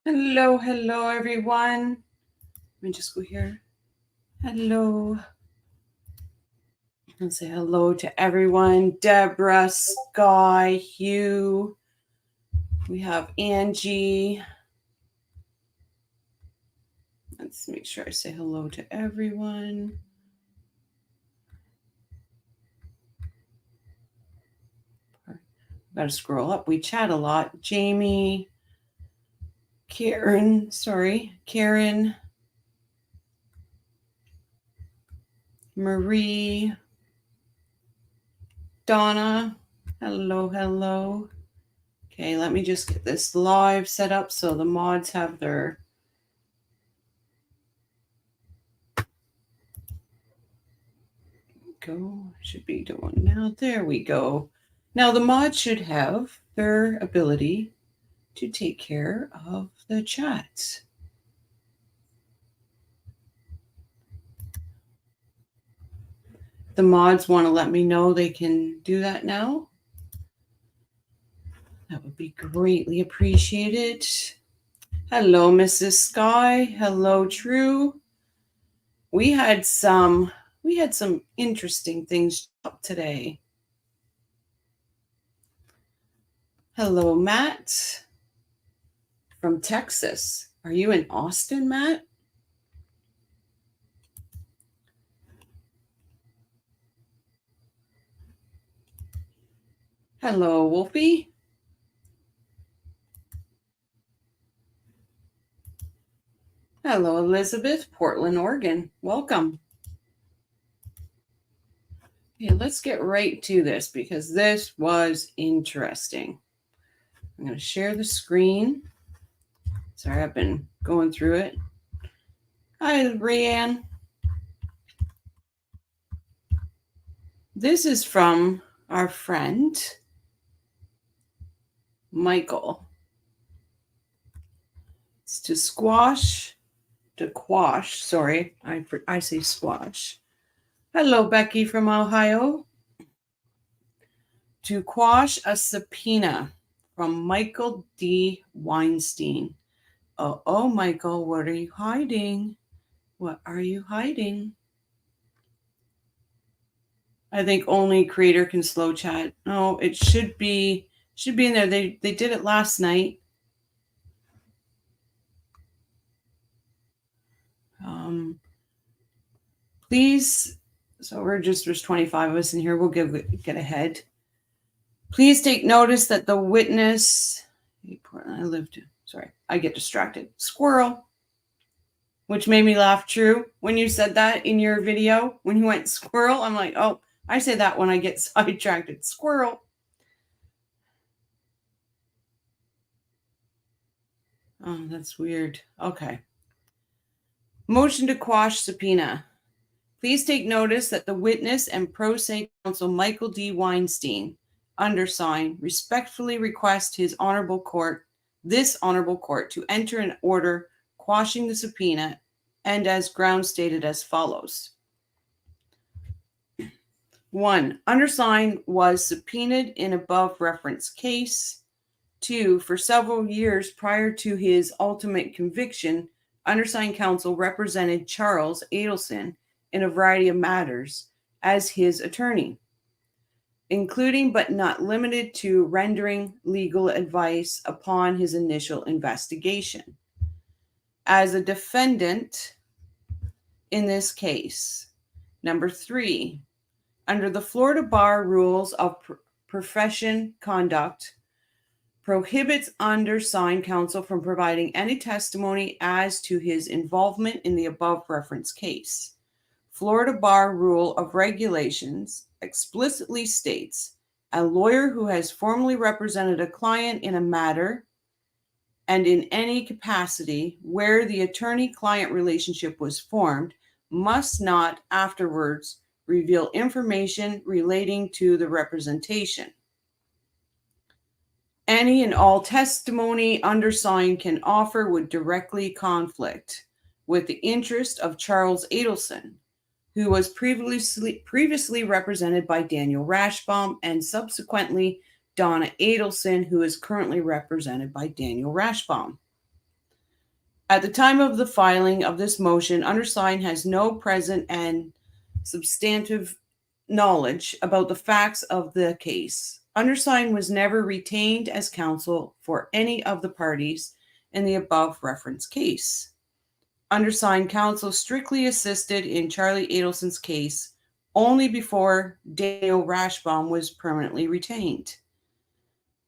Hello, everyone. Let me just go here. Hello. And say hello to everyone. Deborah, Sky, Hugh. We have Angie. Let's make sure I say hello to everyone. Got to scroll up. We chat a lot. Jamie, Karen, Marie, Donna. Hello. Okay, let me just get this live set up so the mods have their should be doing now. There we go. Now the mods should have their ability to take care of the chats. The mods want to let me know they can do that now. That would be greatly appreciated. Hello, Mrs. Sky. Hello, True. We had some interesting things up today. Hello, Matt from Texas. Are you in Austin, Matt? Hello, Wolfie. Hello, Elizabeth, Portland, Oregon. Welcome. Okay, let's get right to this because this was interesting. I'm going to share the screen. Sorry, I've been going through it. Hi, Rayanne. This is from our friend, Michael. It's to quash, sorry, I say squash. Hello, Becky from Ohio. To quash a subpoena from Michael D. Weinstein. Oh, Michael, what are you hiding? What are you hiding? I think only creator can slow chat. No, it should be in there. They did it last night. Please, so there's 25 of us in here. We'll get ahead. Please take notice that the witness, I get distracted. Squirrel, which made me laugh. True. When you said that in your video, when you went squirrel, I'm like, oh, I say that when I get sidetracked. Squirrel. Oh, that's weird. Okay. Motion to quash subpoena. Please take notice that the witness and pro se counsel Michael D. Weinstein, undersigned, respectfully request this honorable court to enter an order quashing the subpoena and as grounds stated as follows. 1. Undersigned was subpoenaed in above referenced case. 2. For several years prior to his ultimate conviction, undersigned counsel represented Charles Adelson in a variety of matters as his attorney, including but not limited to rendering legal advice upon his initial investigation. As a defendant in this case. 3, under the Florida Bar Rules of Profession Conduct, prohibits undersigned counsel from providing any testimony as to his involvement in the above referenced case. Florida Bar Rule of Regulations explicitly states a lawyer who has formally represented a client in a matter and in any capacity where the attorney-client relationship was formed must not afterwards reveal information relating to the representation. Any and all testimony undersigned can offer would directly conflict with the interest of Charles Adelson, who was previously represented by Daniel Rashbaum and subsequently Donna Adelson, who is currently represented by Daniel Rashbaum. At the time of the filing of this motion, undersigned has no present and substantive knowledge about the facts of the case. Undersigned was never retained as counsel for any of the parties in the above referenced case. Undersigned counsel strictly assisted in Charlie Adelson's case only before Daniel Rashbaum was permanently retained.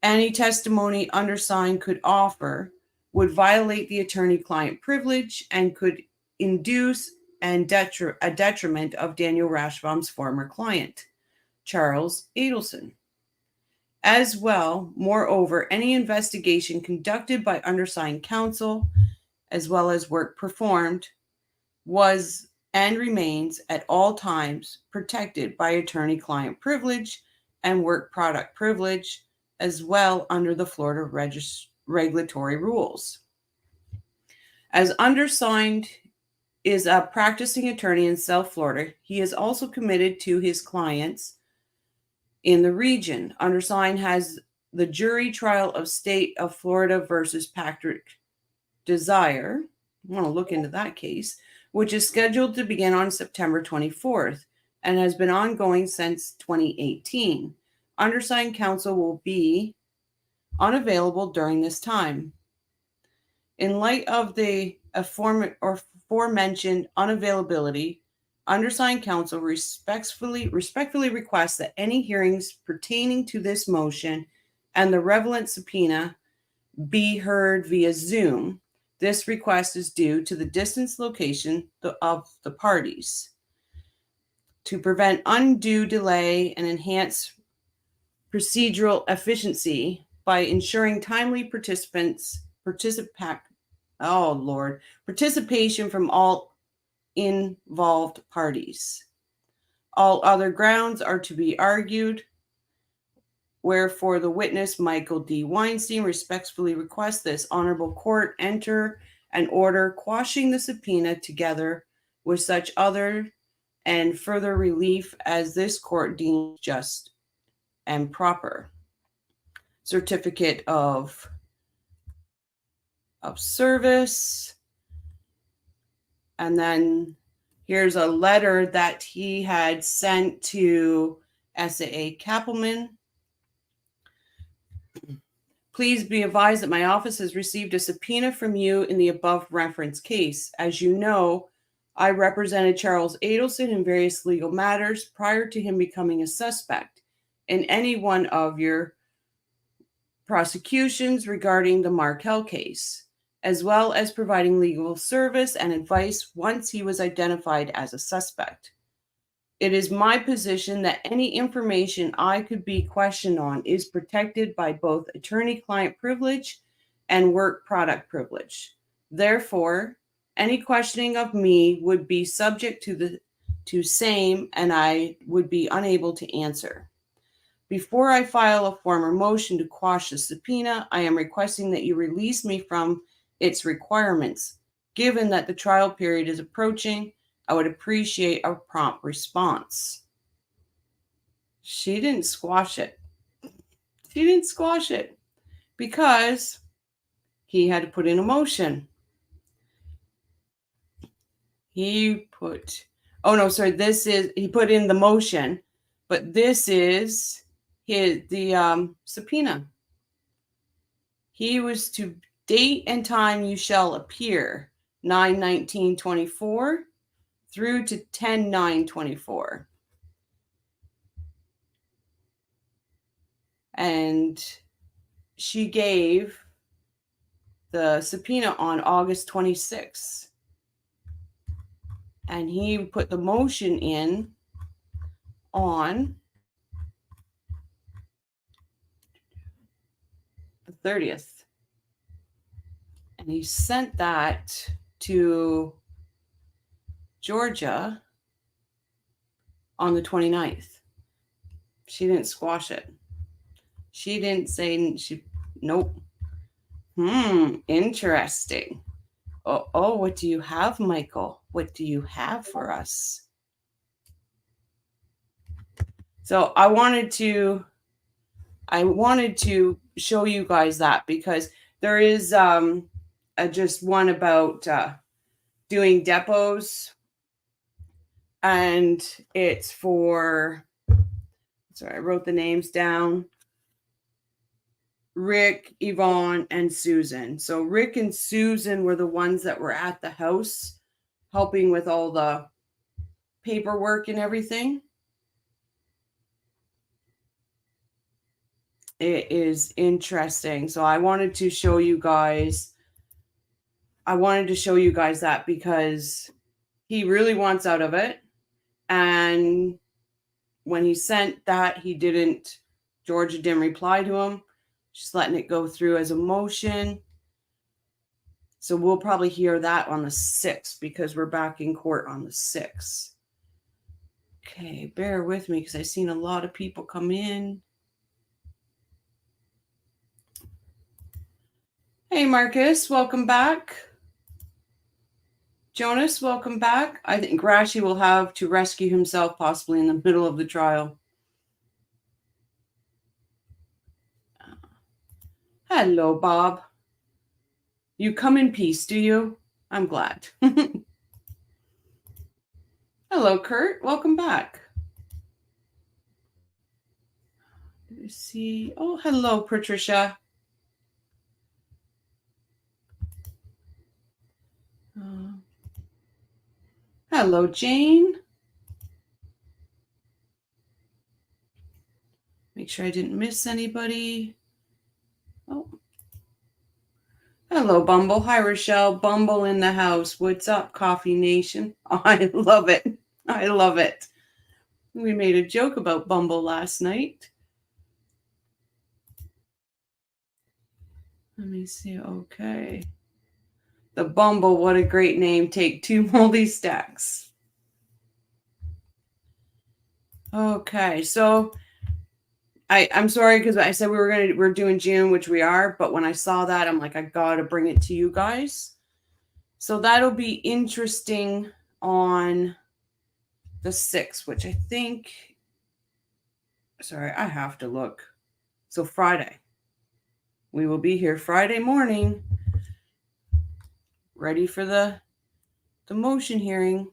Any testimony undersigned could offer would violate the attorney-client privilege and could induce a detriment of Daniel Rashbaum's former client, Charles Adelson. As well, moreover, any investigation conducted by undersigned counsel, as well as work performed, was and remains at all times protected by attorney-client privilege and work product privilege, as well under the Florida regulatory rules. As undersigned is a practicing attorney in South Florida, he is also committed to his clients in the region. Undersigned has the jury trial of State of Florida versus Patrick Desire. I want to look into that case, which is scheduled to begin on September 24th and has been ongoing since 2018. Undersigned counsel will be unavailable during this time. In light of the aforementioned unavailability, undersigned counsel respectfully requests that any hearings pertaining to this motion and the relevant subpoena be heard via Zoom. This request is due to the distance location of the parties. To prevent undue delay and enhance procedural efficiency by ensuring timely participation from all involved parties. All other grounds are to be argued. Wherefore, the witness, Michael D. Weinstein, respectfully requests this honorable court enter an order quashing the subpoena together with such other and further relief as this court deems just and proper. Certificate of service. And then here's a letter that he had sent to SAA Kappelman. Please be advised that my office has received a subpoena from you in the above reference case. As you know, I represented Charles Adelson in various legal matters prior to him becoming a suspect in any one of your prosecutions regarding the Markel case, as well as providing legal service and advice once he was identified as a suspect. It is my position that any information I could be questioned on is protected by both attorney-client privilege and work product privilege. Therefore, any questioning of me would be subject to same, and I would be unable to answer. Before I file a formal motion to quash the subpoena, I am requesting that you release me from its requirements. Given that the trial period is approaching, I would appreciate a prompt response. She didn't squash it. She didn't squash it because he had to put in a motion. He put in the motion, but this is the subpoena. He was to date and time you shall appear, 9/19/24 through to 10/9/24. And she gave the subpoena on August 26th. And he put the motion in on the 30th. And he sent that to Georgia on the 29th. She didn't squash it. She didn't say, nope. Interesting. Oh, what do you have, Michael? What do you have for us? So I wanted to show you guys that because there is just one about doing depots, and it's for, sorry, I wrote the names down. Rick, Yvonne, and Susan. So Rick and Susan were the ones that were at the house helping with all the paperwork and everything. It is interesting. So I wanted to show you guys. That because he really wants out of it. And when he sent that, Georgia didn't reply to him. Just letting it go through as a motion. So we'll probably hear that on the 6th because we're back in court on the 6th. Okay, bear with me because I've seen a lot of people come in. Hey, Marcus, welcome back. Jonas, welcome back. I think Rashi will have to rescue himself possibly in the middle of the trial. Hello, Bob. You come in peace, do you? I'm glad. Hello, Kurt. Welcome back. Let's see. Oh, hello, Patricia. Hello, Jane. Make sure I didn't miss anybody. Oh. Hello, Bumble. Hi, Rochelle. Bumble in the house. What's up, Coffee Nation? Oh, I love it. I love it. We made a joke about Bumble last night. Let me see. Okay. The Bumble, what a great name. Take 2 moldy stacks. Okay, so I'm sorry because I said we're doing June, which we are, but when I saw that, I'm like, I gotta bring it to you guys. So that'll be interesting on the 6th, which I think, sorry, I have to look. So Friday. We will be here Friday morning, ready for the motion hearing.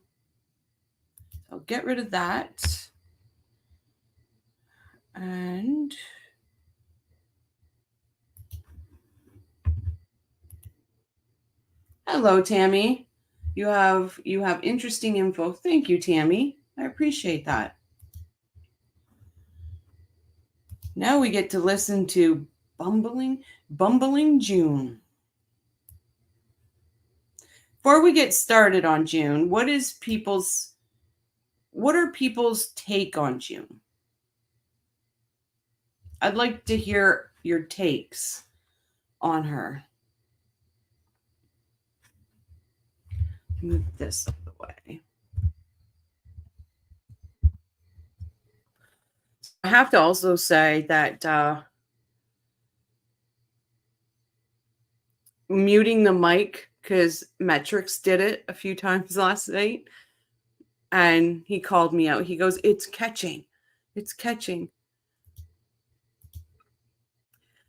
I'll get rid of that. And hello, Tammy. You have interesting info. Thank you, Tammy. I appreciate that. Now we get to listen to Bumbling June. Before we get started on June, what are people's take on June? I'd like to hear your takes on her. Move this out of the way. I have to also say that muting the mic, because Metrics did it a few times last night, and he called me out. He goes, "It's catching. It's catching."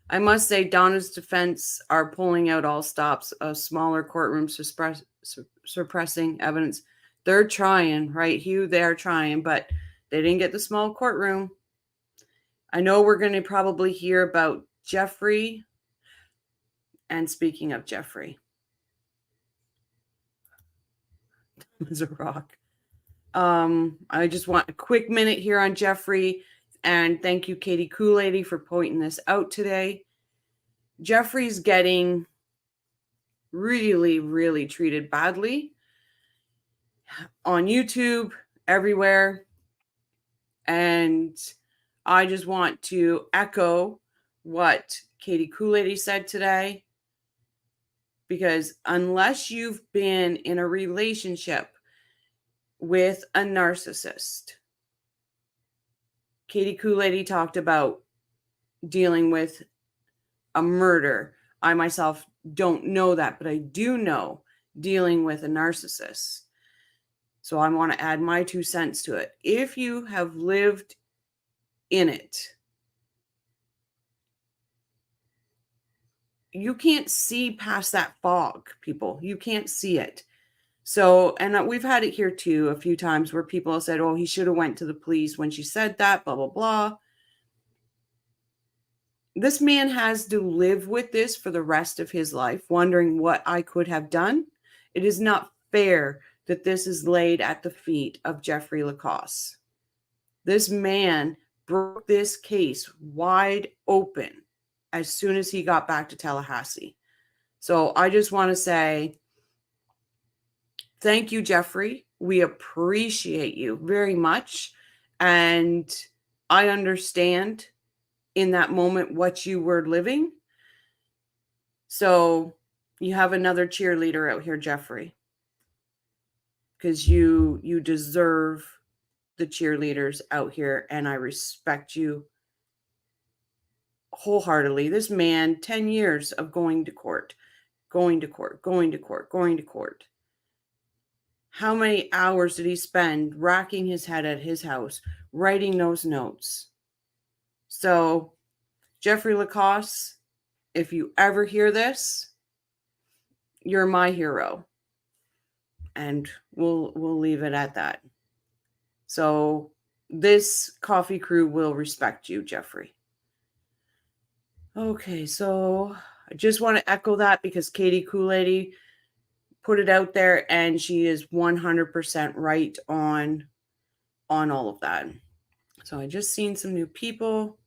I must say, Donna's defense are pulling out all stops of smaller courtrooms suppressing evidence. They're trying, right, Hugh? They're trying, but they didn't get the small courtroom. I know we're going to probably hear about Jeffrey. And speaking of Jeffrey, as a rock. I just want a quick minute here on Jeffrey. And thank you, Katie Kool-Lady, for pointing this out today. Jeffrey's getting really, really treated badly on YouTube, everywhere. And I just want to echo what Katie Kool-Lady said today. Because unless you've been in a relationship with a narcissist, Katie Kool-Lady talked about dealing with a murder. I myself don't know that, but I do know dealing with a narcissist. So I want to add my 2 cents to it. If you have lived in it, you can't see past that fog, people. You can't see it. So, and we've had it here too a few times where people have said, oh, he should have went to the police when she said that, blah, blah, blah. This man has to live with this for the rest of his life, wondering what I could have done. It is not fair that this is laid at the feet of Jeffrey Lacoste. This man broke this case wide open as soon as he got back to Tallahassee. So I just want to say thank you, Jeffrey. We appreciate you very much. And I understand in that moment what you were living. So you have another cheerleader out here, Jeffrey, because you deserve the cheerleaders out here, and I respect you wholeheartedly. This man, 10 years of going to court. How many hours did he spend racking his head at his house, writing those notes? So, Jeffrey Lacoste, if you ever hear this, you're my hero. And we'll leave it at that. So, this coffee crew will respect you, Jeffrey. Okay, so I just want to echo that because Katie Kool-Lady put it out there, and she is 100% right on all of that. So I just seen some new people.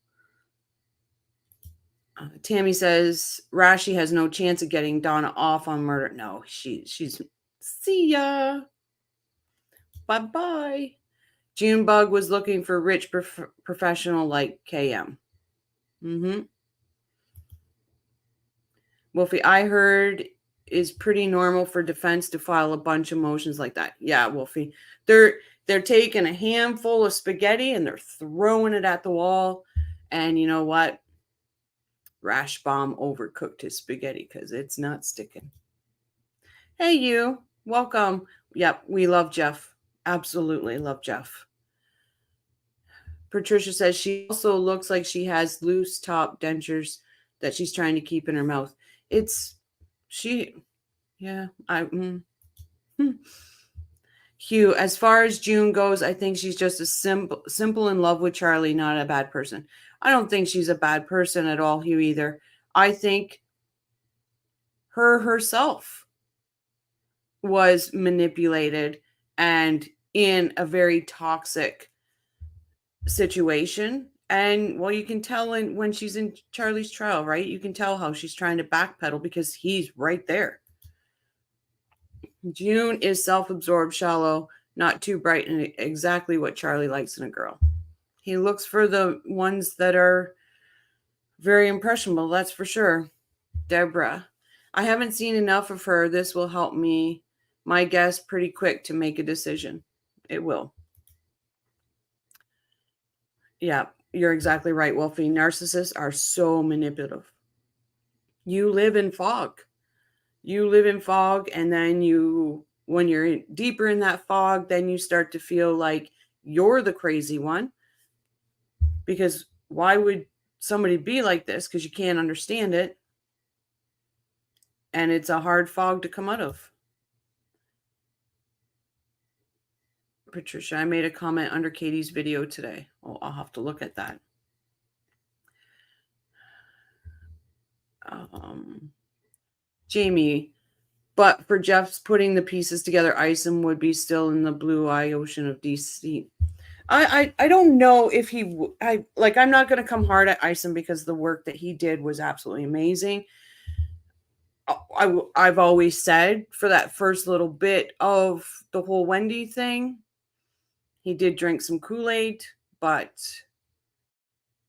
Tammy says Rashi has no chance of getting Donna off on murder. No, she's see ya. Bye-bye. Junebug was looking for rich professional like KM. Wolfie, I heard is pretty normal for defense to file a bunch of motions like that. Yeah, Wolfie. They're taking a handful of spaghetti and they're throwing it at the wall. And you know what? Rashbaum overcooked his spaghetti because it's not sticking. Hey, you. Welcome. Yep, we love Jeff. Absolutely love Jeff. Patricia says she also looks like she has loose top dentures that she's trying to keep in her mouth. Hugh, as far as June goes, I think she's just a simple in love with Charlie, not a bad person. I don't think she's a bad person at all, Hugh, either. I think herself was manipulated and in a very toxic situation. And well, you can tell when she's in Charlie's trial, right? You can tell how she's trying to backpedal because he's right there. June is self-absorbed, shallow, not too bright, and exactly what Charlie likes in a girl. He looks for the ones that are very impressionable, that's for sure. Deborah, I haven't seen enough of her. This will help me, my guess, pretty quick to make a decision. It will. Yeah, you're exactly right, Wolfie. Narcissists are so manipulative. You live in fog. And then when you're deeper in that fog, then you start to feel like you're the crazy one. Because why would somebody be like this? Because you can't understand it. And it's a hard fog to come out of. Patricia, I made a comment under Katie's video today. Oh, I'll have to look at that. Jamie, but for Jeff's putting the pieces together, Isom would be still in the blue eye ocean of DC. I don't know if I'm not going to come hard at Isom because the work that he did was absolutely amazing. I've always said for that first little bit of the whole Wendy thing, he did drink some Kool-Aid, but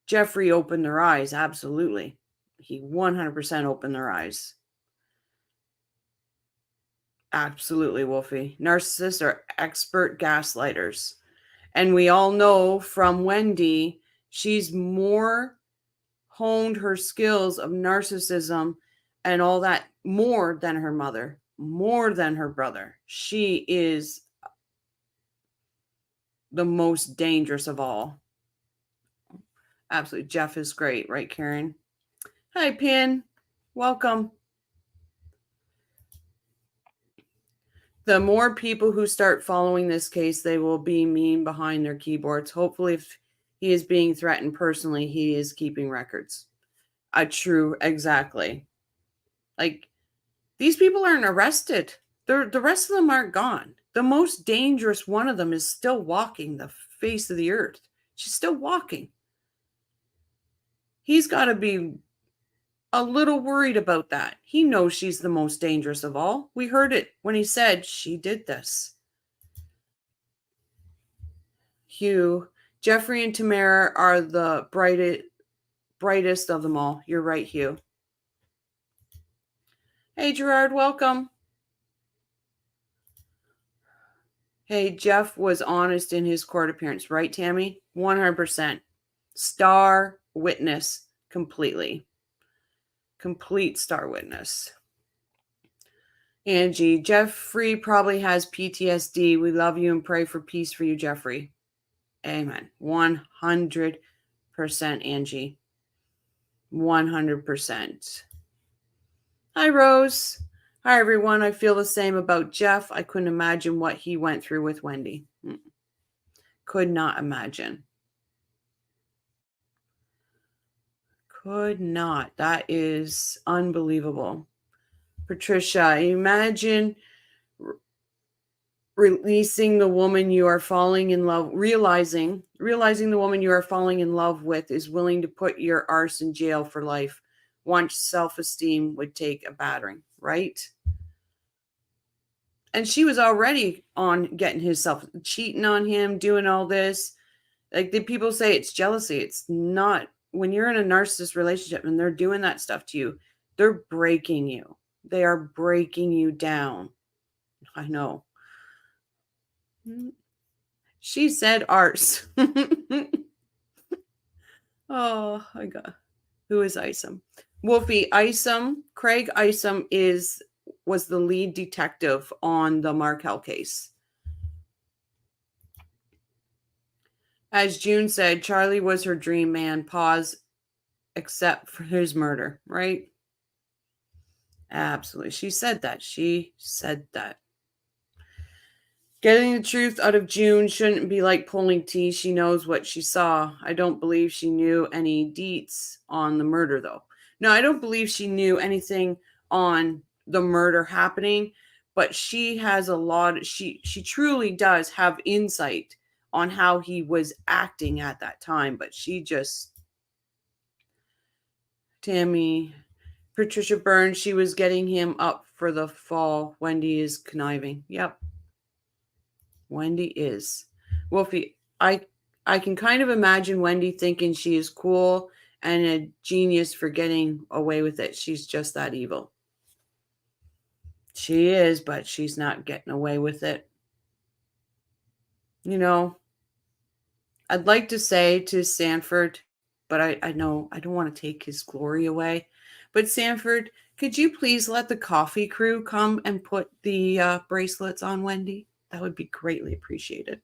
Jeffrey opened their eyes. Absolutely. He 100% opened their eyes. Absolutely, Wolfie. Narcissists are expert gaslighters. And we all know from Wendy, she's more honed her skills of narcissism and all that more than her mother, more than her brother. She is the most dangerous of all. Absolutely. Jeff is great, right, Karen? Hi, Pin. Welcome. The more people who start following this case, they will be mean behind their keyboards. Hopefully, if he is being threatened personally, he is keeping records. Exactly. Like, these people aren't arrested. The rest of them aren't gone. The most dangerous one of them is still walking the face of the earth. She's still walking. He's got to be a little worried about that. He knows she's the most dangerous of all. We heard it when he said she did this. Hugh, Jeffrey and Tamara are the brightest of them all. You're right, Hugh. Hey, Gerard, welcome. Hey, Jeff was honest in his court appearance, right, Tammy? 100%. Star witness completely. Complete star witness. Angie, Jeffrey probably has PTSD. We love you and pray for peace for you, Jeffrey. Amen. 100%, Angie. 100%. Hi, Rose. Hi, everyone. I feel the same about Jeff. I couldn't imagine what he went through with Wendy. Could not imagine. Could not. That is unbelievable. Patricia, imagine releasing the woman you are falling in love, realizing the woman you are falling in love with is willing to put your arse in jail for life. Once self-esteem would take a battering, right? And she was already on getting cheating on him, doing all this. Like, the people say it's jealousy. It's not. When you're in a narcissist relationship and they're doing that stuff to you, they're breaking you. They are breaking you down. I know. She said arse. Oh, my God. Who is Isom? Wolfie, Isom, Craig Isom was the lead detective on the Markel case. As June said, Charlie was her dream man. Pause, except for his murder, right? Absolutely. She said that. Getting the truth out of June shouldn't be like pulling teeth. She knows what she saw. I don't believe she knew any deets on the murder, though. No, I don't believe she knew anything on the murder happening, but she has she truly does have insight on how he was acting at that time, but Tammy, Patricia Burns, she was getting him up for the fall. Wendy is conniving. Yep. Wendy is. Wolfie, I can kind of imagine Wendy thinking she is cool and a genius for getting away with it. She's just that evil. She is, but she's not getting away with it. You know, I'd like to say to Sanford, but I know I don't want to take his glory away. But Sanford, could you please let the coffee crew come and put the bracelets on Wendy? That would be greatly appreciated.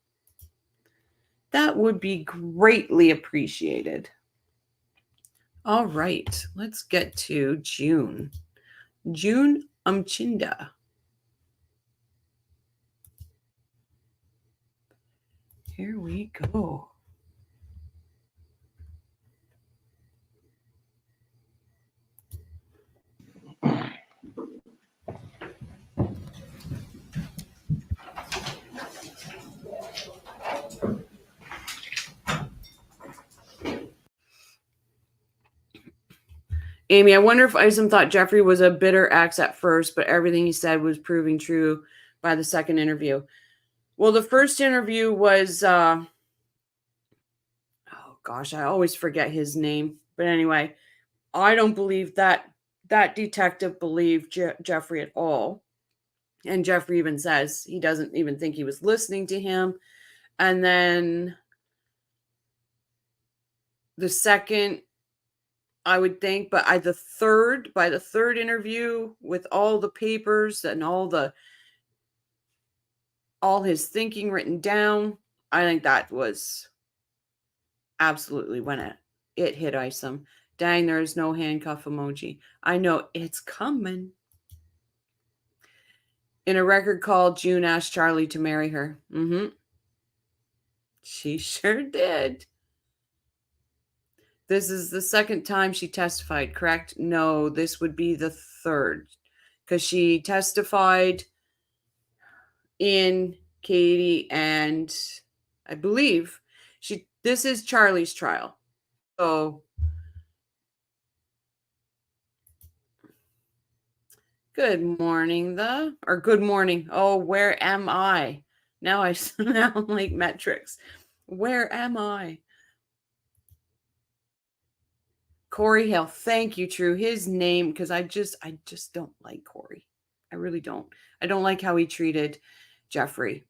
That would be greatly appreciated. All right, let's get to June. June Umchinda. Here we go. Amy, I wonder if Isom thought Jeffrey was a bitter ex at first, but everything he said was proving true by the second interview. Well, the first interview was, oh gosh, I always forget his name. But anyway, I don't believe that detective believed Jeffrey at all. And Jeffrey even says he doesn't even think he was listening to him. And then the second, I would think, but by the third interview with all the papers and all his thinking written down, I think that was absolutely when it hit Isom. Dang, there is no handcuff emoji. I know it's coming. In a record call, June asked Charlie to marry her. She sure did. This is the second time she testified, correct? No, this would be the third. Because she testified in Katie and I believe this is Charlie's trial. So good morning, good morning. Oh, where am I? Now I sound like metrics. Where am I? Corey Hill. Thank you, True. His name, because I just don't like Corey. I really don't. I don't like how he treated Jeffrey.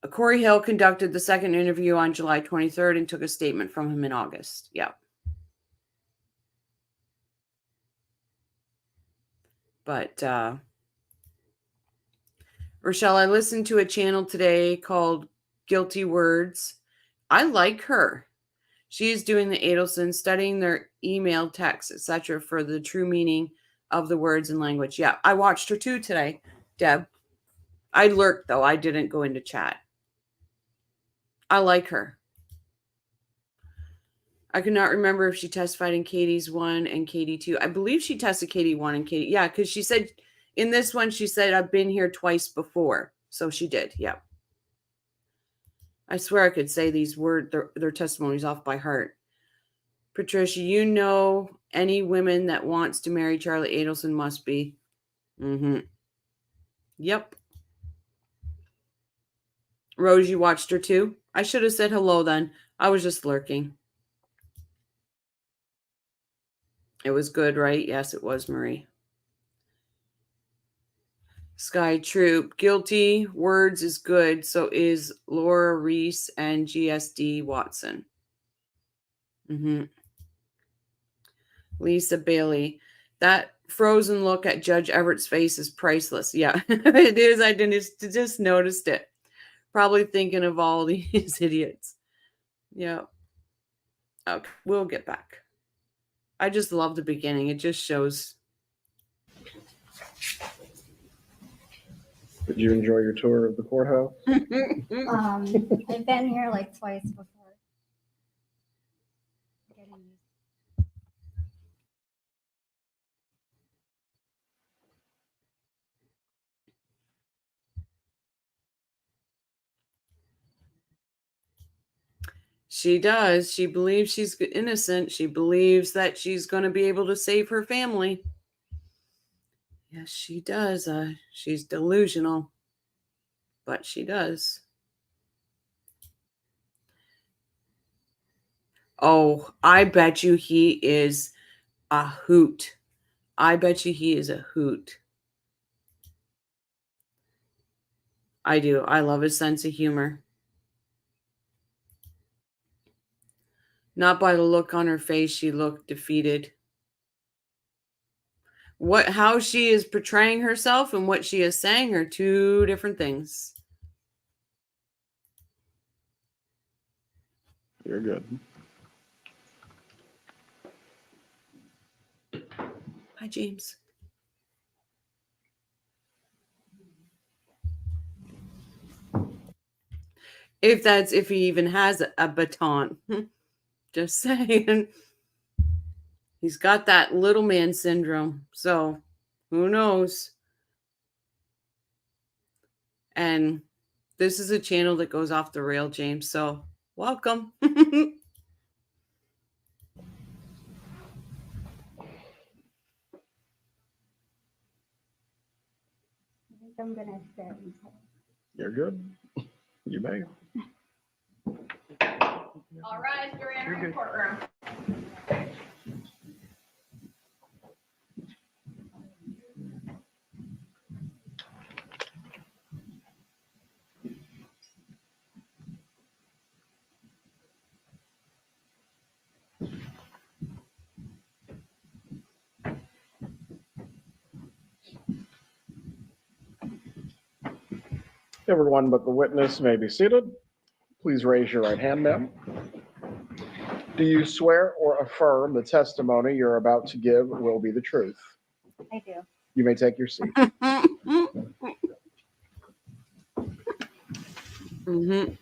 Corey Hill conducted the second interview on July 23rd and took a statement from him in August. Yeah. But Rochelle, I listened to a channel today called Guilty Words. I like her. She is doing the Adelson, studying their email, texts, etc. for the true meaning of the words and language. Yeah, I watched her too today, Deb. I lurked, though. I didn't go into chat. I like her. I could not remember if she testified in Katie's 1 and Katie 2. I believe she tested Katie 1 and Katie. Yeah, because she said in this one, she said, I've been here twice before. So she did. Yeah. I swear I could say these their testimonies off by heart. Patricia, you know any women that wants to marry Charlie Adelson must be. Yep. Rose, you watched her too? I should have said hello then. I was just lurking. It was good, right? Yes, it was, Marie. Sky Troop. Guilty Words is good. So is Laura Reese and GSD Watson. Lisa Bailey. That frozen look at Judge Everett's face is priceless. Yeah, it is. I just noticed it. Probably thinking of all these idiots. Yeah. Okay, we'll get back. I just love the beginning. It just shows. Did you enjoy your tour of the courthouse? I've been here like twice before. She does. She believes she's innocent. She believes that she's going to be able to save her family. Yes, she does. She's delusional, but she does. Oh, I bet you he is a hoot. I bet you he is a hoot. I do. I love his sense of humor. Not by the look on her face, she looked defeated. How she is portraying herself and what she is saying are two different things. You're good. Hi, James. If he even has a baton. Just saying. He's got that little man syndrome. So who knows? And this is a channel that goes off the rail, James. So welcome. I think I'm gonna sit. You're good. You may. All right, you're in the courtroom. Everyone but the witness may be seated. Please raise your right hand, ma'am. Do you swear or affirm the testimony you're about to give will be the truth? I do. You may take your seat. Mm-hmm.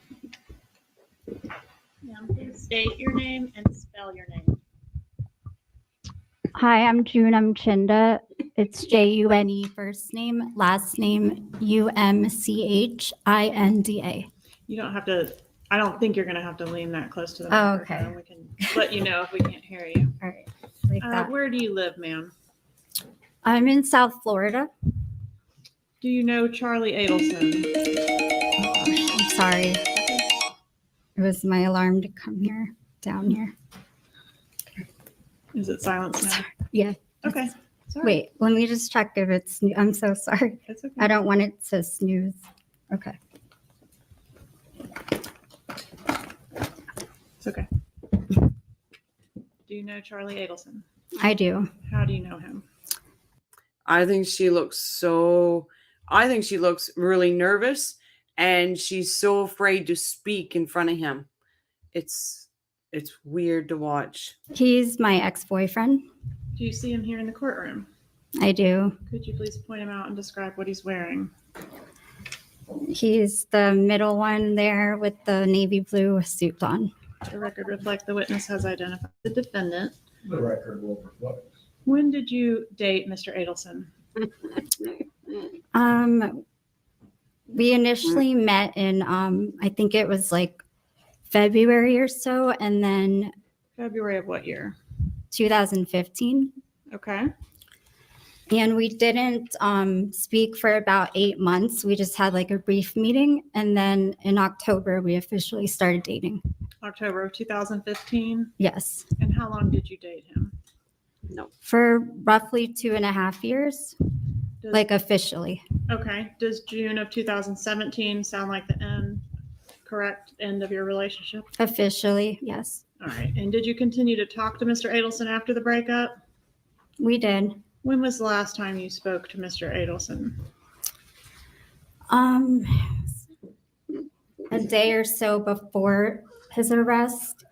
Now, please state your name and spell your name. Hi, I'm June Umchinda. It's June first name, last name Umchinda. You don't have to, I don't think you're going to have to lean that close to the Oh, microphone. okay. We can let you know if we can't hear you. All right, like that. Where do you live, ma'am? I'm in South Florida. Do you know Charlie Adelson? Oh, gosh, I'm sorry. It was my alarm to come here, down here. Is it silent now? Yeah. Okay. Sorry. Wait, let me just check if it's. I'm so sorry. It's okay. I don't want it to snooze. Okay. It's okay. Do you know Charlie Adelson? I do. How do you know him? I think she looks really nervous, and she's so afraid to speak in front of him. It's weird to watch. He's my ex-boyfriend. Do you see him here in the courtroom? I do. Could you please point him out and describe what he's wearing? He's the middle one there with the navy blue suit on. The record reflect the witness has identified the defendant. The record will reflect. When did you date Mr. Adelson? We initially met in I think it was like February or so, and then February of what year? 2015. Okay. And we didn't speak for about 8 months. We just had like a brief meeting, and then in October we officially started dating. October of 2015. Yes, And how long did you date him? for roughly 2.5 years, Does, like officially. okay. Does June of 2017 sound like the correct end of your relationship? Officially, yes, All right. And did you continue to talk to Mr. Adelson after the breakup? we did. When was the last time you spoke to Mr. Adelson? A day or so before his arrest,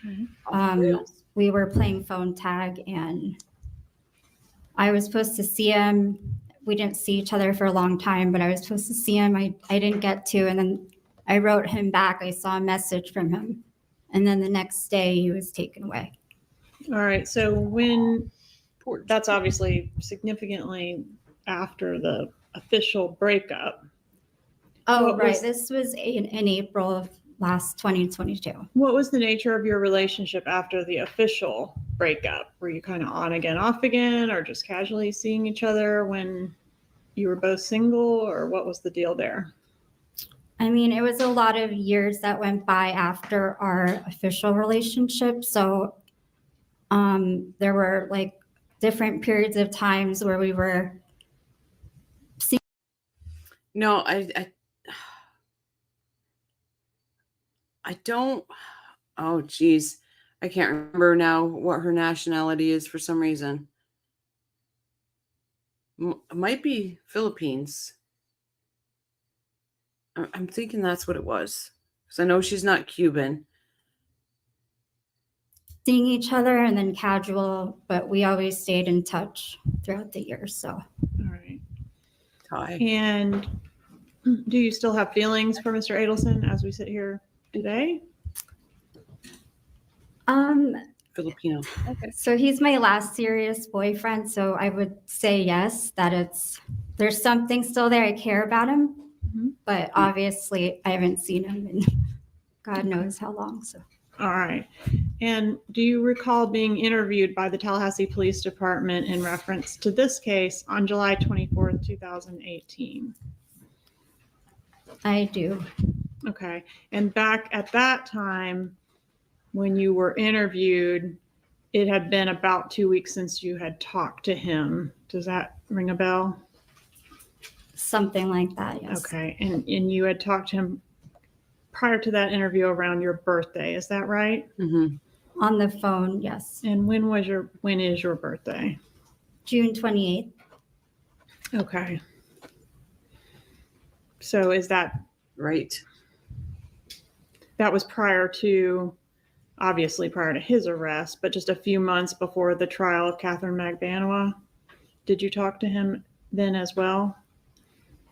Okay. we were playing phone tag, and I was supposed to see him. We didn't see each other for a long time, but I was supposed to see him. I didn't get to, and then I wrote him back. I saw a message from him, and then the next day he was taken away. All right. So when that's obviously significantly after the official breakup. Oh, What right. was- This was in April of last 2022. What was the nature of your relationship after the official breakup? Were you kind of on again, off again, or just casually seeing each other when you were both single, or what was the deal there? I mean, it was a lot of years that went by after our official relationship. So there were like different periods of times where we were. No, I don't. Oh, geez. I can't remember now what her nationality is for some reason. It might be Philippines. I'm thinking that's what it was. Because I know she's not Cuban. Seeing each other and then casual, but we always stayed in touch throughout the years. So All right. Thai. And do you still have feelings for Mr. Adelson as we sit here today? Filipino. so he's my last serious boyfriend. So I would say yes, that there's something still there. I care about him, Mhm. but obviously I haven't seen him in God knows how long. So All right. And do you recall being interviewed by the Tallahassee Police Department in reference to this case on July 24th, 2018? I do. Okay. And back at that time, when you were interviewed, it had been about 2 weeks since you had talked to him. Does that ring a bell? Something like that, yes. Okay. And you had talked to him prior to that interview around your birthday. Is that right? Mm-hmm. On the phone, yes. And when is your birthday? June 28th. Okay. So is that Right. was prior to obviously prior to his arrest, but just a few months before the trial of Catherine Magbanua. Did you talk to him then as well?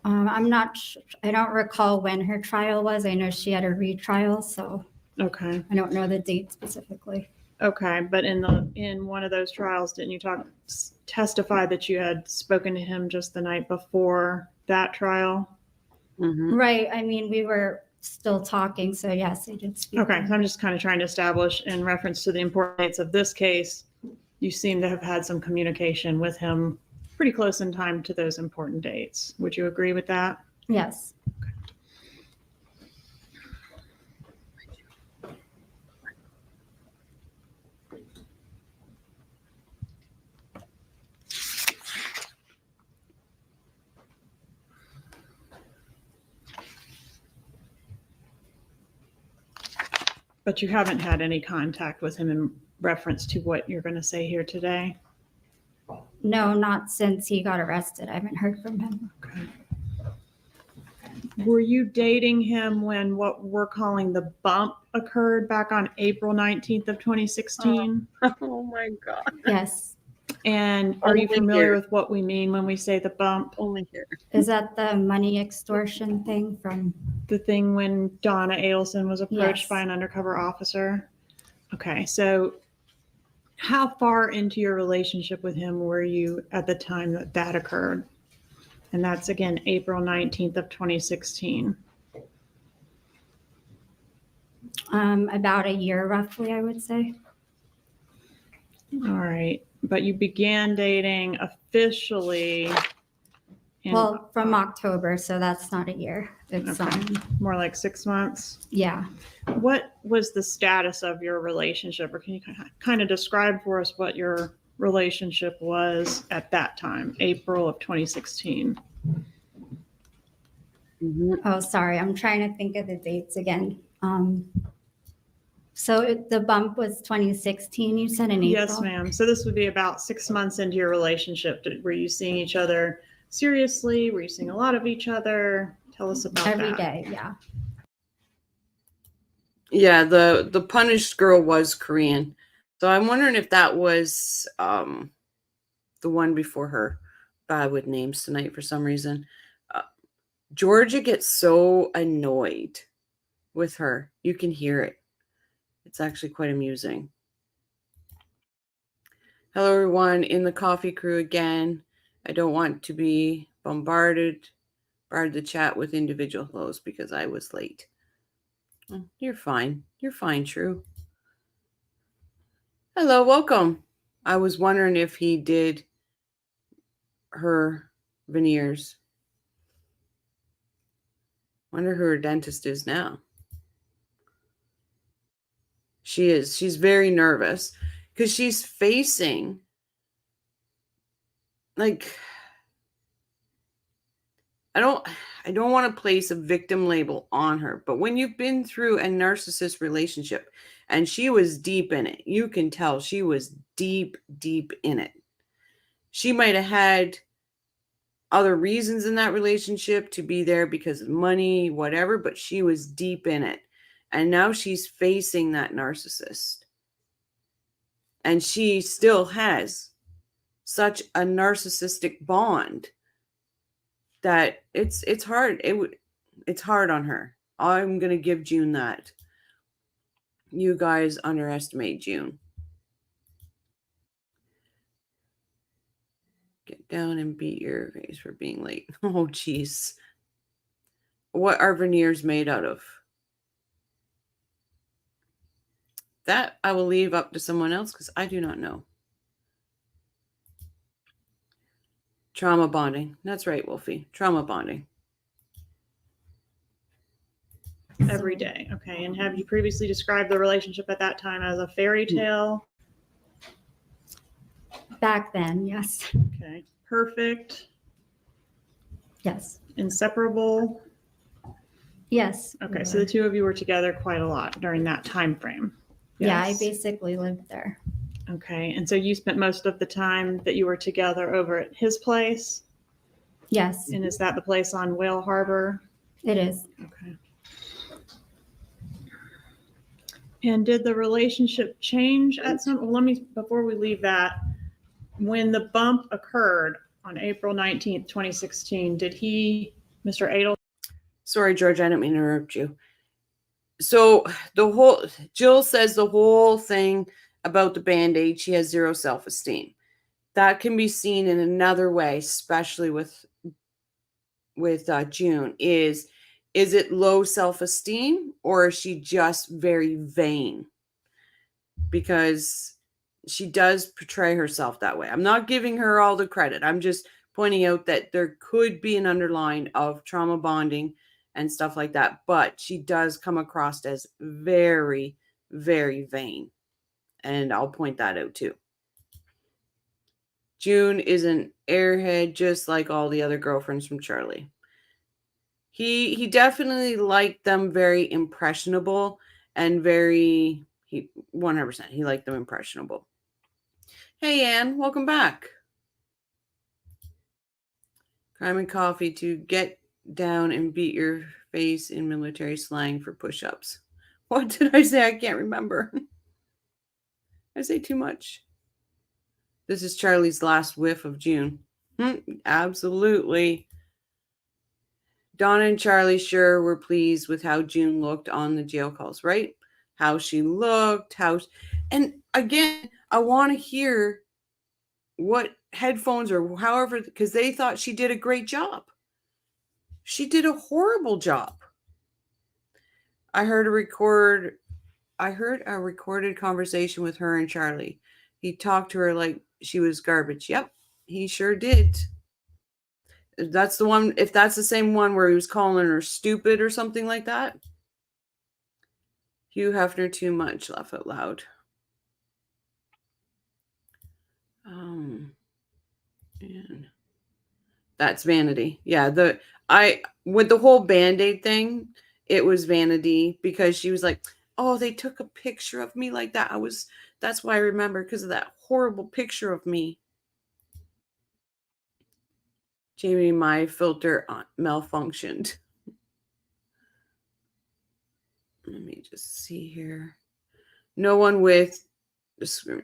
I'm not sure. I don't recall when her trial was. I know she had a retrial, so Okay. I don't know the date specifically. Okay, but in one of those trials, didn't you testify that you had spoken to him just the night before that trial? Mhm. Right. I mean, we were still talking, so yes, I did speak. Okay, to so her. I'm just kind of trying to establish in reference to the importance of this case, you seem to have had some communication with him pretty close in time to those important dates. Would you agree with that? Yes. But you haven't had any contact with him in reference to what you're going to say here today? No, not since he got arrested. I haven't heard from him. Okay. Were you dating him when what we're calling the bump occurred back on April 19th of 2016? Oh my God. Yes. And are you Only familiar here. with what we mean when we say the bump? Only here. Is that the money extortion thing from? The thing when Donna Adelson was approached Yes. by an undercover officer? Okay, so how far into your relationship with him were you at the time that that occurred? And that's again, April 19th of 2016. About a year roughly, I would say. All right, but you began dating officially in Well, from October, so that's not a year. It's Okay. More like 6 months. yeah. What was the status of your relationship, or can you kind of describe for us what your relationship was at that time, April of 2016? Mhm. Oh, sorry. I'm trying to think of the dates again. So the bump was 2016, you said in April? Yes, ma'am. So this would be about 6 months into your relationship. Were you seeing each other seriously? Were you seeing a lot of each other? Tell us about Every that. day, yeah. Yeah, the punished girl was Korean. So I'm wondering if that was the one before her. Bad with names tonight for some reason. Georgia gets so annoyed with her. You can hear it. It's actually quite amusing. Hello, everyone in the coffee crew again. I don't want to be bombarded the chat with individual hellos because I was late. You're fine. You're fine, True. Hello, welcome. I was wondering if he did her veneers. Wonder who her dentist is now. She is. She's very nervous because she's facing like I don't want to place a victim label on her, but when you've been through a narcissist relationship and she was deep in it, you can tell she was deep in it. She might have had other reasons in that relationship to be there because of money, whatever, but she was deep in it. And now she's facing that narcissist. And she still has such a narcissistic bond that it's hard. It's hard on her. I'm going to give June that. You guys underestimate June. Get down and beat your face for being late. Oh, jeez. What are veneers made out of? That I will leave up to someone else because I do not know. Trauma bonding. That's right, Wolfie. Trauma bonding. Every day. Okay. And have you previously described the relationship at that time as a fairy tale? Back then, yes. Okay. Perfect. Yes. Inseparable. Yes. Okay. So the two of you were together quite a lot during that time frame. Yeah, I Yes. basically lived there. Okay. And so you spent most of the time that you were together over at his place? Yes, And is that the place on Whale Harbor? it is. Okay. And did the relationship change at some, well, before we leave that, when the bump occurred on April 19th, 2016, did Mr. Adelson? Sorry, George, I didn't mean to interrupt you. So Jill says the whole thing about the Band-Aid, she has zero self-esteem. That can be seen in another way, especially with June, is it low self-esteem, or is she just very vain? Because she does portray herself that way. I'm not giving her all the credit. I'm just pointing out that there could be an underline of trauma bonding and stuff like that, but she does come across as very, very vain. And I'll point that out too. June is an airhead, just like all the other girlfriends from Charlie. He definitely liked them very impressionable and 100%. He liked them impressionable. Hey, Anne, welcome back. Crime and coffee to get down and beat your face in military slang for push-ups. What did I say? I can't remember. I say too much. This is Charlie's last whiff of June. Absolutely. Donna and Charlie sure were pleased with how June looked on the jail calls, right? How she looked, and again, I want to hear what headphones or however, because they thought she did a great job. She did a horrible job. I heard a recorded conversation with her and Charlie. He talked to her like she was garbage. Yep, he sure did. That's the one, if that's the same one where he was calling her stupid or something like that. Hugh Hefner, too much, laugh out loud. And that's vanity. Yeah, with the whole Band-Aid thing, it was vanity because she was like, oh, they took a picture of me like that. That's why I remember, because of that horrible picture of me. Jamie, my filter malfunctioned. Let me just see here. No one with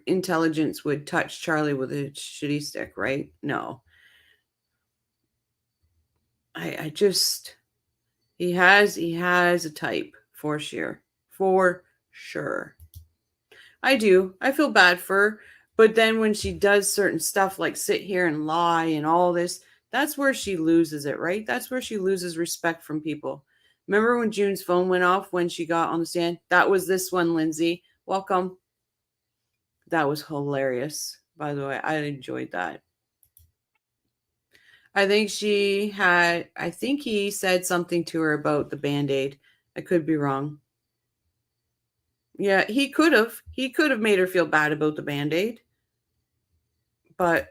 intelligence would touch Charlie with a shitty stick, right? No. He has a type for sure. For sure. I do. I feel bad for her. But then when she does certain stuff like sit here and lie and all this, that's where she loses it, right? That's where she loses respect from people. Remember when June's phone went off when she got on the stand? That was this one, Lindsay. Welcome. That was hilarious, by the way. I enjoyed that. I think he said something to her about the Band-Aid. I could be wrong. Yeah, he could have. He could have made her feel bad about the Band-Aid. But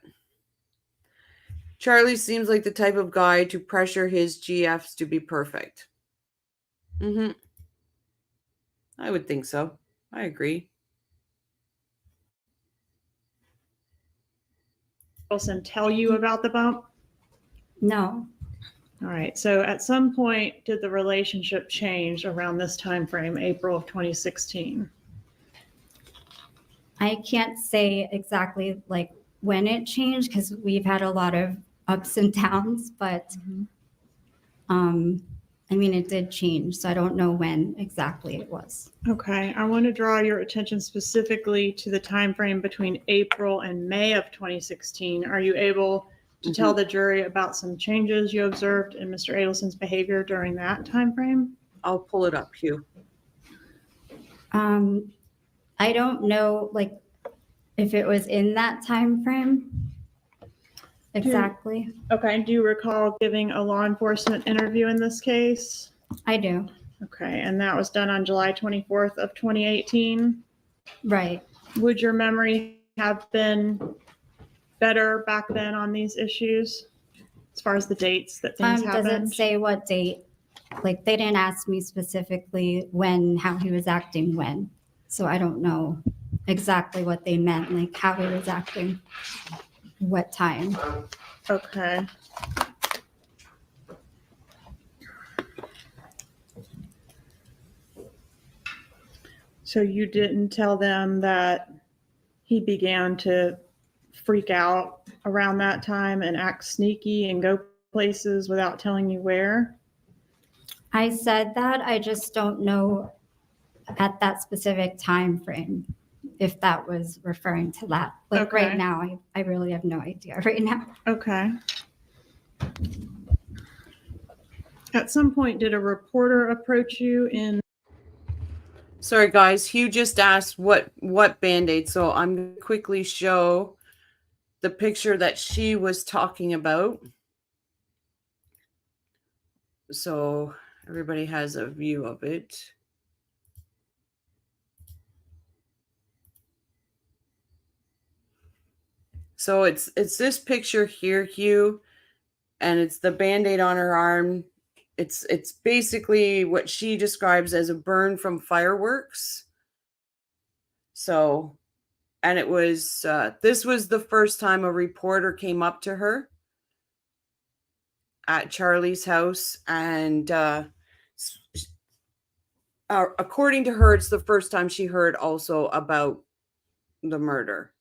Charlie seems like the type of guy to pressure his GFs to be perfect. I would think so. I agree. Adelson tell you about the bump? No. All right. So at some point, did the relationship change around this time frame, April of 2016? I can't say exactly like when it changed because we've had a lot of ups and downs, but I mean, it did change. So I don't know when exactly it was. Okay. I want to draw your attention specifically to the time frame between April and May of 2016. Are you able to tell the jury about some changes you observed in Mr. Adelson's behavior during that time frame? I'll pull it up, Hugh. I don't know, like, if it was in that time frame exactly. Okay. Do you recall giving a law enforcement interview in this case? I do. Okay. And that was done on July 24th of 2018? Right. Would your memory have been better back then on these issues as far as the dates that things happened? Does it say what date? Like, they didn't ask me specifically how he was acting when. So I don't know exactly what they meant, like how he was acting, what time. Okay. So you didn't tell them that he began to freak out around that time and act sneaky and go places without telling you where? I said that, I just don't know at that specific time frame if that was referring to that. Like Okay. right now, I really have no idea right now. Okay. At some point, did a reporter approach you in? Sorry, guys. Hugh just asked what Band-Aid. So I'm going to quickly show the picture that she was talking about. So everybody has a view of it. So it's this picture here, Hugh, and it's the Band-Aid on her arm. It's basically what she describes as a burn from fireworks. So, and it was this was the first time a reporter came up to her at Charlie's house, and according to her, it's the first time she heard also about the murder.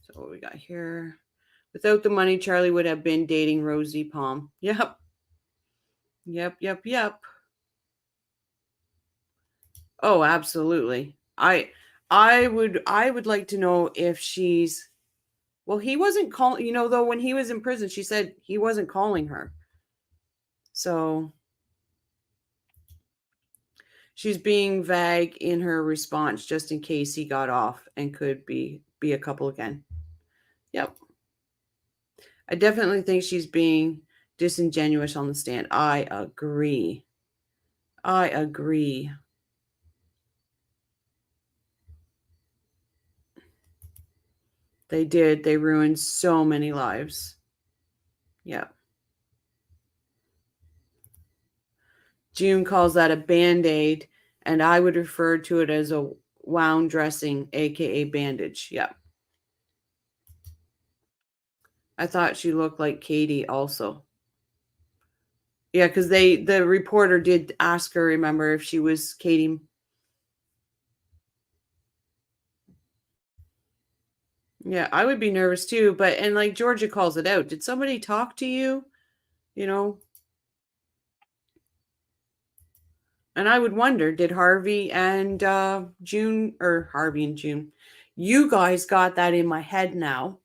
So what we got here? Without the money, Charlie would have been dating Rosie Palm. Yep. Oh, absolutely. I would like to know if she's, well, he wasn't calling, though when he was in prison, she said he wasn't calling her. So she's being vague in her response just in case he got off and could be a couple again. Yep. I definitely think she's being disingenuous on the stand. I agree. They did. They ruined so many lives. Yeah. June calls that a Band-Aid, and I would refer to it as a wound dressing, aka bandage. Yeah. I thought she looked like Katie also. Yeah, because the reporter did ask her, remember, if she was Katie. Yeah, I would be nervous too, and like Georgia calls it out. Did somebody talk to you? And I would wonder, did Harvey and June, or Harvey and June, you guys got that in my head now.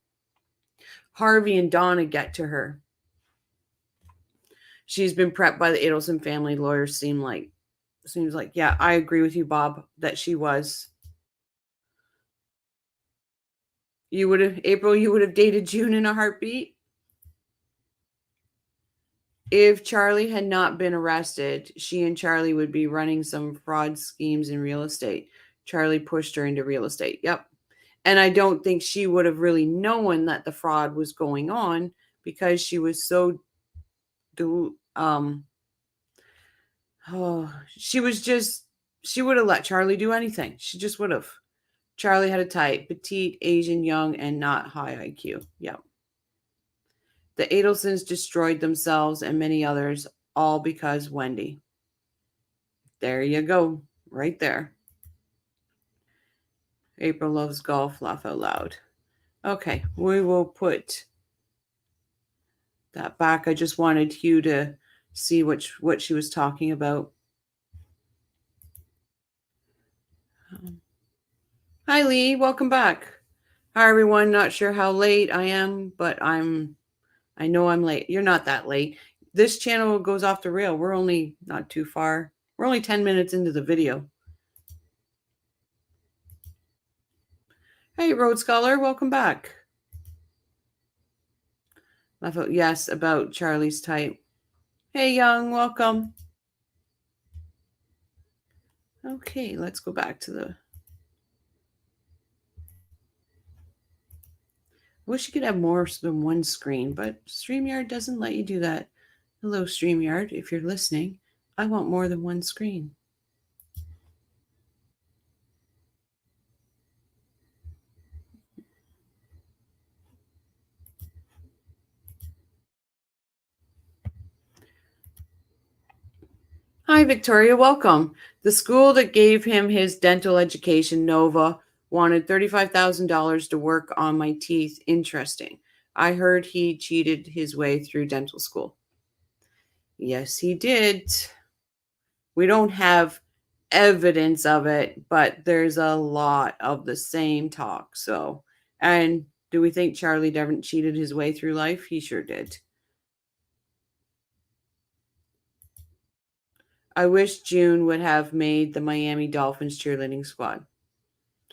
Harvey and Donna get to her. She's been prepped by the Adelson family lawyers. Seems like, yeah, I agree with you, Bob, that she was. April, you would have dated June in a heartbeat. If Charlie had not been arrested, she and Charlie would be running some fraud schemes in real estate. Charlie pushed her into real estate. Yep. And I don't think she would have really known that the fraud was going on because she was so she would have let Charlie do anything. She just would have. Charlie had a type, petite, Asian, young, and not high IQ. Yep. The Adelsons destroyed themselves and many others, all because Wendy. There you go. Right there. April loves golf. Laugh out loud. Okay. We will put that back. I just wanted Hugh to see what she was talking about. Hi, Lee. Welcome back. Hi, everyone. Not sure how late I am, but I know I'm late. You're not that late. This channel goes off the rail. We're only not too far. We're only 10 minutes into the video. Hey, Road Scholar. Welcome back. Yes, about Charlie's type. Hey, Young. Welcome. Okay, let's go back to the... Wish you could have more than one screen, but StreamYard doesn't let you do that. Hello, StreamYard. If you're listening, I want more than one screen. Hi, Victoria. Welcome. The school that gave him his dental education, Nova, wanted $35,000 to work on my teeth. Interesting. I heard he cheated his way through dental school. Yes, he did. We don't have evidence of it, but there's a lot of the same talk. So, and do we think Charlie Devon cheated his way through life? He sure did. I wish June would have made the Miami Dolphins cheerleading squad.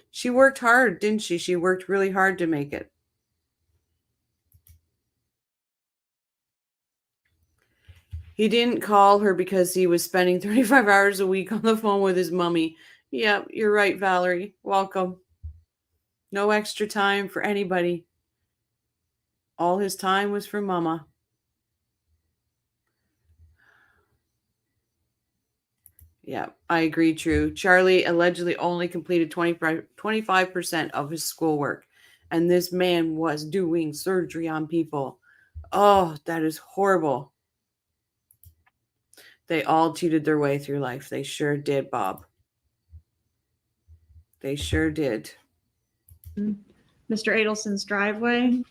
She worked hard, didn't she? She worked really hard to make it. He didn't call her because he was spending 35 hours a week on the phone with his mummy. Yep, you're right, Valerie. Welcome. No extra time for anybody. All his time was for mama. Yeah, I agree, True. Charlie allegedly only completed 25% of his schoolwork, and this man was doing surgery on people. Oh, that is horrible. They all cheated their way through life. They sure did, Bob. They sure did. Mr. Adelson's driveway?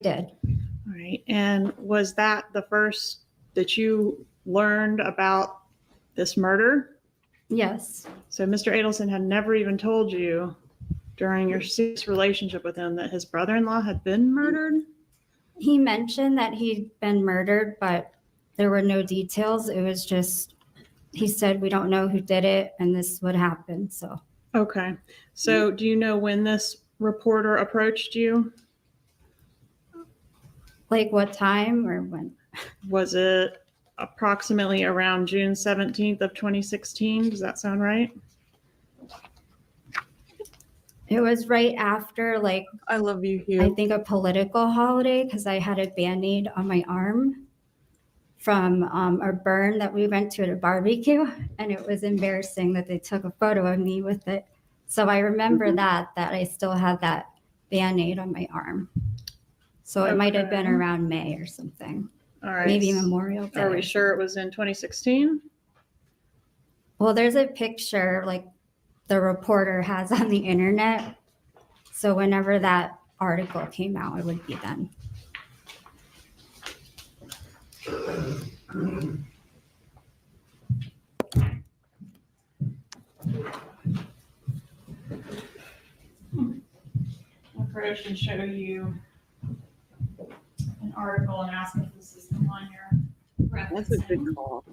Did. All right. And was that the first that you learned about this murder? Yes. So Mr. Adelson had never even told you during your serious relationship with him that his brother-in-law had been murdered? He mentioned that he'd been murdered, but there were no details. It was just, he said, we don't know who did it and this would happen. So, Okay. So do you know when this reporter approached you? like what time or when? Was it approximately around June 17th of 2016? Does that sound right? It was right after, like, I love you, I Hugh. think a political holiday because I had a Band-Aid on my arm from a burn that we went to at a barbecue, and it was embarrassing that they took a photo of me with it. So I remember that I still had that Band-Aid on my arm. So it might have been Okay. around May or something, All right. maybe Memorial Day. Are we or sure it was in 2016? Well, there's a picture like the reporter has on the internet. So whenever that article came out, it would be then. I'll approach and show you an article and ask if this is the one you're That's a good referencing. call.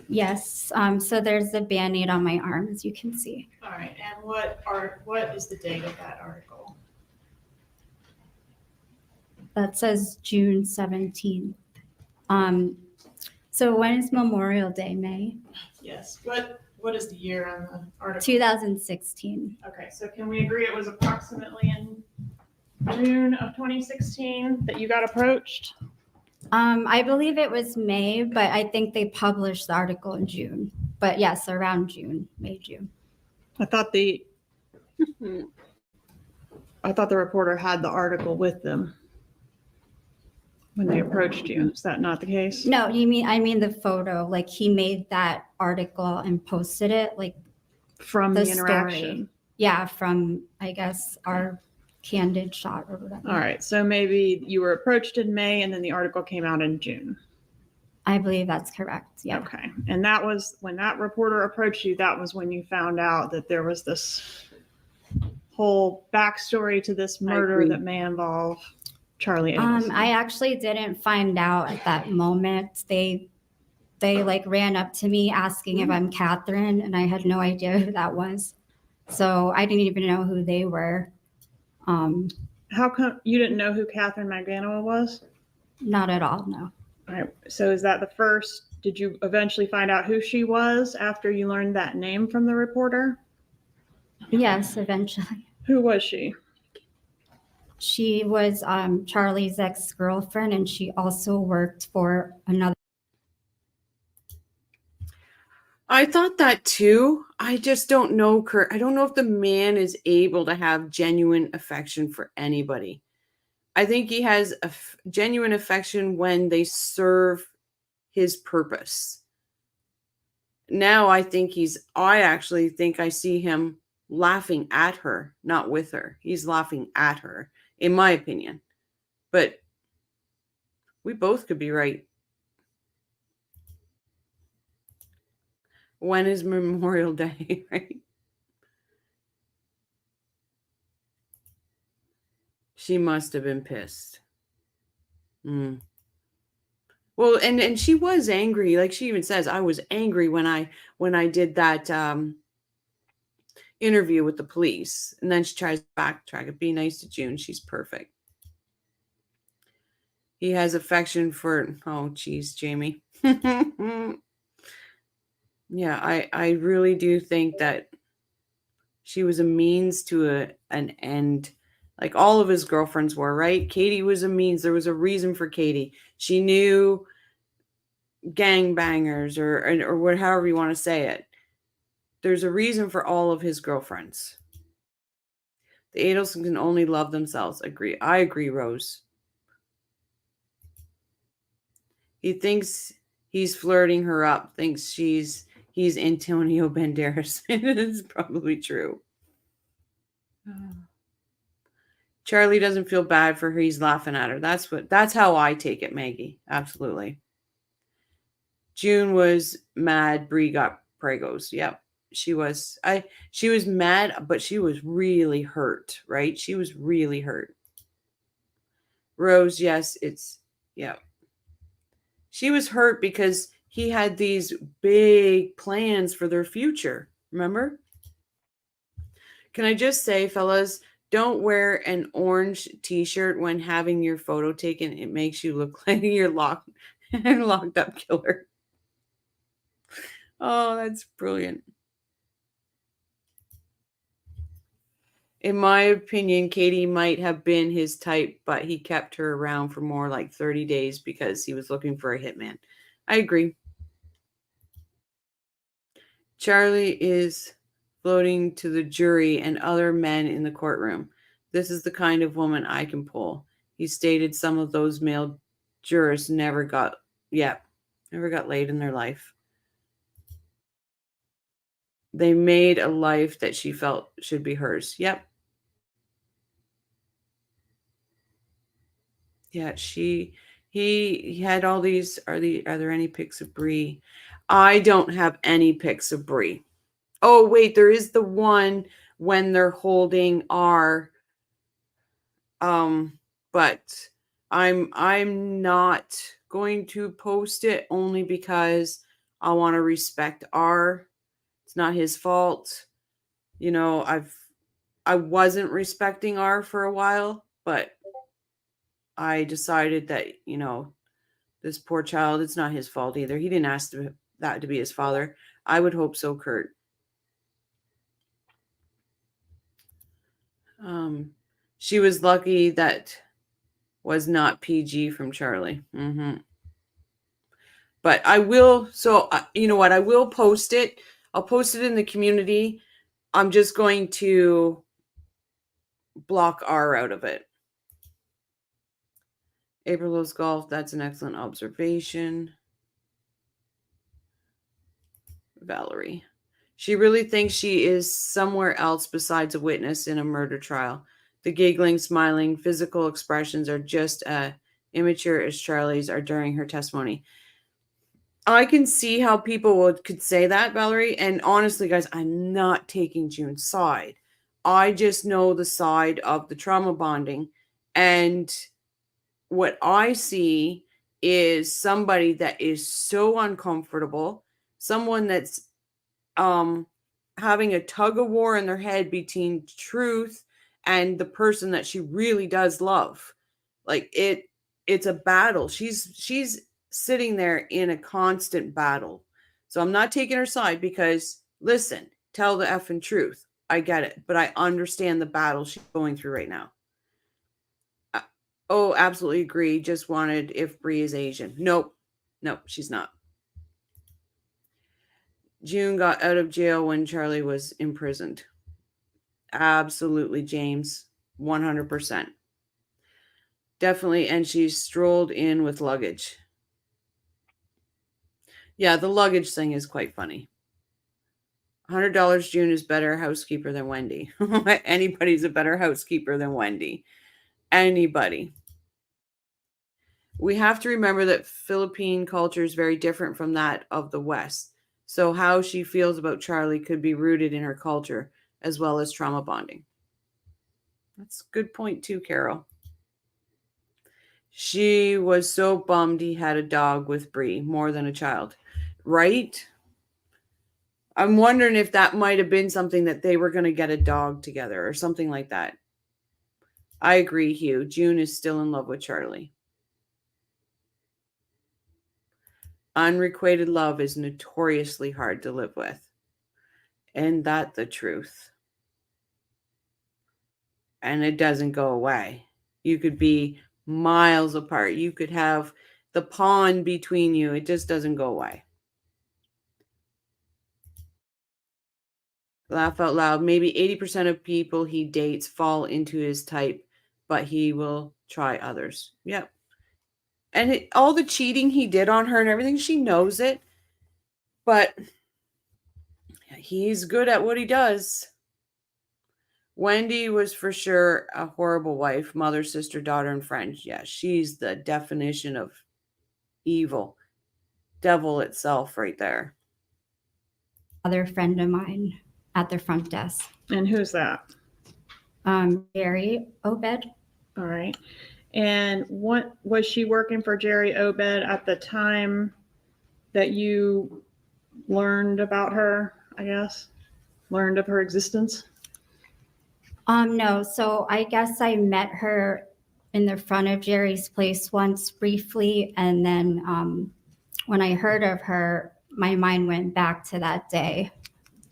Yes. So there's the Band-Aid on my arm, as you can see. All right, and what is the date of that article? That says June 17th. So when is Memorial Day, May? Yes, what is the year on the article? 2016. Okay, so can we agree it was approximately in June of 2016 that you got approached? I believe it was May, but I think they published the article in June. But yes, around June, May, June. I thought the reporter had the article with them when they approached you. Is that not the case? No, I mean the photo. Like he made that article and posted it, like From the the interaction. story. Yeah, from I guess our candid shot or whatever. All right, so maybe you were approached in May and then the article came out in June. I believe that's correct. Yeah. Okay, and that was when that reporter approached you, that was when you found out that there was this whole backstory to this murder agree. that may involve Charlie Adelson. I actually didn't find out at that moment. They like ran up to me asking if I'm Catherine, and I had no idea who that was. So I didn't even know who they were. How come you didn't know who Catherine Magdanoa was? Not at all, no. All right, so is that the first? Did you eventually find out who she was after you learned that name from the reporter? Yes, eventually. Who was she? She was Charlie's ex-girlfriend, and she also worked for another. I thought that too. I just don't know, Kurt. I don't know if the man is able to have genuine affection for anybody. I think he has genuine affection when they serve his purpose. now I actually think I see him laughing at her, not with her. He's laughing at her, in my opinion. But we both could be right. When is Memorial Day, right? She must have been pissed. Well, and she was angry. Like she even says, I was angry when I did that interview with the police. And then she tries to backtrack it. Be nice to June. She's perfect. He has affection for, oh, geez, Jamie. Yeah, I really do think that she was a means to an end. Like all of his girlfriends were, right? Katie was a means. There was a reason for Katie. She knew gangbangers or however you want to say it. There's a reason for all of his girlfriends. The Adelson can only love themselves. Agree. I agree, Rose. He thinks he's flirting her up, thinks he's Antonio Banderas. It's probably true. Charlie doesn't feel bad for her. He's laughing at her. That's how I take it, Maggie. Absolutely. June was mad. Bree got pregos. Yep. She was mad, but she was really hurt, right? She was really hurt. Rose, yes, yeah. She was hurt because he had these big plans for their future. Remember? Can I just say, fellas, don't wear an orange t-shirt when having your photo taken. It makes you look like you're locked up killer. Oh, that's brilliant. In my opinion, Katie might have been his type, but he kept her around for more like 30 days because he was looking for a hitman. I agree. Charlie is floating to the jury and other men in the courtroom. This is the kind of woman I can pull. He stated some of those male jurors never got laid in their life. They made a life that she felt should be hers. Yep. Yeah, he had all these. Are there any pics of Bree? I don't have any pics of Bree. Oh, wait, there is the one when they're holding R. But I'm not going to post it only because I want to respect R. It's not his fault. You know, I wasn't respecting R for a while, but I decided that, you know, this poor child, it's not his fault either. He didn't ask that to be his father. I would hope so, Kurt. She was lucky that was not PG from Charlie. But I will, so you know what? I will post it. I'll post it in the community. I'm just going to block R out of it. April loves golf. That's an excellent observation. Valerie. She really thinks she is somewhere else besides a witness in a murder trial. The giggling, smiling, physical expressions are just immature as Charlie's are during her testimony. I can see how people could say that, Valerie. And honestly, guys, I'm not taking June's side. I just know the side of the trauma bonding. And what I see is somebody that is so uncomfortable, someone that's having a tug of war in their head between truth and the person that she really does love. Like it's a battle. She's sitting there in a constant battle. So I'm not taking her side because listen, tell the effing truth. I get it, but I understand the battle she's going through right now. Oh, absolutely agree. Just wanted if Bree is Asian. Nope, she's not. June got out of jail when Charlie was imprisoned. Absolutely, James. 100%. Definitely. And she strolled in with luggage. Yeah, the luggage thing is quite funny. $100 June is better housekeeper than Wendy. Anybody's a better housekeeper than Wendy. Anybody. We have to remember that Philippine culture is very different from that of the West. So how she feels about Charlie could be rooted in her culture as well as trauma bonding. That's a good point too, Carol. She was so bummed he had a dog with Bree, more than a child. Right? I'm wondering if that might have been something that they were going to get a dog together or something like that. I agree, Hugh. June is still in love with Charlie. Unrequited love is notoriously hard to live with. Isn't that the truth? And it doesn't go away. You could be miles apart. You could have the pond between you. It just doesn't go away. Laugh out loud. Maybe 80% of people he dates fall into his type, but he will try others. Yep. And all the cheating he did on her and everything, she knows it. But he's good at what he does. Wendy was for sure a horrible wife, mother, sister, daughter, and friend. Yeah, she's the definition of evil. Devil itself right there. Other friend of mine at the front desk. And who's that? Jerry Obed. All right. And what was she working for Jerry Obed at the time that you learned about her, I guess? Learned of her existence? No, so I guess I met her in the front of Jerry's place once briefly, and then when I heard of her, my mind went back to that day,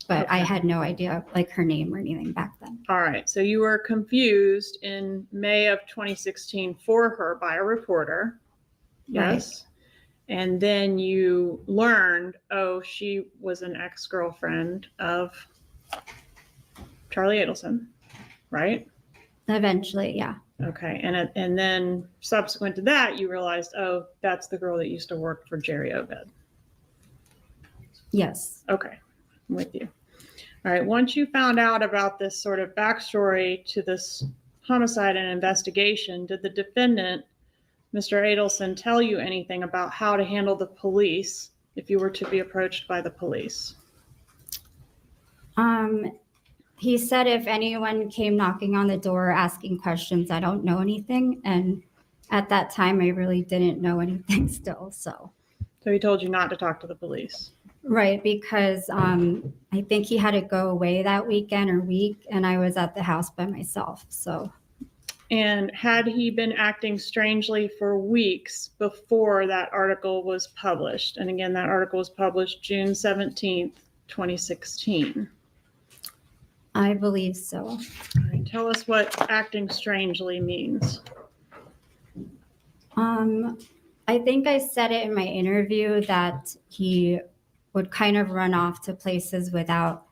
but I had no idea like her name or anything back then. All right. So you were confused in May of 2016 for her by a reporter. Yes. Right. And then you learned, oh, she was an ex-girlfriend of Charlie Adelson, right? Eventually, yeah. Okay. And then subsequent to that, you realized, oh, that's the girl that used to work for Jerry Obed. Yes. Okay. I'm with you. All right. Once you found out about this sort of backstory to this homicide and investigation, did the defendant, Mr. Adelson, tell you anything about how to handle the police if you were to be approached by the police? He said if anyone came knocking on the door asking questions, I don't know anything. And at that time, I really didn't know anything still. So he told you not to talk to the police. Right, because I think he had to go away that weekend or week, and I was at the house by myself. So. And had he been acting strangely for weeks before that article was published? And again, that article was published June 17th, 2016. I believe so. All right, tell us what acting strangely means. I think I said it in my interview that he would kind of run off to places without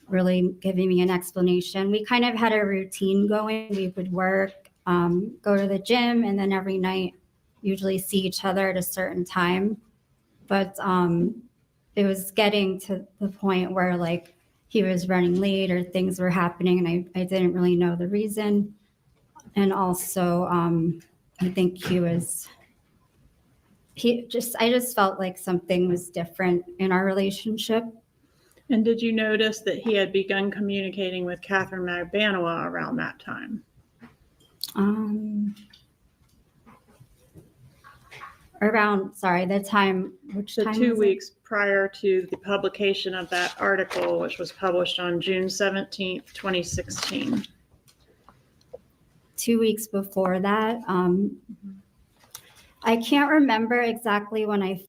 really giving me an explanation. We kind of had a routine going. We would work, go to the gym, and then every night usually see each other at a certain time. But it was getting to the point where like he was running late or things were happening and I didn't really know the reason. And also I think I just felt like something was different in our relationship. And did you notice that he had begun communicating with Catherine Magbanua around that time? The time, which time? 2 weeks prior to the publication of that article, which was published on June 17th, 2016. 2 weeks before that. I can't remember exactly when I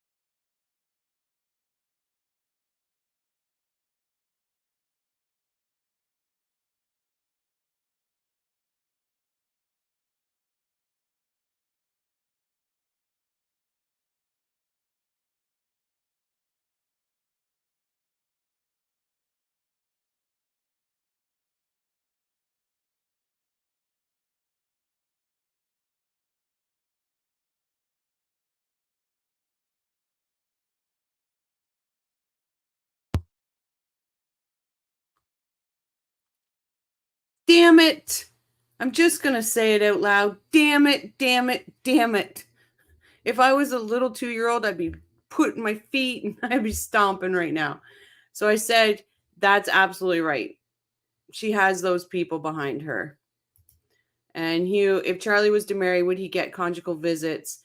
Damn it. I'm just going to say it out loud. Damn it, damn it, damn it. If I was a little 2-year-old, I'd be putting my feet and I'd be stomping right now. So I said, that's absolutely right. She has those people behind her. And Hugh, if Charlie was to marry, would he get conjugal visits?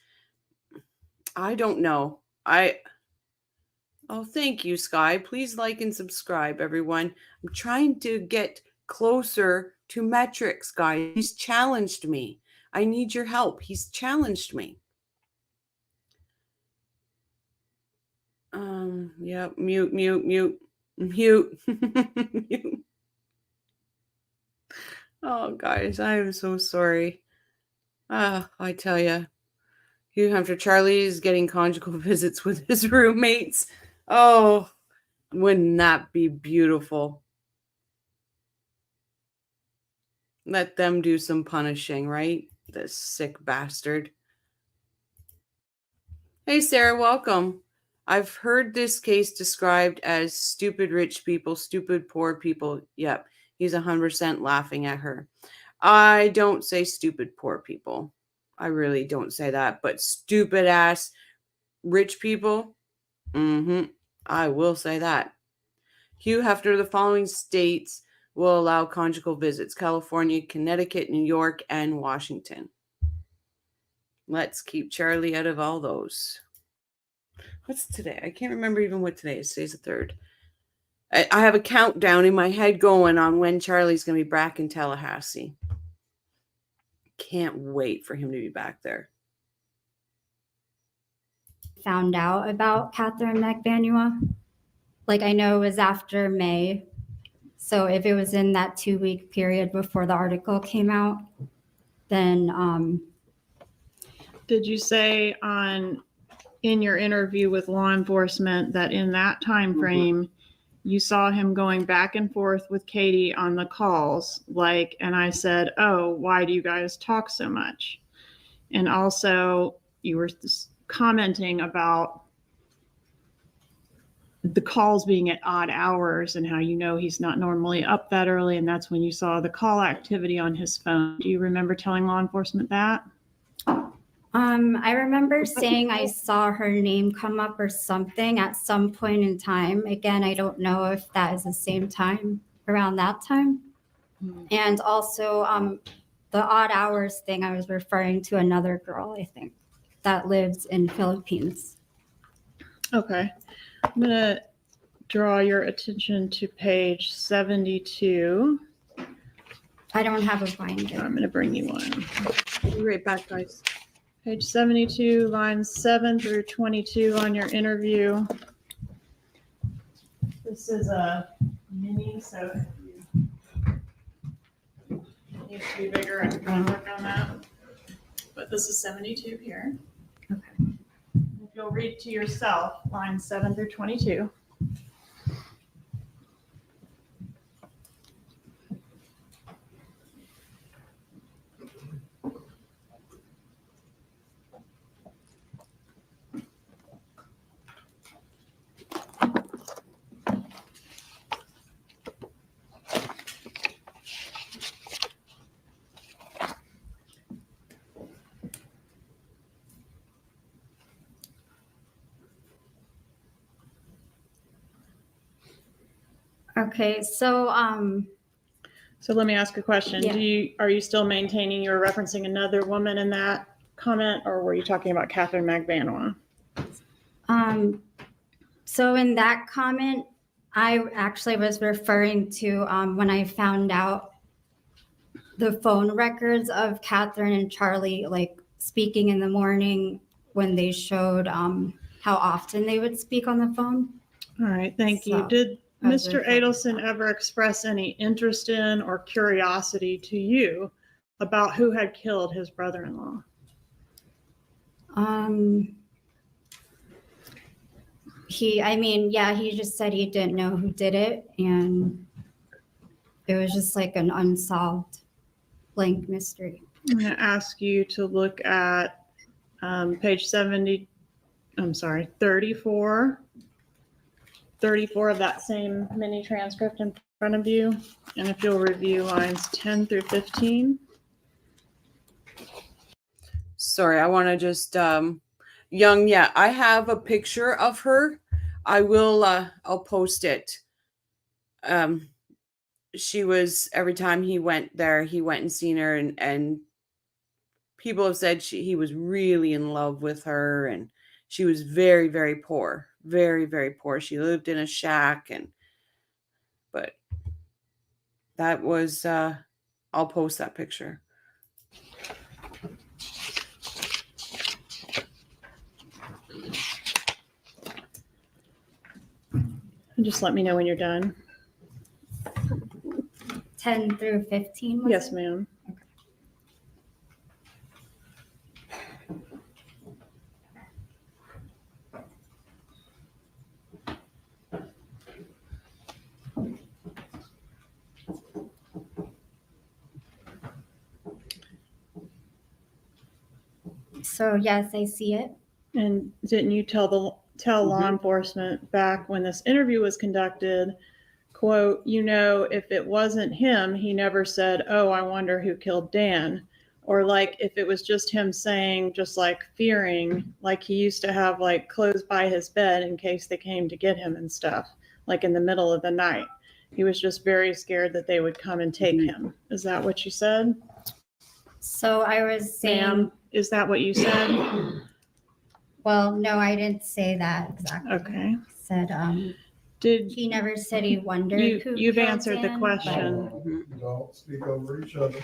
I don't know. Oh, thank you, Sky. Please like and subscribe, everyone. I'm trying to get closer to metrics, guys. He's challenged me. I need your help. He's challenged me. Yeah, mute. Mute. Mute. Oh, guys, I am so sorry. I tell you. Hugh after Charlie is getting conjugal visits with his roommates. Oh, wouldn't that be beautiful? Let them do some punishing, right? This sick bastard. Hey, Sarah, welcome. I've heard this case described as stupid rich people, stupid poor people. Yep, he's 100% laughing at her. I don't say stupid poor people. I really don't say that. But stupid ass rich people, I will say that. Hugh Hefner, the following states will allow conjugal visits: California, Connecticut, New York, and Washington. Let's keep Charlie out of all those. What's today? I can't remember even what today is. Today's the 3rd. I have a countdown in my head going on when Charlie's going to be back in Tallahassee. Can't wait for him to be back there. Found out about Catherine McBanua. Like, I know it was after May. So if it was in that 2-week period before the article came out, then Did you say in your interview with law enforcement that in that time frame you saw him going back and forth with Katie on the calls, and I said, oh, why do you guys talk so much? And also you were commenting about the calls being at odd hours and how he's not normally up that early, and that's when you saw the call activity on his phone. Do you remember telling law enforcement that? I remember saying I saw her name come up or something at some point in time. Again, I don't know if that is the same time, around that time. And also the odd hours thing, I was referring to another girl, I think, that lives in Philippines. Okay. I'm going to draw your attention to page 72. I don't have a binder. I'm going to bring you one. I'll be right back, guys. Page 72, lines 7 through 22 on your interview. This is a mini, so it needs to be bigger. I'm going to work on that. But this is 72 here. Okay. If you'll read to yourself, lines 7 through 22. Okay, so So let me ask a question. Yeah. Are you still maintaining you're referencing another woman in that comment, or were you talking about Catherine McBanua? So in that comment, I actually was referring to when I found out the phone records of Catherine and Charlie, like speaking in the morning when they showed how often they would speak on the phone. All right, thank you. So, Did as Mr. a- Adelson ever express any interest in or curiosity to you about who had killed his brother-in-law? He just said he didn't know who did it, and it was just like an unsolved blank mystery. I'm going to ask you to look at page 34. 34 of that same mini transcript in front of you. And if you'll review lines 10 through 15. Sorry, I want to just Young, yeah, I have a picture of her. I will I'll post it. She was, every time he went there, he went and seen her, and people have said he was really in love with her, and she was very, very poor. Very, very poor. She lived in a shack, but that was I'll post that picture. Just let me know when you're done. 10 through 15? Yes, ma'am. So yes, I see it. And didn't you tell law enforcement back when this interview was conducted, quote, if it wasn't him, he never said, oh, I wonder who killed Dan. Or like if it was just him saying, just like fearing, like he used to have like clothes by his bed in case they came to get him and stuff, like in the middle of the night. He was just very scared that they would come and take him. Is that what you said? So I was saying, Ma'am, is that what you said? well, no, I didn't say that exactly. Okay. I said, Did he never said he wondered who you've killed answered the Dan, question. Don't speak over each other.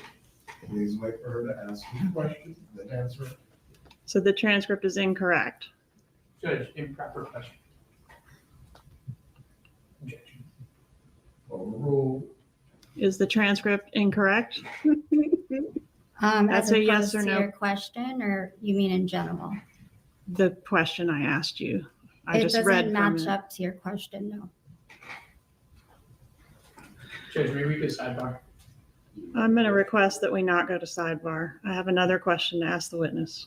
Please wait for her to ask you a question, then answer it. So the transcript is incorrect. Judge, improper question. Objection. Overruled. Is the transcript incorrect? As That's a yes opposed or to no. your question, or you mean in general? The question I asked you. I It just doesn't read from match it. up to your question, no. Judge, may we go sidebar? I'm going to request that we not go to sidebar. I have another question to ask the witness.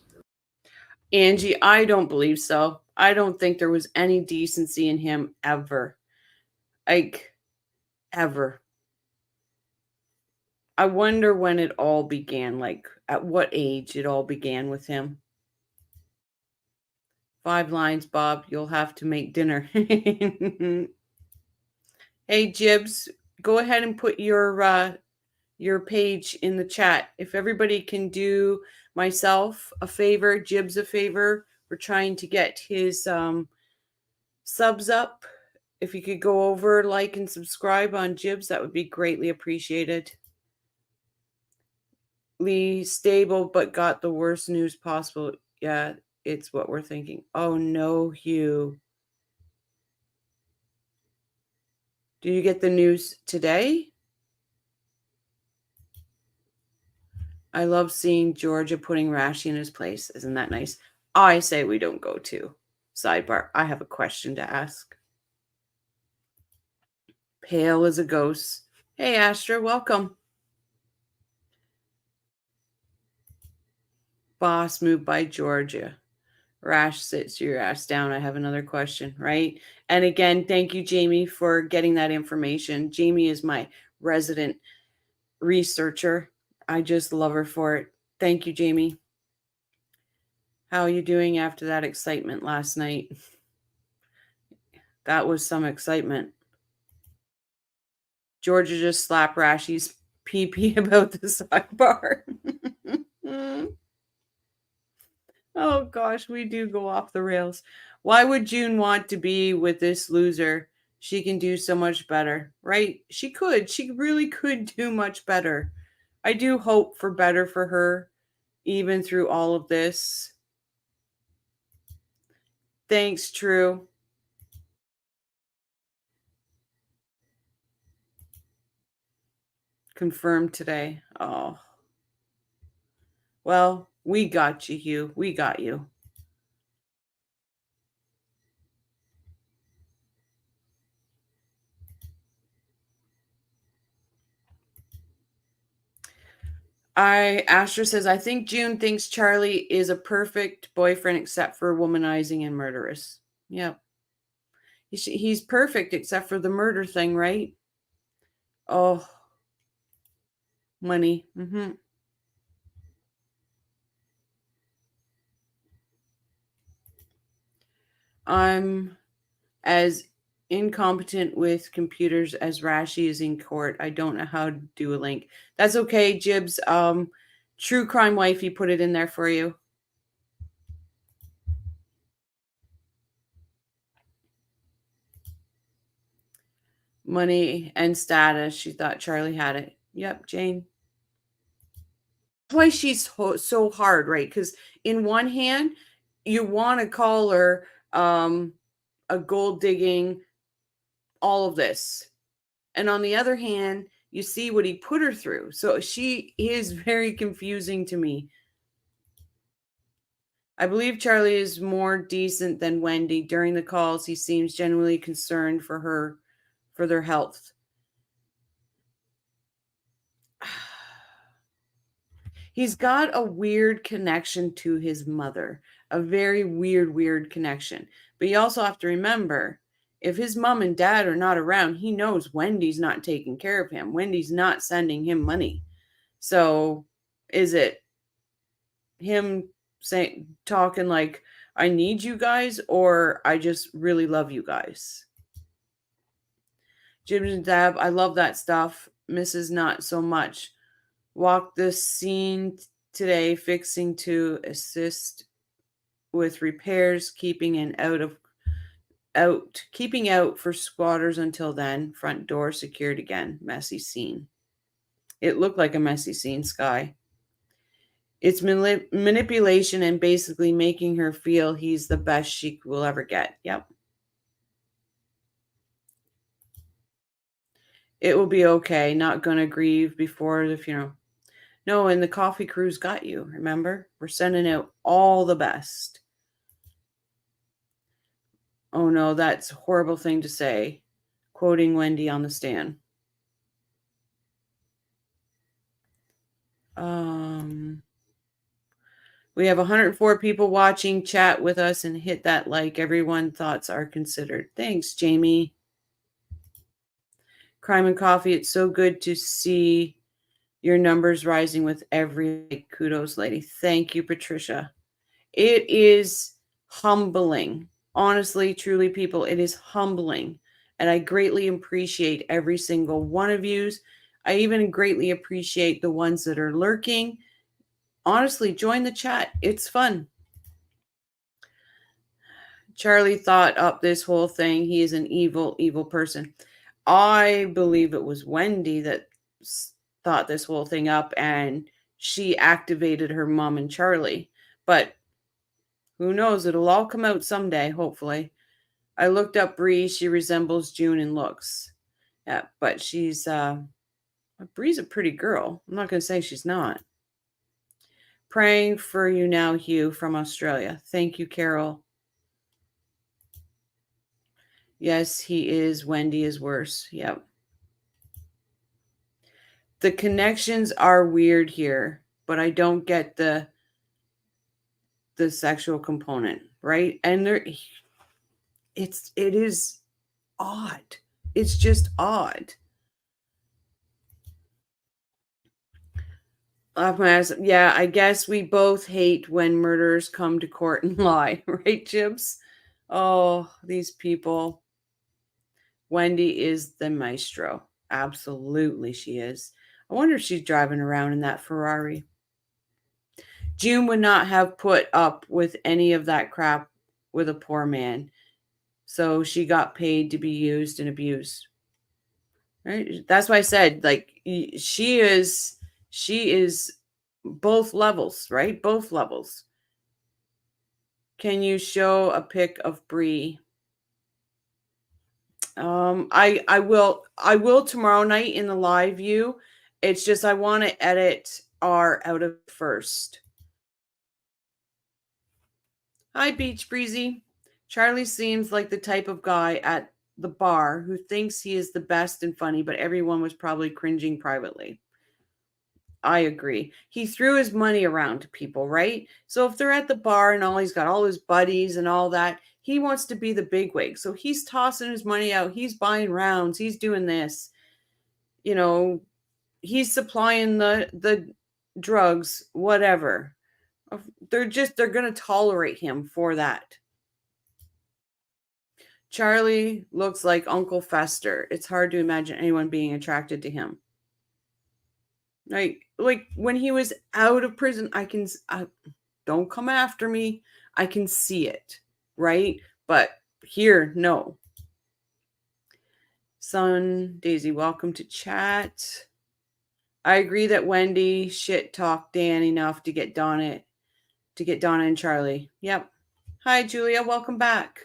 Angie, I don't believe so. I don't think there was any decency in him ever. Like, ever. I wonder when it all began, like at what age it all began with him. 5 lines, Bob. You'll have to make dinner. Hey, Jibs, go ahead and put your page in the chat. If everybody can do myself a favor, Jibs a favor, we're trying to get his subs up. If you could go over, like, and subscribe on Jibs, that would be greatly appreciated. Lee, stable, but got the worst news possible. Yeah, it's what we're thinking. Oh no, Hugh. Did you get the news today? I love seeing Georgia putting Rashi in his place. Isn't that nice? I say we don't go to sidebar. I have a question to ask. Pale as a ghost. Hey, Astra, welcome. Boss moved by Georgia. Rash, sits your ass down. I have another question, right? And again, thank you, Jamie, for getting that information. Jamie is my resident researcher. I just love her for it. Thank you, Jamie. How are you doing after that excitement last night? That was some excitement. Georgia just slapped Rashi's pee about the sidebar. Oh gosh, we do go off the rails. Why would June want to be with this loser? She can do so much better, right? She could. She really could do much better. I do hope for better for her, even through all of this. Thanks, True. Confirmed today. Oh. Well, we got you, Hugh. We got you. Asher says, I think June thinks Charlie is a perfect boyfriend except for womanizing and murderous. Yep. He's perfect except for the murder thing, right? Oh, money. I'm as incompetent with computers as Rashi is in court. I don't know how to do a link. That's okay, Jibs. True Crime Wifey put it in there for you. Money and status. She thought Charlie had it. Yep, Jane. That's why she's so hard, right? Because in one hand, you want to call her a gold digging, all of this. And on the other hand, you see what he put her through. So she is very confusing to me. I believe Charlie is more decent than Wendy. During the calls, he seems genuinely concerned for their health. He's got a weird connection to his mother, a very weird connection. But you also have to remember, if his mom and dad are not around, he knows Wendy's not taking care of him. Wendy's not sending him money. So is it him talking like, I need you guys, or I just really love you guys? Jim and Dab, I love that stuff. Mrs. Not so much. Walk the scene today, fixing to assist with repairs, keeping out for squatters until then. Front door secured again. Messy scene. It looked like a messy scene, Sky. It's manipulation and basically making her feel he's the best she will ever get. Yep. It will be okay. Not gonna grieve before the funeral. No, and the coffee crew's got you, remember? We're sending out all the best. Oh no, that's a horrible thing to say. Quoting Wendy on the stand. We have 104 people watching. Chat with us and hit that like. Everyone thoughts are considered. Thanks, Jamie. Crime and Coffee, it's so good to see your numbers rising with every kudos, lady. Thank you, Patricia. It is humbling. Honestly, truly, people, it is humbling. And I greatly appreciate every single one of you. I even greatly appreciate the ones that are lurking. Honestly, join the chat. It's fun. Charlie thought up this whole thing. He is an evil person. I believe it was Wendy that thought this whole thing up, and she activated her mom and Charlie. But who knows? It'll all come out someday, hopefully. I looked up Bree. She resembles June in looks. Yeah, but she's Bree's a pretty girl. I'm not going to say she's not. Praying for you now, Hugh from Australia. Thank you, Carol. Yes, he is. Wendy is worse. Yep. The connections are weird here, but I don't get the sexual component, right? And it is odd. It's just odd. Yeah, I guess we both hate when murderers come to court and lie, right, Jibs? Oh, these people. Wendy is the maestro. Absolutely, she is. I wonder if she's driving around in that Ferrari. June would not have put up with any of that crap with a poor man. So she got paid to be used and abused. Right? That's why I said, like, she is both levels, right? Both levels. Can you show a pic of Bree? I will tomorrow night in the live view. It's just I want to edit R out of first. Hi, Beach Breezy. Charlie seems like the type of guy at the bar who thinks he is the best and funny, but everyone was probably cringing privately. I agree. He threw his money around to people, right? So if they're at the bar and he's got all his buddies and all that, He wants to be the bigwig. So he's tossing his money out. He's buying rounds. He's doing this. You know, he's supplying the drugs, whatever. They're going to tolerate him for that. Charlie looks like Uncle Fester. It's hard to imagine anyone being attracted to him. Like when he was out of prison, don't come after me. I can see it, right? But here, no. Son, Daisy, welcome to chat. I agree that Wendy shit talked Dan enough to get Donna and Charlie. Yep. Hi, Julia. Welcome back.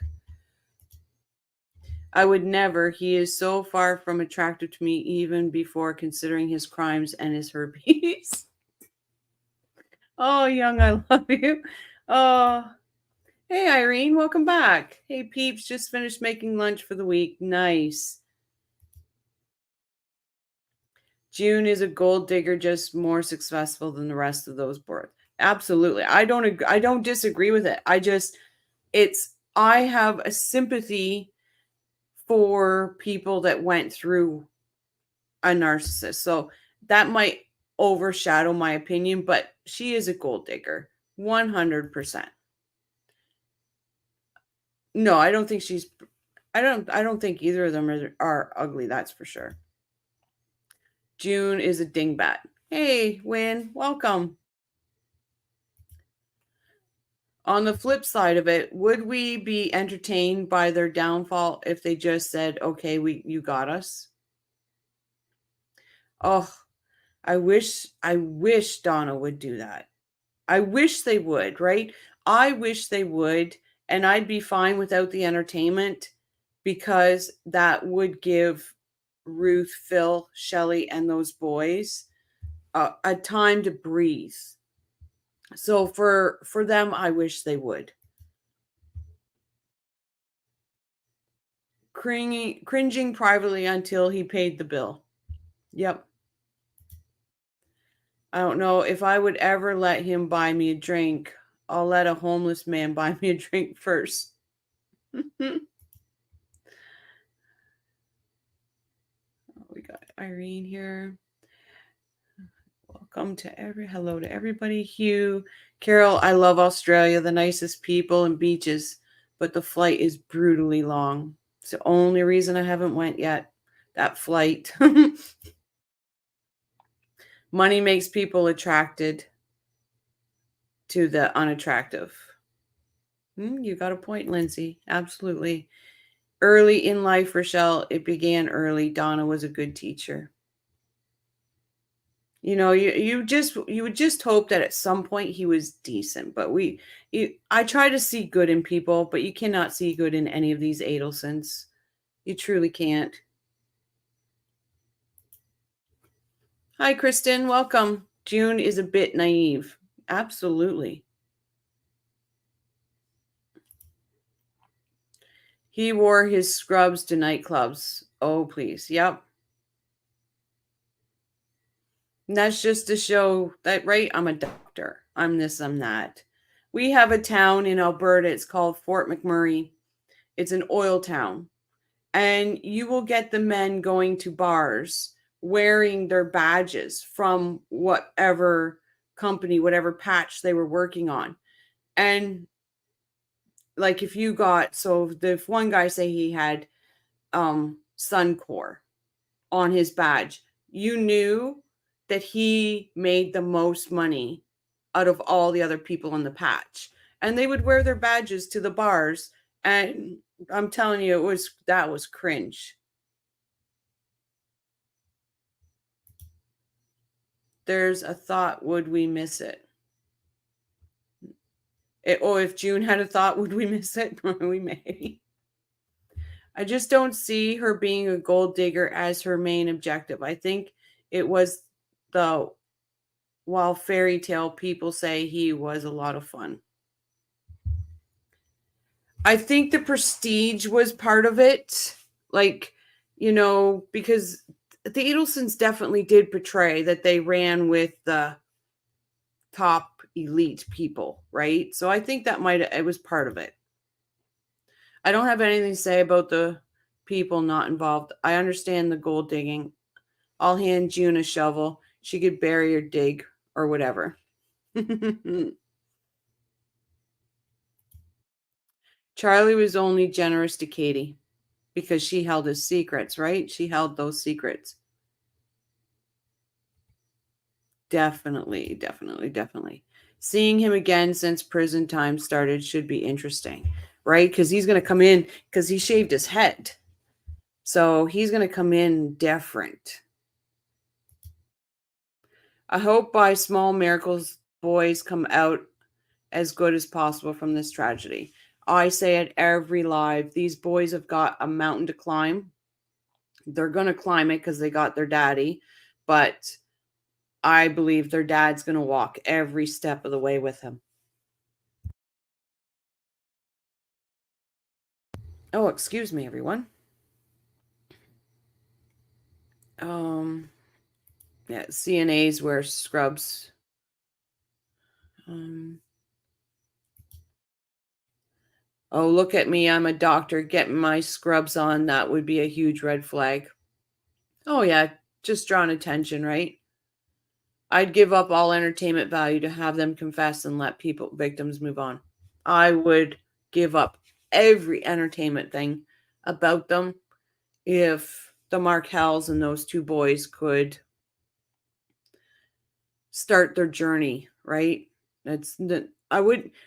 I would never. He is so far from attractive to me, even before considering his crimes and his herpes. Oh, Young, I love you. Oh, hey, Irene. Welcome back. Hey, peeps. Just finished making lunch for the week. Nice. June is a gold digger, just more successful than the rest of those boards. Absolutely. I don't disagree with it. I have a sympathy for people that went through a narcissist. So that might overshadow my opinion, but she is a gold digger. 100%. No, I don't think I don't think either of them are ugly. That's for sure. June is a dingbat. Hey, Win, welcome. On the flip side of it, would we be entertained by their downfall if they just said, okay, you got us? Oh, I wish Donna would do that. I wish they would, right? I wish they would, and I'd be fine without the entertainment because that would give Ruth, Phil, Shelly, and those boys a time to breathe. So for them, I wish they would. Cringing privately until he paid the bill. Yep. I don't know if I would ever let him buy me a drink. I'll let a homeless man buy me a drink first. We got Irene here. Welcome to hello to everybody. Hugh, Carol, I love Australia, the nicest people and beaches, but the flight is brutally long. It's the only reason I haven't went yet. That flight. Money makes people attracted to the unattractive. You got a point, Lindsay. Absolutely. Early in life, Rochelle, it began early. Donna was a good teacher. You know, you would just hope that at some point he was decent. But I try to see good in people, but you cannot see good in any of these Adelsons. You truly can't. Hi, Kristen. Welcome. June is a bit naive. Absolutely. He wore his scrubs to nightclubs. Oh, please. Yep. And that's just to show that, right? I'm a doctor. I'm this, I'm that. We have a town in Alberta. It's called Fort McMurray. It's an oil town. And you will get the men going to bars wearing their badges from whatever company, whatever patch they were working on. And like if one guy say he had Suncor on his badge, you knew that he made the most money out of all the other people in the patch. And they would wear their badges to the bars. And I'm telling you, that was cringe. There's a thought, would we miss it? If June had a thought, would we miss it? We may. I just don't see her being a gold digger as her main objective. I think it was while fairy tale people say he was a lot of fun. I think the prestige was part of it. Like, you know, because the Adelsons definitely did portray that they ran with the top elite people, right? So I think it was part of it. I don't have anything to say about the people not involved. I understand the gold digging. I'll hand June a shovel. She could bury or dig or whatever. Charlie was only generous to Katie because she held his secrets, right? She held those secrets. Definitely. Seeing him again since prison time started should be interesting, right? Because he's going to come in because he shaved his head. So he's going to come in different. I hope by small miracles, boys come out as good as possible from this tragedy. I say it every live. These boys have got a mountain to climb. They're going to climb it because they got their daddy. But I believe their dad's going to walk every step of the way with him. Oh, excuse me, everyone. Yeah, CNAs wear scrubs. Oh, look at me. I'm a doctor getting my scrubs on. That would be a huge red flag. Oh, yeah. Just drawing attention, right? I'd give up all entertainment value to have them confess and let victims move on. I would give up every entertainment thing about them if the Markels and those two boys could start their journey, right?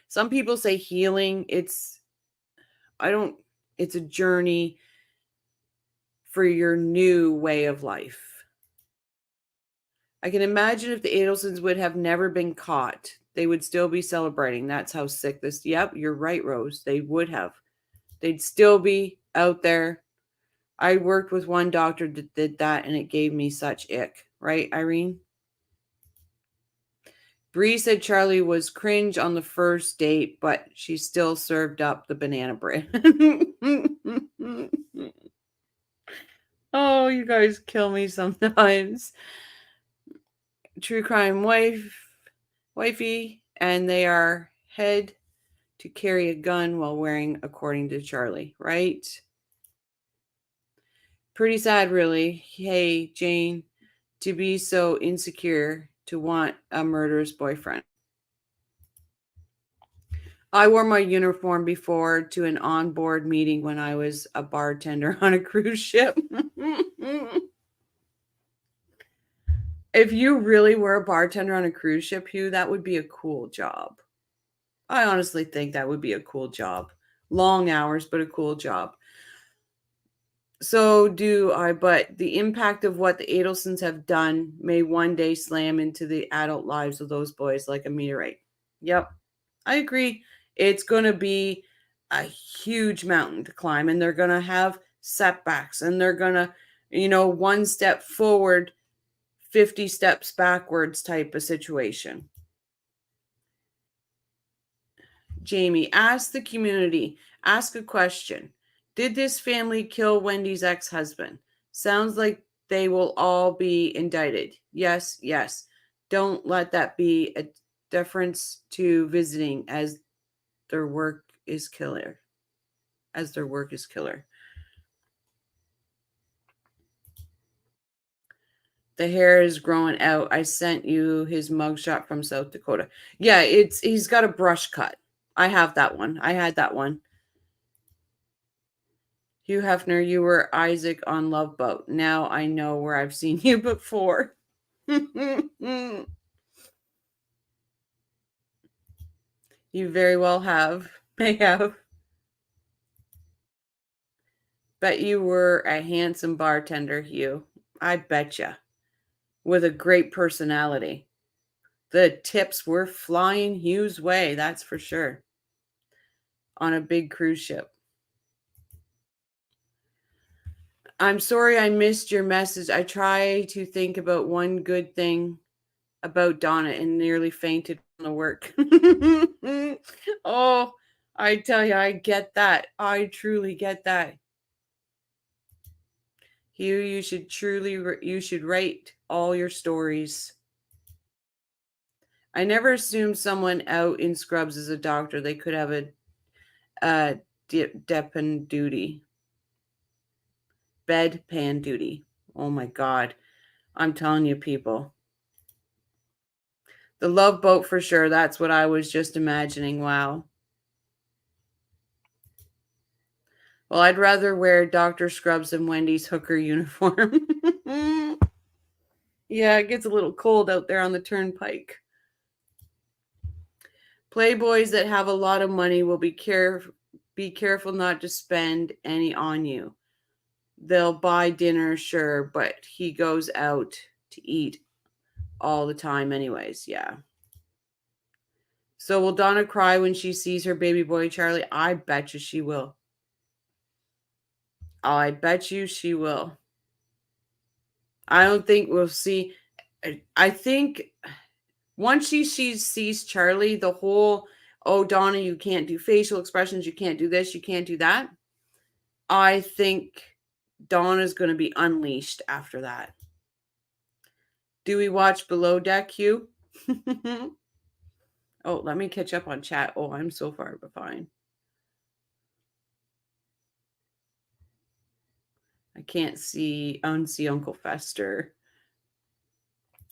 Some people say healing. It's a journey for your new way of life. I can imagine if the Adelsons would have never been caught, they would still be celebrating. That's how sick this. Yep, you're right, Rose. They would have. They'd still be out there. I worked with one doctor that did that, and it gave me such ick. Right, Irene? Bree said Charlie was cringe on the first date, but she still served up the banana bread. Oh, you guys kill me sometimes. True crime wifey, and they are head to carry a gun while wearing, according to Charlie, right? Pretty sad, really. Hey, Jane, to be so insecure to want a murderous boyfriend. I wore my uniform before to an on-board meeting when I was a bartender on a cruise ship. If you really were a bartender on a cruise ship, Hugh, that would be a cool job. I honestly think that would be a cool job. Long hours, but a cool job. So do I, but the impact of what the Adelsons have done may one day slam into the adult lives of those boys like a meteorite. Yep, I agree. It's going to be a huge mountain to climb, and they're going to have setbacks, and they're going to, one step forward, 50 steps backwards type of situation. Jamie, ask the community, ask a question. Did this family kill Wendy's ex-husband? Sounds like they will all be indicted. Yes. Don't let that be a deference to visiting as their work is killer. The hair is growing out. I sent you his mugshot from South Dakota. Yeah, he's got a brush cut. I have that one. I had that one. Hugh Hefner, you were Isaac on Love Boat. Now I know where I've seen you before. You very well may have. Bet you were a handsome bartender, Hugh. I betcha. With a great personality. The tips were flying Hugh's way, that's for sure. On a big cruise ship. I'm sorry I missed your message. I try to think about one good thing about Donna and nearly fainted on the work. Oh, I tell you, I get that. I truly get that. Hugh, you should write all your stories. I never assumed someone out in scrubs is a doctor. They could have a depan duty. Bedpan duty. Oh my God. I'm telling you, people. The Love Boat for sure. That's what I was just imagining. Wow. Well, I'd rather wear Dr. Scrubs than Wendy's hooker uniform. Yeah, it gets a little cold out there on the turnpike. Playboys that have a lot of money will be careful not to spend any on you. They'll buy dinner, sure, but he goes out to eat all the time anyways. Yeah. So will Donna cry when she sees her baby boy Charlie? I bet you she will. I bet you she will. I don't think we'll see. I think once she sees Charlie, the whole, oh, Donna, you can't do facial expressions. You can't do this. You can't do that. I think Donna's going to be unleashed after that. Do we watch Below Deck, Hugh? Oh, let me catch up on chat. Oh, I'm so far behind. I can't unsee Uncle Fester.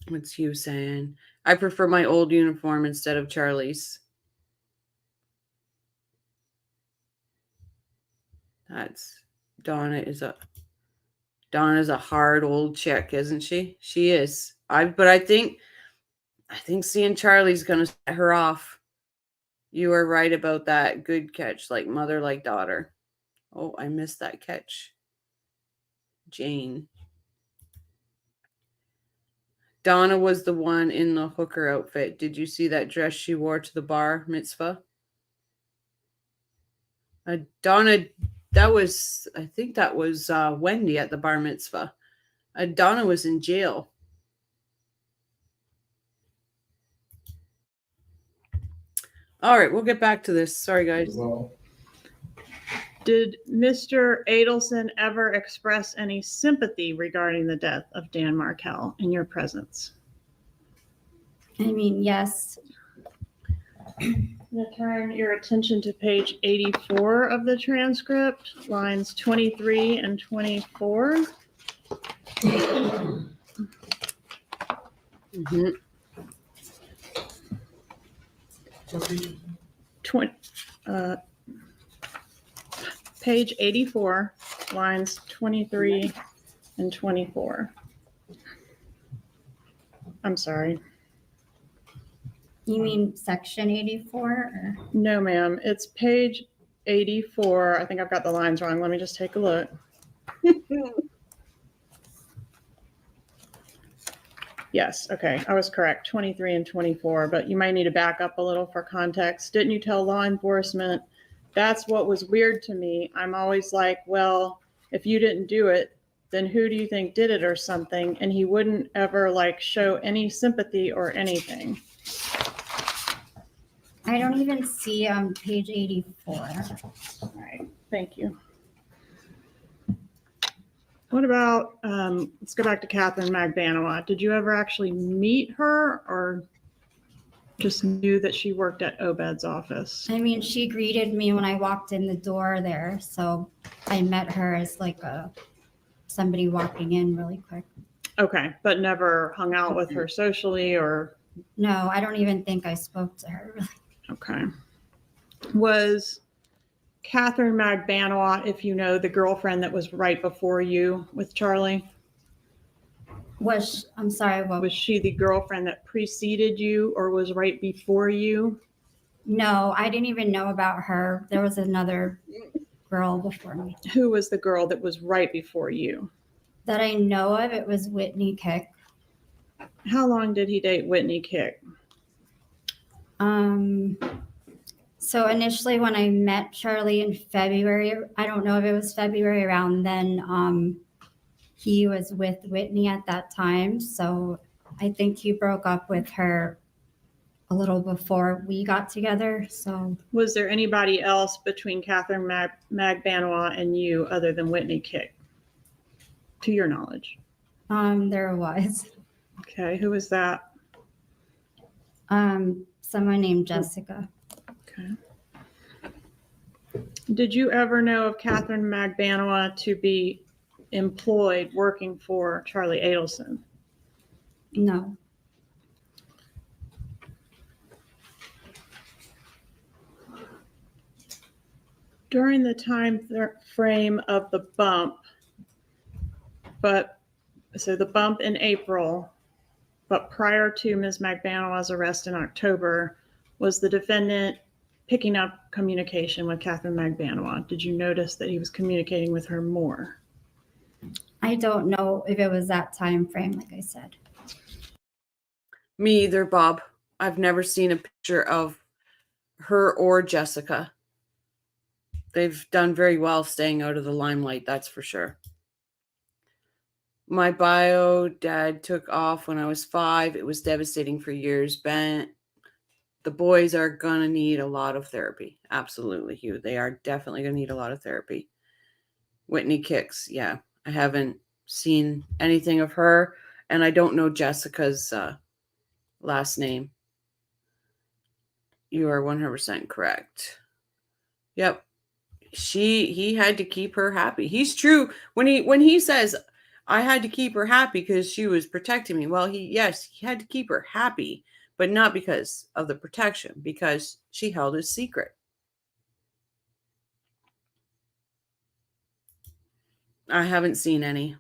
What's Hugh saying? I prefer my old uniform instead of Charlie's. Donna's a hard old chick, isn't she? She is. But I think seeing Charlie's gonna set her off. You are right about that. Good catch. Like mother, like daughter. Oh, I missed that catch. Jane. Donna was the one in the hooker outfit. Did you see that dress she wore to the bar mitzvah? Donna, I think that was Wendy at the bar mitzvah. Donna was in jail. All right, we'll get back to this. Sorry, guys. Well, Did Mr. Adelson ever express any sympathy regarding the death of Dan Markel in your presence? I mean, yes. I'm going to turn your attention to page 84 of the transcript, lines 23 and 24. Mm-hmm. Page 84, lines 23 and 24. I'm sorry. You mean section 84? Or? No, ma'am. It's page 84. I think I've got the lines wrong. Let me just take a look. Yes, okay. I was correct. 23 and 24, but you might need to back up a little for context. Didn't you tell law enforcement? That's what was weird to me. I'm always like, well, if you didn't do it, then who do you think did it or something? And he wouldn't ever like show any sympathy or anything. I don't even see page 84. All right, thank you. What about, let's go back to Catherine Magbanawat. Did you ever actually meet her or just knew that she worked at Obed's office? I mean, she greeted me when I walked in the door there. So I met her as like somebody walking in really quick. Okay, but never hung out with her socially or? No, I don't even think I spoke to her. Okay. Was Catherine Magbanawat, if you know, the girlfriend that was right before you with Charlie? I'm sorry, what? Was she the girlfriend that preceded you or was right before you? No, I didn't even know about her. There was another girl before me. Who was the girl that was right before you? That I know of, it was Whitney Kick. How long did he date Whitney Kick? So initially when I met Charlie in February, I don't know if it was February around then, he was with Whitney at that time. So I think he broke up with her a little before we got together. So Was there anybody else between Catherine Magbanawat and you other than Whitney Kick, to your knowledge? there was Okay, who was that? someone named Jessica. Okay. Did you ever know of Catherine Magbanoa to be employed working for Charlie Adelson? No. During the time frame of the bump, the bump in April, but prior to Ms. Magbanoa's arrest in October, was the defendant picking up communication with Catherine Magbanoa? Did you notice that he was communicating with her more? I don't know if it was that time frame, like I said. Me either, Bob. I've never seen a picture of her or Jessica. They've done very well staying out of the limelight, that's for sure. My bio dad took off when I was 5. It was devastating for years. Ben, the boys are going to need a lot of therapy. Absolutely, Hugh. They are definitely going to need a lot of therapy. Whitney Kicks, yeah. I haven't seen anything of her, and I don't know Jessica's last name. You are 100% correct. Yep. He had to keep her happy. He's true when he says I had to keep her happy because she was protecting me. Well, he had to keep her happy, but not because of the protection, because she held his secret. I haven't seen any.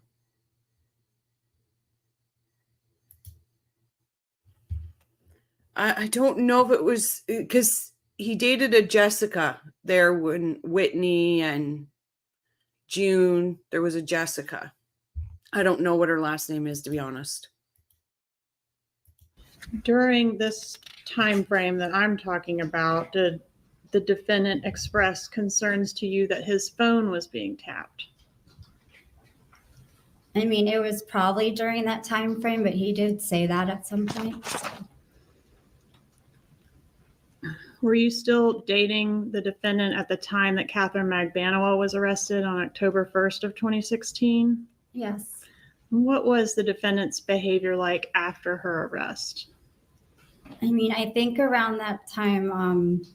I don't know if it was because he dated a Jessica there when Whitney and June, there was a Jessica. I don't know what her last name is, to be honest. During this time frame that I'm talking about, did the defendant express concerns to you that his phone was being tapped? I mean, it was probably during that time frame, but he did say that at some point. So. Were you still dating the defendant at the time that Catherine Magbanoa was arrested on October 1st of 2016? Yes. What was the defendant's behavior like after her arrest? I mean, I think around that time,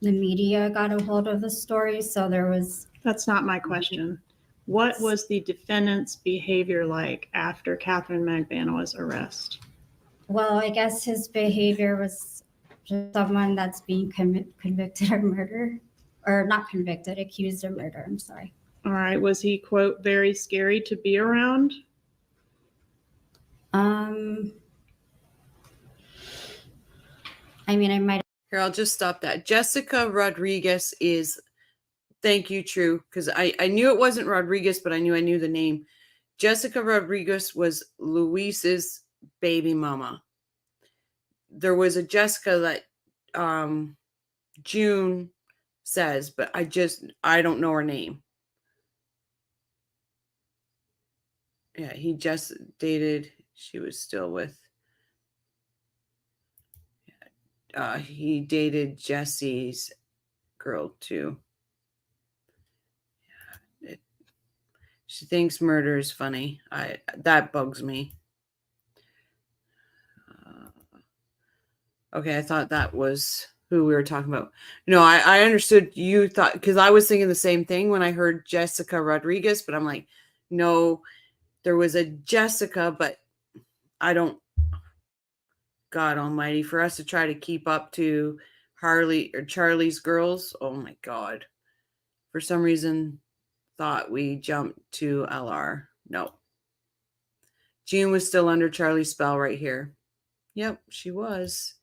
the media got a hold of the story, so there was. That's not my question. What was the defendant's behavior like after Catherine Magbanoa's arrest? Well, I guess his behavior was just someone that's being convicted of murder, or not convicted, accused of murder. I'm sorry. All right. Was he, quote, very scary to be around? I mean, I might. Here, I'll just stop that. Jessica Rodriguez is, thank you, True, because I knew it wasn't Rodriguez, but I knew the name. Jessica Rodriguez was Luis's baby mama. There was a Jessica that June says, but I don't know her name. Yeah, he just dated. She was still with. He dated Jesse's girl too. Yeah, she thinks murder is funny. That bugs me. Okay, I thought that was who we were talking about. No, I understood you thought, because I was thinking the same thing when I heard Jessica Rodriguez, but I'm like, no, there was a Jessica, but I don't. God almighty, for us to try to keep up to Harley or Charlie's girls. Oh my God. For some reason, thought we jumped to LR. No. June was still under Charlie's spell right here. Yep, she was.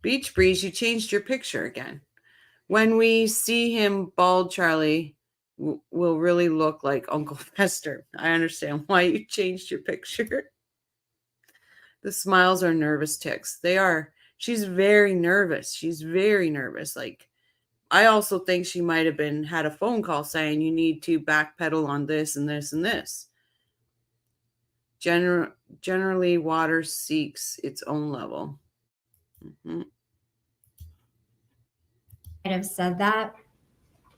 Beach Breeze, you changed your picture again. When we see him bald, Charlie will really look like Uncle Fester. I understand why you changed your picture. The smiles are nervous tics. They are. She's very nervous. She's very nervous. Like, I also think she might have had a phone call saying you need to backpedal on this and this and this. Generally, water seeks its own level. Mm-hmm. Might have said that.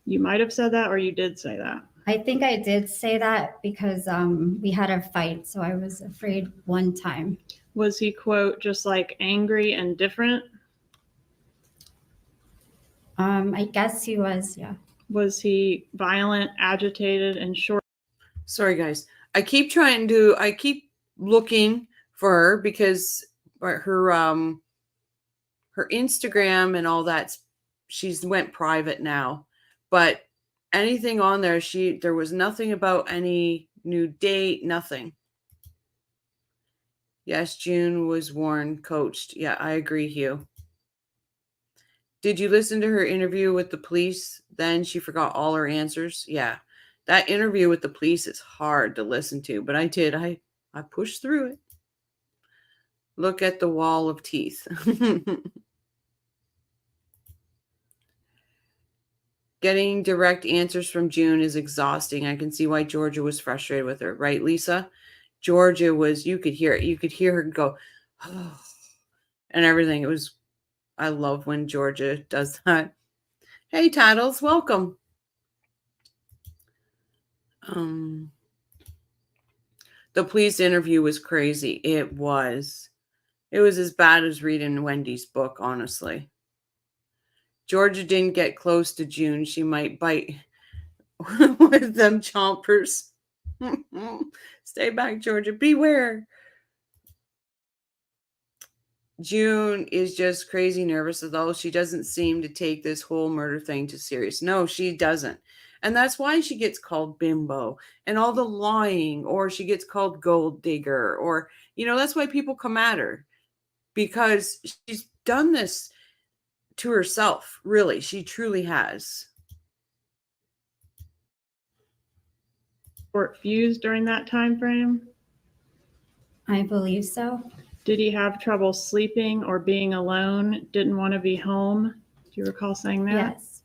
You might have said that, or you did say that. I think I did say that because we had a fight, so I was afraid one time. Was he, quote, just like angry and different? I guess he was, yeah. Was he violent, agitated, and short? Sorry, guys. I keep looking for her because her Instagram and all that, she's went private now. But anything on there, there was nothing about any new date, nothing. Yes, June was worn, coached. Yeah, I agree, Hugh. Did you listen to her interview with the police? Then she forgot all her answers. Yeah, that interview with the police is hard to listen to, but I did. I pushed through it. Look at the wall of teeth. Getting direct answers from June is exhausting. I can see why Georgia was frustrated with her, right, Lisa? Georgia was, you could hear it. You could hear her go, oh, and everything. I love when Georgia does that. Hey, Tattles, welcome. The police interview was crazy. It was as bad as reading Wendy's book, honestly. Georgia didn't get close to June. She might bite with them chompers. Stay back, Georgia. Beware. June is just crazy nervous, although she doesn't seem to take this whole murder thing too serious. No, she doesn't. And that's why she gets called bimbo and all the lying, or she gets called gold digger, or, that's why people come at her, because she's done this to herself. Really, she truly has. Short fuse during that time frame? I believe so. Did he have trouble sleeping or being alone? Didn't want to be home? Do you recall saying that? Yes.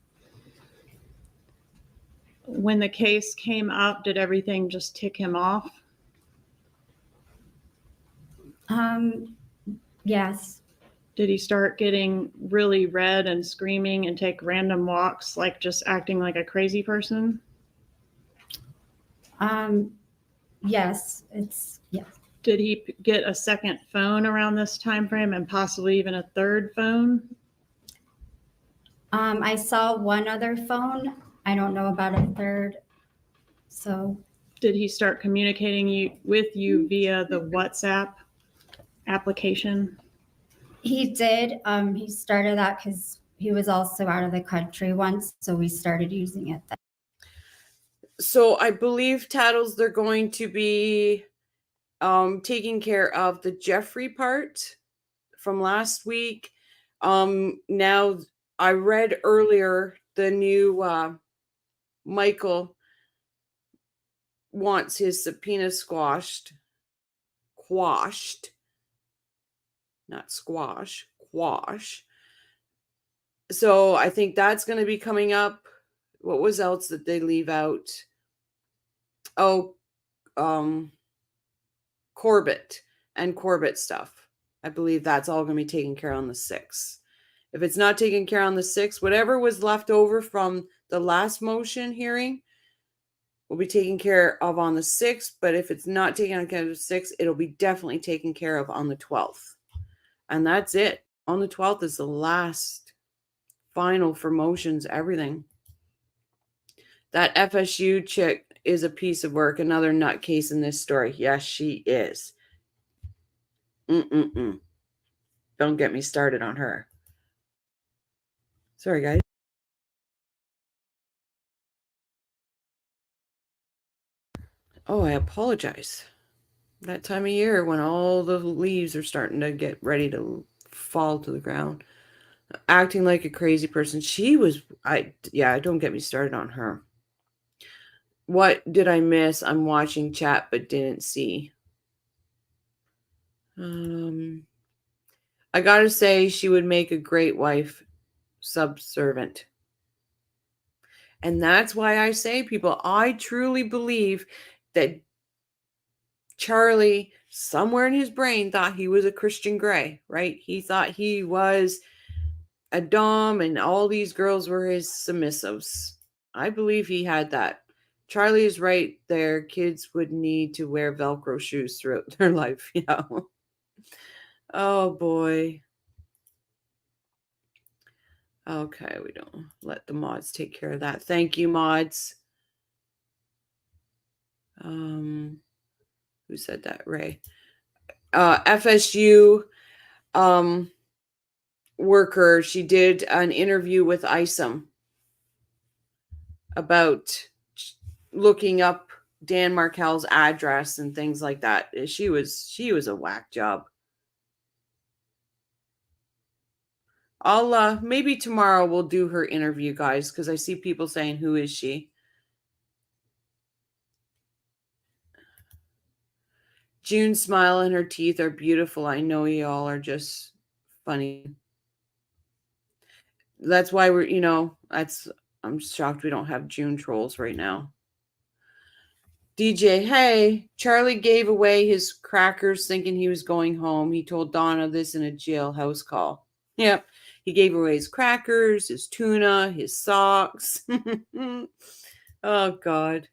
When the case came up, did everything just tick him off? Yes. Did he start getting really red and screaming and take random walks, like just acting like a crazy person? Yes. Yes. Did he get a second phone around this time frame and possibly even a third phone? I saw one other phone. I don't know about a third. So. Did he start communicating with you via the WhatsApp application? He did. He started that because he was also out of the country once, so we started using it then. So I believe, Tattles, they're going to be taking care of the Jeffrey part from last week. Now I read earlier the new Michael wants his subpoena quashed, not squash, quash. So I think that's going to be coming up. What was else that they leave out? Oh, Corbett stuff. I believe that's all going to be taken care of on the 6th. If it's not taken care of on the 6th, whatever was left over from the last motion hearing will be taken care of on the 6th. But if it's not taken care of on the 6th, it'll be definitely taken care of on the 12th. And that's it. On the 12th is the last final for motions, everything. That FSU chick is a piece of work, another nutcase in this story. Yes, she is. Don't get me started on her. Sorry, guys. Oh, I apologize. That time of year when all the leaves are starting to get ready to fall to the ground. Acting like a crazy person. Don't get me started on her. What did I miss? I'm watching chat but didn't see. I gotta say she would make a great wife, subservient. And that's why I say, people, I truly believe that Charlie, somewhere in his brain, thought he was a Christian Grey, right? He thought he was a dom and all these girls were his submissives. I believe he had that. Charlie is right there. Kids would need to wear Velcro shoes throughout their life. Yeah. Oh, boy. Okay, we don't let the mods take care of that. Thank you, mods. Who said that? Ray. FSU worker, she did an interview with ISOM about looking up Dan Markel's address and things like that. She was a whack job. I'll maybe tomorrow we'll do her interview, guys, because I see people saying, who is she? June's smile and her teeth are beautiful. I know y'all are just funny. That's why I'm shocked we don't have June trolls right now. DJ, hey, Charlie gave away his crackers thinking he was going home. He told Donna this in a jailhouse call. Yep. He gave away his crackers, his tuna, his socks. Oh, God.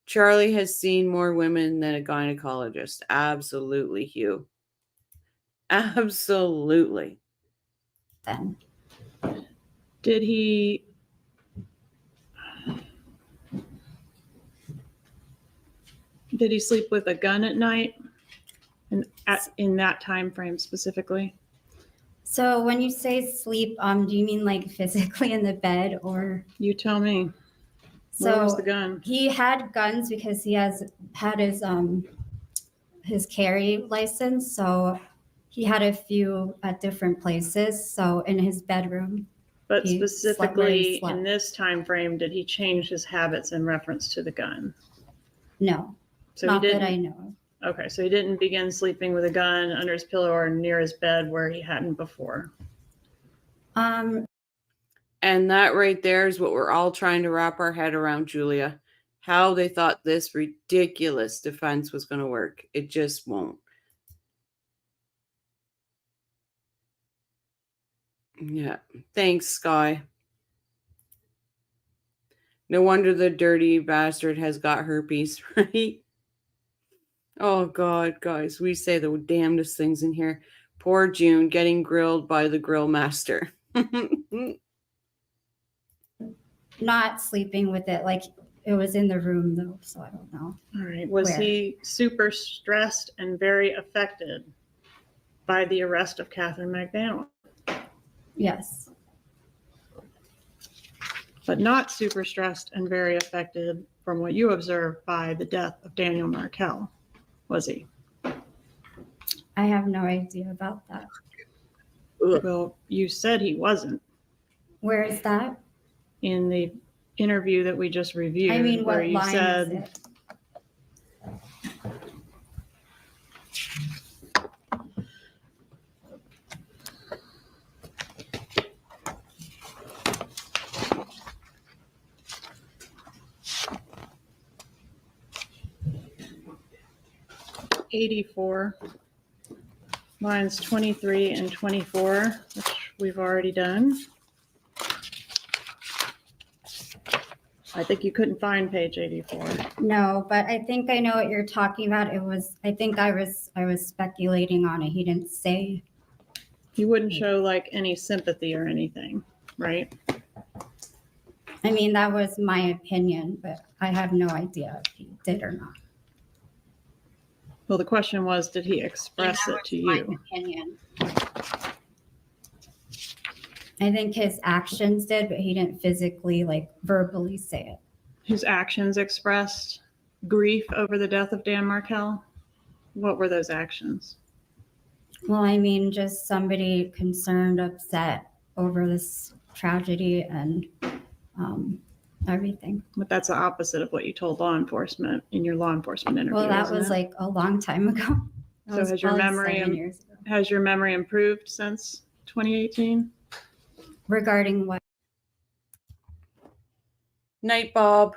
Charlie has seen more women than a gynecologist. Absolutely, Hugh. Absolutely. Then Did he sleep with a gun at night? And in that time frame specifically? so when you say sleep, do you mean like physically in the bed or? You tell me. Where was So the gun? he had guns because he had his carry license. So he had a few at different places. So in his bedroom. But he slept where he specifically slept. in this time frame, did he change his habits in reference to the gun? No, So not he that didn't. I know of. Okay, so he didn't begin sleeping with a gun under his pillow or near his bed where he hadn't before. And that right there is what we're all trying to wrap our head around, Julia. How they thought this ridiculous defense was going to work. It just won't. Yeah. Thanks, Sky. No wonder the dirty bastard has got herpes, right? Oh, God, guys. We say the damnedest things in here. Poor June getting grilled by the grill master. Not sleeping with it. Like it was in the room though. So I don't know. All right. Was Where? he super stressed and very affected by the arrest of Catherine McDaniel? Yes. But not super stressed and very affected from what you observed by the death of Daniel Markel, was he? I have no idea about that. Well, you said he wasn't Where is that? in the interview that we just reviewed. I mean, where what you line said, is it? '84, lines 23 and 24, which we've already done. I think you couldn't find page 84. No, but I think I know what you're talking about. I think I was speculating on it. He didn't say. You wouldn't show like any sympathy or anything, right? I mean, that was my opinion, but I have no idea if he did or not. Well, the question was, did he express That it was to my you? opinion. I think his actions did, but he didn't physically, like verbally say it. His actions expressed grief over the death of Dan Markel? What were those actions? Well, I mean, just somebody concerned, upset over this tragedy and everything. But that's the opposite of what you told law enforcement in your law enforcement interview. Well, that isn't was it? like a long time ago. That So was has your probably memory 7 years ago. Has your memory improved since 2018? Regarding what? Night, Bob.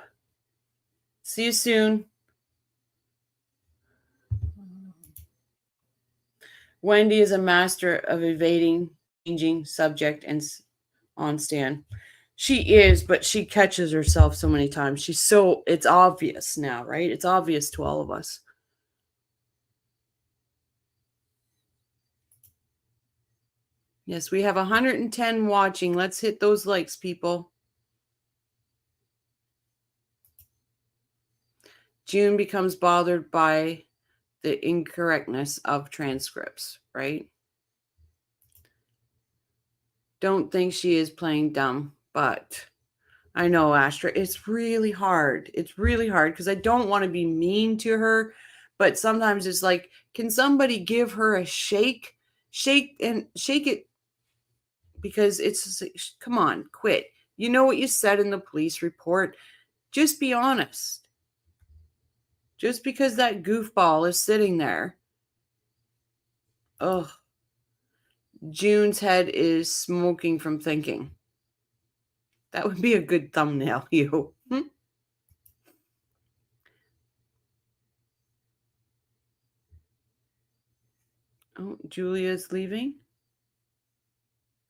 See you soon. Wendy is a master of evading, changing subject and on stand. She is, but she catches herself so many times. It's obvious now, right? It's obvious to all of us. Yes, we have 110 watching. Let's hit those likes, people. June becomes bothered by the incorrectness of transcripts, right? Don't think she is playing dumb, but I know, Astra, it's really hard. It's really hard because I don't want to be mean to her, but sometimes it's like, can somebody give her a shake? Shake it, because it's, come on, quit. You know what you said in the police report. Just be honest. Just because that goofball is sitting there. Ugh. June's head is smoking from thinking. That would be a good thumbnail, you. Oh, Julia's leaving.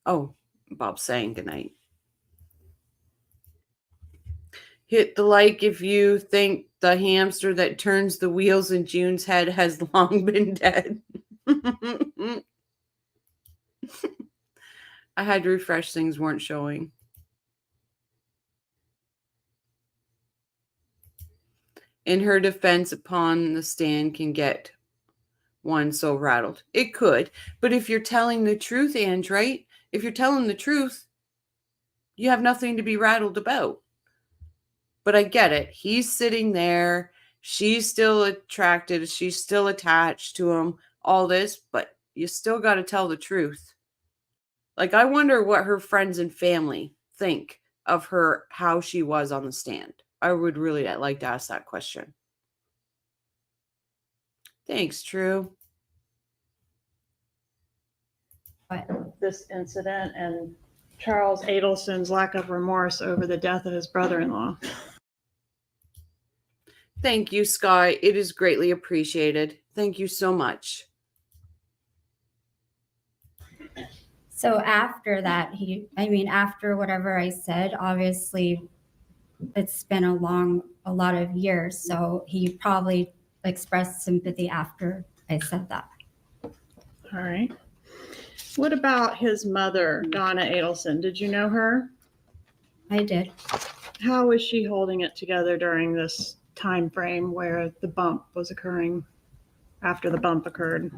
Oh, Bob's saying goodnight. Hit the like if you think the hamster that turns the wheels in June's head has long been dead. I had to refresh, things weren't showing. In her defense, upon the stand can get one so rattled. It could, but if you're telling the truth, Ange, right? If you're telling the truth, you have nothing to be rattled about. But I get it. He's sitting there. She's still attracted. She's still attached to him. All this, but you still got to tell the truth. Like, I wonder what her friends and family think of her, how she was on the stand. I would really like to ask that question. Thanks, True. This incident and Charles Adelson's lack of remorse over the death of his brother-in-law. Thank you, Sky. It is greatly appreciated. Thank you so much. So after that, after whatever I said, obviously it's been a lot of years. So he probably expressed sympathy after I said that. All right. What about his mother, Donna Adelson? Did you know her? I did. How was she holding it together during this time frame where the bump was occurring, after the bump occurred?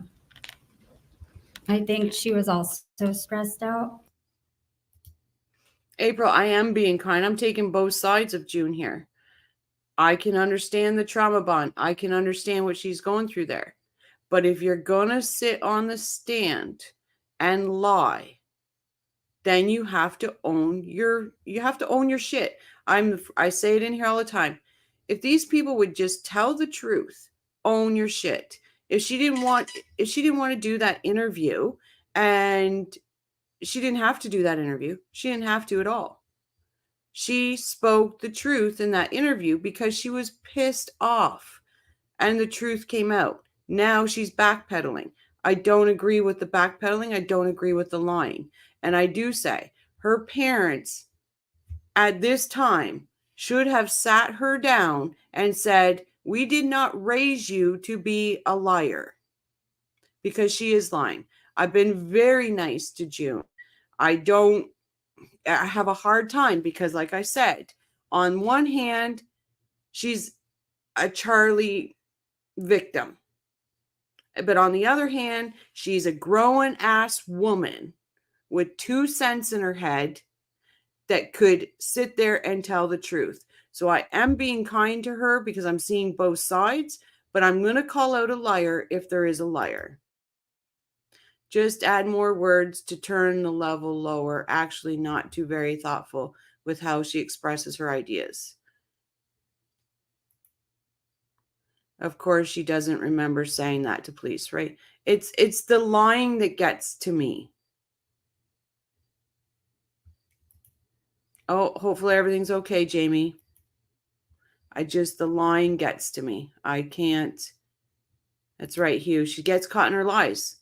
I think she was also stressed out. April, I am being kind. I'm taking both sides of June here. I can understand the trauma bond. I can understand what she's going through there. But if you're going to sit on the stand and lie, then you have to own your shit. I say it in here all the time. If these people would just tell the truth, own your shit. If she didn't want to do that interview, and she didn't have to do that interview. She didn't have to at all. She spoke the truth in that interview because she was pissed off, and the truth came out. Now she's backpedaling. I don't agree with the backpedaling. I don't agree with the lying. And I do say her parents at this time should have sat her down and said, we did not raise you to be a liar, because she is lying. I've been very nice to June. I have a hard time because, like I said, on one hand, she's a Charlie victim. But on the other hand, she's a grown ass woman with 2 cents in her head that could sit there and tell the truth. So I am being kind to her because I'm seeing both sides, but I'm going to call out a liar if there is a liar. Just add more words to turn the level lower. Actually, not too very thoughtful with how she expresses her ideas. Of course, she doesn't remember saying that to police, right? It's the lying that gets to me. Oh, hopefully everything's okay, Jamie. The lying gets to me. I can't. That's right, Hugh. She gets caught in her lies.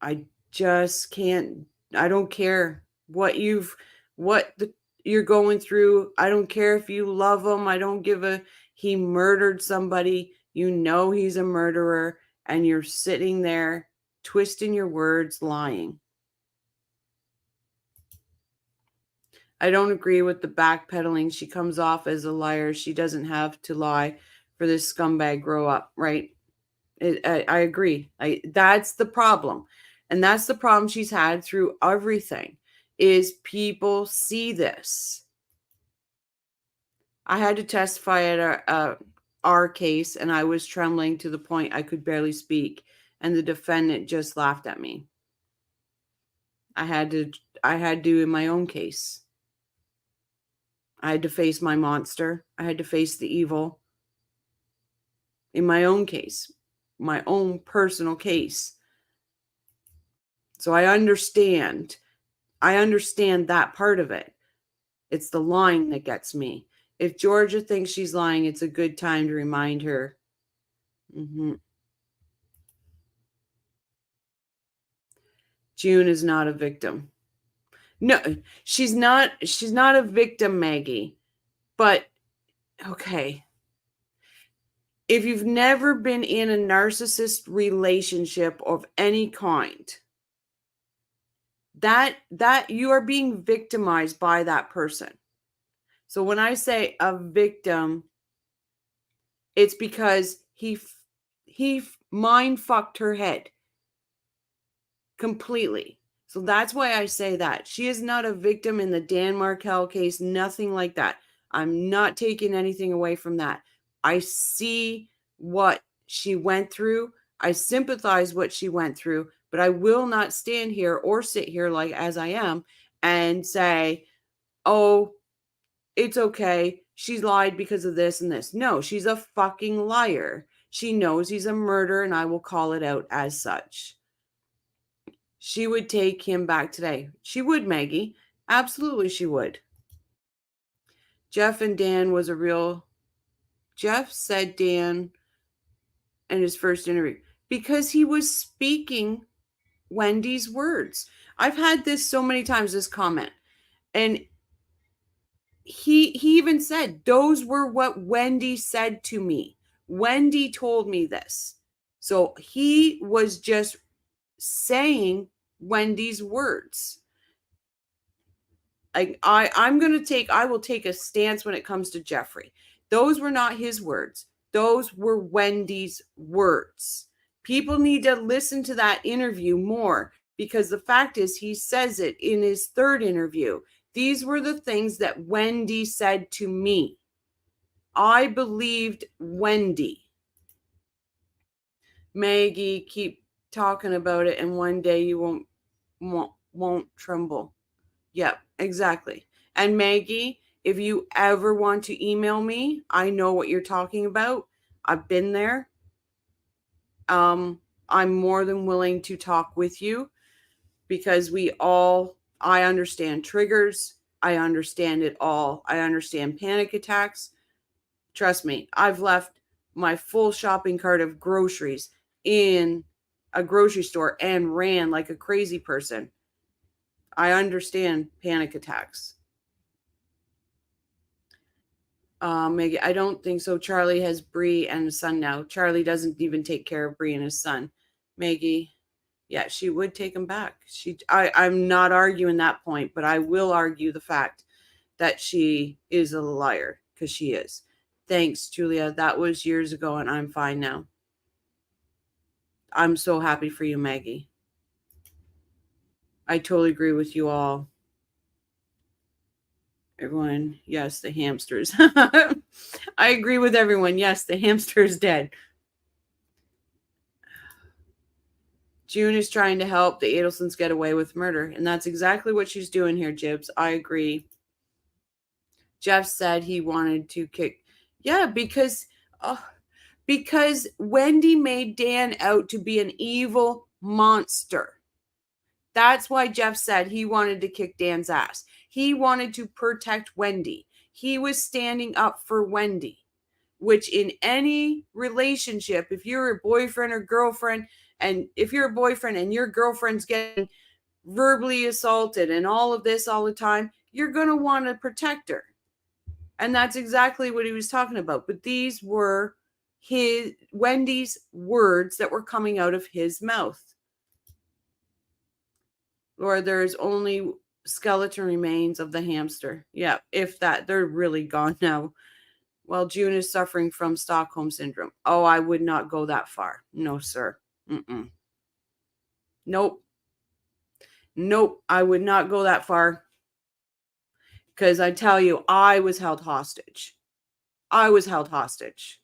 I just can't. I don't care what you're going through. I don't care if you love him. I don't give a. He murdered somebody. You know he's a murderer, and you're sitting there twisting your words, lying. I don't agree with the backpedaling. She comes off as a liar. She doesn't have to lie for this scumbag grow up, right? I agree. That's the problem. And that's the problem she's had through everything, is people see this. I had to testify at our case, and I was trembling to the point I could barely speak, and the defendant just laughed at me. I had to in my own case. I had to face my monster. I had to face the evil in my own case, my own personal case. So I understand that part of it. It's the lying that gets me. If Georgia thinks she's lying, it's a good time to remind her. June is not a victim. No, she's not a victim, Maggie. But, okay. If you've never been in a narcissist relationship of any kind, that you are being victimized by that person. So when I say a victim, it's because he mind fucked her head completely. So that's why I say that. She is not a victim in the Dan Markel case, nothing like that. I'm not taking anything away from that. I see what she went through. I sympathize what she went through, but I will not stand here or sit here like as I am and say, oh, it's okay. She's lied because of this and this. No, she's a fucking liar. She knows he's a murderer, and I will call it out as such. She would take him back today. She would, Maggie. Absolutely, she would. Jeff and Dan was a real... Jeff said Dan in his first interview because he was speaking Wendy's words. I've had this so many times, this comment. And he even said, those were what Wendy said to me. Wendy told me this. So he was just saying Wendy's words. Like I will take a stance when it comes to Jeffrey. Those were not his words. Those were Wendy's words. People need to listen to that interview more, because the fact is he says it in his third interview. These were the things that Wendy said to me. I believed Wendy. Maggie, keep talking about it, and one day you won't tremble. Yep, exactly. And Maggie, if you ever want to email me, I know what you're talking about. I've been there. I'm more than willing to talk with you, because I understand triggers. I understand it all. I understand panic attacks. Trust me, I've left my full shopping cart of groceries in a grocery store and ran like a crazy person. I understand panic attacks. Maggie, I don't think so. Charlie has Bree and a son now. Charlie doesn't even take care of Bree and his son. Maggie, yeah, she would take him back. I'm not arguing that point, but I will argue the fact that she is a liar, because she is. Thanks, Julia. That was years ago, and I'm fine now. I'm so happy for you, Maggie. I totally agree with you all. Everyone, yes, the hamsters. I agree with everyone. Yes, the hamster is dead. June is trying to help the Adelsons get away with murder, and that's exactly what she's doing here, Jibs. I agree. Jeff said he wanted to kick. Yeah, because Wendy made Dan out to be an evil monster. That's why Jeff said he wanted to kick Dan's ass. He wanted to protect Wendy. He was standing up for Wendy, which in any relationship, if you're a boyfriend or girlfriend, and if you're a boyfriend and your girlfriend's getting verbally assaulted and all of this all the time, you're going to want to protect her. And that's exactly what he was talking about. But these were Wendy's words that were coming out of his mouth. or there's only skeleton remains of the hamster. Yeah, if that, they're really gone now. Well, June is suffering from Stockholm syndrome. Oh, I would not go that far. No, sir. Mm-mm. Nope. Nope. I would not go that far. Because I tell you, I was held hostage. I was held hostage.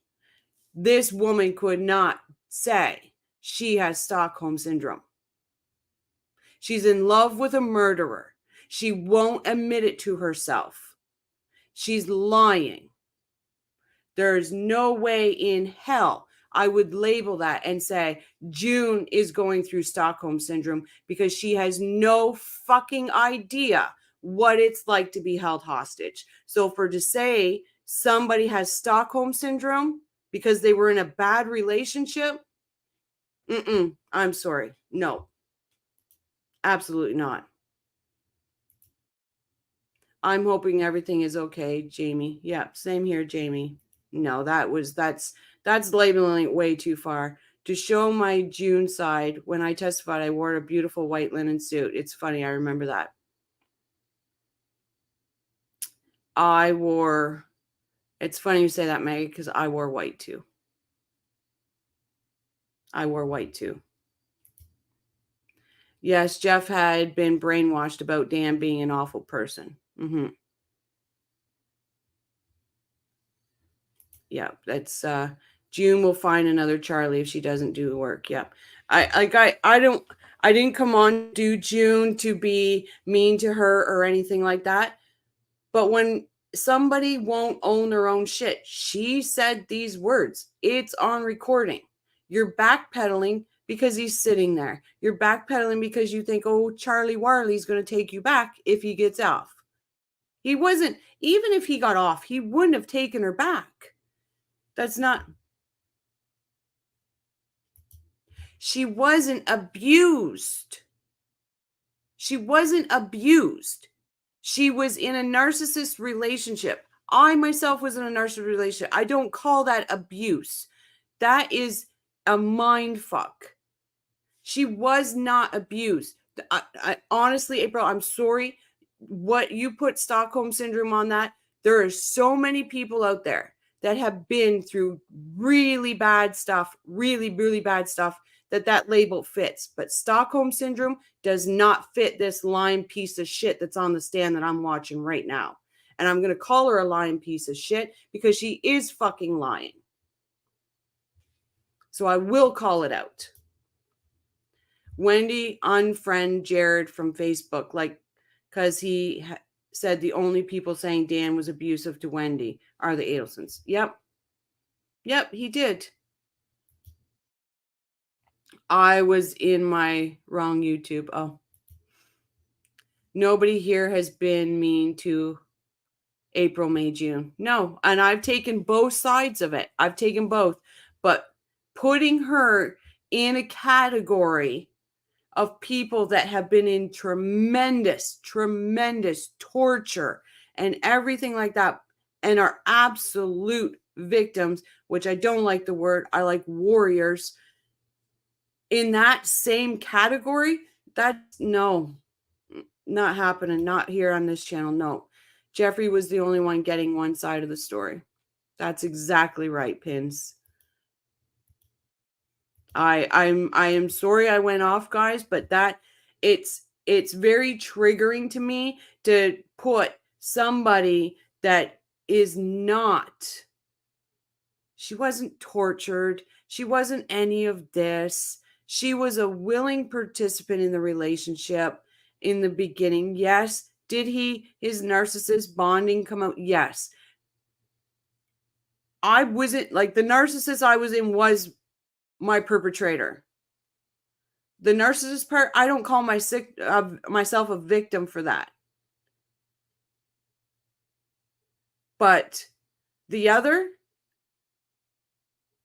This woman could not say she has Stockholm syndrome. She's in love with a murderer. She won't admit it to herself. She's lying. There's no way in hell I would label that and say June is going through Stockholm syndrome, because she has no fucking idea what it's like to be held hostage. So to say somebody has Stockholm syndrome because they were in a bad relationship, I'm sorry. No, absolutely not. I'm hoping everything is okay, Jamie. Yeah, same here, Jamie. No, that's labeling it way too far. To show my June side, when I testified, I wore a beautiful white linen suit. It's funny, I remember that. It's funny you say that, Maggie, because I wore white too. I wore white too. Yes, Jeff had been brainwashed about Dan being an awful person. Yeah, that's June will find another Charlie if she doesn't do the work. Yeah. I didn't come on to June to be mean to her or anything like that. But when somebody won't own their own shit, she said these words. It's on recording. You're backpedaling because he's sitting there. You're backpedaling because you think, oh, Charlie Warley's going to take you back if he gets off. He wasn't, even if he got off, he wouldn't have taken her back. That's not. She wasn't abused. She wasn't abused. She was in a narcissist relationship. I myself was in a narcissist relationship. I don't call that abuse. That is a mind fuck. She was not abused. I honestly, April, I'm sorry. What you put Stockholm syndrome on that, there are so many people out there that have been through really bad stuff, really, really bad stuff, that label fits. But Stockholm syndrome does not fit this lying piece of shit that's on the stand that I'm watching right now. And I'm going to call her a lying piece of shit because she is fucking lying. So I will call it out. Wendy, unfriend Jared from Facebook, because he said the only people saying Dan was abusive to Wendy are the Adelsons. Yep, he did. I was in my wrong YouTube. Oh. Nobody here has been mean to April, May, June. No, and I've taken both sides of it. I've taken both. But putting her in a category of people that have been in tremendous torture and everything like that, and are absolute victims, which I don't like the word, I like warriors, in that same category, that's no, not happening, not here on this channel. No, Jeffrey was the only one getting one side of the story. That's exactly right, Pins. I am sorry I went off, guys, but it's very triggering to me to put somebody that is not. She wasn't tortured. She wasn't any of this. She was a willing participant in the relationship in the beginning. Yes. Did his narcissist bonding come out? Yes. I wasn't, like, the narcissist I was in was my perpetrator. The narcissist part, I don't call myself a victim for that. But the other,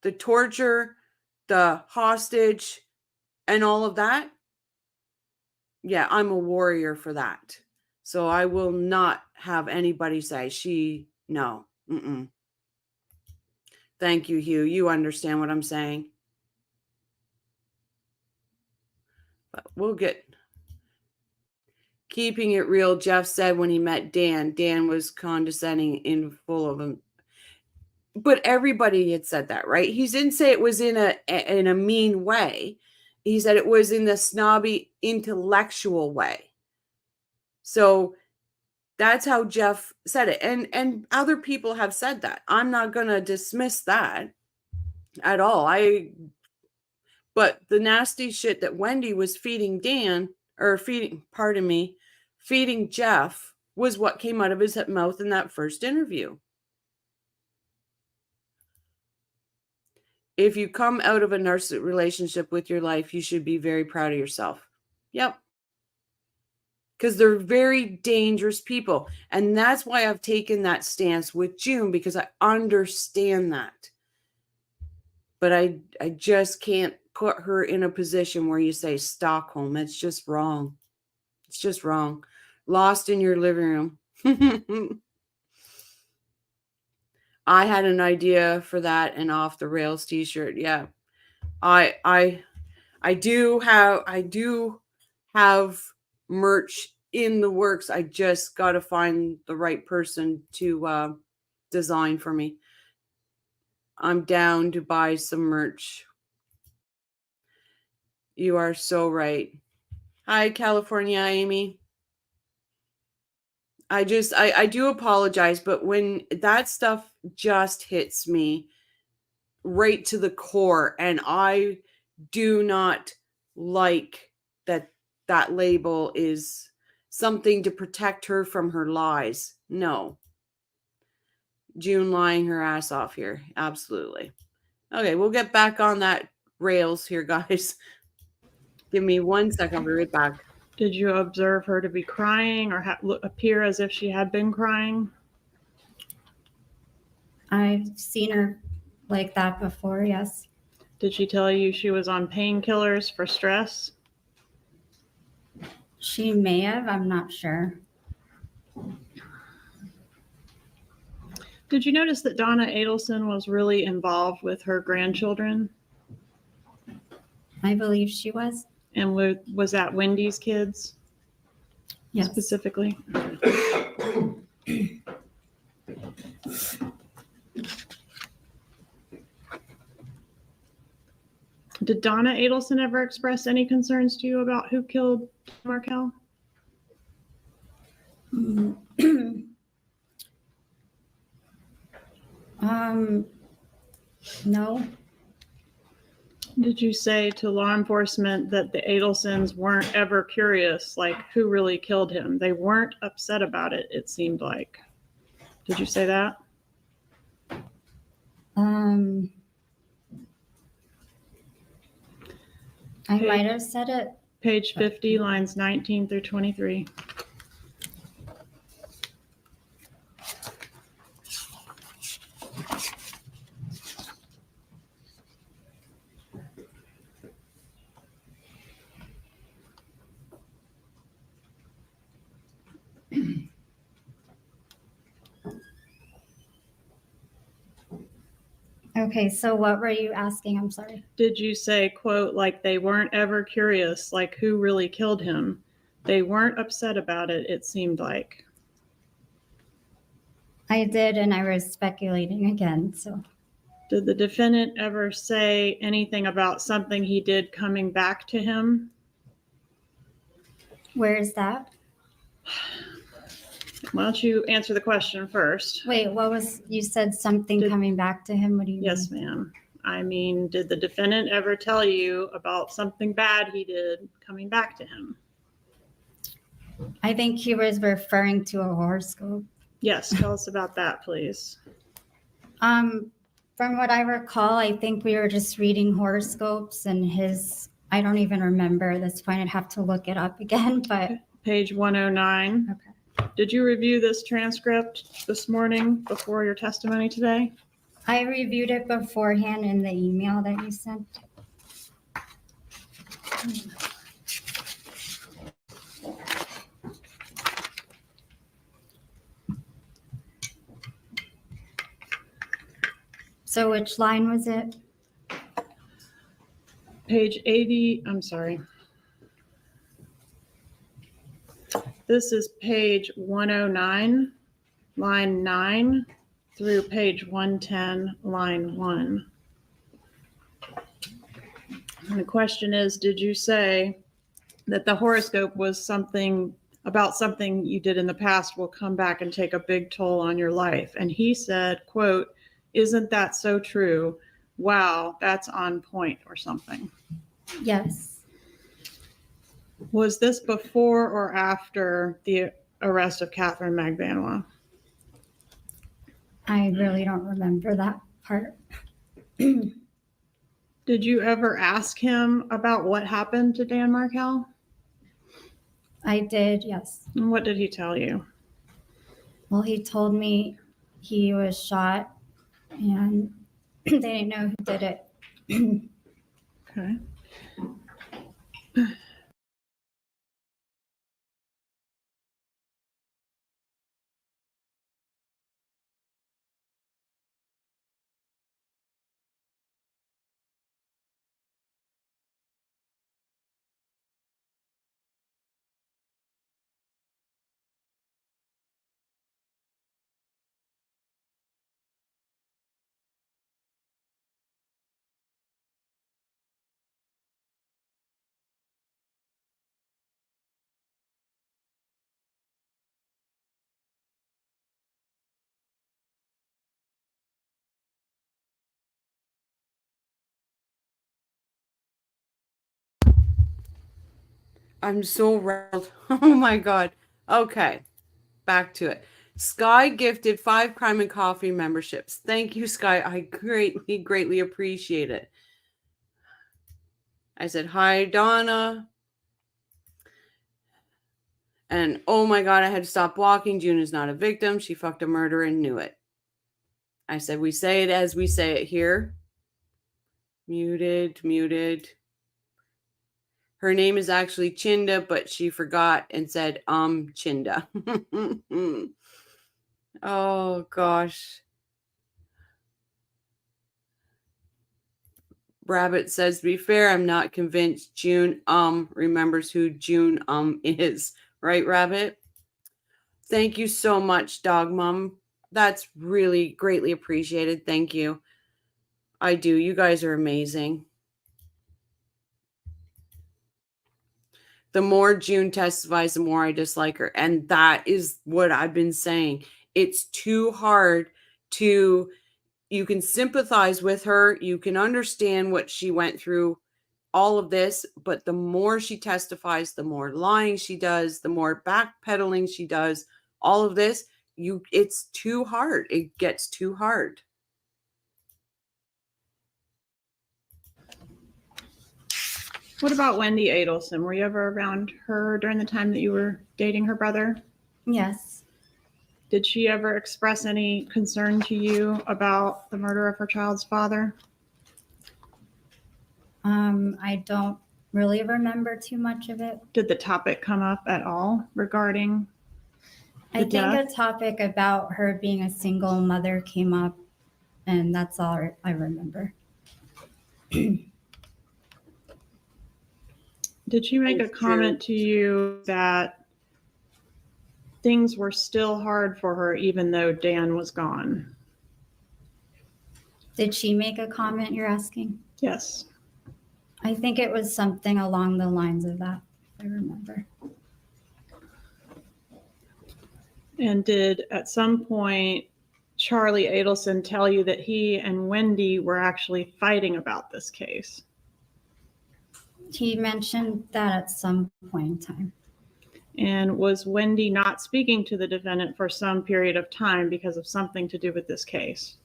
the torture, the hostage, and all of that, yeah, I'm a warrior for that. So I will not have anybody say no. Thank you, Hugh. You understand what I'm saying. But we'll get. keeping it real, Jeff said when he met Dan was condescending in full of him. But everybody had said that, right? He didn't say it was in a mean way. He said it was in the snobby, intellectual way. So that's how Jeff said it. And other people have said that. I'm not going to dismiss that at all. But the nasty shit that Wendy was feeding feeding Jeff was what came out of his mouth in that first interview. If you come out of a narcissistic relationship with your life, you should be very proud of yourself. Yep. Because they're very dangerous people. And that's why I've taken that stance with June, because I understand that. But I just can't put her in a position where you say Stockholm. It's just wrong. It's just wrong. Lost in your living room. I had an idea for that and off the rails t-shirt. Yeah. I do have merch in the works. I just got to find the right person to design for me. I'm down to buy some merch. You are so right. Hi, California, Amy. I do apologize, but when that stuff just hits me right to the core, and I do not like that label is something to protect her from her lies. No. June lying her ass off here. Absolutely. Okay, we'll get back on that rails here, guys. Give me 1 second. I'll be right back. Did you observe her to be crying or appear as if she had been crying? I've seen her like that before, yes. Did she tell you she was on painkillers for stress? She may have, I'm not sure. Did you notice that Donna Adelson was really involved with her grandchildren? I believe she was. And was that Wendy's kids? Yes. Specifically? Did Donna Adelson ever express any concerns to you about who killed Markel? No. Did you say to law enforcement that the Adelsons weren't ever curious, like who really killed him? They weren't upset about it, it seemed like. Did you say that? I might have said it. Page 50, lines 19 through 23. Okay, so what were you asking? I'm sorry. Did you say, quote, like they weren't ever curious, like who really killed him? They weren't upset about it, it seemed like. I did, and I was speculating again, so. Did the defendant ever say anything about something he did coming back to him? Where is that? Why don't you answer the question first? Wait, what was, you said something coming back to him? What do you mean? Yes, ma'am. I mean, did the defendant ever tell you about something bad he did coming back to him? I think he was referring to a horoscope. Yes, tell us about that, please. From what I recall, I think we were just reading horoscopes and I don't even remember this point. I'd have to look it up again, but. Page 109. Okay. Did you review this transcript this morning before your testimony today? I reviewed it beforehand in the email that you sent. So which line was it? Page 80, I'm sorry. This is page 109, line 9 through page 110, line 1. And the question is, did you say that the horoscope was something about something you did in the past will come back and take a big toll on your life? And he said, quote, "Isn't that so true? Wow, that's on point," or something. Yes. Was this before or after the arrest of Catherine Magbanua? I really don't remember that part. Did you ever ask him about what happened to Dan Markel? I did, yes. And what did he tell you? Well, he told me he was shot and they didn't know who did it. Okay. I'm so rattled. Oh my God. Okay. Back to it. Sky gifted 5 Crime and Coffee memberships. Thank you, Sky. I greatly appreciate it. I said, hi, Donna. And oh my God, I had to stop walking. June is not a victim. She fucked a murderer and knew it. I said, we say it as we say it here. Muted. Her name is actually Chinda, but she forgot and said, Chinda. Oh gosh. Rabbit says, to be fair, I'm not convinced June remembers who June is. Right, Rabbit? Thank you so much, Dog Mom. That's really greatly appreciated. Thank you. I do. You guys are amazing. The more June testifies, the more I dislike her. And that is what I've been saying. It's too hard to, you can sympathize with her. You can understand what she went through, all of this. But the more she testifies, the more lying she does, the more backpedaling she does, all of this, it's too hard. It gets too hard. What about Wendy Adelson? Were you ever around her during the time that you were dating her brother? Yes. Did she ever express any concern to you about the murder of her child's father? I don't really remember too much of it. Did the topic come up at all regarding I the think death? a topic about her being a single mother came up, and that's all I remember. Did she make a comment to you that things were still hard for her even though Dan was gone? Did she make a comment, you're asking? Yes. I think it was something along the lines of that, if I remember. And did at some point Charlie Adelson tell you that he and Wendy were actually fighting about this case? He mentioned that at some point in time. And was Wendy not speaking to the defendant for some period of time because of something to do with this case?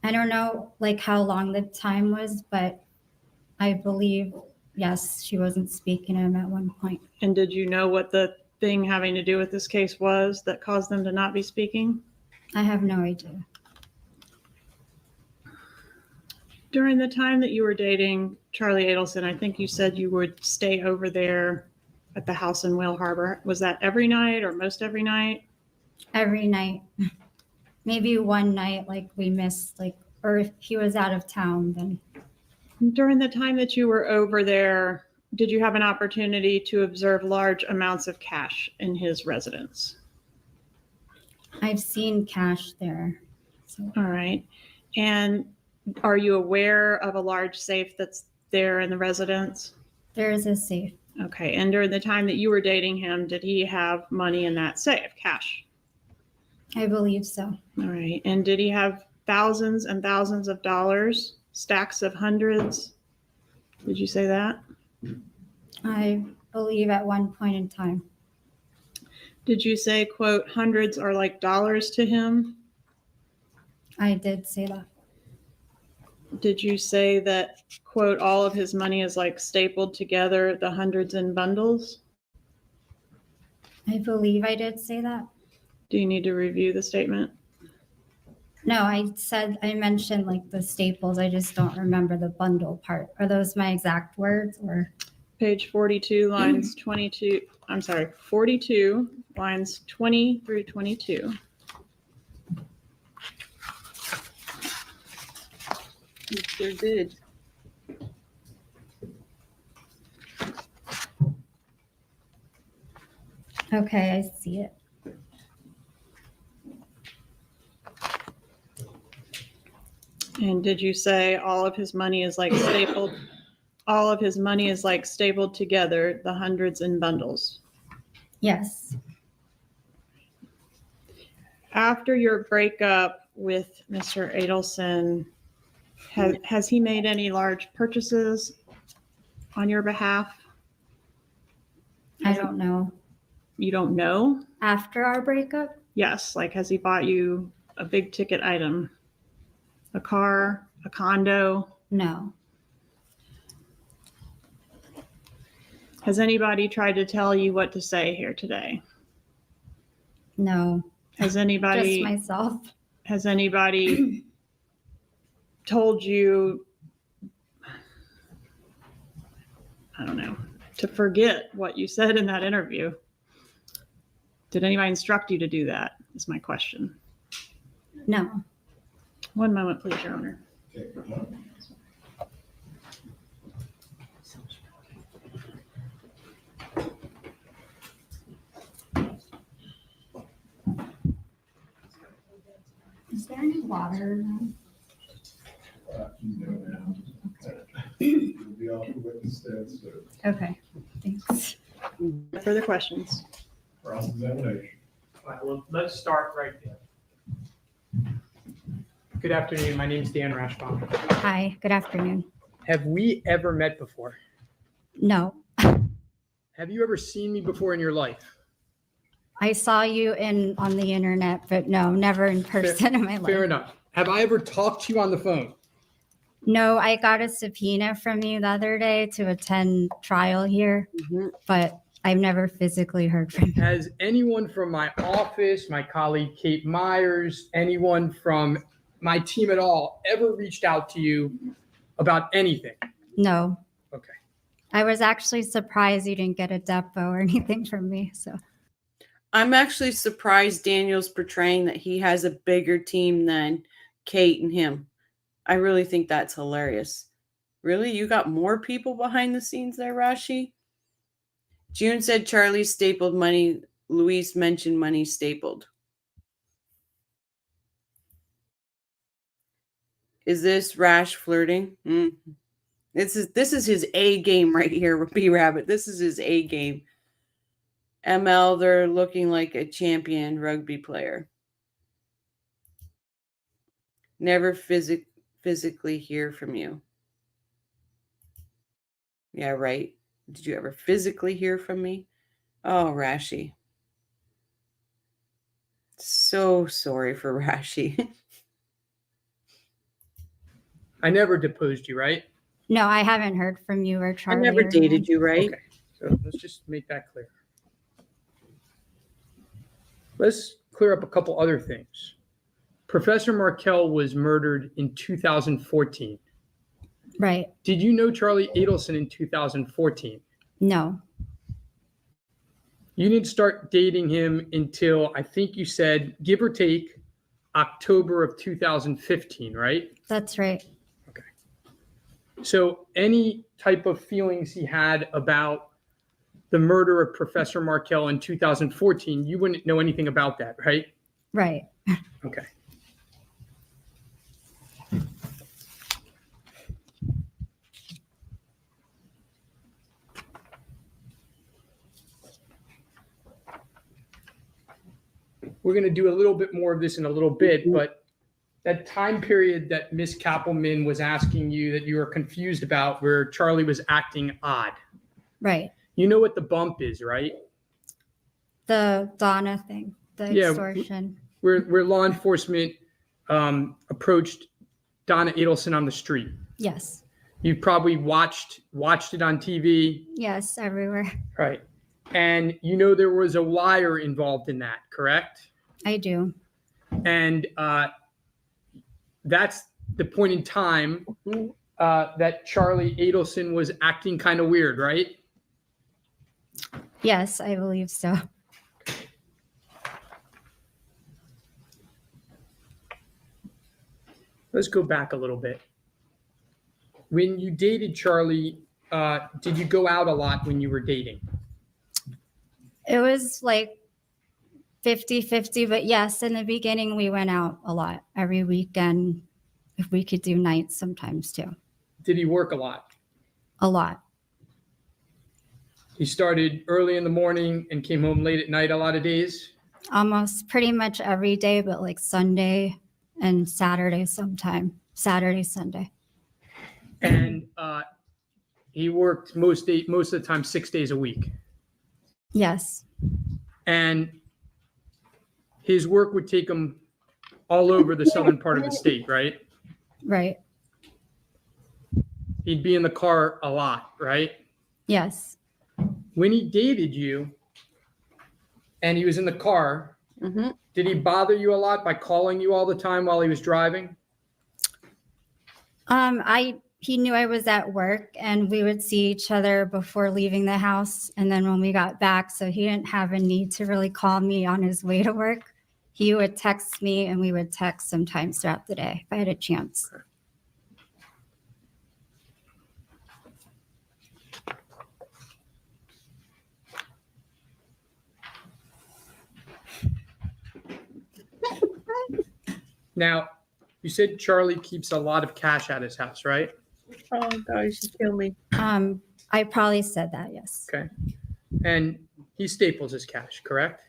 I don't know like how long the time was, but I believe, yes, she wasn't speaking to him at one point. And did you know what the thing having to do with this case was that caused them to not be speaking? I have no idea. During the time that you were dating Charlie Adelson, I think you said you would stay over there at the house in Whale Harbor. Was that every night or most every night? Every night. Maybe one night, like we missed, like, or if he was out of town, then During the time that you were over there, did you have an opportunity to observe large amounts of cash in his residence? I've seen cash there. So All right. And are you aware of a large safe that's there in the residence? there is a safe. Okay. And during the time that you were dating him, did he have money in that safe, cash? I believe so. All right. And did he have thousands and thousands of dollars, stacks of hundreds? Did you say that? I believe at one point in time. Did you say, quote, hundreds are like dollars to him? I did say that. Did you say that, quote, all of his money is like stapled together, the hundreds in bundles? I believe I did say that. Do you need to review the statement? No, I mentioned like the staples. I just don't remember the bundle part. Are those my exact words or? Page 42, lines 22, I'm sorry, 42, lines 20 through 22. You sure did. Okay, I see it. And did you say all of his money is like stapled? All of his money is like stapled together, the hundreds in bundles. Yes. After your breakup with Mr. Adelson, has he made any large purchases on your behalf? I don't know. You don't know? After our breakup? Yes, like has he bought you a big ticket item? A car, a condo? No. Has anybody tried to tell you what to say here today? No. Has anybody Just myself. has anybody told you, I don't know, to forget what you said in that interview? Did anybody instruct you to do that? Is my question. No. One moment, please, Your Honor. Okay. Is there any water? You know now. You'll be off the witness stand soon. Okay. Thanks. Further questions? Cross-examination. All right, well, let's start right there. Good afternoon. My name is Dan Markel. Hi. Good afternoon. Have we ever met before? No. Have you ever seen me before in your life? I saw you on the internet, but no, never in person in my life. Fair enough. Have I ever talked to you on the phone? No, I got a subpoena from you the other day to attend trial here, Mhm. but I've never physically heard from you. Has anyone from my office, my colleague Kate Myers, anyone from my team at all ever reached out to you about anything? No. Okay. I was actually surprised you didn't get a depo or anything from me. So I'm actually surprised Daniel's portraying that he has a bigger team than Kate and him. I really think that's hilarious. Really? You got more people behind the scenes there, Rashi? June said Charlie stapled money. Luis mentioned money stapled. Is this rash flirting? This is his A game right here, B Rabbit. This is his A game. ML, they're looking like a champion rugby player. Never physically hear from you. Yeah, right. Did you ever physically hear from me? Oh, Rashi. So sorry for Rashi. I never deposed you, right? no, I haven't heard from you or I Charlie. never or dated anyone. you, right? Okay. So let's just make that clear. Let's clear up a couple other things. Professor Markel was murdered in 2014. Right. Did you know Charlie Adelson in 2014? No. You didn't start dating him until, I think you said, give or take, October of 2015, right? That's right. So any type of feelings he had about the murder of Professor Markel in 2014, you wouldn't know anything about that, right? Right. Okay. We're going to do a little bit more of this in a little bit, but that time period that Miss Kappelman was asking you that you were confused about where Charlie was acting odd. Right. You know what the bump is, right? The Donna thing, the Yeah, extortion. Where law enforcement approached Donna Adelson on the street. Yes. You probably watched it on TV. Yes, everywhere. Right. And you know there was a wire involved in that, correct? I do. And that's the point in time that Charlie Adelson was acting kind of weird, right? Yes, I believe so. Let's go back a little bit. When you dated Charlie, did you go out a lot when you were dating? It was like 50-50, but yes, in the beginning we went out a lot every weekend. If we could do nights sometimes too. Did he work a lot? A lot. He started early in the morning and came home late at night a lot of days? Almost pretty much every day, but like Sunday and Saturday sometime. Saturday, Sunday. And he worked most of the time 6 days a week. Yes. And his work would take him all over the southern part of the state, right? Right. He'd be in the car a lot, right? Yes. When he dated you and he was in the car, Mm-hmm. did he bother you a lot by calling you all the time while he was driving? He knew I was at work and we would see each other before leaving the house. And then when we got back, so he didn't have a need to really call me on his way to work. He would text me and we would text sometimes throughout the day if I had a chance. Now, you said Charlie keeps a lot of cash at his house, right? Oh, God, you should kill me. I probably said that, yes. Okay. And he staples his cash, correct?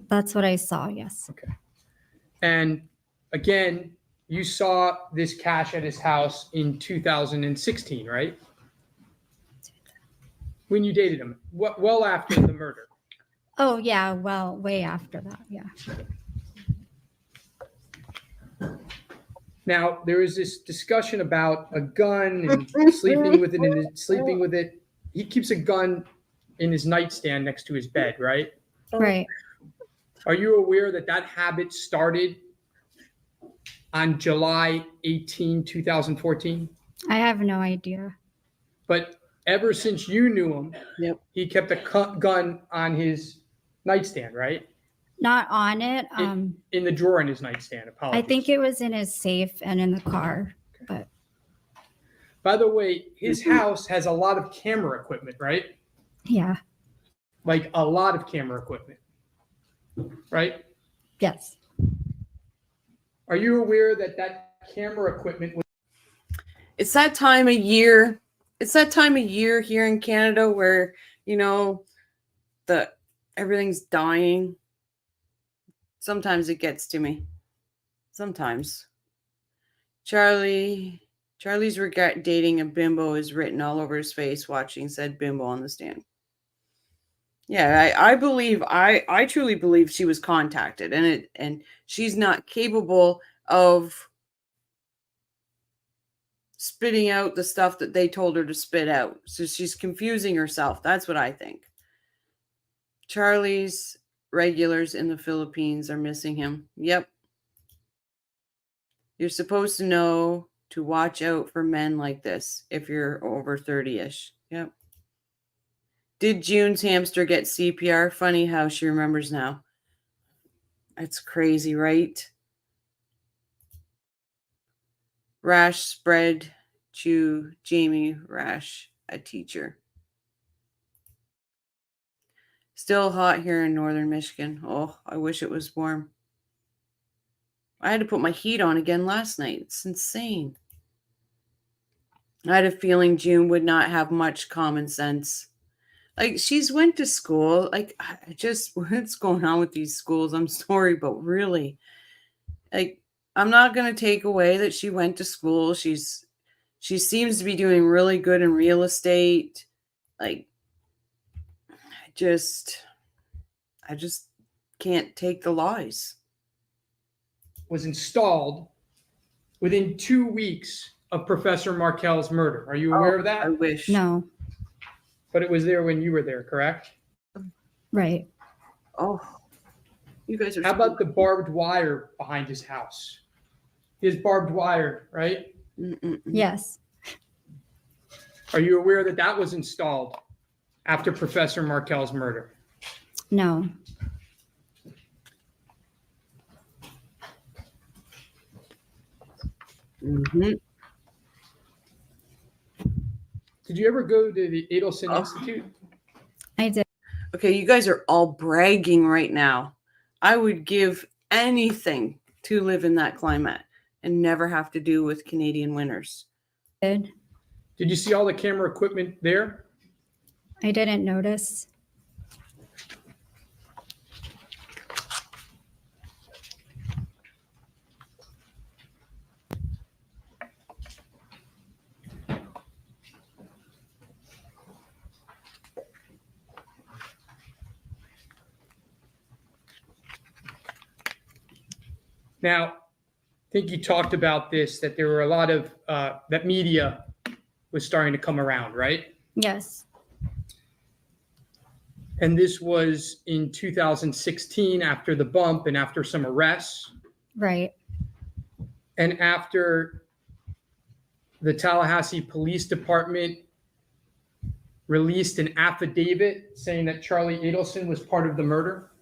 That's what I saw, yes. Okay. And again, you saw this cash at his house in 2016, right? When you dated him, well after the murder. Oh, yeah, well, way after that, yeah. Now, there is this discussion about a gun and sleeping with it. He keeps a gun in his nightstand next to his bed, right? Right. Are you aware that that habit started on July 18, 2014? I have no idea. But ever since you knew him, Yep. he kept a gun on his nightstand, right? Not on it. In the drawer in his nightstand. I Apologies. think it was in his safe and in the car, but By the way, his house has a lot of camera equipment, right? yeah, Like a lot of camera equipment, right? yes. Are you aware that that camera equipment was It's that time of year. It's that time of year here in Canada where, everything's dying. Sometimes it gets to me. Sometimes. Charlie's regret dating a bimbo is written all over his face watching said bimbo on the stand. Yeah, I truly believe she was contacted and she's not capable of spitting out the stuff that they told her to spit out. So she's confusing herself. That's what I think. Charlie's regulars in the Philippines are missing him. Yep. You're supposed to know to watch out for men like this if you're over 30-ish. Yep. Did June's hamster get CPR? Funny how she remembers now. That's crazy, right? Rash spread Chu, Jamie, Rash, a teacher. Still hot here in northern Michigan. Oh, I wish it was warm. I had to put my heat on again last night. It's insane. I had a feeling June would not have much common sense. Like, she's went to school. Like, I just, what's going on with these schools? I'm sorry, but really, like, I'm not going to take away that she went to school. She seems to be doing really good in real estate. Like, I just can't take the lies. Was installed within 2 weeks of Professor Markel's murder. Are you aware of that? I wish. No. But it was there when you were there, correct? Right. Oh, you guys are. How about the barbed wire behind his house? His barbed wire, right? Mm-mm-mm. Yes. Are you aware that that was installed after Professor Markel's murder? No. Mm-hmm. Did you ever go to the Adelson Oh. Institute? I did. Okay, you guys are all bragging right now. I would give anything to live in that climate and never have to do with Canadian winters. Did. Did you see all the camera equipment there? I didn't notice. Now, I think you talked about this, that there were a lot of, that media was starting to come around, right? Yes. And this was in 2016 after the bump and after some arrests Right. and after the Tallahassee Police Department released an affidavit saying that Charlie Adelson was part of the murder.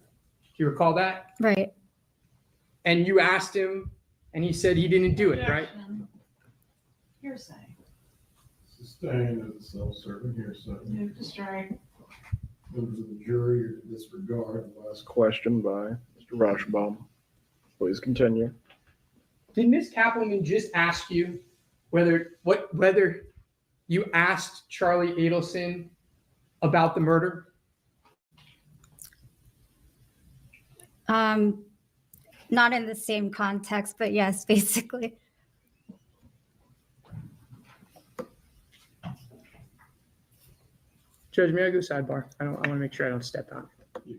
Do you recall that? Right. And you asked him and he said he didn't do it, right? Hearsay. Sustained as a self-serving hearsay. Move to strike. Members of the jury disregard the last. Question by Mr. Rauschbaum. Please continue. Did Ms. Kappelman just ask you whether you asked Charlie Adelson about the murder? Not in the same context, but yes, basically. Judge, may I go sidebar? I want to make sure I don't step on it.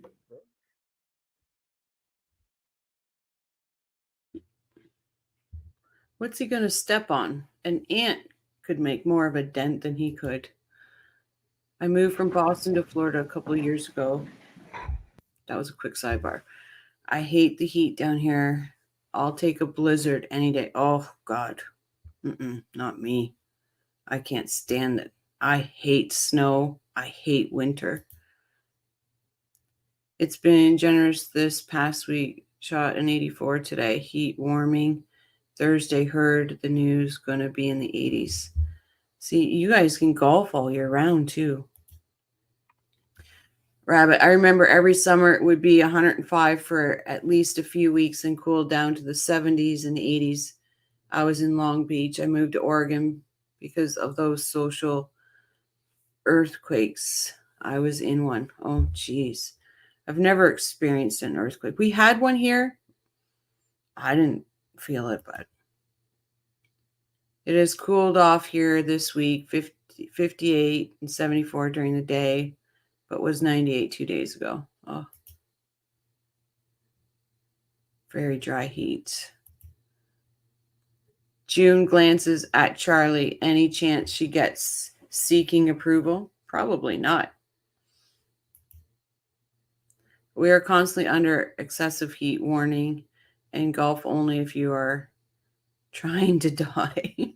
What's he going to step on? An ant could make more of a dent than he could. I moved from Boston to Florida a couple of years ago. That was a quick sidebar. I hate the heat down here. I'll take a blizzard any day. Oh, God. Not me. I can't stand it. I hate snow. I hate winter. It's been generous this past week. Shot an 84 today. Heat warming. Thursday heard the news going to be in the 80s. See, you guys can golf all year round too. Rabbit, I remember every summer it would be 105 for at least a few weeks and cooled down to the 70s and 80s. I was in Long Beach. I moved to Oregon because of those social earthquakes. I was in one. Oh, geez. I've never experienced an earthquake. We had one here. I didn't feel it, but it has cooled off here this week, 58 and 74 during the day, but was 98 2 days ago. Oh, very dry heat. June glances at Charlie. Any chance she gets seeking approval? Probably not. We are constantly under excessive heat warning and golf only if you are trying to die.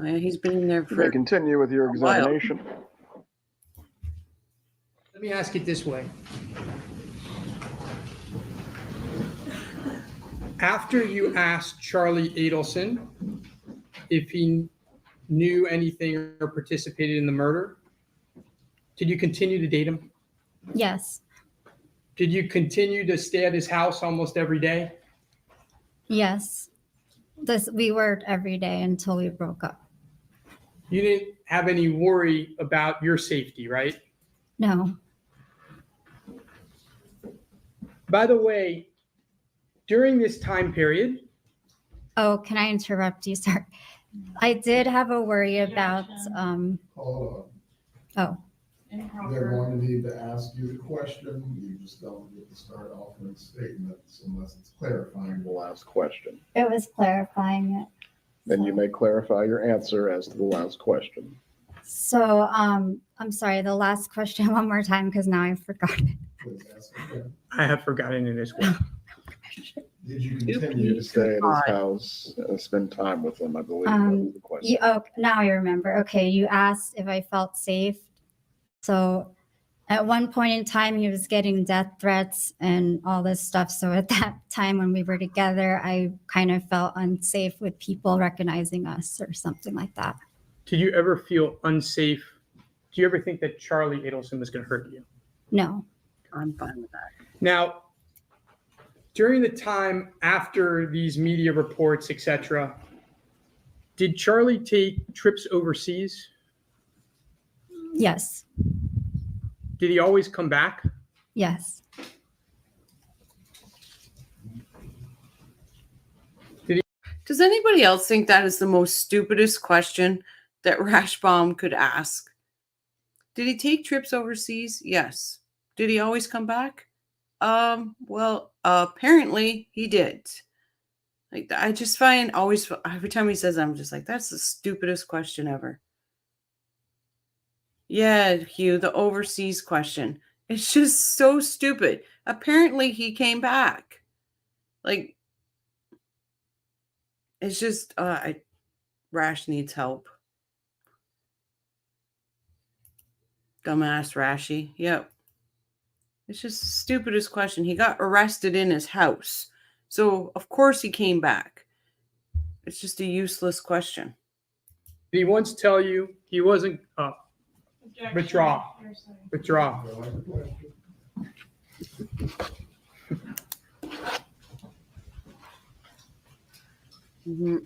Oh, yeah, he's been in there You may for continue with your a while. examination. Let me ask it this way. After you asked Charlie Adelson if he knew anything or participated in the murder, did you continue to date him? Yes. Did you continue to stay at his house almost every day? Yes. We worked every day until we broke up. You didn't have any worry about your safety, right? No. By the way, during this time period, Oh, can I interrupt you? Sorry. I did have a worry about, Hold oh, on. They're going to need to ask you the question. You just don't get to start offering statements unless it's clarifying the last question. it was clarifying it. Then you may clarify your answer as to the last question. So, I'm sorry, the last question one more time, because now I forgot it. Please ask again. I have forgotten it as well. Did you You continue to stay at his house and spend time with him, I believe, was the question. Oh, now I remember. Okay, you asked if I felt safe. So at one point in time, he was getting death threats and all this stuff. So at that time when we were together, I kind of felt unsafe with people recognizing us or something like that. Did you ever feel unsafe? Do you ever think that Charlie Adelson was going to hurt you? No. I'm fine with that. Now, during the time after these media reports, etc., did Charlie take trips overseas? Yes. Did he always come back? Yes. Does anybody else think that is the most stupidest question that Rashbaum could ask? Did he take trips overseas? Yes. Did he always come back? Well, apparently he did. Like, I just find always, every time he says that, I'm just like, that's the stupidest question ever. Yeah, Hugh, the overseas question. It's just so stupid. Apparently he came back. Like, it's just, Rash needs help. Dumbass Rashy. Yep. It's just the stupidest question. He got arrested in his house. So, of course, he came back. It's just a useless question. Did he once tell you he wasn't? Withdraw. Withdraw. I like the question. Mm-hmm.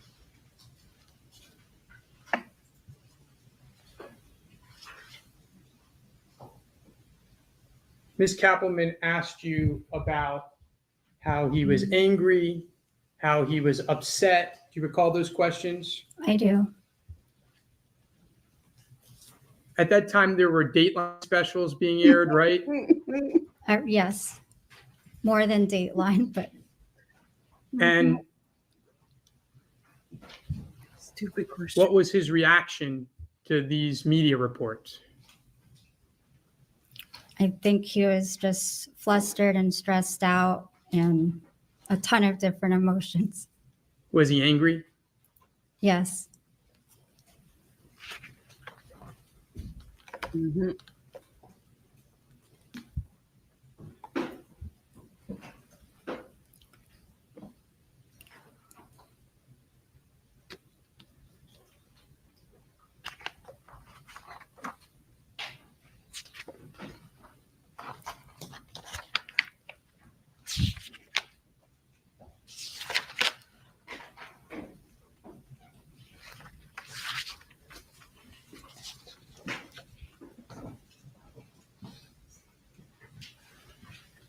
Ms. Kappelman asked you about how he was angry, how he was upset. Do you recall those questions? I do. At that time, there were Dateline specials being aired, right? Yes. More than Dateline, but And Stupid question. what was his reaction to these media reports? I think he was just flustered and stressed out and a ton of different emotions. Was he angry? Yes. Mm-hmm.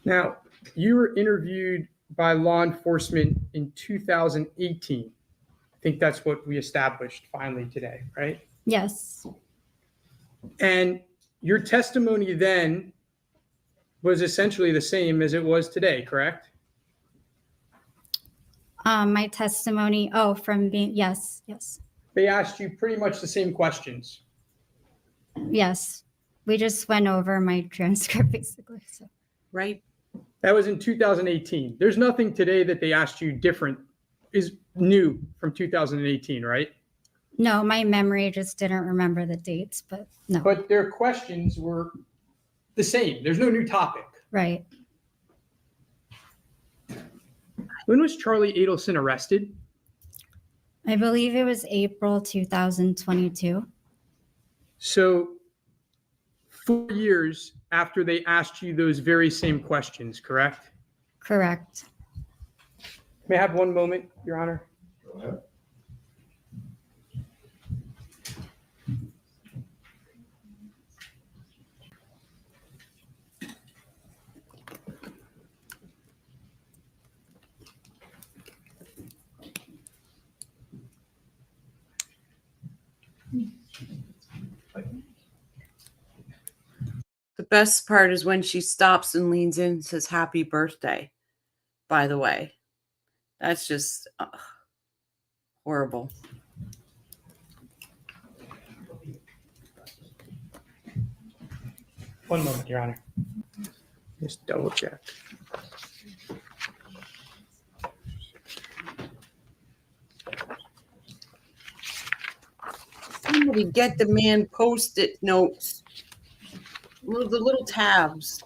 Now, you were interviewed by law enforcement in 2018. think that's what we established finally today, right? Yes. And your testimony then was essentially the same as it was today, correct? My testimony, from being, yes. They asked you pretty much the same questions. Yes. We just went over my transcript basically. So. Right? That was in 2018. There's nothing today that they asked you different is new from 2018, right? No, my memory just didn't remember the dates, but no. But their questions were the same. There's no new topic. Right. When was Charlie Adelson arrested? I believe it was April 2022. So 4 years after they asked you those very same questions, correct? Correct. May I have one moment, Your Honor? Go ahead. The best part is when she stops and leans in and says, "Happy birthday," by the way. That's just horrible. One moment, Your Honor. Just double check. Somebody get the man Post-it notes. The little tabs.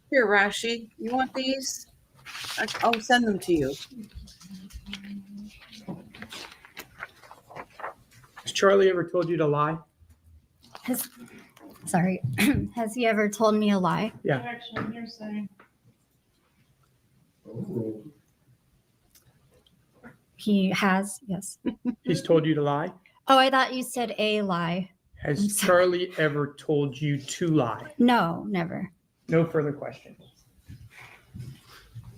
Here, Rashi, you want these? I'll send them to you. Has Charlie ever told you to lie? Has he ever told me a lie? Yeah. Objection, hearsay. Overruled. He has, yes. He's told you to lie? Oh, I thought you said a lie. I'm Has sorry. Charlie ever told you to lie? No, never. No further questions.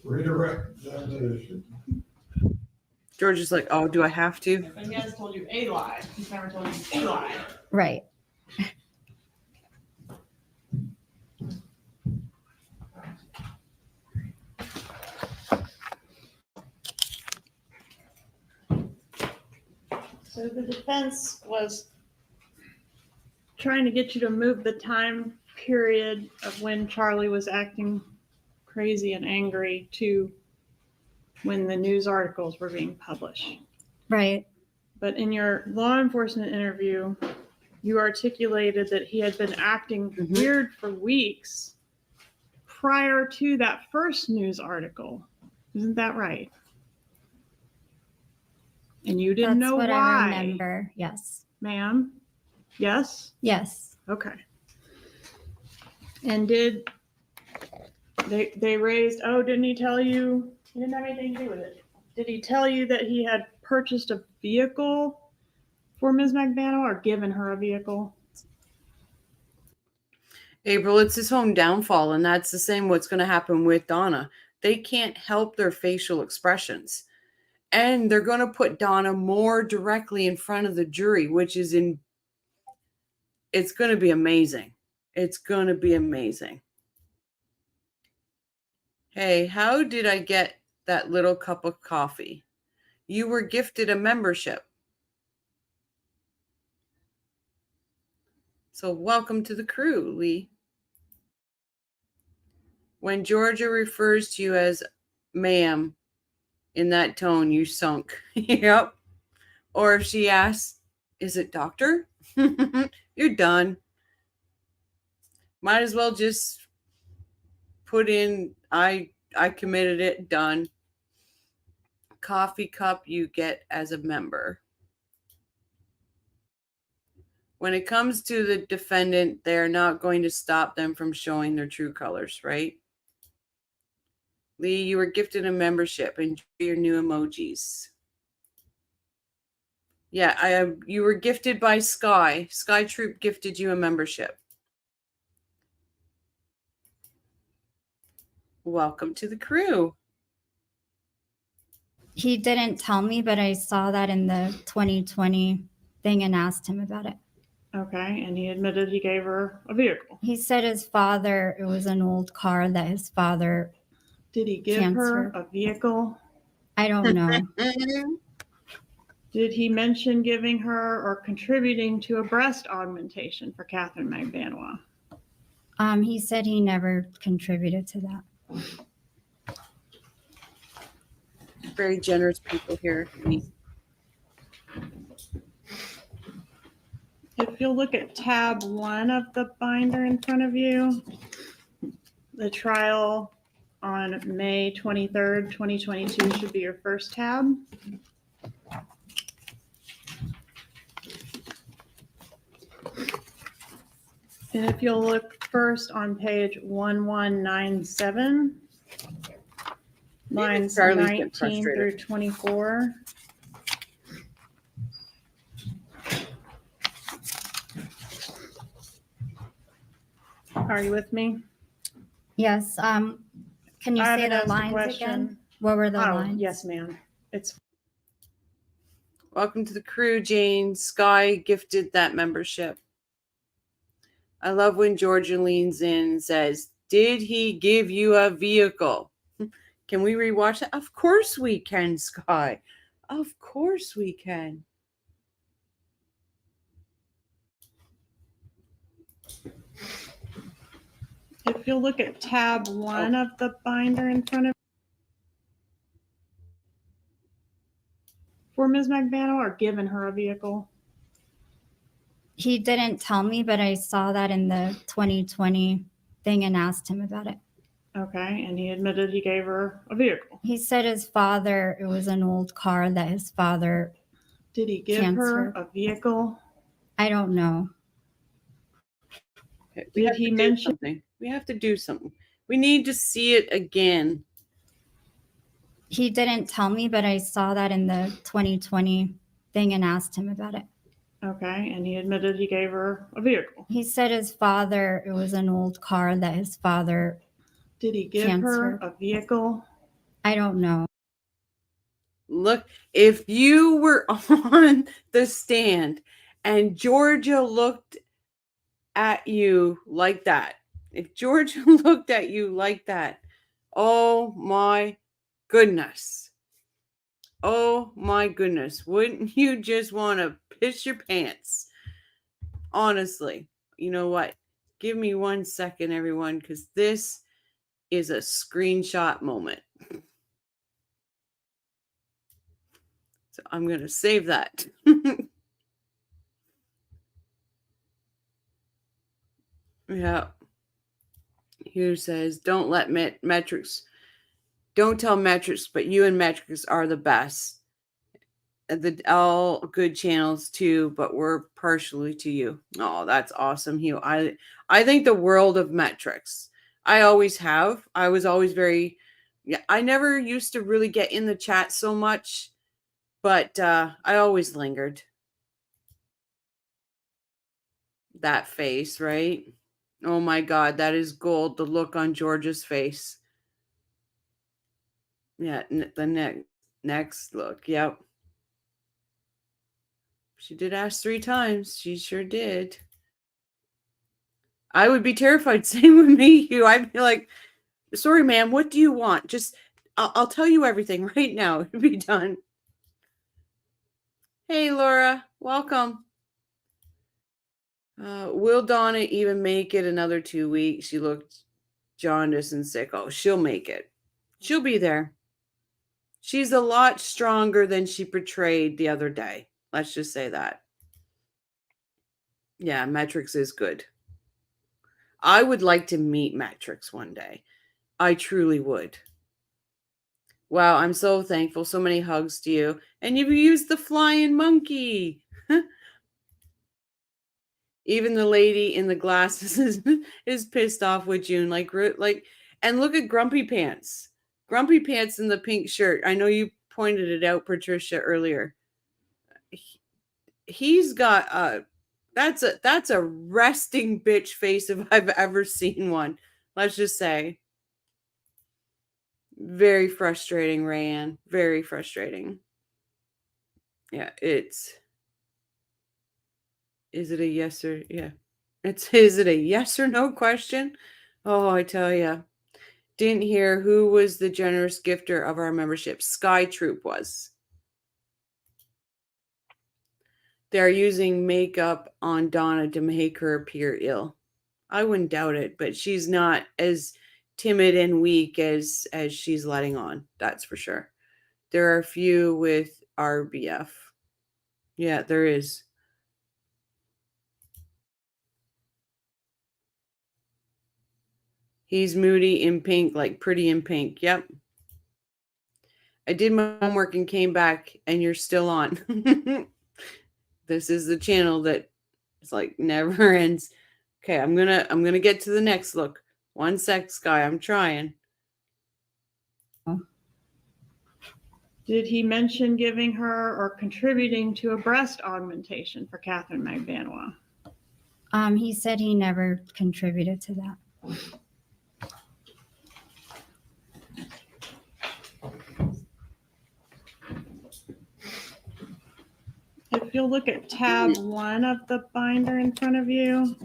Redirect examination. George is like, "Oh, do I have to?" But he has told you a lie. He's never told you a lie. Right. So the defense was trying to get you to move the time period of when Charlie was acting crazy and angry to when the news articles were being published. Right. But in your law enforcement interview, you articulated that he had been acting Mhm. weird for weeks prior to that first news article. Isn't that right? And you didn't That's know what why, I remember. Yes. ma'am. Yes? Yes. Okay. And did they raised, didn't he tell you? He didn't have anything to do with it. Did he tell you that he had purchased a vehicle for Ms. McDaniel or given her a vehicle? April, it's his own downfall, and that's the same what's going to happen with Donna. They can't help their facial expressions. And they're going to put Donna more directly in front of the jury, which is it's going to be amazing. It's going to be amazing. Hey, how did I get that little cup of coffee? You were gifted a membership. So welcome to the crew, Lee. When Georgia refers to you as ma'am in that tone, you sunk. Yep. Or if she asks, is it doctor? You're done. Might as well just put in, I committed it, done. Coffee cup you get as a member. When it comes to the defendant, they're not going to stop them from showing their true colors, right? Lee, you were gifted a membership. Enjoy your new emojis. Yeah, you were gifted by Sky. Sky Troop gifted you a membership. Welcome to the crew. He didn't tell me, but I saw that in the 2020 thing and asked him about it. Okay, and he admitted he gave her a vehicle. He said his father, it was an old car that his father, Did he give her Cancer. a vehicle? I don't know. Did he mention giving her or contributing to a breast augmentation for Catherine McBanois? He said he never contributed to that. Very generous people here. If you'll look at tab 1 of the binder in front of you, the trial on May 23rd, 2022 should be your first tab. And if you'll look first on page 1197, lines Charlie's getting 19 through frustrated. 24. Are you with me? Yes. Can you I say haven't the asked a lines question. again? What were the Oh, lines? yes, ma'am. It's Welcome to the crew, Jane. Sky gifted that membership. I love when Georgia leans in and says, "Did he give you a vehicle?" Can we rewatch that? Of course we can, Sky. Of course we can. if you'll look at tab 1 of the binder in front of for Ms. McBanois, or given her a vehicle. He didn't tell me, but I saw that in the 2020 thing and asked him about it. Okay, and he admitted he gave her a vehicle. He said his father, it was an old car that his father, Did he give her Cancer. a vehicle? I don't know. Okay, Did have he to do mention- something? We have to do something. We need to see it again. He didn't tell me, but I saw that in the 2020 thing and asked him about it. Okay, and he admitted he gave her a vehicle. He said his father, it was an old car that his father, Did he give her Cancer. a vehicle? I don't know. Look, if you were on the stand and Georgia looked at you like that, if Georgia looked at you like that, oh my goodness. Oh my goodness. Wouldn't you just want to piss your pants? Honestly, you know what? Give me 1 second, everyone, because this is a screenshot moment. So I'm going to save that. Yeah. Here says, don't let metrics, don't tell metrics, but you and metrics are the best. All good channels too, but we're partially to you. Oh, that's awesome, Hugh. I think the world of metrics. I always have. I was always very, yeah, I never used to really get in the chat so much, but I always lingered. That face, right? Oh my God, that is gold. The look on Georgia's face. Yeah, the next look. Yep. She did ask 3 times. She sure did. I would be terrified. Same with me, Hugh. I'd be like, sorry, ma'am, what do you want? Just, I'll tell you everything right now. It'd be done. Hey, Laura. Welcome. Will Donna even make it another 2 weeks? She looked jaundiced and sick. Oh, she'll make it. She'll be there. She's a lot stronger than she portrayed the other day. Let's just say that. Yeah, Metrics is good. I would like to meet Metrics one day. I truly would. Wow, I'm so thankful. So many hugs to you. And you've used the flying monkey. Even the lady in the glasses is pissed off with June. Like, and look at Grumpy Pants. Grumpy Pants in the pink shirt. I know you pointed it out, Patricia, earlier. He's got that's a resting bitch face if I've ever seen one. Let's just say. Very frustrating, Rayanne. Very frustrating. Yeah, is it a yes or yeah? Is it a yes or no question? Oh, I tell you. Didn't hear who was the generous gifter of our membership. Sky Troop was. They're using makeup on Donna to make her appear ill. I wouldn't doubt it, but she's not as timid and weak as she's letting on. That's for sure. There are a few with RBF. Yeah, there is. He's moody in pink, like Pretty in Pink. Yep. I did my homework and came back, and you're still on. This is the channel that is like never ends. Okay, I'm gonna get to the next look. One sec, Sky. I'm trying. Did he mention giving her or contributing to a breast augmentation for Catherine Magbanua? He said he never contributed to that. If you'll look at tab 1 of the binder in front of you,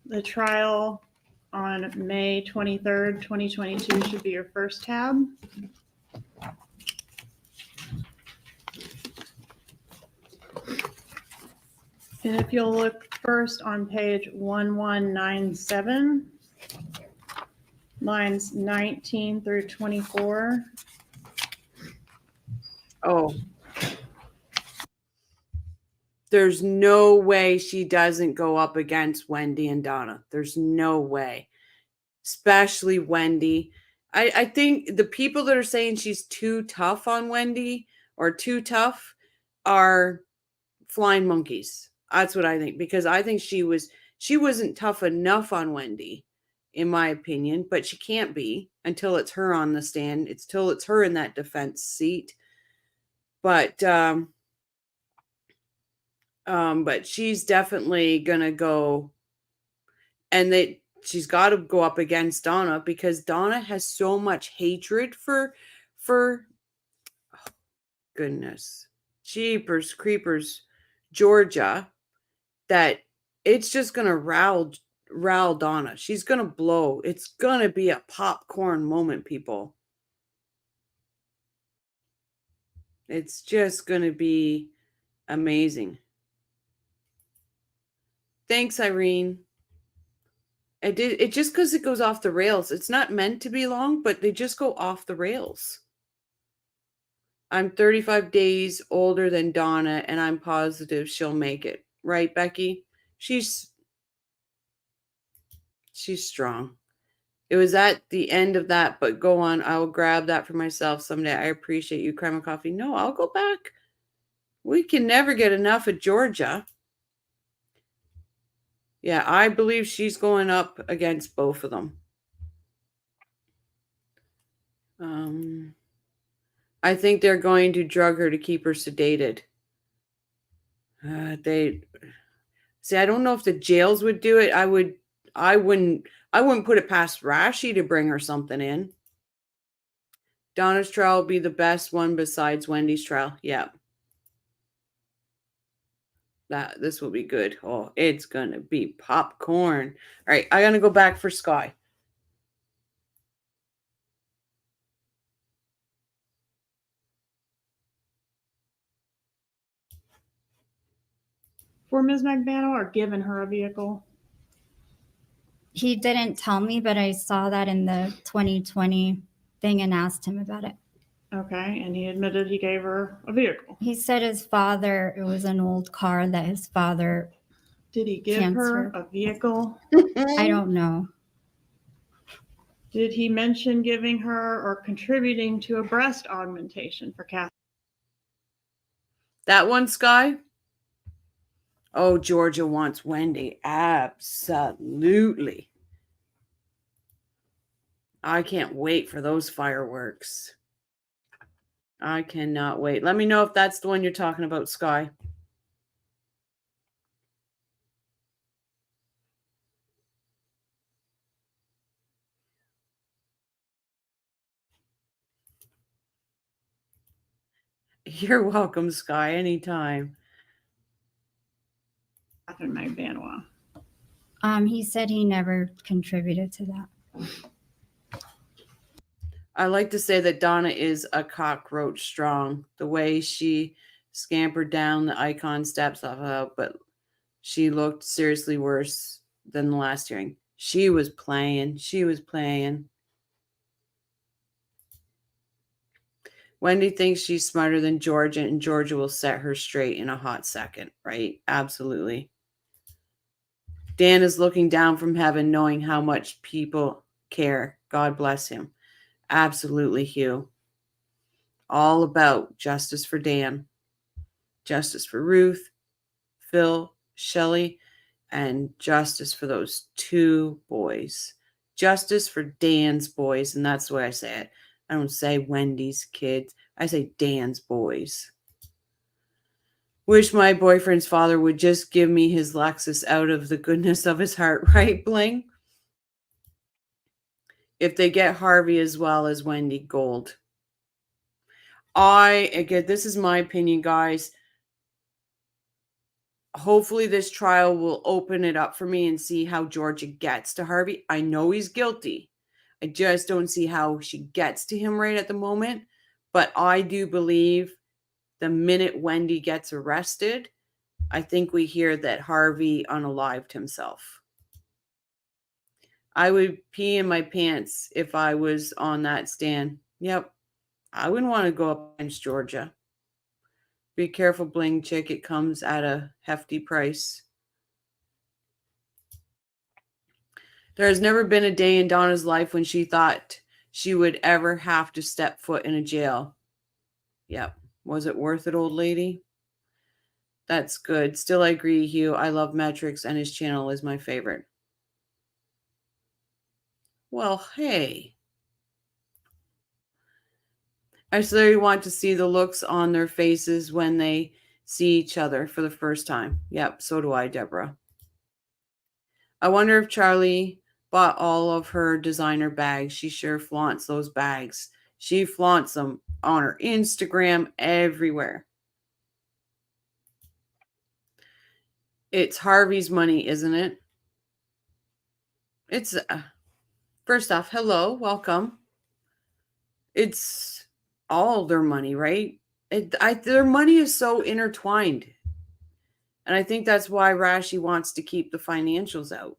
the trial on May 23rd, 2022 should be your first tab. And if you'll look first on page 1197, lines 19 through 24. Oh. There's no way she doesn't go up against Wendy and Donna. There's no way. Especially Wendy. I think the people that are saying she's too tough on Wendy or too tough are flying monkeys. That's what I think, because I think she wasn't tough enough on Wendy, in my opinion, but she can't be until it's her on the stand. It's till it's her in that defense seat. But she's definitely gonna go, and she's got to go up against Donna, because Donna has so much hatred for oh, goodness, jeepers creepers, Georgia, that it's just gonna rile Donna. She's gonna blow. It's gonna be a popcorn moment, people. It's just gonna be amazing. Thanks, Irene. It just because it goes off the rails. It's not meant to be long, but they just go off the rails. I'm 35 days older than Donna, and I'm positive she'll make it. Right, Becky? She's strong. It was at the end of that, but go on. I will grab that for myself someday. I appreciate you, Crime and Coffee. No, I'll go back. We can never get enough of Georgia. Yeah, I believe she's going up against both of them. I think they're going to drug her to keep her sedated. I don't know if the jails would do it. I wouldn't put it past Rashi to bring her something in. Donna's trial will be the best one besides Wendy's trial. Yeah. This will be good. Oh, it's gonna be popcorn. All right, I gotta go back for Sky. For Ms. Magbanua, or given her a vehicle? He didn't tell me, but I saw that in the 2020 thing and asked him about it. Okay, and he admitted he gave her a vehicle. He said his father, it was an old car that his father. Did he give her a vehicle? I don't know. Did he mention giving her or contributing to a breast augmentation for Catherine? That one, Sky? Oh, Georgia wants Wendy. Absolutely. I can't wait for those fireworks. I cannot wait. Let me know if that's the one you're talking about, Sky. You're welcome, Sky, anytime. Catherine McVanois. He said he never contributed to that. I like to say that Donna is a cockroach strong. The way she scampered down the icon steps off of, but she looked seriously worse than the last hearing. She was playing. She was playing. Wendy thinks she's smarter than Georgia, and Georgia will set her straight in a hot second, right? Absolutely. Dan is looking down from heaven, knowing how much people care. God bless him. Absolutely, Hugh. All about justice for Dan, justice for Ruth, Phil, Shelly, and justice for those two boys. Justice for Dan's boys, and that's the way I say it. I don't say Wendy's kids. I say Dan's boys. Wish my boyfriend's father would just give me his Lexus out of the goodness of his heart, right, Bling? If they get Harvey as well as Wendy, gold. Again, this is my opinion, guys. Hopefully this trial will open it up for me and see how Georgia gets to Harvey. I know he's guilty. I just don't see how she gets to him right at the moment. But I do believe the minute Wendy gets arrested, I think we hear that Harvey unalived himself. I would pee in my pants if I was on that stand. Yep. I wouldn't want to go up against Georgia. Be careful, Bling Chick. It comes at a hefty price. There has never been a day in Donna's life when she thought she would ever have to step foot in a jail. Yep. Was it worth it, old lady? That's good. Still, I agree, Hugh. I love Metrics, and his channel is my favorite. Well, hey. I still want to see the looks on their faces when they see each other for the first time. Yep, so do I, Deborah. I wonder if Charlie bought all of her designer bags. She sure flaunts those bags. She flaunts them on her Instagram, everywhere. It's Harvey's money, isn't it? It's, first off, hello, welcome. It's all their money, right? Their money is so intertwined. And I think that's why Rashi wants to keep the financials out.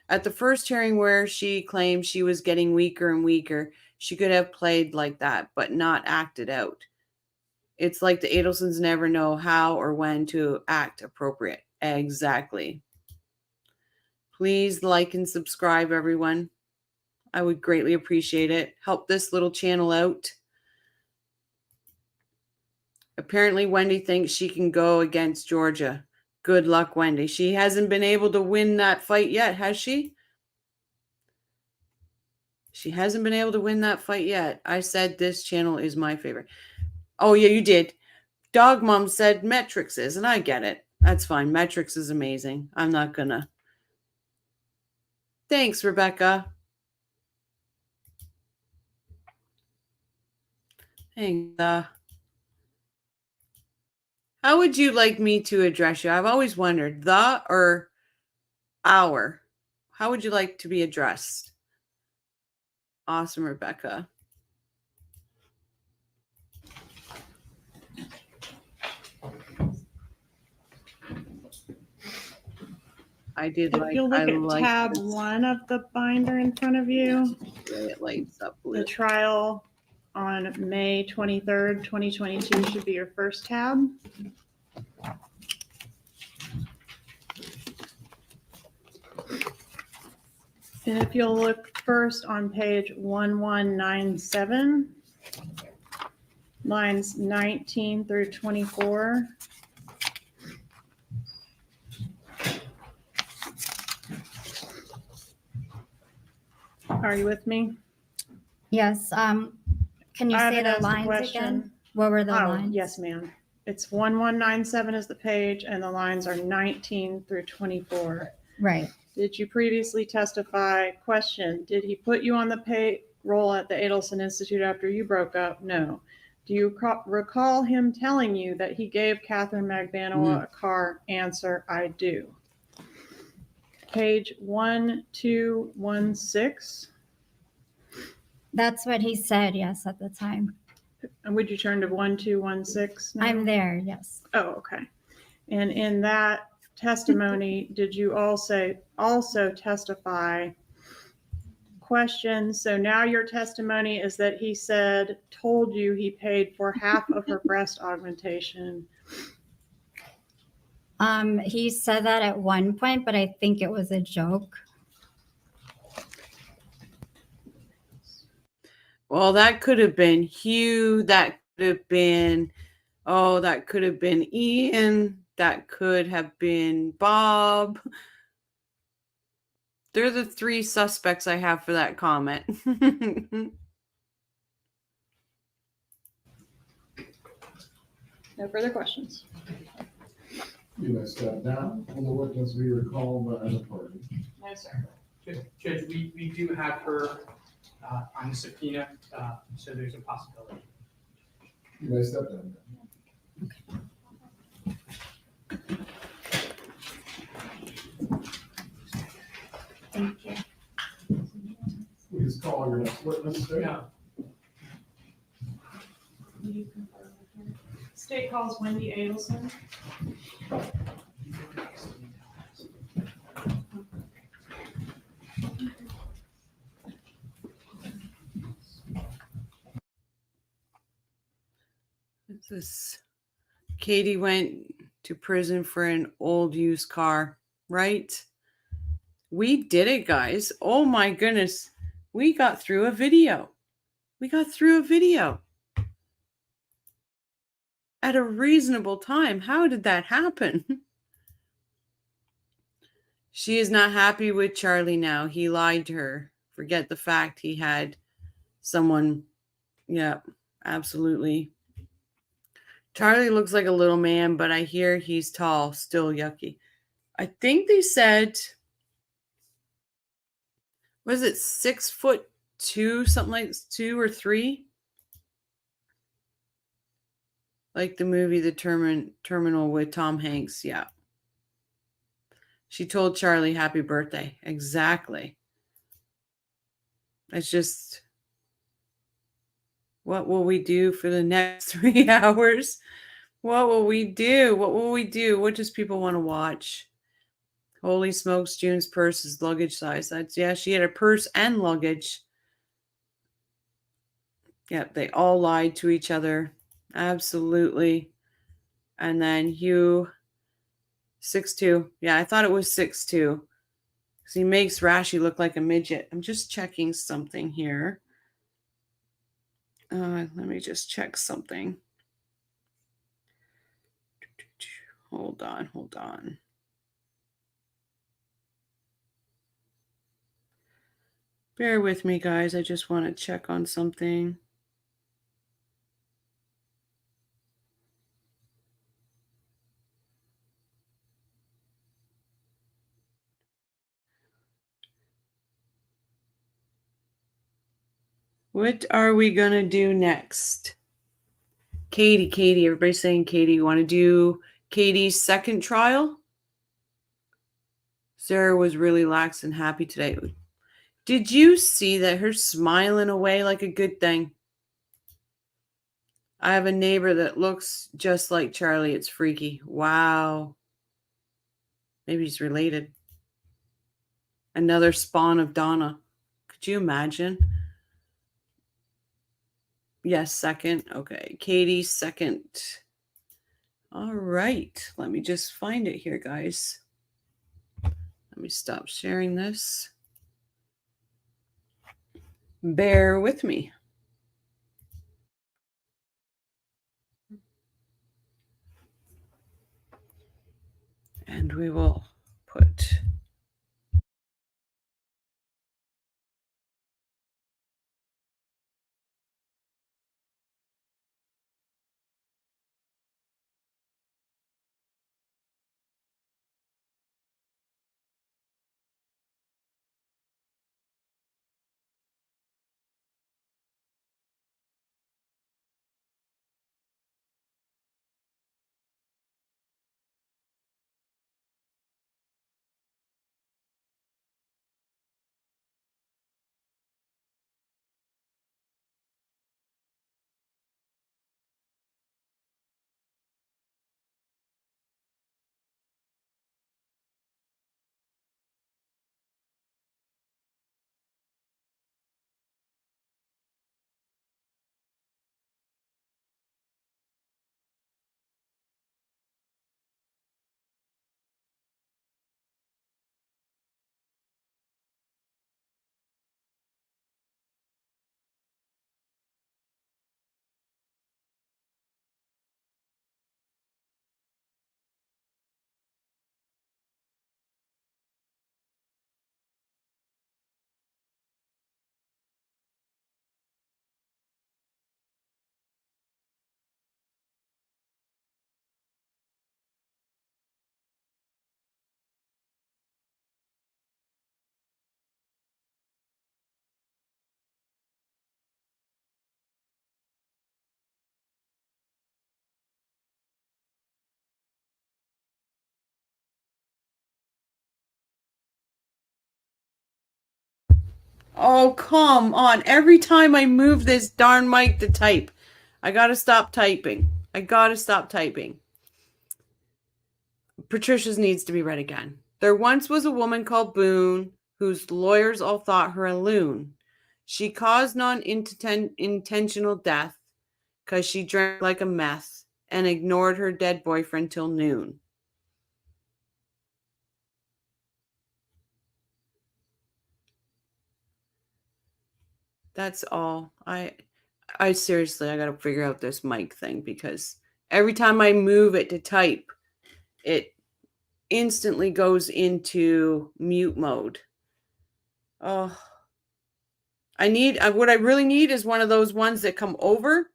At the first hearing where she claimed she was getting weaker and weaker, she could have played like that, but not acted out. It's like the Adelsons never know how or when to act appropriate. Exactly. Please like and subscribe, everyone. I would greatly appreciate it. Help this little channel out. Apparently, Wendy thinks she can go against Georgia. Good luck, Wendy. She hasn't been able to win that fight yet, has she? She hasn't been able to win that fight yet. I said this channel is my favorite. Oh, yeah, you did. Dog Mom said Metrics is, and I get it. That's fine. Metrics is amazing. I'm not gonna. Thanks, Rebecca. Thanks. How would you like me to address you? I've always wondered, the or our? How would you like to be addressed? Awesome, Rebecca. I did If like. you'll I look at like tab this. 1 of the binder in front of you, It lights up the blue. trial on May 23rd, 2022 should be your first tab. And if you'll look first on page 1197, lines 19 through 24. Are you with me? Yes. Can you I say haven't the asked a lines question. again? What were the Oh, lines? yes, ma'am. It's 1197 is the page and the lines are 19 through 24. Right. Did you previously testify? Question, did he put you on the payroll at the Adelson Institute after you broke up? No. Do you recall him telling you that he gave Catherine Magdanoa a car? Answer, I do. Page 1216. That's what he said, yes, at the time. And would you turn to 1216 now? I'm there, yes. Oh, okay. And in that testimony, did you also testify? Question. So now your testimony is that he told you he paid for half of her breast augmentation. He said that at one point, but I think it was a joke. Well, that could have been Hugh. That could have been, that could have been Ian. That could have been Bob. They're the three suspects I have for that comment. No further questions. You may step down. Will the witness be recalled as a party? No, sir. Judge, we do have her on the subpoena, so there's a possibility. You may step down. Thank you. Please call your next witness. State. No. State calls Wendy Adelson. This Katie went to prison for an old used car, right? We did it, guys. Oh my goodness. We got through a video. At a reasonable time. How did that happen? She is not happy with Charlie now. He lied to her. Forget the fact he had someone. Yeah, absolutely. Charlie looks like a little man, but I hear he's tall. Still yucky. I think they said, was it 6'2", something like 2 or 3? Like the movie The Terminal with Tom Hanks. Yeah. She told Charlie happy birthday. Exactly. It's just, what will we do for the next 3 hours? What will we do? What does people want to watch? Holy smokes, June's purse is luggage size. She had a purse and luggage. Yep, they all lied to each other. Absolutely. And then Hugh, 6'2". Yeah, I thought it was 6'2". Because he makes Rashi look like a midget. I'm just checking something here. Let me just check something. Hold on. Bear with me, guys. I just want to check on something. What are we going to do next? Katie. Everybody's saying Katie. You want to do Katie's second trial? Sarah was really lax and happy today. Did you see that her smiling away like a good thing? I have a neighbor that looks just like Charlie. It's freaky. Wow. Maybe he's related. Another spawn of Donna. Could you imagine? Yes, second. Okay. Katie, second. All right. Let me just find it here, guys. Let me stop sharing this. Bear with me. And we will put Oh, come on. Every time I move this darn mic to type, I gotta stop typing. Patricia's needs to be read again. There once was a woman called Boone, whose lawyers all thought her a loon. She caused non-intentional death because she drank like a meth and ignored her dead boyfriend till noon. That's all. I seriously, I gotta figure out this mic thing because every time I move it to type, it instantly goes into mute mode. Oh, what I really need is one of those ones that come over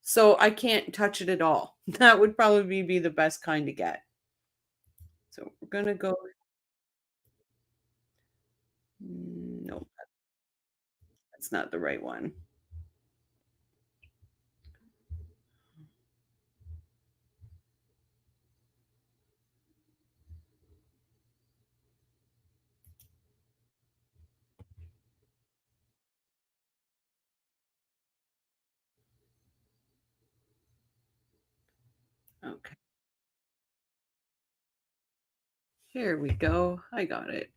so I can't touch it at all. That would probably be the best kind to get. So we're gonna go. No, that's not the right one. Okay. Here we go. I got it.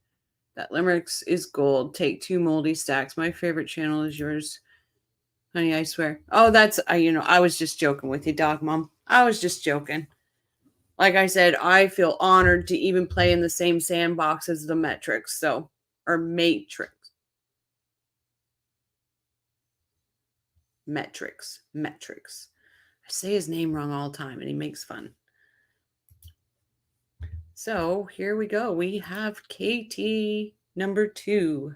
That limericks is gold. Take 2 moldy stacks. My favorite channel is yours. Honey, I swear. Oh, that's, I was just joking with you, Dog Mom. I was just joking. Like I said, I feel honored to even play in the same sandbox as the Metrics, or Matrix. Metrics. I say his name wrong all the time, and he makes fun. So here we go. We have KT number 2.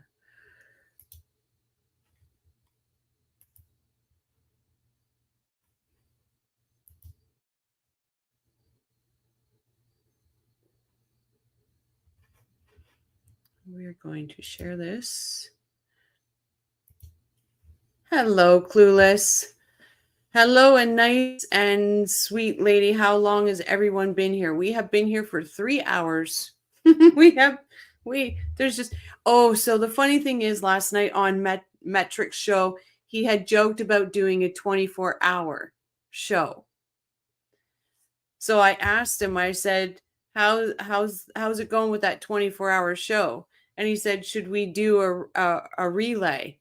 We're going to share this. Hello, Clueless. Hello, and nice and sweet lady. How long has everyone been here? We have been here for 3 hours. So the funny thing is last night on Metric's show, he had joked about doing a 24-hour show. So I asked him, I said, how's it going with that 24-hour show? And he said, should we do a relay?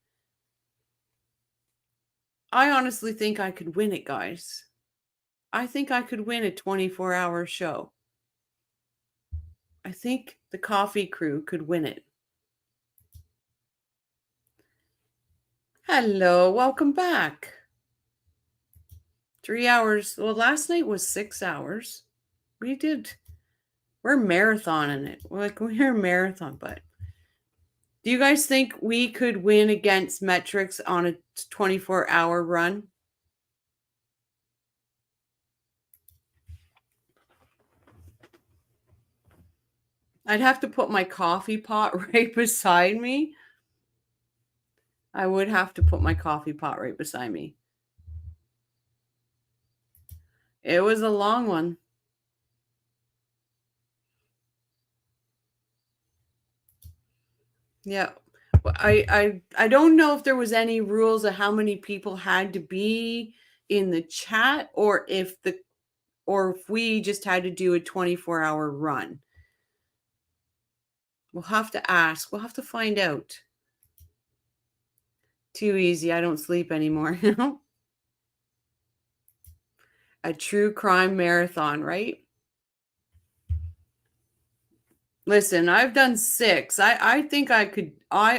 I honestly think I could win it, guys. I think I could win a 24-hour show. I think the coffee crew could win it. Hello, welcome back. 3 hours. Well, last night was 6 hours. We're marathoning it. We're a marathon, but do you guys think we could win against Metrics on a 24-hour run? I'd have to put my coffee pot right beside me. I would have to put my coffee pot right beside me. It was a long one. Yeah. I don't know if there was any rules of how many people had to be in the chat or if we just had to do a 24-hour run. We'll have to ask. We'll have to find out. Too easy. I don't sleep anymore. A true crime marathon, right? Listen, I've done 6. I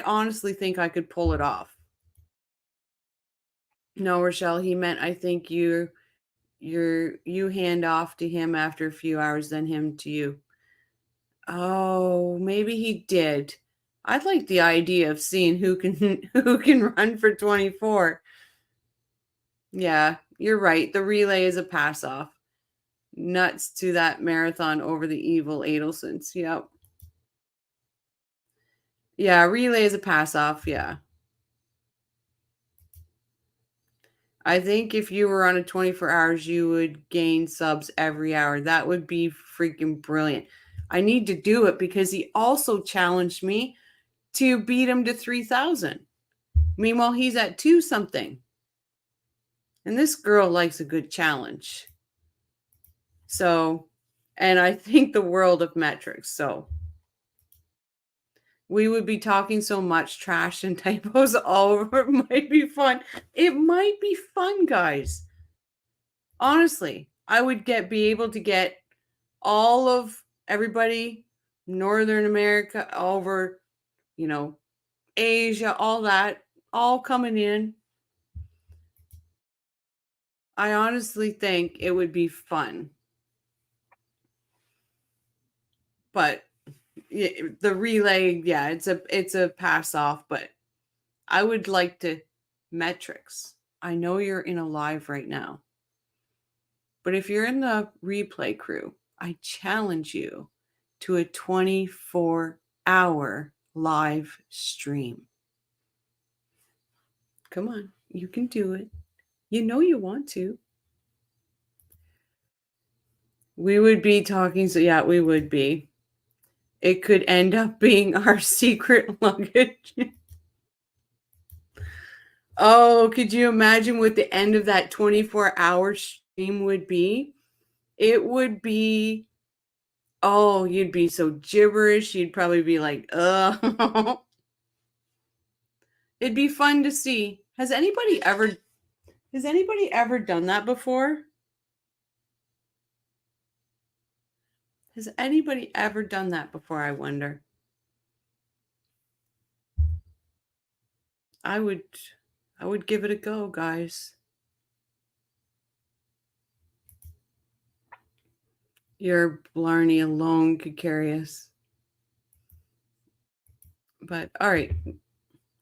honestly think I could pull it off. No, Rochelle, he meant I think you hand off to him after a few hours, then him to you. Oh, maybe he did. I'd like the idea of seeing who can run for 24. Yeah, you're right. The relay is a pass off. Nuts to that marathon over the evil Adelsons. Yep. Yeah, relay is a pass off. Yeah. I think if you were on a 24 hours, you would gain subs every hour. That would be freaking brilliant. I need to do it because he also challenged me to beat him to 3,000. Meanwhile, he's at 2 something. And this girl likes a good challenge. So, and I think the world of metrics. So, we would be talking so much trash and typos all over. It might be fun. It might be fun, guys. Honestly, I would be able to get all of everybody, Northern America, over, Asia, all that, all coming in. I honestly think it would be fun. But the relay, yeah, it's a pass off, but I would like to metrics. I know you're in a live right now. But if you're in the replay crew, I challenge you to a 24-hour live stream. Come on, you can do it. You know you want to. We would be talking, so yeah, we would be. It could end up being our secret luggage. Oh, could you imagine what the end of that 24-hour stream would be? It would be, oh, you'd be so gibberish. You'd probably be like, ugh. It'd be fun to see. Has anybody ever done that before? Has anybody ever done that before, I wonder? I would give it a go, guys. Your Blarney alone could carry us. But all right.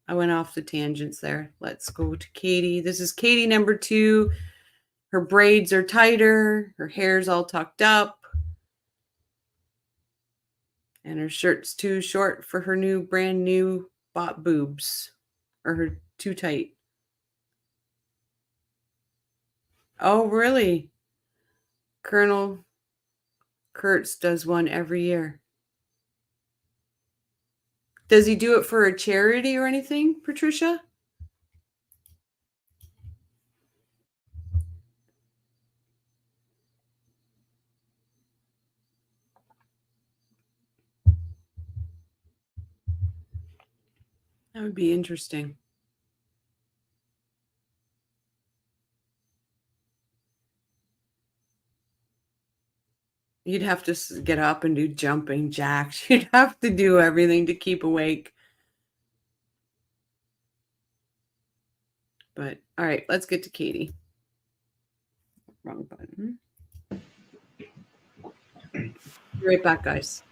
I went off the tangents there. Let's go to Katie. This is Katie number 2. Her braids are tighter. Her hair's all tucked up. And her shirt's too short for her brand new bought boobs. Or her too tight. Oh, really? Colonel Kurtz does one every year. Does he do it for a charity or anything, Patricia? That would be interesting. You'd have to get up and do jumping jacks. You'd have to do everything to keep awake. But all right, let's get to Katie. Wrong button. Be right back, guys.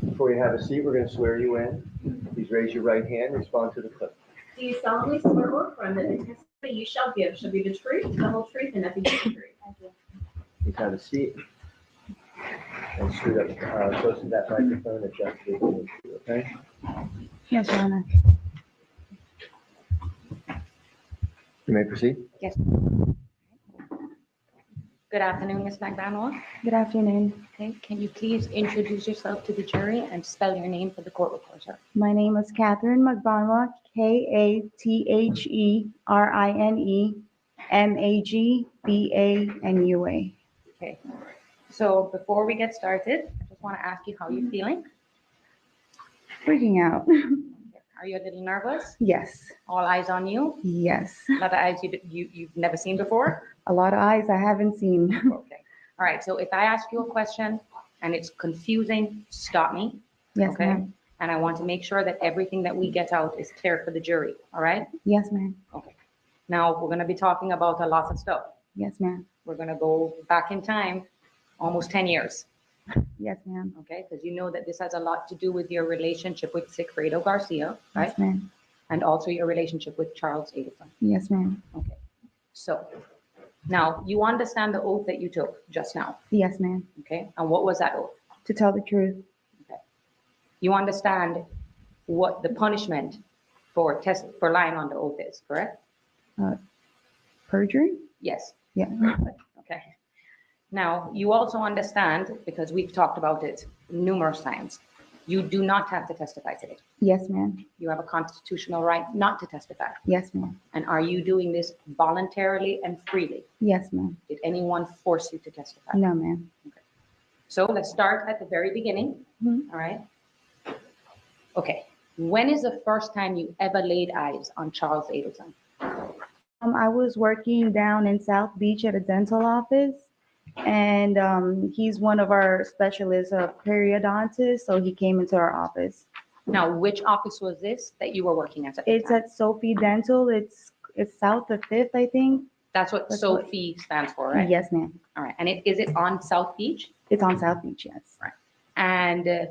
Before you have a seat, we're going to swear you in. Please raise your right hand and respond to the clip. Do you solemnly swear or affirm that the testimony you shall give shall be the truth, the whole truth, and nothing but the truth? Thank you. Please have a seat. And scoot up close to that microphone, adjust it, okay? Yes, Your Honor. You may proceed. Yes. Good afternoon, Ms. McDonald. Good afternoon. Okay, can you please introduce yourself to the jury and spell your name for the court reporter? My name is Catherine McBanwa, KATHERINE Okay, so before we get started, I just want to ask you how you're feeling. Freaking out. Are you a little nervous? Yes. All eyes on you? Yes. A lot of eyes you've never seen before? A lot of eyes I haven't seen. Okay. All right, so if I ask you a question and it's confusing, stop me. Yes, Okay. ma'am. And I want to make sure that everything that we get out is clear for the jury, all right? Yes, ma'am. Okay. Now, we're going to be talking about a lot of stuff. Yes, ma'am. We're going to go back in time, almost 10 years, Yes, ma'am. okay? Because you know that this has a lot to do with your relationship with Sigfredo Garcia, right? Yes, ma'am. And also your relationship with Charles Adelson. Yes, ma'am. Okay. So now you understand the oath that you took just now, Yes, ma'am. okay? And what was that oath? To tell the truth. You understand what the punishment for lying on the oath is, correct? Perjury? Yes. Yeah. Okay. Now, you also understand, because we've talked about it numerous times, You do not have to testify today. Yes, ma'am. You have a constitutional right not to testify. Yes, ma'am. And are you doing this voluntarily and freely? Yes, ma'am. Did anyone force you to testify? No, ma'am. So let's start at the very beginning. Mhm. All right. Okay. When is the first time you ever laid eyes on Charles Adelson? I was working down in South Beach at a dental office, and he's one of our specialists, a periodontist, so he came into our office. Now, which office was this that you were working at the It's time? at Sophie Dental. It's south of 5th, I think. That's what That's what- Sophie stands for, right? Yes, ma'am. All right. And is it on South Beach? It's on South Beach, yes. And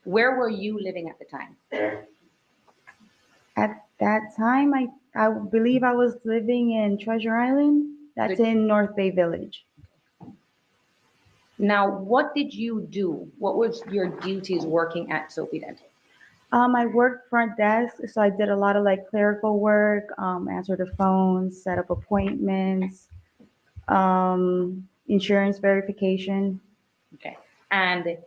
where were you living at the time? At that time, I believe I was living in Treasure Island. That's in North Bay Village. Now, what did you do? What was your duties working at Sophie Dental? I worked front desk, so I did a lot of like clerical work, answer the phones, set up appointments, insurance verification. Okay. And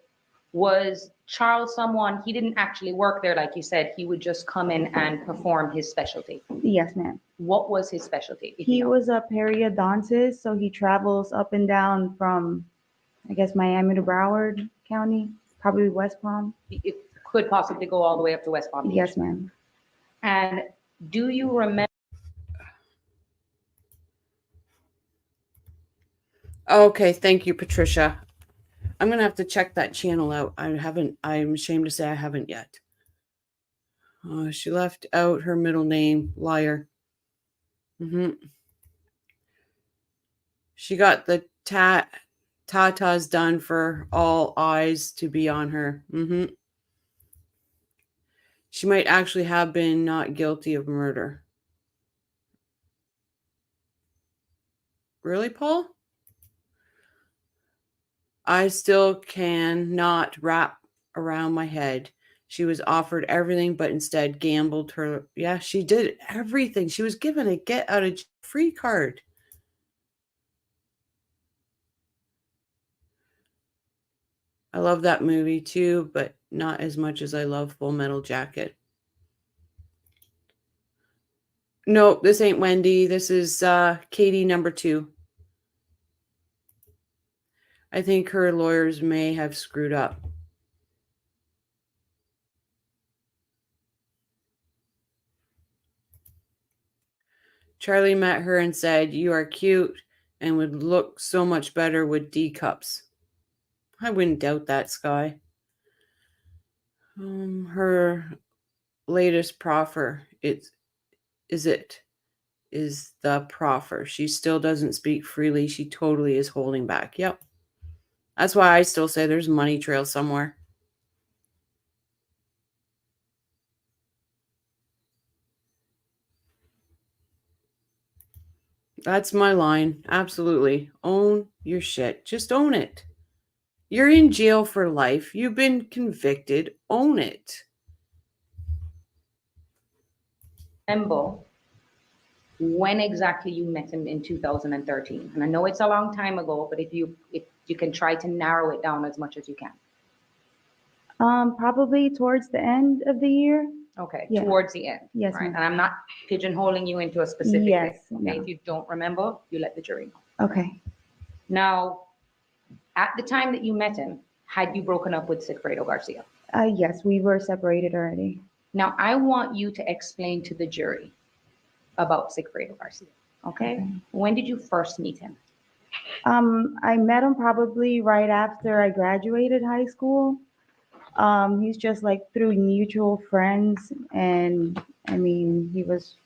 was Charles someone, he didn't actually work there, like you said, he would just come in and perform his specialty? Yes, ma'am. What was his specialty? if He you know? was a periodontist, so he travels up and down from, I guess, Miami to Broward County, probably West Palm. It could possibly go all the way up to West Palm Beach. Yes, ma'am. And do you remember? Okay, thank you, Patricia. I'm gonna have to check that channel out. I'm ashamed to say I haven't yet. She left out her middle name, liar. She got the tatas done for all eyes to be on her. She might actually have been not guilty of murder. Really, Paul? I still cannot wrap around my head. She was offered everything, but instead gambled her. Yeah, she did everything. She was given a get out of jail free card. I love that movie too, but not as much as I love Full Metal Jacket. Nope, this ain't Wendy. This is Katie number 2. I think her lawyers may have screwed up. Charlie met her and said, "You are cute and would look so much better with D cups." I wouldn't doubt that, Sky. Her latest proffer is the proffer. She still doesn't speak freely. She totally is holding back. Yep. That's why I still say there's a money trail somewhere. That's my line. Absolutely. Own your shit. Just own it. You're in jail for life. You've been convicted. Own it. Remember when exactly you met him in 2013? And I know it's a long time ago, but if you can try to narrow it down as much as you can. Probably towards the end of the year. Okay, Yeah. towards the end. Yes, Right. ma'am. And I'm not pigeonholing you into a specific Yes, date. Okay, no. if you don't remember, you let the jury know. Okay. Now, at the time that you met him, had you broken up with Sigfredo Garcia? Yes, we were separated already. Now, I want you to explain to the jury about Sigfredo Garcia. Okay? When did you first meet him? I met him probably right after I graduated high school. He's just like through mutual friends, and I mean, he was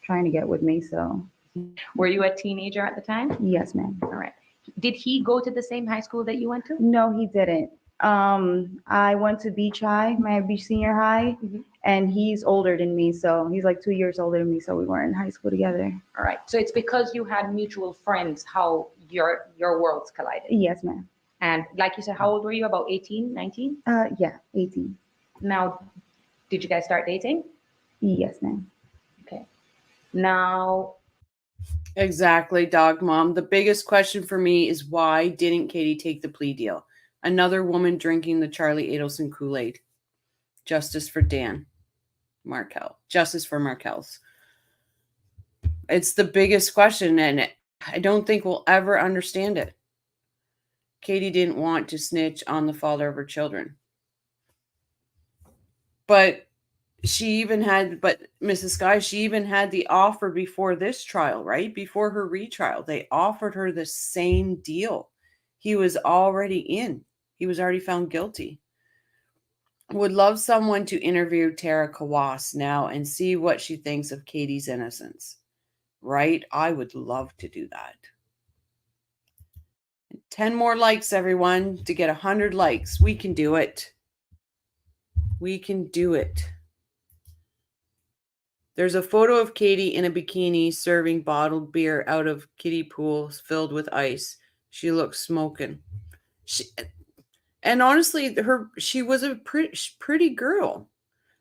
trying to get with me, so. Were you a teenager at the time? Yes, ma'am. All right. Did he go to the same high school that you went to? No, he didn't. I went to Beach High, Miami Beach Senior High, and he's older than me, so he's like 2 years older than me, so we weren't in high school together. All right. So it's because you had mutual friends how your worlds collided. Yes, ma'am. And like you said, how old were you? About 18, 19? Yeah, 18. Now, did you guys start dating? Yes, ma'am. Okay. Now, Exactly, dog mom. The biggest question for me is why didn't Katie take the plea deal? Another woman drinking the Charlie Adelson Kool-Aid. Justice for Dan Markel. Justice for Markels. It's the biggest question, and I don't think we'll ever understand it. Katie didn't want to snitch on the father of her children. But Mrs. Sky, she even had the offer before this trial, right? Before her retrial, they offered her the same deal. He was already in. He was already found guilty. Would love someone to interview Tara Kawas now and see what she thinks of Katie's innocence. Right? I would love to do that. 10 more likes, everyone, to get 100 likes. We can do it. We can do it. There's a photo of Katie in a bikini serving bottled beer out of kiddie pools filled with ice. She looks smoking. And honestly, she was a pretty girl.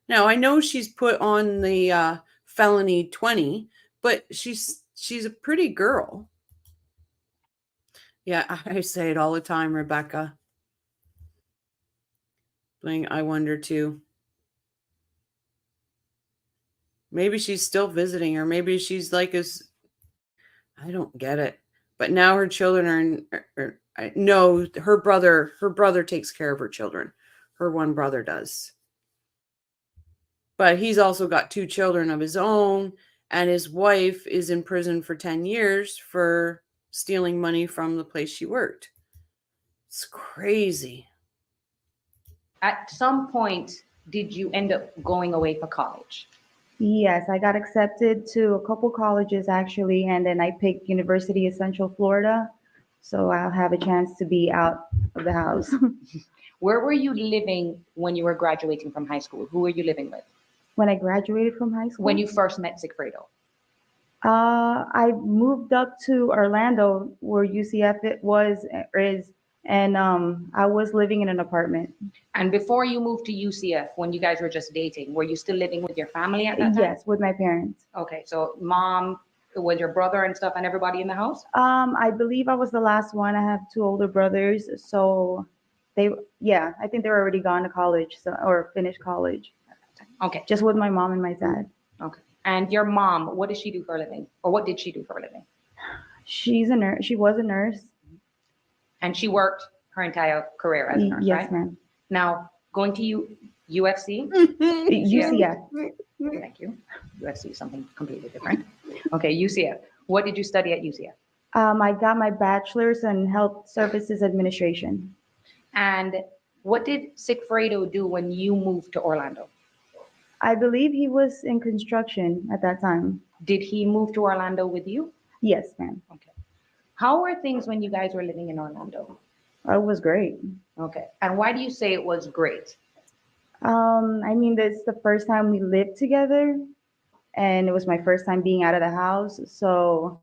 Now, I know she's put on the felony 20, but she's a pretty girl. Yeah, I say it all the time, Rebecca. Bling, I wonder too. Maybe she's still visiting, or maybe she's like I don't get it. But now her children no, her brother takes care of her children. Her one brother does. But he's also got 2 children of his own, and his wife is in prison for 10 years for stealing money from the place she worked. It's crazy. At some point, did you end up going away for college? Yes, I got accepted to a couple colleges actually, and then I picked University of Central Florida. So I'll have a chance to be out of the house. Where were you living when you were graduating from high school? Who were you living with? When I graduated from high school? When you first met Sigfredo? I moved up to Orlando where UCF is, and I was living in an apartment. And before you moved to UCF, when you guys were just dating, were you still living with your family at that time? Yes, with my parents. Okay, so mom, was your brother and stuff and everybody in the house? I believe I was the last one. I have 2 older brothers, so I think they were already gone to college, or finished college. Okay. Just with my mom and my dad. Okay. And your mom, what does she do for a living? Or what did she do for a living? She's a nurse. She was a nurse. And she worked her entire career as a nurse, yes, right? ma'am. Now, going to UFC? UCF. Thank you. UFC is something completely different. Okay, UCF. What did you study at UCF? I got my bachelor's in health services administration. And what did Sigfredo do when you moved to Orlando? I believe he was in construction at that time. Did he move to Orlando with you? Yes, ma'am. Okay. How were things when you guys were living in Orlando? It was great. Okay. And why do you say it was great? I mean, this is the first time we lived together, and it was my first time being out of the house. So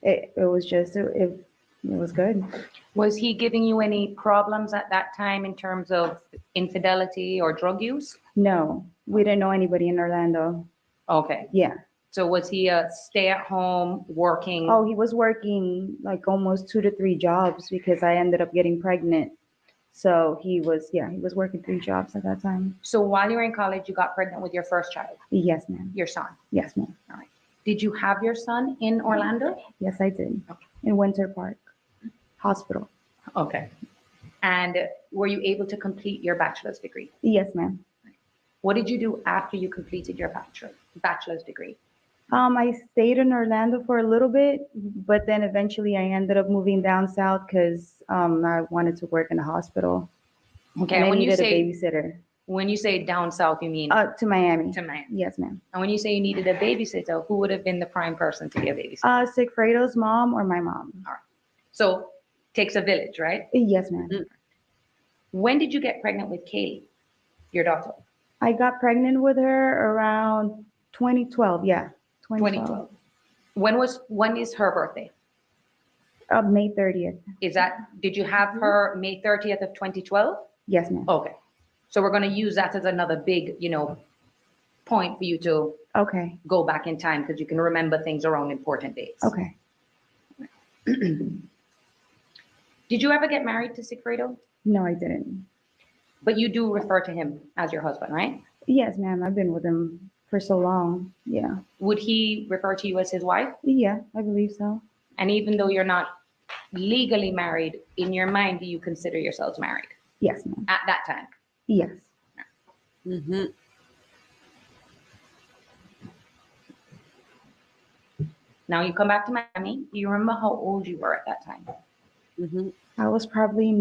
it was just, it was good. Was he giving you any problems at that time in terms of infidelity or drug use? No, we didn't know anybody in Orlando. Okay. Yeah. So was he a stay-at-home working? Oh, he was working like almost 2 to 3 jobs because I ended up getting pregnant. So he was working 3 jobs at that time. So while you were in college, you got pregnant with your first child? Yes, ma'am. Your son? Yes, ma'am. All right. Did you have your son in Orlando? Yes, I did. Okay. In Winter Park Hospital. Okay. And were you able to complete your bachelor's degree? Yes, ma'am. What did you do after you completed your bachelor's degree? I stayed in Orlando for a little bit, but then eventually I ended up moving down south because I wanted to work in a hospital. Okay. And I when you needed say a babysitter. When you say down south, you mean To Miami. to Miami? Yes, ma'am. And when you say you needed a babysitter, who would have been the prime person to be a babysitter? Sigfredo's mom or my mom. All right. So takes a village, right? Yes, ma'am. When did you get pregnant with Kaylee, your daughter? I got pregnant with her around 2012. Yeah, 2012. 2012. When is her birthday? May 30th. Did you have her May 30th of 2012? Yes, ma'am. Okay. So we're going to use that as another big, point for you to Okay. go back in time because you can remember things around important dates. Okay. Did you ever get married to Sigfredo? No, I didn't. But you do refer to him as your husband, right? Yes, ma'am. I've been with him for so long. Yeah. Would he refer to you as his wife? Yeah, I believe so. And even though you're not legally married, in your mind, do you consider yourselves married Yes, ma'am. at that time? Yes. Mm-hmm. Now you come back to Miami. Do you remember how old you were at that time? Mm-hmm. I was probably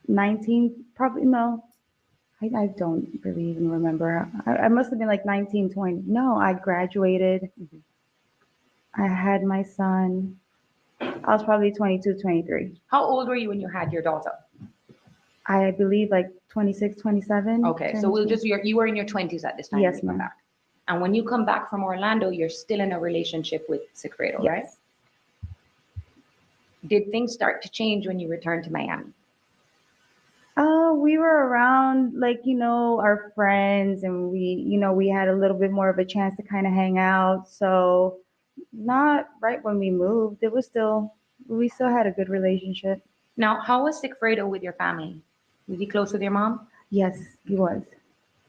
19, probably, no. I don't really even remember. I must have been like 19, 20. No, I graduated. I had my son. I was probably 22, 23. How old were you when you had your daughter? I believe like 26, 27. Okay, so we'll 22. just, you were in your 20s at this time when Yes, you come ma'am. back. And when you come back from Orlando, you're still in a relationship with Sigfredo, right? Yes. Did things start to change when you returned to Miami? We were around like, our friends, and we had a little bit more of a chance to kind of hang out. So not right when we moved. We still had a good relationship. Now, how was Sigfredo with your family? Was he close with your mom? Yes, he was.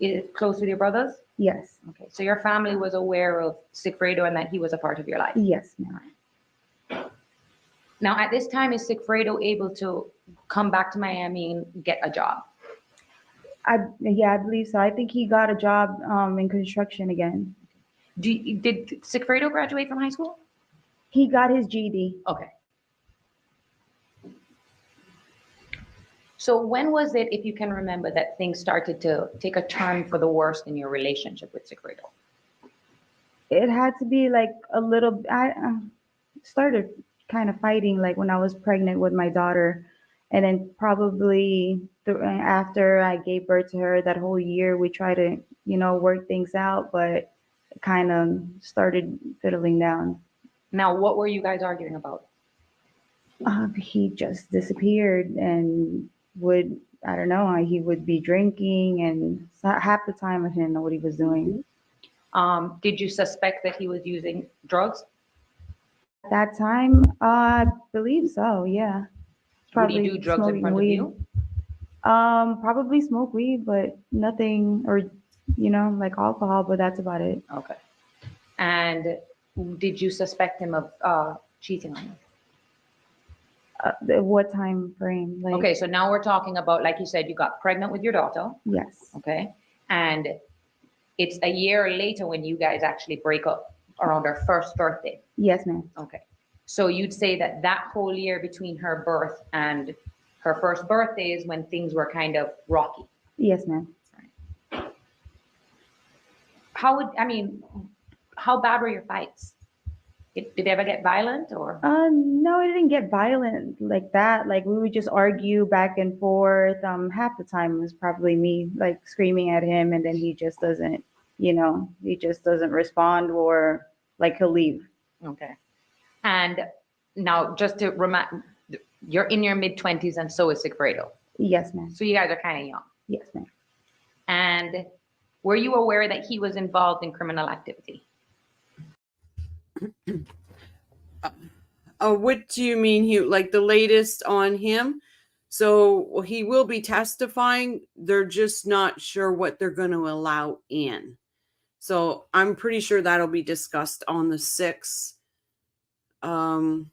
Is it close with your brothers? Yes. Okay, so your family was aware of Sigfredo and that he was a part of your life. Yes, ma'am. Now, at this time, is Sigfredo able to come back to Miami and get a job? I believe so. I think he got a job in construction again. Did Sigfredo graduate from high school? He got his GED. Okay. So when was it, if you can remember, that things started to take a turn for the worst in your relationship with Sigfredo? It had to be like a little. I started kind of fighting like when I was pregnant with my daughter, and then probably after I gave birth to her, that whole year we tried to work things out, but it kind of started fiddling down. Now, what were you guys arguing about? He just disappeared and I don't know, he would be drinking, and half the time I didn't know what he was doing. Did you suspect that he was using drugs? At that time, I believe so, yeah. Would he do drugs in front of you? Probably smoke weed, but nothing, or like alcohol, but that's about it. Okay. And did you suspect him of cheating on you? What time frame? Like, Okay, so now we're talking about, like you said, you got pregnant with your daughter, yes, okay? And it's a year later when you guys actually break up, around her first birthday. yes, ma'am. Okay. So you'd say that that whole year between her birth and her first birthday is when things were kind of rocky. Yes, ma'am. How bad were your fights? Did they ever get violent or? No, it didn't get violent like that. Like we would just argue back and forth. Half the time it was probably me like screaming at him, and then he just doesn't respond, or like he'll leave. Okay. And now just to remind, you're in your mid-20s and so is Sigfredo. Yes, ma'am. So you guys are kind of young. Yes, ma'am. And were you aware that he was involved in criminal activity? What do you mean, Hugh? Like the latest on him? So he will be testifying. They're just not sure what they're going to allow in. So I'm pretty sure that'll be discussed on the 6th. I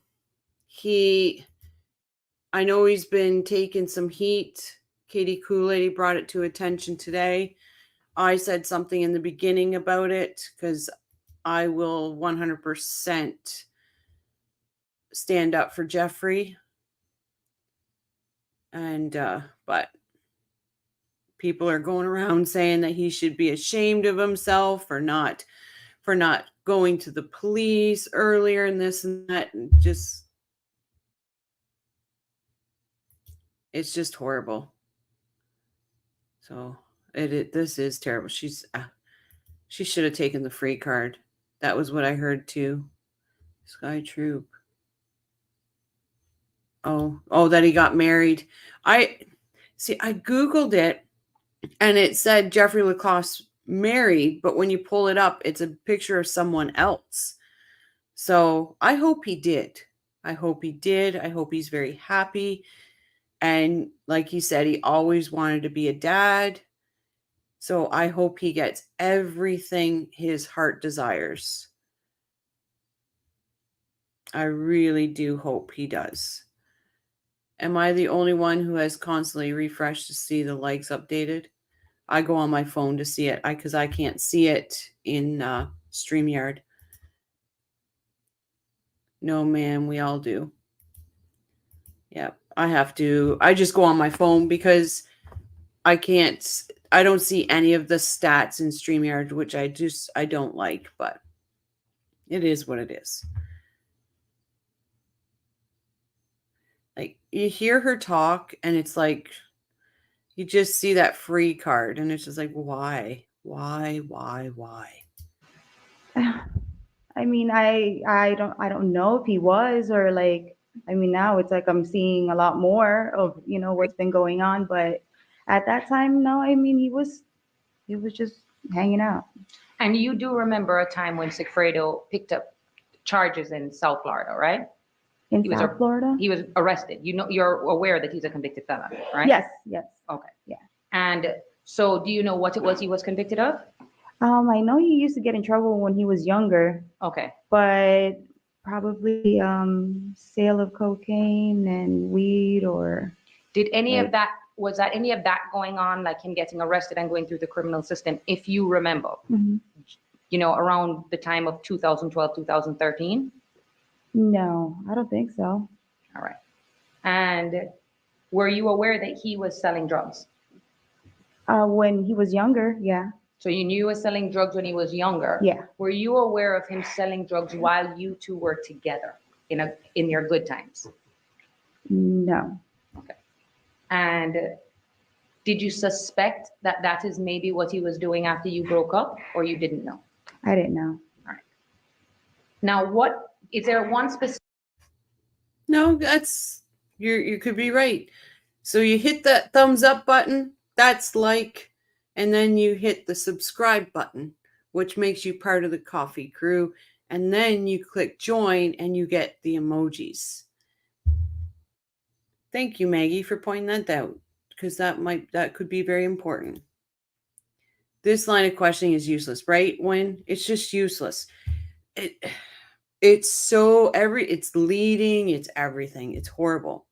know he's been taking some heat. Katie Kool-Aid brought it to attention today. I said something in the beginning about it because I will 100% stand up for Jeffrey. And, but people are going around saying that he should be ashamed of himself for not going to the police earlier and this and that. And it's just horrible. So this is terrible. She should have taken the free card. That was what I heard too. Sky Troop. Oh, that he got married. I Googled it and it said Jeffrey Lacoste married, but when you pull it up, it's a picture of someone else. So I hope he did. I hope he did. I hope he's very happy. And like he said, he always wanted to be a dad. So I hope he gets everything his heart desires. I really do hope he does. Am I the only one who has constantly refreshed to see the likes updated? I go on my phone to see it because I can't see it in StreamYard. No, man, we all do. Yeah, I just go on my phone because I don't see any of the stats in StreamYard, which I don't like, but it is what it is. Like, you hear her talk and it's like, you just see that free card and it's just like, why? I mean, I don't know if he was, or like, I mean, now it's like I'm seeing a lot more of, what's been going on, but at that time, no, I mean, he was just hanging out. And you do remember a time when Sigfredo picked up charges in South Florida, right? In He was South Florida? He was arrested. You're aware that he's a convicted felon, right? Yes. Okay. Yeah. And so do you know what it was he was convicted of? I know he used to get in trouble when he was younger, Okay. but probably sale of cocaine and weed, or Did any of that, was that any of that going on, like him getting arrested and going through the criminal system, if you remember, Mhm. Around the time of 2012, 2013? No, I don't think so. All right. And were you aware that he was selling drugs? When he was younger, yeah. So you knew he was selling drugs when he was younger? Yeah. Were you aware of him selling drugs while you two were together in your good times? No. Okay. And did you suspect that that is maybe what he was doing after you broke up, or you didn't know? I didn't know. All right. Now, is there one specific? No, you could be right. So you hit that thumbs up button, that's like, and then you hit the subscribe button, which makes you part of the coffee crew. And then you click join and you get the emojis. Thank you, Maggie, for pointing that out, because that could be very important. This line of questioning is useless, right? When it's just useless. It's leading, it's everything. It's horrible.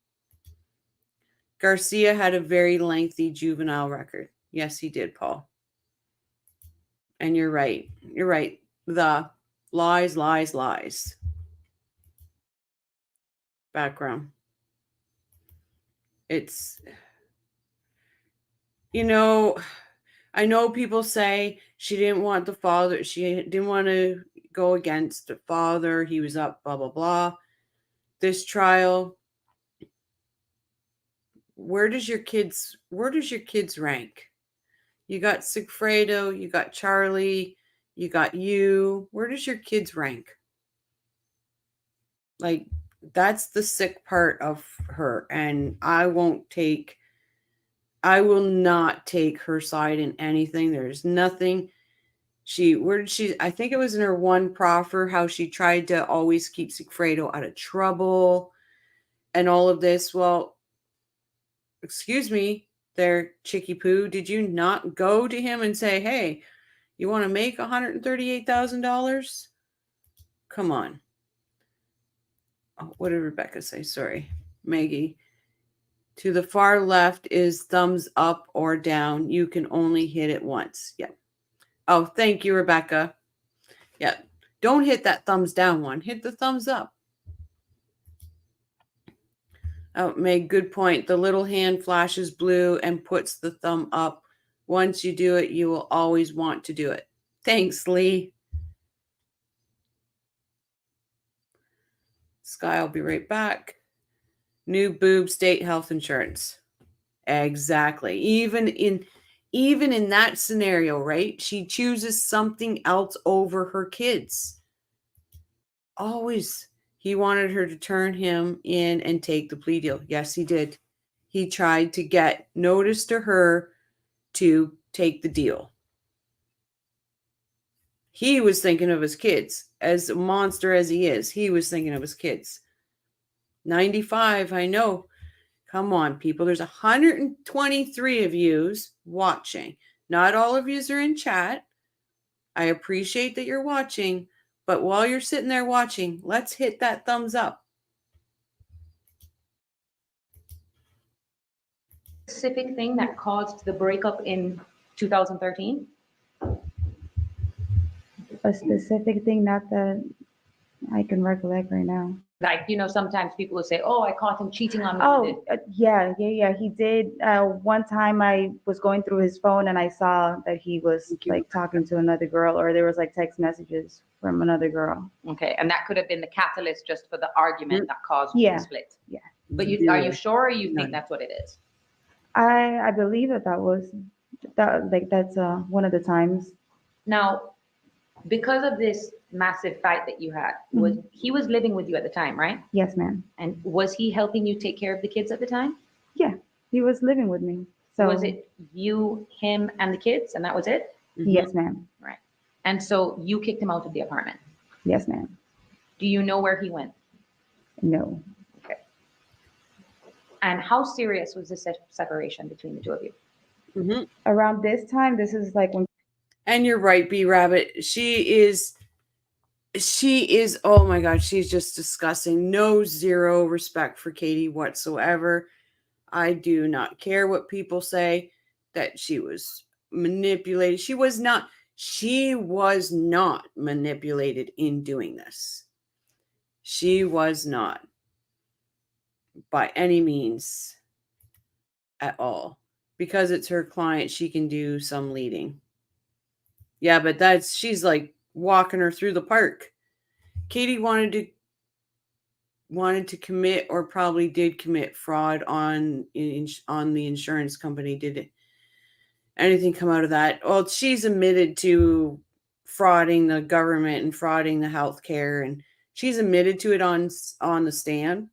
Garcia had a very lengthy juvenile record. Yes, he did, Paul. And you're right. You're right. The lies. Background. It's, I know people say she didn't want the father. She didn't want to go against the father. He was up, blah, blah, blah. This trial, where does your kids rank? You got Sigfredo, you got Charlie, you got you. Where does your kids rank? Like, that's the sick part of her. And I will not take her side in anything. There's nothing. I think it was in her one proffer, how she tried to always keep Sigfredo out of trouble and all of this. Well, excuse me there, Chicky Poo. Did you not go to him and say, hey, you want to make $138,000? Come on. Oh, what did Rebecca say? Sorry, Maggie. To the far left is thumbs up or down. You can only hit it once. Yeah. Oh, thank you, Rebecca. Yeah. Don't hit that thumbs down one. Hit the thumbs up. Oh, Meg, good point. The little hand flashes blue and puts the thumb up. Once you do it, you will always want to do it. Thanks, Lee. Sky, I'll be right back. New boob state health insurance. Exactly. Even in that scenario, right? She chooses something else over her kids. Always. He wanted her to turn him in and take the plea deal. Yes, he did. He tried to get notice to her to take the deal. He was thinking of his kids. As a monster as he is, he was thinking of his kids. 95, I know. Come on, people. There's 123 of yous watching. Not all of yous are in chat. I appreciate that you're watching, but while you're sitting there watching, let's hit that thumbs up. Specific thing that caused the breakup in 2013? A specific thing, not that I can recollect right now. Like, you know, sometimes people will say, oh, I caught him cheating on me. Oh, yeah. He did. One time I was going through his phone and I saw that he was like talking to another girl, or there was like text messages from another girl. Okay, and that could have been the catalyst just for the argument that caused Yeah. the split. Yeah. But are you sure, or you think that's what it is? I believe that was that's one of the times. Now, because of this massive fight that you had, he was living with you at the time, right? Yes, ma'am. And was he helping you take care of the kids at the time? Yeah, he was living with me. So Was it you, him, and the kids, and that was it? Yes, ma'am. Right. And so you kicked him out of the apartment. Yes, ma'am. Do you know where he went? No. Okay. And how serious was the separation between the two of you? Around this time, this is like when. And you're right, B Rabbit. She is, oh my God, she's just disgusting. No, zero respect for Katie whatsoever. I do not care what people say that she was manipulated. She was not manipulated in doing this. She was not by any means at all. Because it's her client, she can do some leading. Yeah, but she's like walking her through the park. Katie wanted to commit, or probably did commit, fraud on the insurance company. Did anything come out of that? Well, she's admitted to frauding the government and frauding the healthcare, and she's admitted to it on the stand.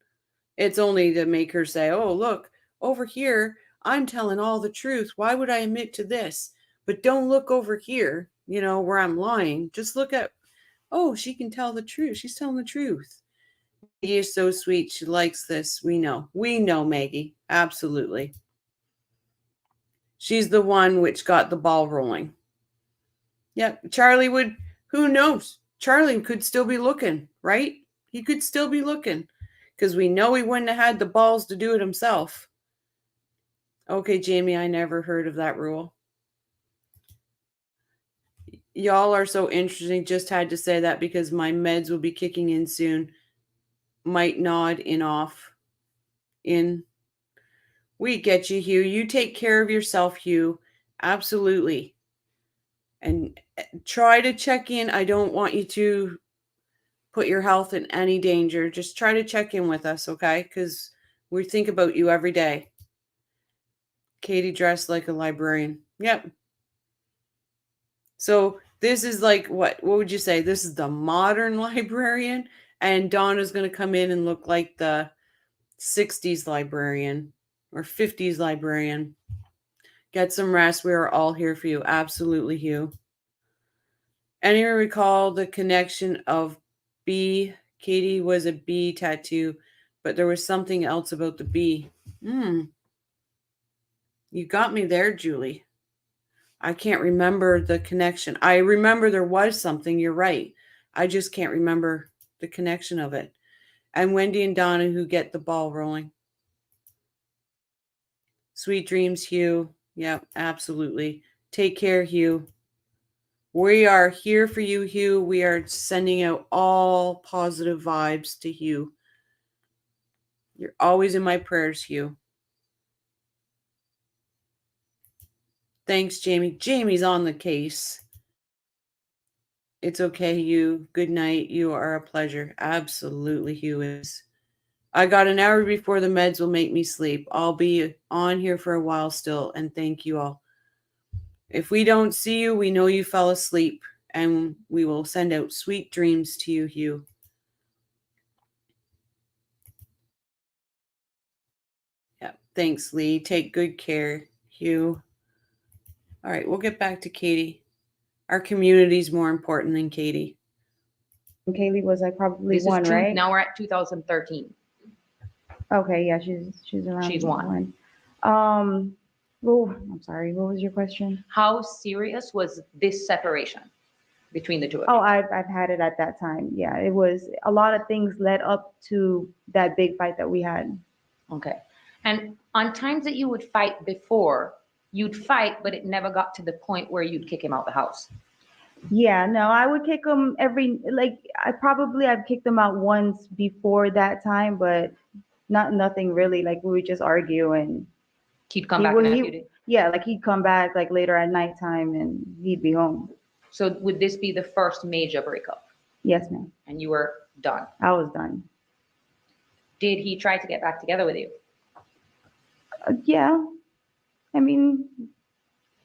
It's only to make her say, "Oh, look over here, I'm telling all the truth. Why would I admit to this? But don't look over here, where I'm lying. Just look at, oh, she can tell the truth. She's telling the truth." Maggie is so sweet. She likes this. We know, Maggie. Absolutely. She's the one which got the ball rolling. Yep. Charlie who knows? Charlie could still be looking, right? He could still be looking, because we know he wouldn't have had the balls to do it himself. Okay, Jamie, I never heard of that rule. Y'all are so interesting. Just had to say that because my meds will be kicking in soon. Might nod in off. In. We get you, Hugh. You take care of yourself, Hugh. Absolutely. And try to check in. I don't want you to put your health in any danger. Just try to check in with us, okay? Because we think about you every day. Katie dressed like a librarian. Yep. So this is like, what would you say? This is the modern librarian, and Donna's going to come in and look like the 60s librarian or 50s librarian. Get some rest. We are all here for you. Absolutely, Hugh. Anyone recall the connection of B? Katie was a B tattoo, but there was something else about the B. You got me there, Julie. I can't remember the connection. I remember there was something. You're right. I just can't remember the connection of it. And Wendy and Donna who get the ball rolling. Sweet dreams, Hugh. Yep, absolutely. Take care, Hugh. We are here for you, Hugh. We are sending out all positive vibes to Hugh. You're always in my prayers, Hugh. Thanks, Jamie. Jamie's on the case. It's okay, Hugh. Good night. You are a pleasure. Absolutely, Hugh is. I got an hour before the meds will make me sleep. I'll be on here for a while still, and thank you all. If we don't see you, we know you fell asleep, and we will send out sweet dreams to you, Hugh. Yeah, thanks, Lee. Take good care, Hugh. All right, we'll get back to Katie. Our community's more important than Katie. And Kaylee was like probably This one, is right? now we're at 2013. Okay, yeah, she's around. She's one. Well, I'm sorry. What was your question? How serious was this separation between the two of Oh, you? I've had it at that time. Yeah, it was a lot of things led up to that big fight that we had. Okay. And on times that you would fight before, you'd fight, but it never got to the point where you'd kick him out the house. Yeah, no, I would kick him I've kicked him out once before that time, but nothing really. Like we would just argue and He'd come he back would, and he, ask you to. yeah, like he'd come back like later at nighttime and he'd be home. So would this be the first major breakup? Yes, ma'am. And you were done? I was done. Did he try to get back together with you? Yeah. I mean,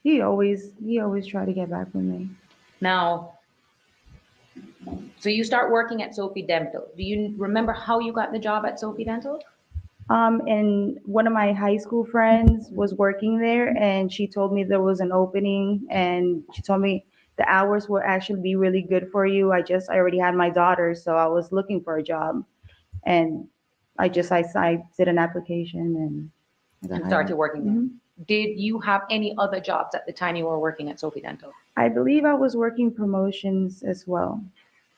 he always tried to get back with me. Now, so you start working at Sophie Dental. Do you remember how you got the job at Sophie Dental? And one of my high school friends was working there and she told me there was an opening and she told me the hours would actually be really good for you. I already had my daughter, so I was looking for a job and I did an application and And started working there. Mhm. Did you have any other jobs at the time you were working at Sophie Dental? I believe I was working promotions as well.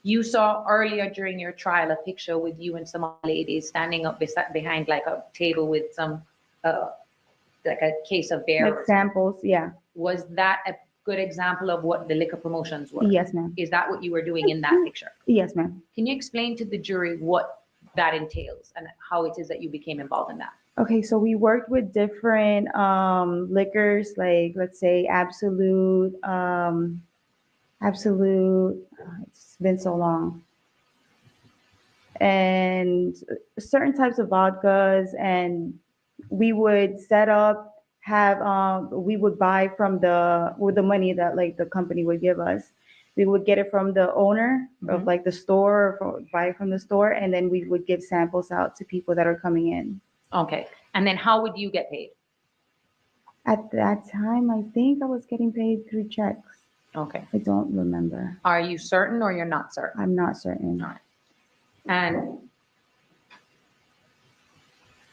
You saw earlier during your trial a picture with you and some other ladies standing up behind like a table with some, like a case of beer. Like samples, yeah. Was that a good example of what the liquor promotions were? Yes, ma'am. Is that what you were doing in that picture? Yes, ma'am. Can you explain to the jury what that entails and how it is that you became involved in that? Okay, so we worked with different liquors, like let's say Absolute. It's been so long. And certain types of vodkas, and we would we would buy with the money that like the company would give us. We would get it from the owner of like the store, buy it from the store, and then we would give samples out to people that are coming in. Okay. And then how would you get paid? At that time, I think I was getting paid through checks. Okay. I don't remember. Are you certain or you're not certain? I'm not certain. All right. And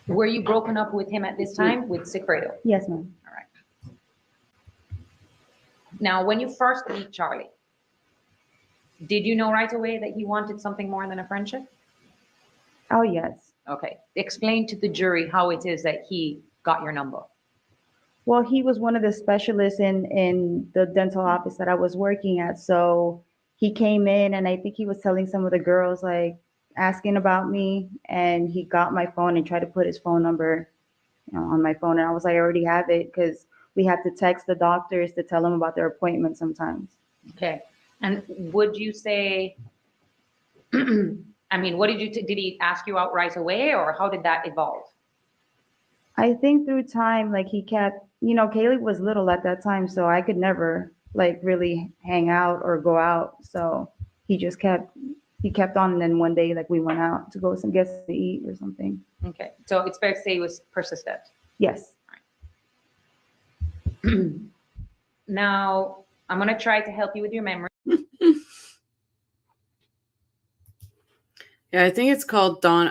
were you broken up with him at this time with Sigfredo? Yes, ma'am. All right. Now, when you first meet Charlie, did you know right away that he wanted something more than a friendship? Oh, yes. Okay. Explain to the jury how it is that he got your number. Well, he was one of the specialists in the dental office that I was working at. So he came in and I think he was telling some of the girls, like asking about me, and he got my phone and tried to put his phone number, on my phone. And I was like, I already have it, because we have to text the doctors to tell them about their appointments sometimes. Okay. And would you say, I mean, what did he ask you out right away, or how did that evolve? I think through time, like he kept, Kaylee was little at that time, so I could never like really hang out or go out. So he kept on. And then one day, like we went out to get something to eat or something. Okay. So it's fair to say he was persistent. Yes. Now, I'm going to try to help you with your memory. Yeah, I think it's called Dawn.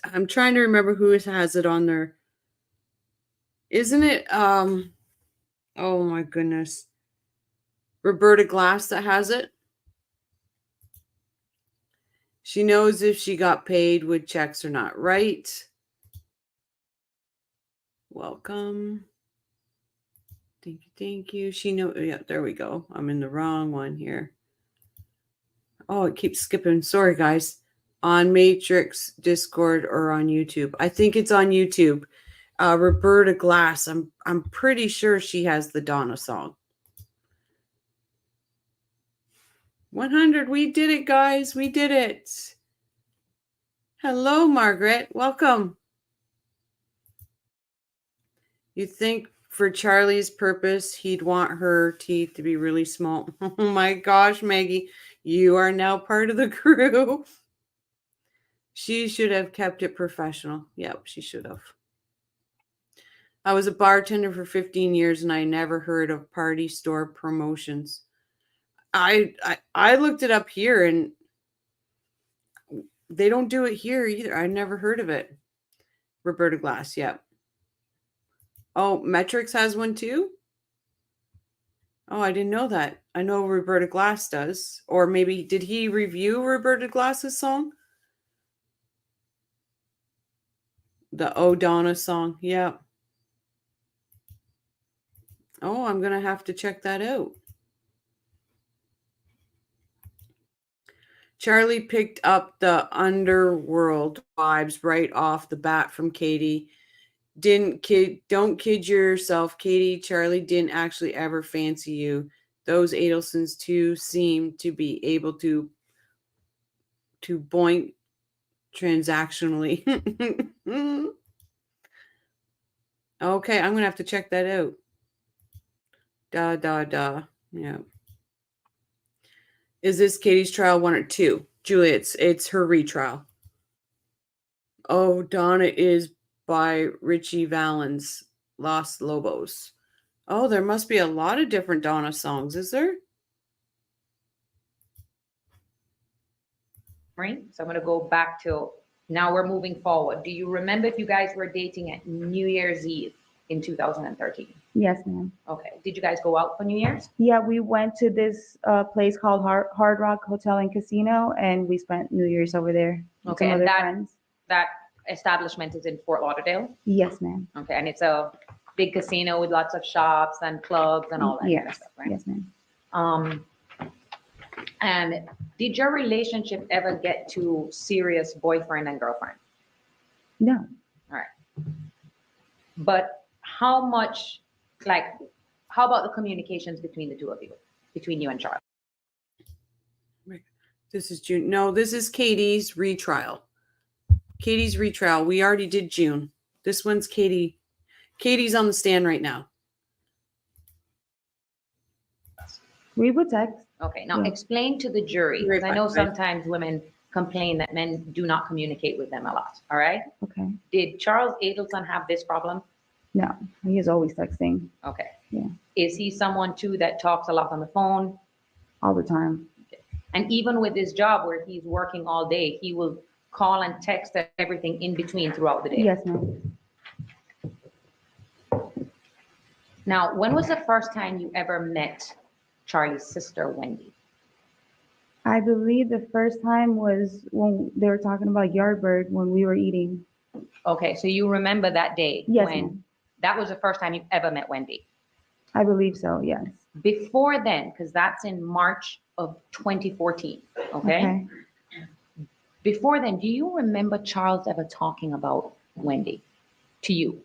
I'm trying to remember who has it on there. Isn't it? Oh my goodness, Roberta Glass that has it. She knows if she got paid with checks or not, right? Welcome. Thank you. She knows. Yeah, there we go. I'm in the wrong one here. Oh, it keeps skipping. Sorry, guys. On Matrix, Discord, or on YouTube. I think it's on YouTube. Roberta Glass. I'm pretty sure she has the Donna song. 100. We did it, guys. We did it. Hello, Margaret. Welcome. You think for Charlie's purpose, he'd want her teeth to be really small? Oh my gosh, Maggie. You are now part of the crew. She should have kept it professional. Yep, she should have. I was a bartender for 15 years and I never heard of party store promotions. I looked it up here and they don't do it here either. I never heard of it. Roberta Glass, yep. Oh, Metrics has one too? Oh, I didn't know that. I know Roberta Glass does. Or maybe, did he review Roberta Glass's song? The Oh Donna song, yep. Oh, I'm going to have to check that out. Charlie picked up the underworld vibes right off the bat from Katie. Don't kid yourself, Katie. Charlie didn't actually ever fancy you. Those Adelsons too seem to be able to boink transactionally. Okay, I'm gonna have to check that out. Yeah. Is this Katie's trial 1 or 2? Julie, it's her retrial. Oh, Donna is by Richie Valens, Los Lobos. Oh, there must be a lot of different Donna songs, is there? Right? So I'm going to go back to, now we're moving forward. Do you remember if you guys were dating at New Year's Eve in 2013? Yes, ma'am. Okay. Did you guys go out for New Year's? Yeah, we went to this place called Hard Rock Hotel and Casino, and we spent New Year's over there with Okay, some and other that- friends. That establishment is in Fort Lauderdale? Yes, ma'am. Okay, and it's a big casino with lots of shops and clubs and all that kind of Yes, stuff, right? yes, ma'am. And did your relationship ever get to serious boyfriend and girlfriend? No. All right. But how much, like, how about the communications between the two of you, between you and Charlie? This is June. No, this is Katie's retrial. Katie's retrial. We already did June. This one's Katie. Katie's on the stand right now. We would text. Okay, now Yeah. explain to the jury, because I know sometimes women complain that men do not communicate with them a lot, all right? Okay. Did Charles Adelson have this problem? No, he is always texting Okay. Yeah. Is he someone too that talks a lot on the phone? all the time. And even with his job where he's working all day, he will call and text everything in between throughout the day? Yes, ma'am. Now, when was the first time you ever met Charlie's sister, Wendy? I believe the first time was when they were talking about Yardbird when we were eating. Okay, so you remember that day? Yes, when ma'am. That was the first time you ever met Wendy? I believe so, yes. Before then, because that's in March of 2014, okay? Before then, do you remember Charles ever talking about Wendy to you?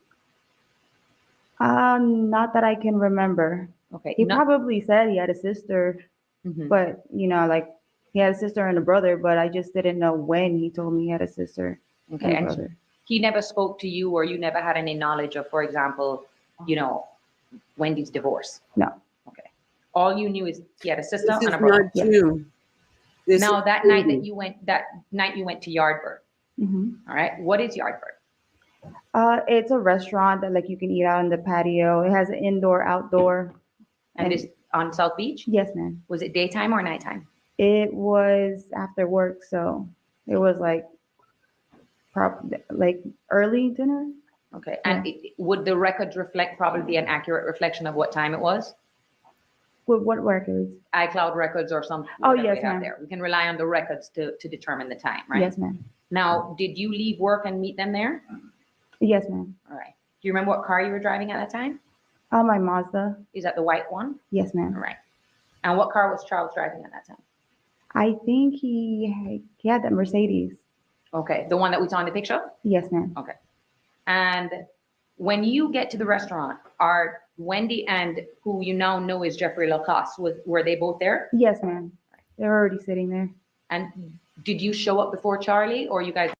Not that I can remember. Okay. He probably said he had a sister, Mhm. but like he had a sister and a brother, but I just didn't know when he told me he had a sister Okay, and a and brother. he never spoke to you, or you never had any knowledge of, for example, Wendy's divorce? No. Okay. All you knew is he had a sister This and is a brother. not June. This Now is that night June. that night you went to Yardbird. Mhm. All right. What is Yardbird? It's a restaurant that like you can eat out on the patio. It has an indoor, outdoor. And this on South Beach? Yes, ma'am. Was it daytime or nighttime? It was after work, so it was like like early dinner. Okay. And would the records reflect probably an accurate reflection of what time it was? With what records? iCloud records or something? Oh, whatever yes, we have ma'am. there. We can rely on the records to determine the time, right? Yes, ma'am. Now, did you leave work and meet them there? Yes, ma'am. All right. Do you remember what car you were driving at that time? My Mazda. Is that the white one? Yes, ma'am. All right. And what car was Charles driving at that time? I think he had that Mercedes. Okay. The one that we saw in the picture? Yes, ma'am. Okay. And when you get to the restaurant, are Wendy and who you now know is Jeffrey Lacoste, were they both there? Yes, ma'am. They're already sitting there. And did you show up before Charlie, or you guys?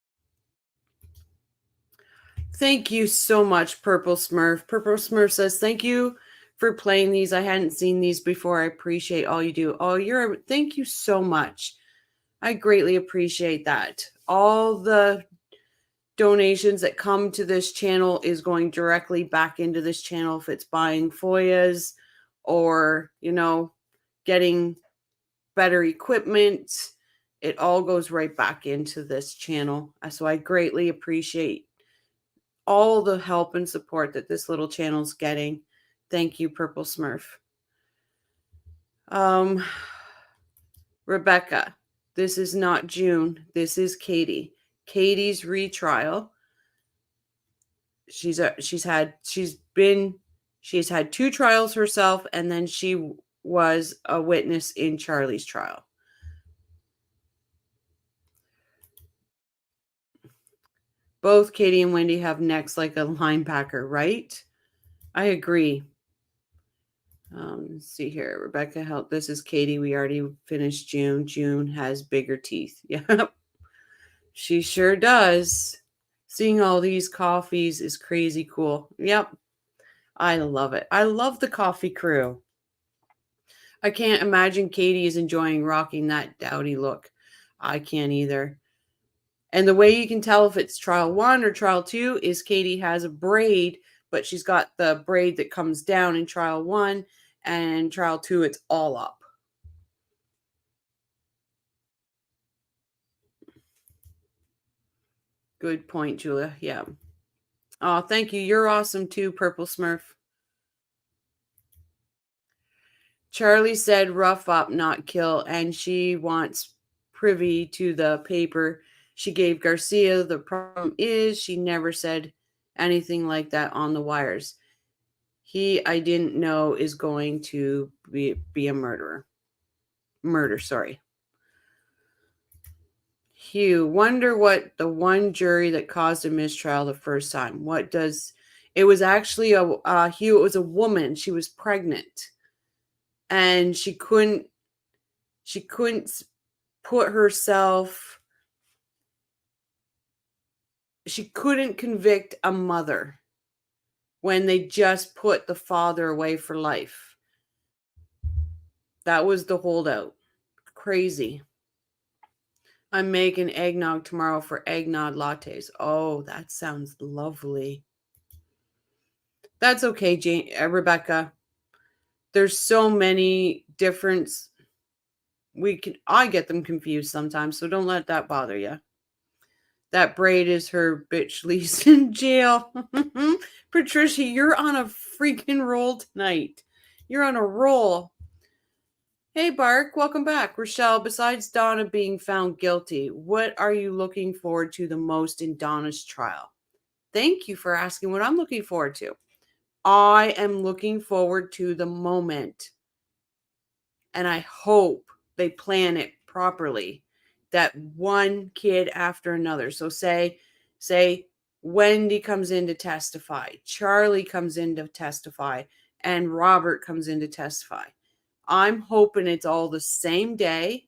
Thank you so much, Purple Smurf. Purple Smurf says, thank you for playing these. I hadn't seen these before. I appreciate all you do. Oh, thank you so much. I greatly appreciate that. All the donations that come to this channel is going directly back into this channel. If it's buying FOIAs or, getting better equipment, it all goes right back into this channel. So I greatly appreciate all the help and support that this little channel's getting. Thank you, Purple Smurf. Rebecca, this is not June. This is Katie. Katie's retrial. She's had 2 trials herself, and then she was a witness in Charlie's trial. Both Katie and Wendy have necks like a linebacker, right? I agree. Let's see here. Rebecca, help. This is Katie. We already finished June. June has bigger teeth. Yep. She sure does. Seeing all these coffees is crazy cool. Yep. I love it. I love the coffee crew. I can't imagine Katie is enjoying rocking that dowdy look. I can't either. And the way you can tell if it's trial 1 or trial 2 is Katie has a braid, but she's got the braid that comes down in trial 1, and trial 2, it's all up. Good point, Julia. Yeah. Oh, thank you. You're awesome too, Purple Smurf. Charlie said rough up, not kill, and she wants privy to the paper she gave Garcia. The problem is she never said anything like that on the wires. I didn't know is going to be a murderer. Sorry. Hugh, wonder what the one jury that caused a mistrial the first time. It was actually Hugh, it was a woman. She was pregnant. And she couldn't put herself, she couldn't convict a mother when they just put the father away for life. That was the holdout. Crazy. I'm making eggnog tomorrow for eggnog lattes. Oh, that sounds lovely. That's okay, Rebecca. There's so many different. I get them confused sometimes, so don't let that bother you. That braid is her bitch Lisa in jail. Patricia, you're on a freaking roll tonight. You're on a roll. Hey, Bark, welcome back. Rochelle, besides Donna being found guilty, what are you looking forward to the most in Donna's trial? Thank you for asking what I'm looking forward to. I am looking forward to the moment, and I hope they plan it properly, that one kid after another. So say Wendy comes in to testify, Charlie comes in to testify, and Robert comes in to testify. I'm hoping it's all the same day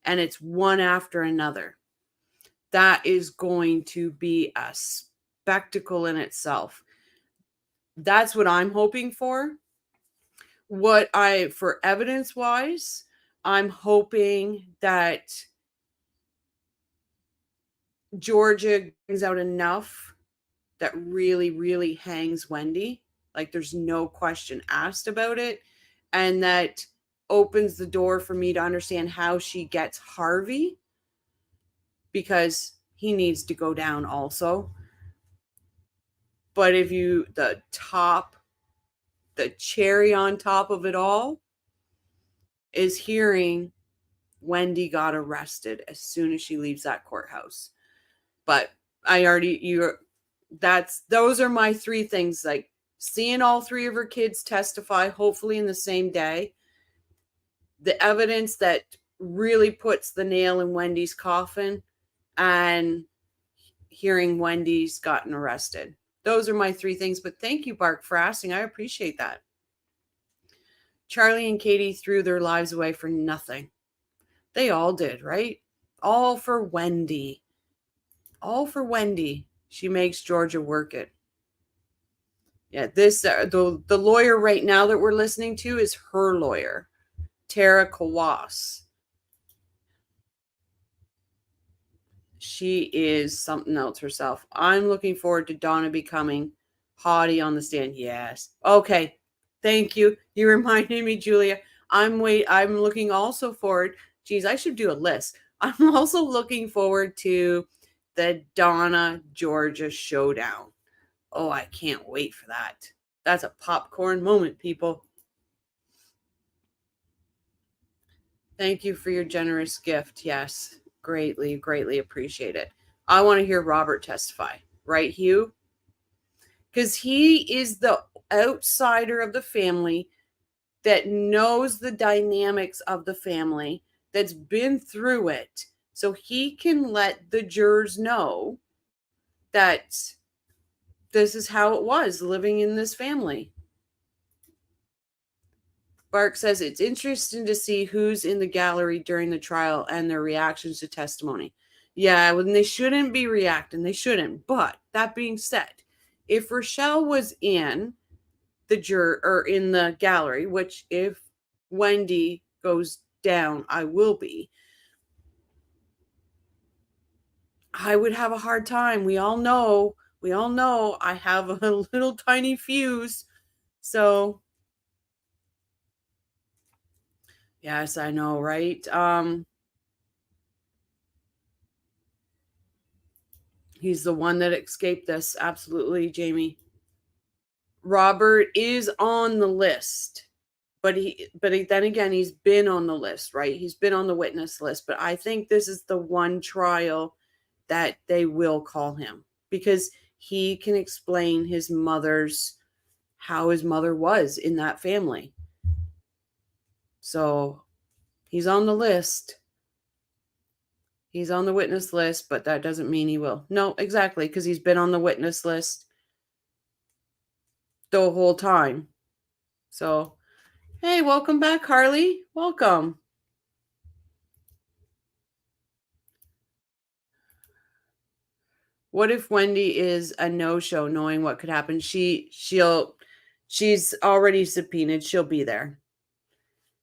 and it's one after another. That is going to be a spectacle in itself. That's what I'm hoping for. For evidence-wise, I'm hoping that Georgia brings out enough that really, really hangs Wendy. Like there's no question asked about it. And that opens the door for me to understand how she gets Harvey, because he needs to go down also. But the cherry on top of it all is hearing Wendy got arrested as soon as she leaves that courthouse. But those are my 3 things, like seeing all 3 of her kids testify, hopefully in the same day. The evidence that really puts the nail in Wendy's coffin, and hearing Wendy's gotten arrested. Those are my 3 things. But thank you, Bark, for asking. I appreciate that. Charlie and Katie threw their lives away for nothing. They all did, right? All for Wendy. All for Wendy. She makes Georgia work it. Yeah, the lawyer right now that we're listening to is her lawyer, Tara Kawas. She is something else herself. I'm looking forward to Donna becoming haughty on the stand. Yes. Okay. Thank you. You reminded me, Julia. I'm looking also forward. Geez, I should do a list. I'm also looking forward to the Donna Georgia showdown. Oh, I can't wait for that. That's a popcorn moment, people. Thank you for your generous gift. Yes, greatly, greatly appreciate it. I want to hear Robert testify. Right, Hugh? Because he is the outsider of the family that knows the dynamics of the family, that's been through it. So he can let the jurors know that this is how it was living in this family. Bark says it's interesting to see who's in the gallery during the trial and their reactions to testimony. Yeah, when they shouldn't be reacting, they shouldn't. But that being said, if Rochelle was in the juror or in the gallery, which if Wendy goes down, I will be, I would have a hard time. We all know I have a little tiny fuse. So yes, I know, right? He's the one that escaped this. Absolutely, Jamie. Robert is on the list, but then again, he's been on the list, right? He's been on the witness list, but I think this is the one trial that they will call him because he can explain how his mother was in that family. So he's on the list. He's on the witness list, but that doesn't mean he will. No, exactly, because he's been on the witness list the whole time. So, hey, welcome back, Harley. Welcome. What if Wendy is a no-show, knowing what could happen? She's already subpoenaed. She'll be there.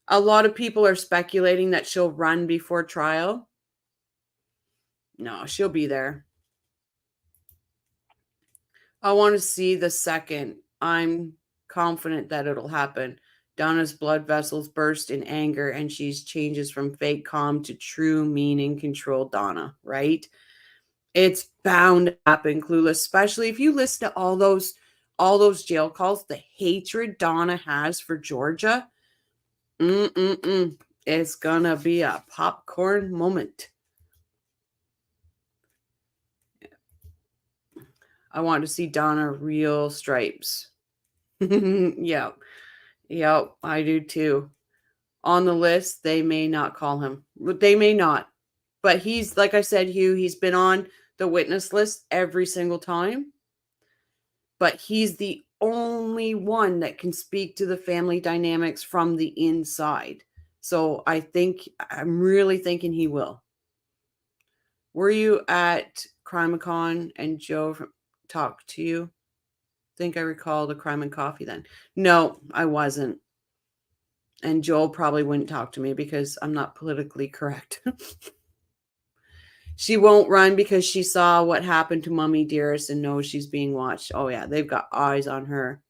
A lot of people are speculating that she'll run before trial. No, she'll be there. I want to see the second. I'm confident that it'll happen. Donna's blood vessels burst in anger and she changes from fake calm to true meaning controlled Donna, right? It's bound to happen, Clueless, especially if you listen to all those jail calls, the hatred Donna has for Georgia. It's gonna be a popcorn moment. I want to see Donna real stripes. Yep, I do too. On the list, they may not call him. They may not. But he's, like I said, Hugh, he's been on the witness list every single time. But he's the only one that can speak to the family dynamics from the inside. So I'm really thinking he will. Were you at CrimeCon and Joe talked to you? Think I recall the Crime and Coffee then. No, I wasn't. And Joel probably wouldn't talk to me because I'm not politically correct. She won't run because she saw what happened to Mommy Dearest and knows she's being watched. Oh yeah, they've got eyes on her.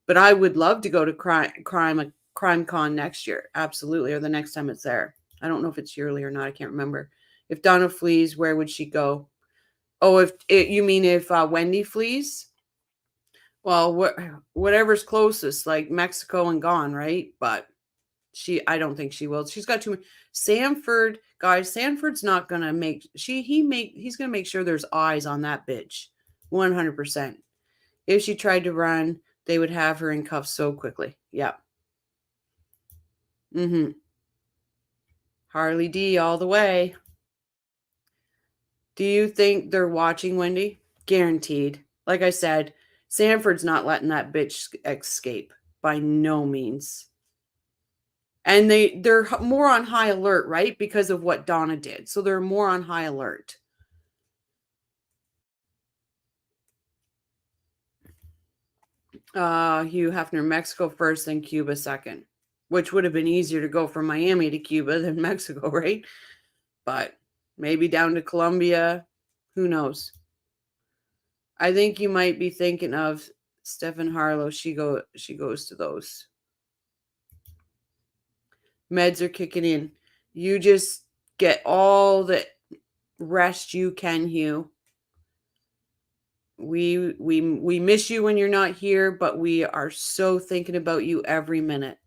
But I would love to go to CrimeCon next year. Absolutely. Or the next time it's there. I don't know if it's yearly or not. I can't remember. If Donna flees, where would she go? Oh, you mean if Wendy flees? Well, whatever's closest, like Mexico and gone, right? But I don't think she will. She's got too much. Sanford, guys, Sanford's not gonna he's gonna make sure there's eyes on that bitch. 100%. If she tried to run, they would have her in cuffs so quickly. Yep. Harley D all the way. Do you think they're watching Wendy? Guaranteed. Like I said, Sanford's not letting that bitch escape by no means. And they're more on high alert, right? Because of what Donna did. So they're more on high alert. Hugh Hefner, Mexico first, then Cuba second. Which would have been easier to go from Miami to Cuba than Mexico, right? But maybe down to Colombia. Who knows? I think you might be thinking of Stephen Harlow. She goes to those. Meds are kicking in. You just get all the rest you can, Hugh. We miss you when you're not here, but we are so thinking about you every minute.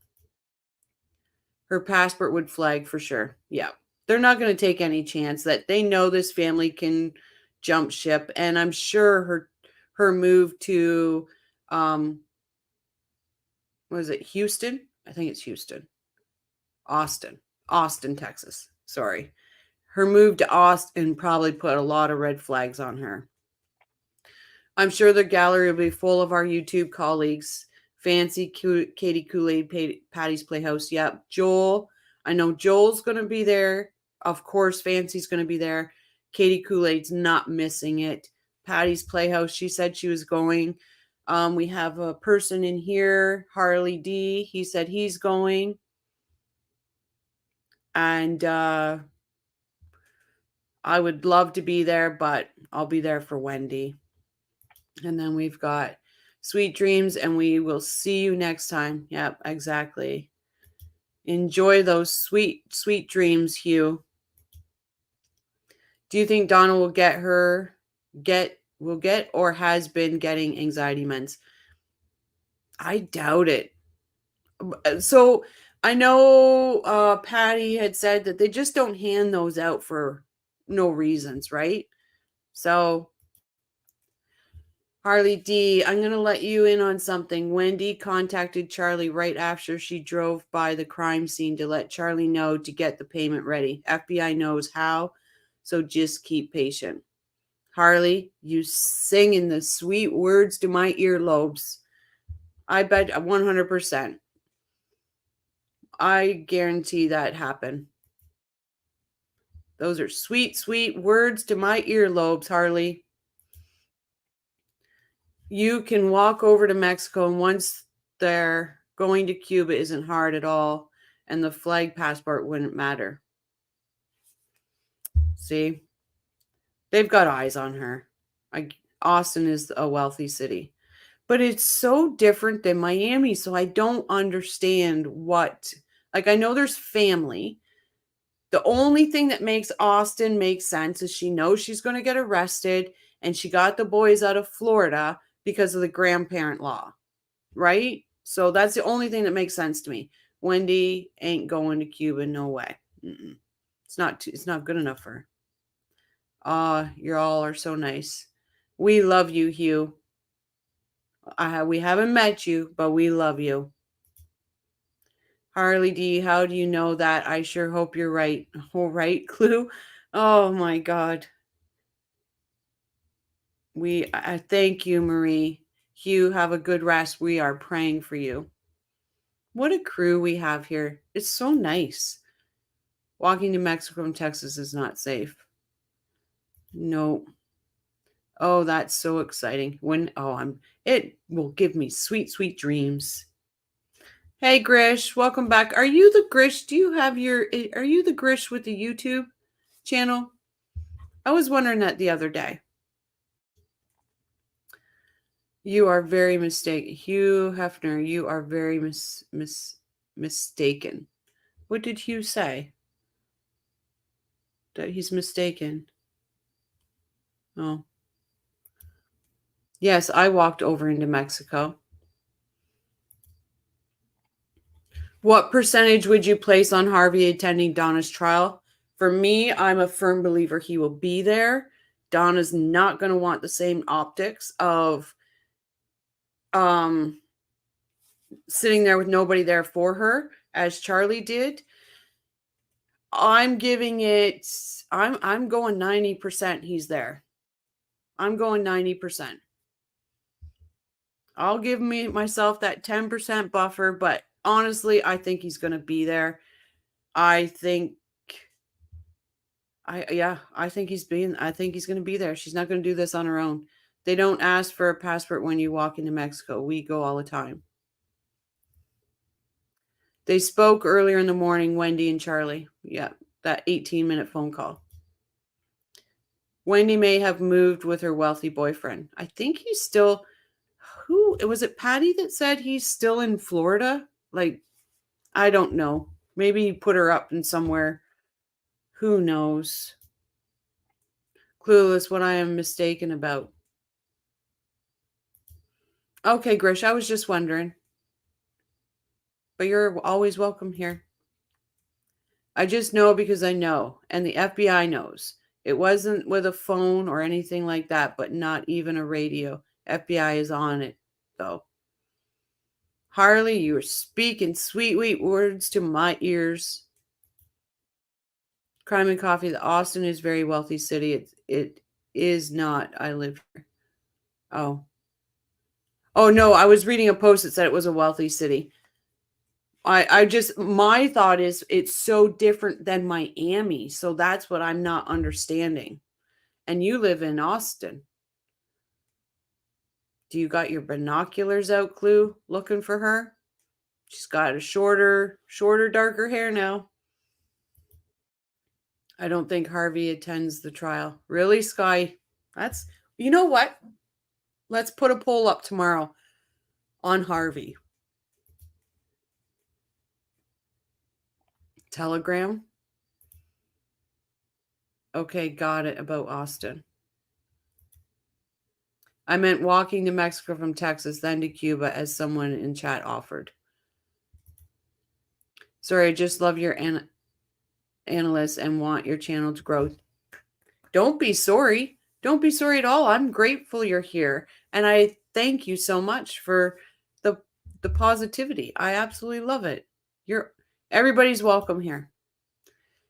Her passport would flag for sure. Yeah. They're not going to take any chance that they know this family can jump ship. And I'm sure her move to was it Houston? I think it's Houston. Austin, Texas. Sorry. Her move to Austin probably put a lot of red flags on her. I'm sure the gallery will be full of our YouTube colleagues. Fancy, Katie Kool-Aid, Patty's Playhouse. Yep. Joel. I know Joel's going to be there. Of course, Fancy's going to be there. Katie Kool-Aid's not missing it. Patty's Playhouse, she said she was going. We have a person in here, Harley D. He said he's going. And I would love to be there, but I'll be there for Wendy. And then we've got sweet dreams, and we will see you next time. Yep, exactly. Enjoy those sweet, sweet dreams, Hugh. Do you think Donna will get or has been getting anxiety meds? I doubt it. So I know Patty had said that they just don't hand those out for no reasons, right? So Harley D, I'm going to let you in on something. Wendy contacted Charlie right after she drove by the crime scene to let Charlie know to get the payment ready. FBI knows how, so just keep patient. Harley, you singing the sweet words to my earlobes. I bet 100%. I guarantee that happened. Those are sweet, sweet words to my earlobes, Harley. You can walk over to Mexico, and once there, going to Cuba isn't hard at all, and the flag passport wouldn't matter. See? They've got eyes on her. Austin is a wealthy city. But it's so different than Miami, so I don't understand what... Like, I know there's family. The only thing that makes Austin make sense is she knows she's going to get arrested, and she got the boys out of Florida because of the grandparent law, right? So that's the only thing that makes sense to me. Wendy ain't going to Cuba, no way. It's not good enough for her. You all are so nice. We love you, Hugh. We haven't met you, but we love you. Harley D, how do you know that? I sure hope you're right. All right, Clue. Oh my God. I thank you, Marie. Hugh, have a good rest. We are praying for you. What a crew we have here. It's so nice. Walking to Mexico and Texas is not safe. No. Oh, that's so exciting. It will give me sweet, sweet dreams. Hey, Grish, welcome back. Are you the Grish? Are you the Grish with the YouTube channel? I was wondering that the other day. You are very mistaken. Hugh Hefner, you are very mistaken. What did Hugh say? That he's mistaken. Oh. Yes, I walked over into Mexico. What percentage would you place on Harvey attending Donna's trial? For me, I'm a firm believer he will be there. Donna's not going to want the same optics of sitting there with nobody there for her as Charlie did. I'm going 90% he's there. I'm going 90%. I'll give myself that 10% buffer, but honestly, I think he's going to be there. I think he's going to be there. She's not going to do this on her own. They don't ask for a passport when you walk into Mexico. We go all the time. They spoke earlier in the morning, Wendy and Charlie. Yeah, that 18-minute phone call. Wendy may have moved with her wealthy boyfriend. I think he's still... Was it Patty that said he's still in Florida? Like, I don't know. Maybe he put her up in somewhere. Who knows? Clueless what I am mistaken about. Okay, Grish, I was just wondering. But you're always welcome here. I just know because I know, and the FBI knows. It wasn't with a phone or anything like that, but not even a radio. FBI is on it, though. Harley, you are speaking sweet words to my ears. Crime and Coffee. The Austin is a very wealthy city. It is not. I live here. Oh. Oh no, I was reading a post that said it was a wealthy city. I just, my thought is it's so different than Miami. So that's what I'm not understanding. And you live in Austin. Do you got your binoculars out, Clue, looking for her? She's got a shorter, darker hair now. I don't think Harvey attends the trial. Really, Sky? That's, you know what? Let's put a poll up tomorrow on Harvey. Telegram. Okay, got it, about Austin. I meant walking to Mexico from Texas, then to Cuba, as someone in chat offered. Sorry, I just love your analysts and want your channel to grow. Don't be sorry. Don't be sorry at all. I'm grateful you're here. And I thank you so much for the positivity. I absolutely love it. Everybody's welcome here.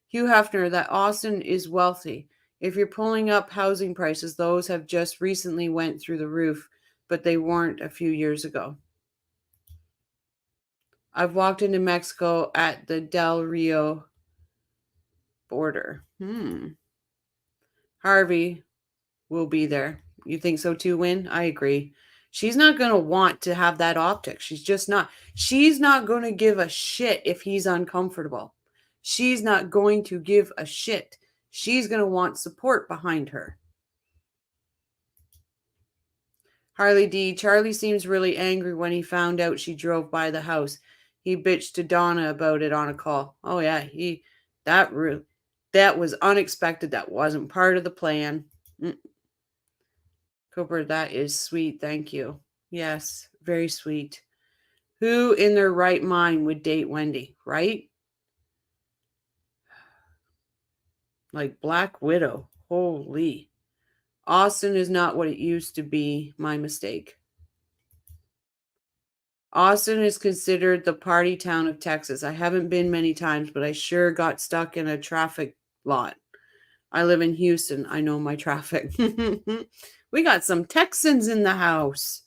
Hugh Hefner, that Austin is wealthy. If you're pulling up housing prices, those have just recently went through the roof, but they weren't a few years ago. I've walked into Mexico at the Del Rio border. Harvey will be there. You think so too, Win? I agree. She's not going to want to have that optic. She's just not. She's not going to give a shit if he's uncomfortable. She's not going to give a shit. She's going to want support behind her. Harley D. Charlie seems really angry when he found out she drove by the house. He bitched to Donna about it on a call. Oh yeah, that was unexpected. That wasn't part of the plan. Cooper, that is sweet. Thank you. Yes, very sweet. Who in their right mind would date Wendy, right? Like Black Widow. Holy. Austin is not what it used to be. My mistake. Austin is considered the party town of Texas. I haven't been many times, but I sure got stuck in a traffic lot. I live in Houston. I know my traffic. We got some Texans in the house.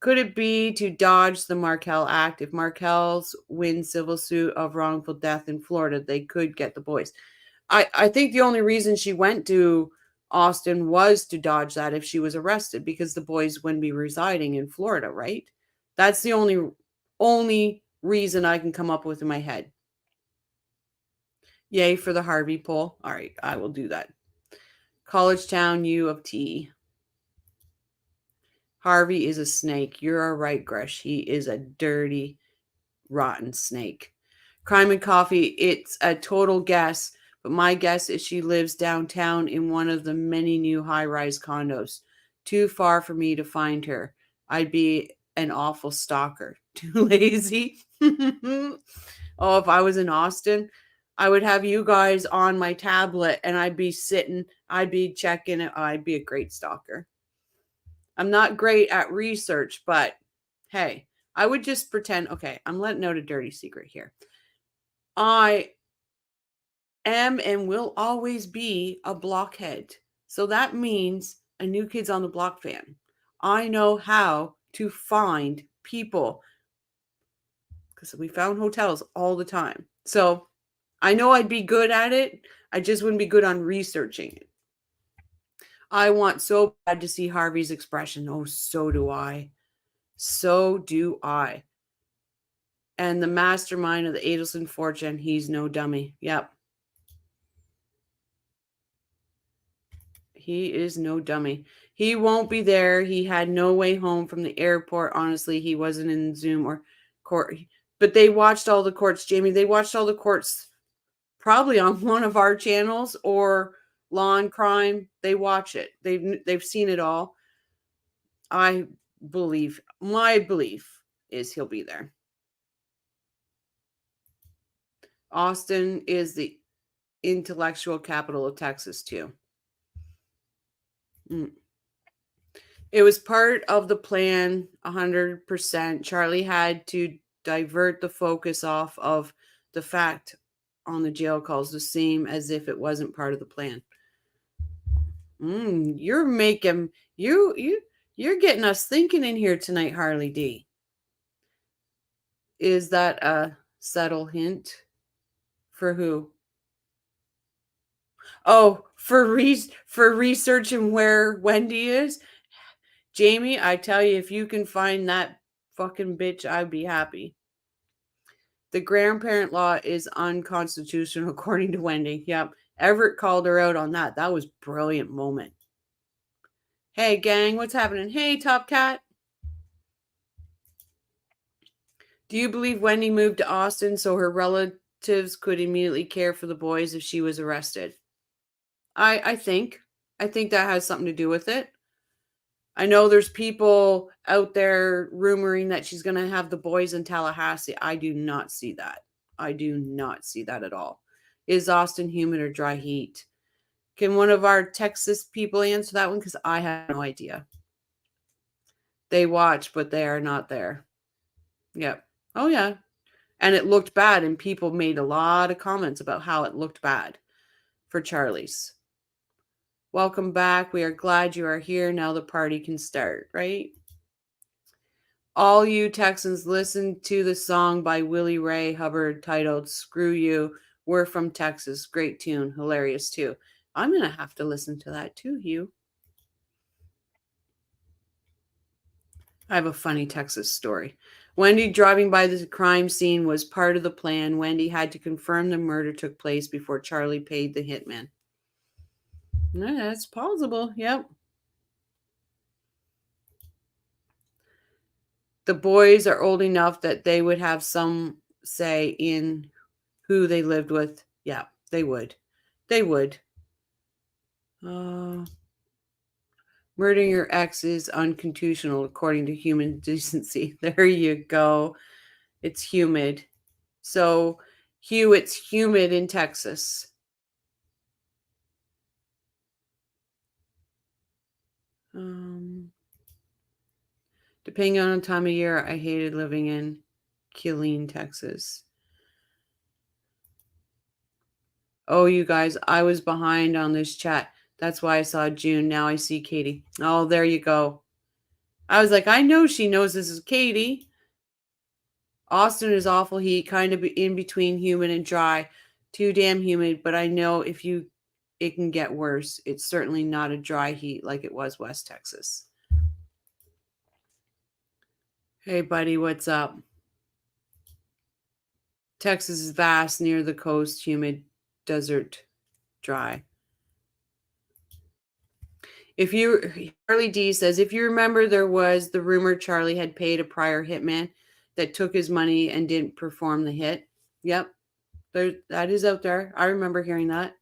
Could it be to dodge the Markel Act? If Markel's win civil suit of wrongful death in Florida, they could get the boys. I think the only reason she went to Austin was to dodge that if she was arrested, because the boys wouldn't be residing in Florida, right? That's the only reason I can come up with in my head. Yay for the Harvey poll. All right, I will do that. College Town, U of T. Harvey is a snake. You're all right, Gresh. He is a dirty, rotten snake. Crime and Coffee, it's a total guess, but my guess is she lives downtown in one of the many new high-rise condos. Too far for me to find her. I'd be an awful stalker. Too lazy. Oh, if I was in Austin, I would have you guys on my tablet and I'd be checking it. I'd be a great stalker. I'm not great at research, but hey, I would just pretend. Okay, I'm letting out a dirty secret here. I am and will always be a blockhead. So that means a New Kids on the Block fan. I know how to find people because we found hotels all the time. So I know I'd be good at it. I just wouldn't be good on researching it. I want so bad to see Harvey's expression. Oh, so do I. So do I. And the mastermind of the Adelson fortune, he's no dummy. Yep. He is no dummy. He won't be there. He had no way home from the airport. Honestly, he wasn't in Zoom or court. But they watched all the courts, Jamie. They watched all the courts probably on one of our channels or Law and Crime. They watch it. They've seen it all. I my belief is he'll be there. Austin is the intellectual capital of Texas, too. It was part of the plan, 100%. Charlie had to divert the focus off of the fact on the jail calls, the same as if it wasn't part of the plan. You're making you're getting us thinking in here tonight, Harley D. Is that a subtle hint? For who? Oh, for researching where Wendy is? Jamie, I tell you, if you can find that fucking bitch, I'd be happy. The grandparent law is unconstitutional, according to Wendy. Yep. Everett called her out on that. That was a brilliant moment. Hey, gang, what's happening? Hey, Top Cat. Do you believe Wendy moved to Austin so her relatives could immediately care for the boys if she was arrested? I think that has something to do with it. I know there's people out there rumoring that she's going to have the boys in Tallahassee. I do not see that. I do not see that at all. Is Austin humid or dry heat? Can one of our Texas people answer that one? Because I have no idea. They watch, but they are not there. Yep. Oh, yeah. And it looked bad, and people made a lot of comments about how it looked bad for Charlie's. Welcome back. We are glad you are here. Now the party can start, right? All you Texans, listen to the song by Willie Ray Hubbard titled Screw You. We're from Texas. Great tune. Hilarious, too. I'm going to have to listen to that, too, Hugh. I have a funny Texas story. Wendy driving by the crime scene was part of the plan. Wendy had to confirm the murder took place before Charlie paid the hitman. No, that's possible. Yep. The boys are old enough that they would have some say in who they lived with. Yeah, they would. They would. Murdering your ex is unconstitutional according to human decency. There you go. It's humid. So, Hugh, it's humid in Texas. Depending on the time of year, I hated living in Killeen, Texas. Oh, you guys, I was behind on this chat. That's why I saw June. Now I see Katie. Oh, there you go. I was like, I know she knows this is Katie. Austin is awful heat, kind of in between humid and dry. Too damn humid, but I know it can get worse. It's certainly not a dry heat like it was West Texas. Hey, buddy, what's up? Texas is vast, near the coast, humid, desert, dry. Harley D says, if you remember, there was the rumor Charlie had paid a prior hitman that took his money and didn't perform the hit. Yep, that is out there. I remember hearing that.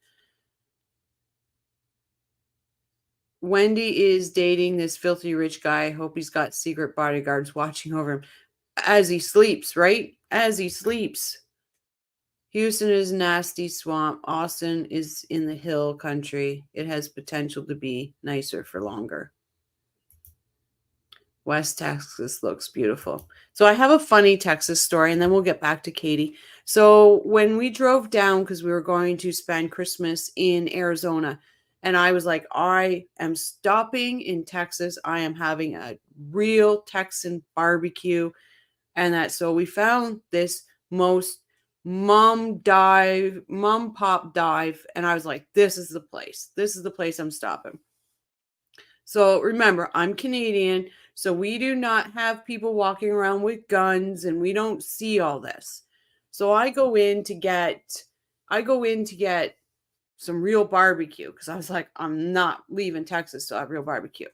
Wendy is dating this filthy rich guy. I hope he's got secret bodyguards watching over him as he sleeps, right? As he sleeps. Houston is a nasty swamp. Austin is in the hill country. It has potential to be nicer for longer. West Texas looks beautiful. So I have a funny Texas story, and then we'll get back to Katie. So when we drove down, because we were going to spend Christmas in Arizona, and I was like, I am stopping in Texas. I am having a real Texan barbecue. And so we found this most mom pop dive. And I was like, this is the place. This is the place I'm stopping. So remember, I'm Canadian. So we do not have people walking around with guns, and we don't see all this. So I go in to get some real barbecue, because I was like, I'm not leaving Texas to have real barbecue.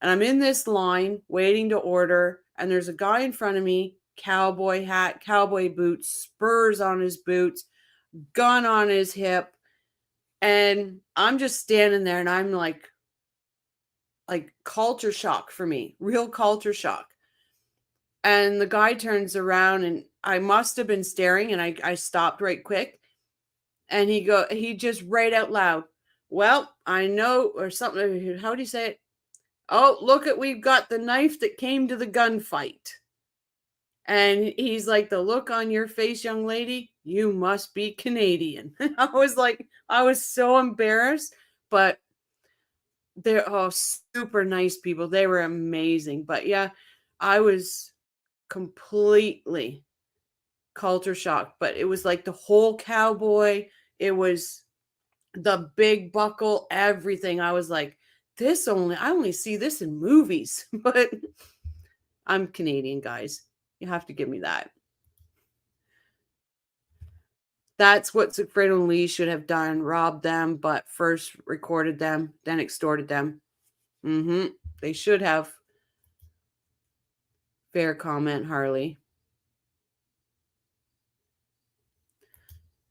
And I'm in this line waiting to order, and there's a guy in front of me, cowboy hat, cowboy boots, spurs on his boots, gun on his hip. And I'm just standing there, and I'm like, like culture shock for me, real culture shock. And the guy turns around and I must have been staring and I stopped right quick. And he just right out loud, well, I know, or something. How do you say it? Oh, look we've got the knife that came to the gunfight. And he's like, the look on your face, young lady, you must be Canadian. I was so embarrassed, but they're super nice people. They were amazing. But yeah, I was completely culture shocked. But it was like the whole cowboy. It was the big buckle, everything. I was like, I only see this in movies. But I'm Canadian, guys. You have to give me that. That's what Sigfredo and Lee should have done. Robbed them, but first recorded them, then extorted them. They should have. Fair comment, Harley.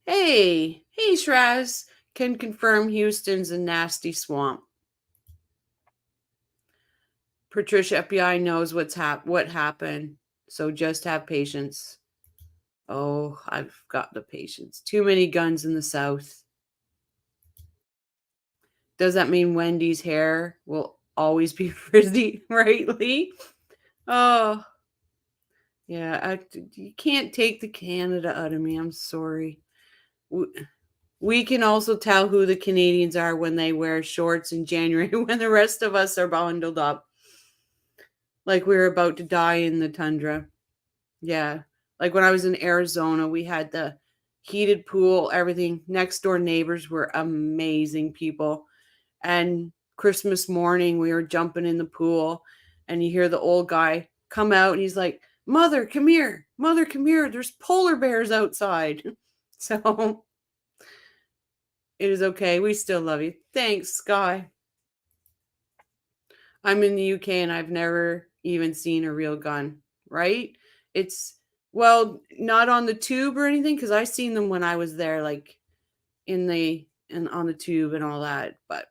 Hey, Shraz. Can confirm Houston's a nasty swamp. Patricia, FBI knows what happened, so just have patience. Oh, I've got the patience. Too many guns in the South. Does that mean Wendy's hair will always be frizzy, right, Lee? Oh, yeah. You can't take the Canada out of me. I'm sorry. We can also tell who the Canadians are when they wear shorts in January when the rest of us are bundled up. Like we're about to die in the tundra. Yeah. Like when I was in Arizona, we had the heated pool, everything. Next door neighbors were amazing people. And Christmas morning, we were jumping in the pool and you hear the old guy come out and he's like, Mother, come here. Mother, come here. There's polar bears outside. So it is okay. We still love you. Thanks, Sky. I'm in the UK and I've never even seen a real gun, right? Well, not on the tube or anything, because I seen them when I was there, like on the tube and all that. But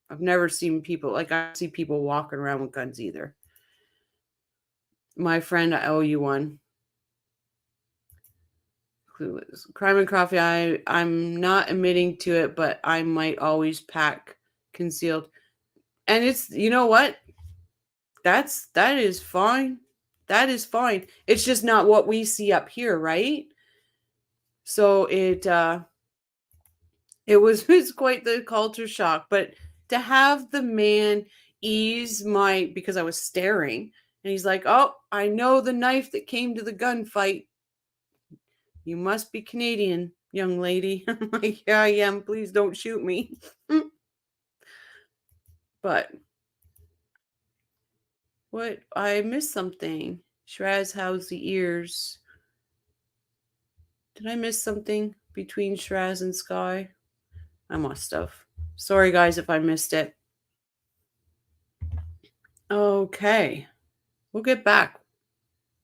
I've never seen people, like I see people walking around with guns either. My friend, I owe you one. Clueless. Crime and coffee, I'm not admitting to it, but I might always pack concealed. And it's, you know what? That is fine. That is fine. It's just not what we see up here, right? So it was quite the culture shock. But to have the man ease because I was staring, and he's like, oh, I know the knife that came to the gunfight. You must be Canadian, young lady. I'm like, yeah, I am. Please don't shoot me. But what? I missed something. Shraz, how's the ears? Did I miss something between Shraz and Sky? I must have. Sorry, guys, if I missed it. Okay. We'll get back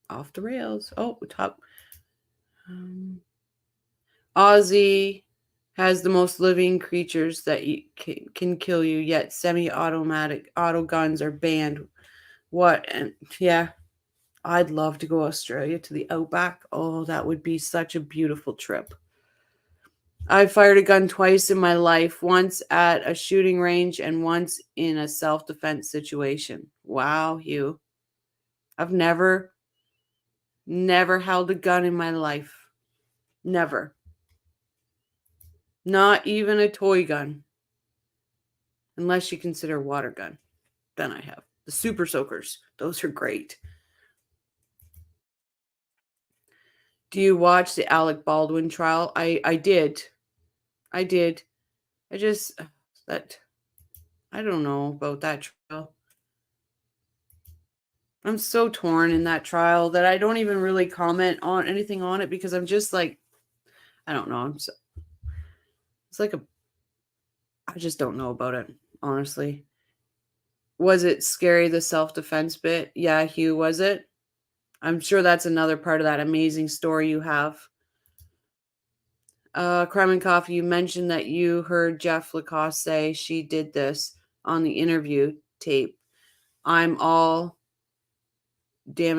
off the rails. Oh, top. Aussie has the most living creatures that can kill you, yet semi-automatic auto guns are banned. What? And yeah, I'd love to go Australia to the outback. Oh, that would be such a beautiful trip. I fired a gun twice in my life, once at a shooting range and once in a self-defense situation. Wow, Hugh. I've never held a gun in my life. Never. Not even a toy gun. Unless you consider a water gun. Then I have. The Super Soakers. Those are great. Do you watch the Alec Baldwin trial? I did. I don't know about that trial. I'm so torn in that trial that I don't even really comment on anything on it because I'm just like, I don't know. I just don't know about it, honestly. Was it scary, the self-defense bit? Yeah, Hugh, was it? I'm sure that's another part of that amazing story you have. Crime and Coffee, you mentioned that you heard Jeff Lacoste say she did this on the interview. tape. Damn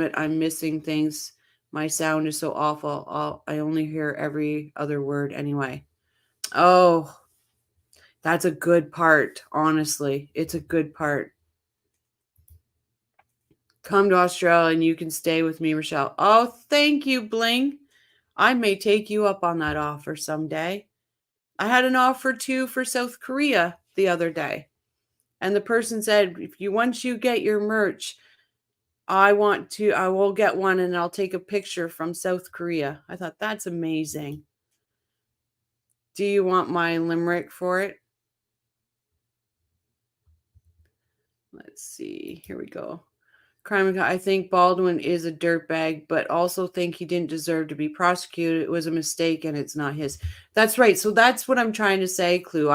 it, I'm missing things. My sound is so awful. I only hear every other word anyway. Oh, that's a good part. Honestly, it's a good part. Come to Australia and you can stay with me, Rochelle. Oh, thank you, Bling. I may take you up on that offer someday. I had an offer too for South Korea the other day. And the person said, once you get your merch, I will get one and I'll take a picture from South Korea. I thought, that's amazing. Do you want my limerick for it? Let's see. Here we go. I think Baldwin is a dirtbag, but also think he didn't deserve to be prosecuted. It was a mistake and it's not his. That's right. So that's what I'm trying to say, Clue.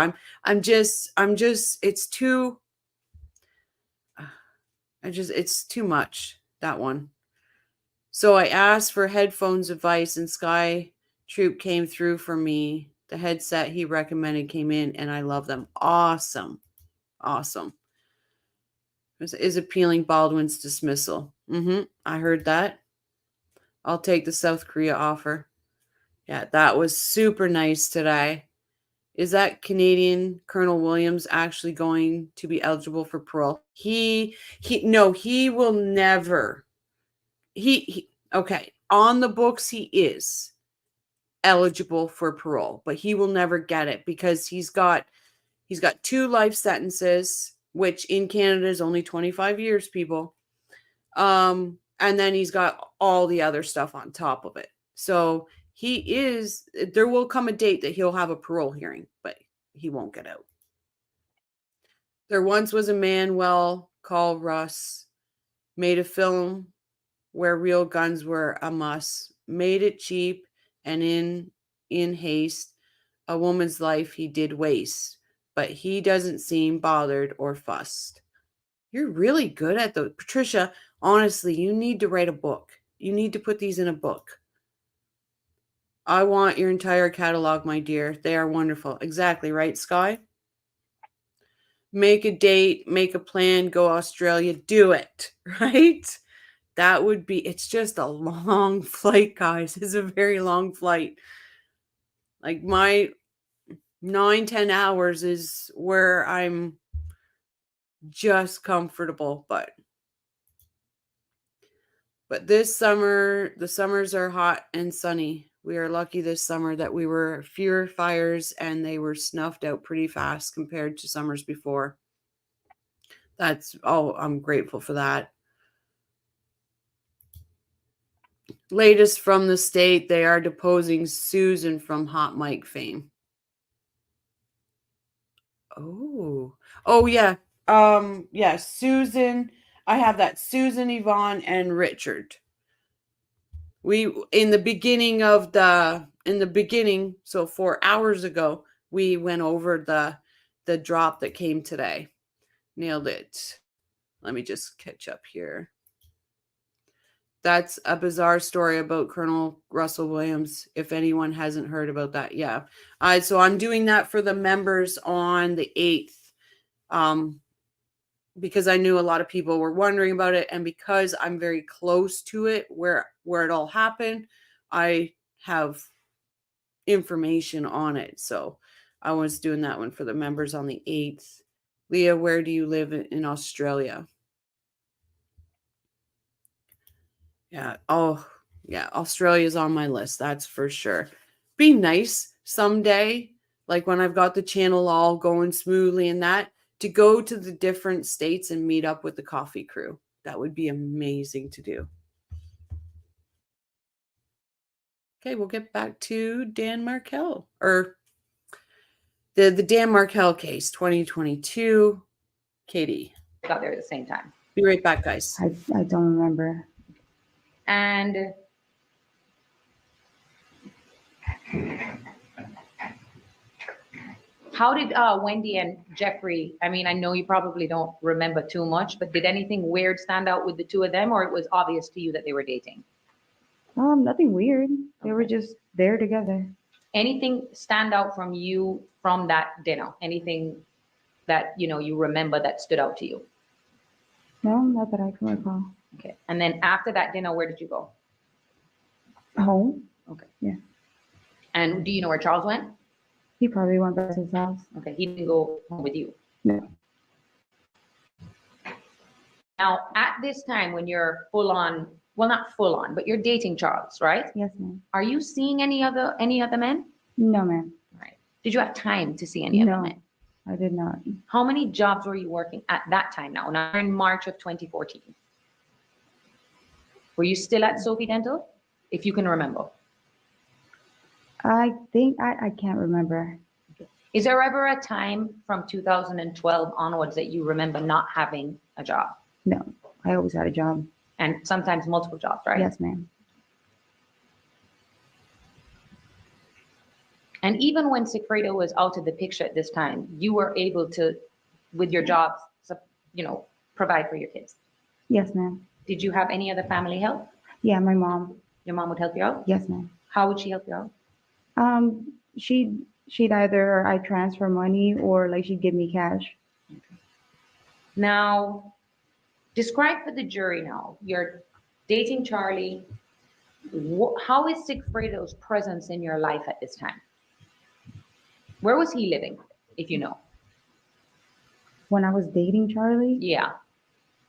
It's too much, that one. So I asked for headphones advice and Sky Troop came through for me. The headset he recommended came in and I love them. Awesome. Awesome. Is appealing Baldwin's dismissal. I heard that. I'll take the South Korea offer. Yeah, that was super nice today. Is that Canadian Colonel Williams actually going to be eligible for parole? He will never. Okay, on the books he is eligible for parole, but he will never get it because he's got 2 life sentences, which in Canada is only 25 years, people. And then he's got all the other stuff on top of it. So there will come a date that he'll have a parole hearing, but he won't get out. There once was a man called Russ, made a film where real guns were a must, made it cheap and in haste, a woman's life he did waste. But he doesn't seem bothered or fussed. You're really good at those. Patricia, honestly, you need to write a book. You need to put these in a book. I want your entire catalog, my dear. They are wonderful. Exactly, right, Sky? Make a date, make a plan, go Australia, do it, right? It's just a long flight, guys. It's a very long flight. Like my 9-10 hours is where I'm just comfortable, but this summer, the summers are hot and sunny. We are lucky this summer that we were fewer fires and they were snuffed out pretty fast compared to summers before. I'm grateful for that. Latest from the state, they are deposing Susan from Hot Mic fame. Oh yeah. Yeah, Susan. I have that. Susan, Yvonne, and Richard. In the beginning, so 4 hours ago, we went over the drop that came today. Nailed it. Let me just catch up here. That's a bizarre story about Colonel Russell Williams, if anyone hasn't heard about that. Yeah. So I'm doing that for the members on the 8th. Because I knew a lot of people were wondering about it. And because I'm very close to it, where it all happened, I have information on it. So I was doing that one for the members on the 8th. Leah, where do you live in Australia? Yeah. Oh, yeah. Australia's on my list. That's for sure. Be nice someday, like when I've got the channel all going smoothly and that, to go to the different states and meet up with the coffee crew. That would be amazing to do. Okay, we'll get back to Dan Markel, or the Dan Markel case, 2022. Katie. Got there at the same time. Be right back, guys. I don't remember. And how did Wendy and Jeffrey, I mean, I know you probably don't remember too much, but did anything weird stand out with the two of them, or it was obvious to you that they were dating? Nothing weird. They were just there together. Anything stand out from you from that dinner? Anything that, you remember that stood out to you? No, not that I can recall. Okay. And then after that dinner, where did you go? Home? And do you know where Charles went? He probably went back to his house. Okay, he didn't go home with you. No. Now, at this time when you're full on, well, not full on, but you're dating Charles, right? Yes, ma'am. Are you seeing any other men? No, ma'am. Right. Did you have time to see any other No. men? I did not. How many jobs were you working at that time now? Now in March of 2014. Were you still at Sophie Dental? If you can remember. I think I can't remember. Is there ever a time from 2012 onwards that you remember not having a job? No, I always had a job. And sometimes multiple jobs, right? Yes, ma'am. And even when Sigfredo was out of the picture at this time, you were able to, with your jobs, provide for your kids. Yes, ma'am. Did you have any other family help? Yeah, my mom. Your mom would help you out? Yes, ma'am. How would she help you out? She'd either I transfer money or like she'd give me cash. Now, describe for the jury now, you're dating Charlie. How is Sigfredo's presence in your life at this time? Where was he living, if you know? When I was dating Charlie, Yeah.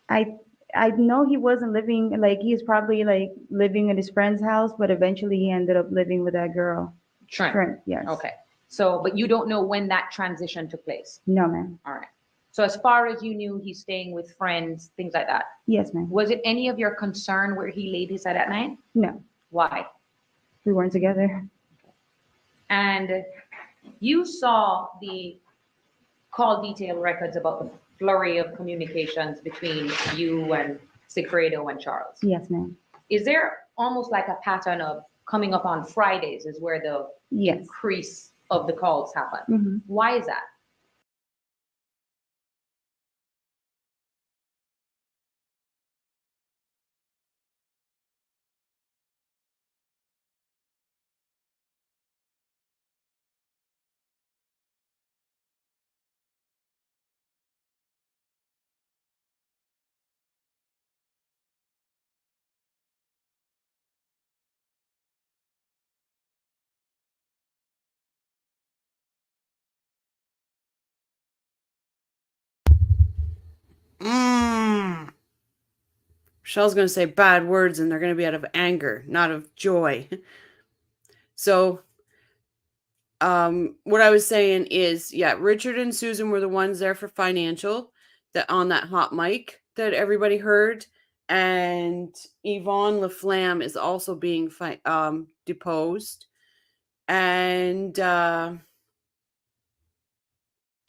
I know he wasn't living, like he was probably like living in his friend's house, but eventually he ended up living with that girl. Trent. Yes. Okay. So, but you don't know when that transition took place? No, ma'am. All right. So as far as you knew, he's staying with friends, things like that. Yes, ma'am. Was it any of your concern where he laid his head at night? No, Why? we weren't together. And you saw the call detail records about the flurry of communications between you and Sigfredo and Charles. Yes, ma'am. Is there almost like a pattern of coming up on Fridays is where the Yes. increase of the calls happen? Mm-hmm. Why is that? Michelle's going to say bad words and they're going to be out of anger, not of joy. So, what I was saying is, yeah, Richard and Susan were the ones there for financial that on that hot mic that everybody heard. And Yvonne LaFlamme is also being deposed. And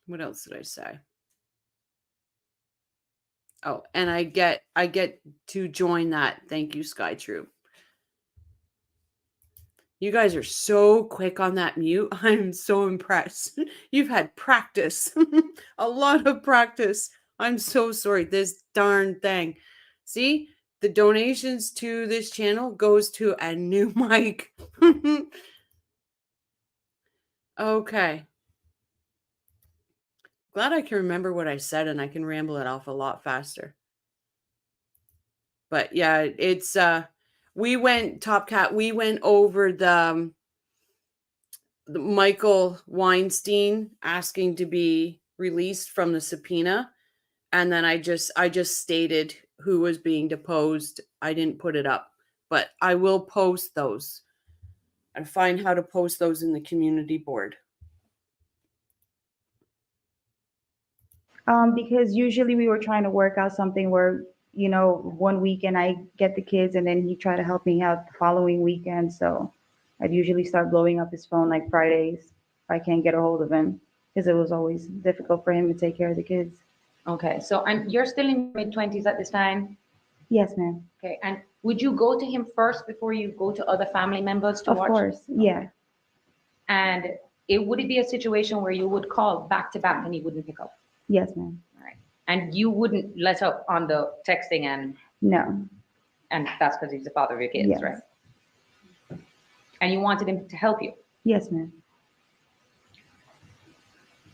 what else did I say? Oh, and I get to join that. Thank you, Sky Troop. You guys are so quick on that mute. I'm so impressed. You've had practice, a lot of practice. I'm so sorry. This darn thing. See, the donations to this channel goes to a new mic. Okay. Glad I can remember what I said and I can ramble it off a lot faster. But yeah, it's we went over the Michael Weinstein asking to be released from the subpoena, and then I just stated who was being deposed. I didn't put it up, but I will post those and find how to post those in the community board. Because usually we were trying to work out something where, 1 weekend I get the kids and then he tried to help me out the following weekend. So I'd usually start blowing up his phone like Fridays if I can't get a hold of him because it was always difficult for him to take care of the kids. Okay, so and you're still in your mid-20s at this time? Yes, ma'am. Okay, and would you go to him first before you go to other family members to Of watch? course, yeah. And would it be a situation where you would call back to back and he wouldn't pick up? Yes, ma'am. All right. And you wouldn't let up on the texting No. and that's because he's the father of your kids, Yes. right? And you wanted him to help you? Yes, ma'am.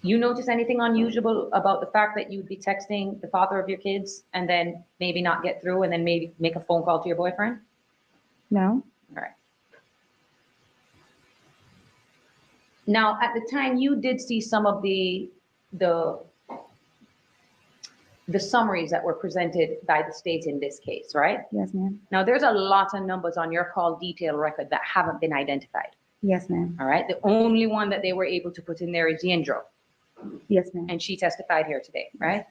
You notice anything unusual about the fact that you'd be texting the father of your kids and then maybe not get through and then maybe make a phone call to your boyfriend? No, All right. Now, at the time, you did see some of the summaries that were presented by the state in this case, right? yes, ma'am. Now, there's a lot of numbers on your call detail record that haven't been identified, Yes, ma'am. all right? The only one that they were able to put in there is Yindro, Yes, ma'am. and she testified here today, right?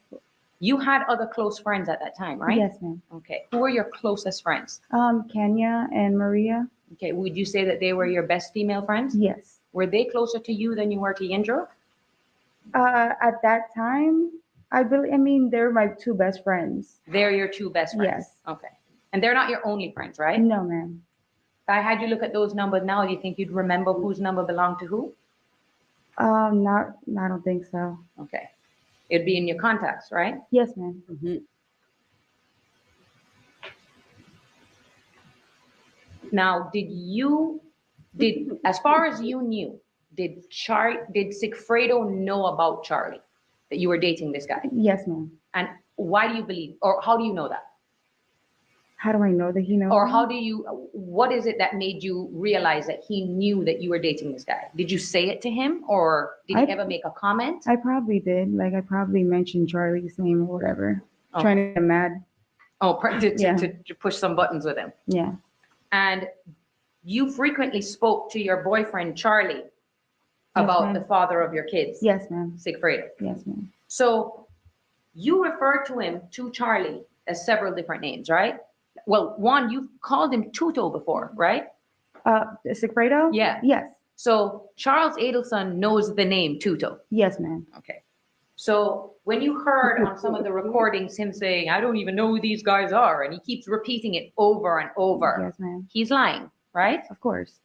You had other close friends at that time, right? Yes, ma'am. Okay. Who were your closest friends? Kenya and Maria. Okay. Would you say that they were your best female friends? Yes. Were they closer to you than you were to Yindro? At that time, I mean, they're my two best friends. They're your two best friends? Yes. Okay. And they're not your only friends, right? No, ma'am. If I had you look at those numbers now, do you think you'd remember whose number belonged to who? Not, I don't think so. Okay. It'd be in your contacts, right? Yes, ma'am. Mhm. Now, as far as you knew, did Sigfredo know about Charlie, that you were dating this guy? Yes, ma'am. And why do you believe, or how do you know that? How do I know that he knows? Or me? what is it that made you realize that he knew that you were dating this guy? Did you say it to him, or did he ever make a comment? I probably did. Like, I probably mentioned Charlie's name or whatever. Oh. Trying to get him mad. Oh, Yeah. to push some buttons with him. Yeah. And you frequently spoke to your boyfriend, Charlie, about ma'am. the father of your kids, Yes, ma'am. Sigfredo. Yes, ma'am. So you referred to him, to Charlie, as several different names, right? Well, one, you called him Tuto before, right? Sigfredo? Yeah. Yes. So Charles Adelson knows the name Tuto. Yes, ma'am. Okay. So when you heard on some of the recordings him saying, I don't even know who these guys are, and he keeps repeating it over and over, Yes, ma'am. he's lying, right? Of course.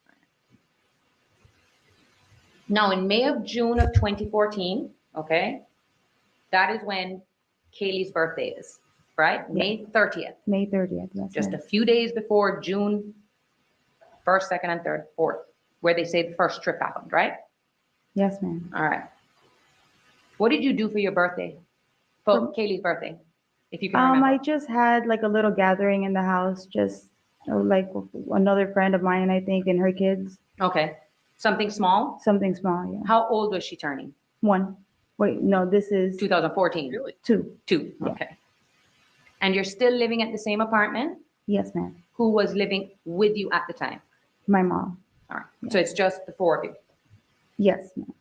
Now, in June of 2014, okay, that is when Kaylee's birthday is, right? Yeah. May 30th, May 30th. Yes, just a ma'am. few days before June 1st, 2nd, and 3rd, 4th, where they say the first trip happened, right? Yes, ma'am. All right. What did you do for your birthday? For Kaylee's birthday, if you can remember. I just had like a little gathering in the house, just like another friend of mine, I think, and her kids. Okay. Something small? Something small, yeah. How old was she turning? 1. Wait, no, this is 2014. 2. 2. Yeah. Okay. And you're still living at the same apartment? Yes, ma'am. Who was living with you at the time? My mom. All right. So it's just the 4 of you. Yes, ma'am.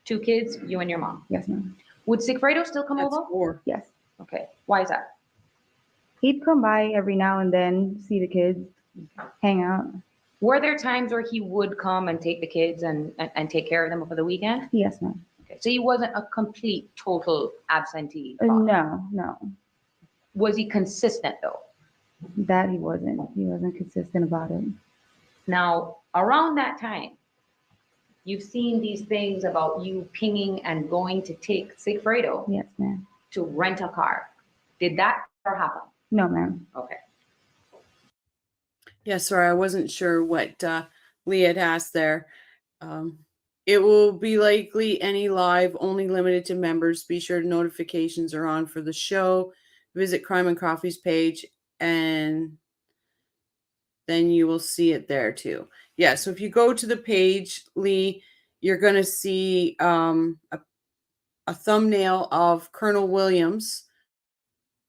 2 kids, you and your mom. Yes, ma'am. Would Sigfredo still come That's over? 4. Yes. Okay. Why is that? He'd come by every now and then, see the kids, hang out. Were there times where he would come and take the kids and take care of them over the weekend? Yes, ma'am. Okay. So he wasn't a complete, total absentee father. No. Was he consistent though? That he wasn't. He wasn't consistent about it. Now, around that time, you've seen these things about you pinging and going to take Sigfredo Yes, ma'am. to rent a car. Did that ever happen? No, ma'am. Okay. Yeah, sorry, I wasn't sure what Lee had asked there. It will be likely any live, only limited to members. Be sure notifications are on for the show. Visit Crime and Coffee's page, and then you will see it there too. Yeah, so if you go to the page, Lee, you're going to see a thumbnail of Colonel Williams,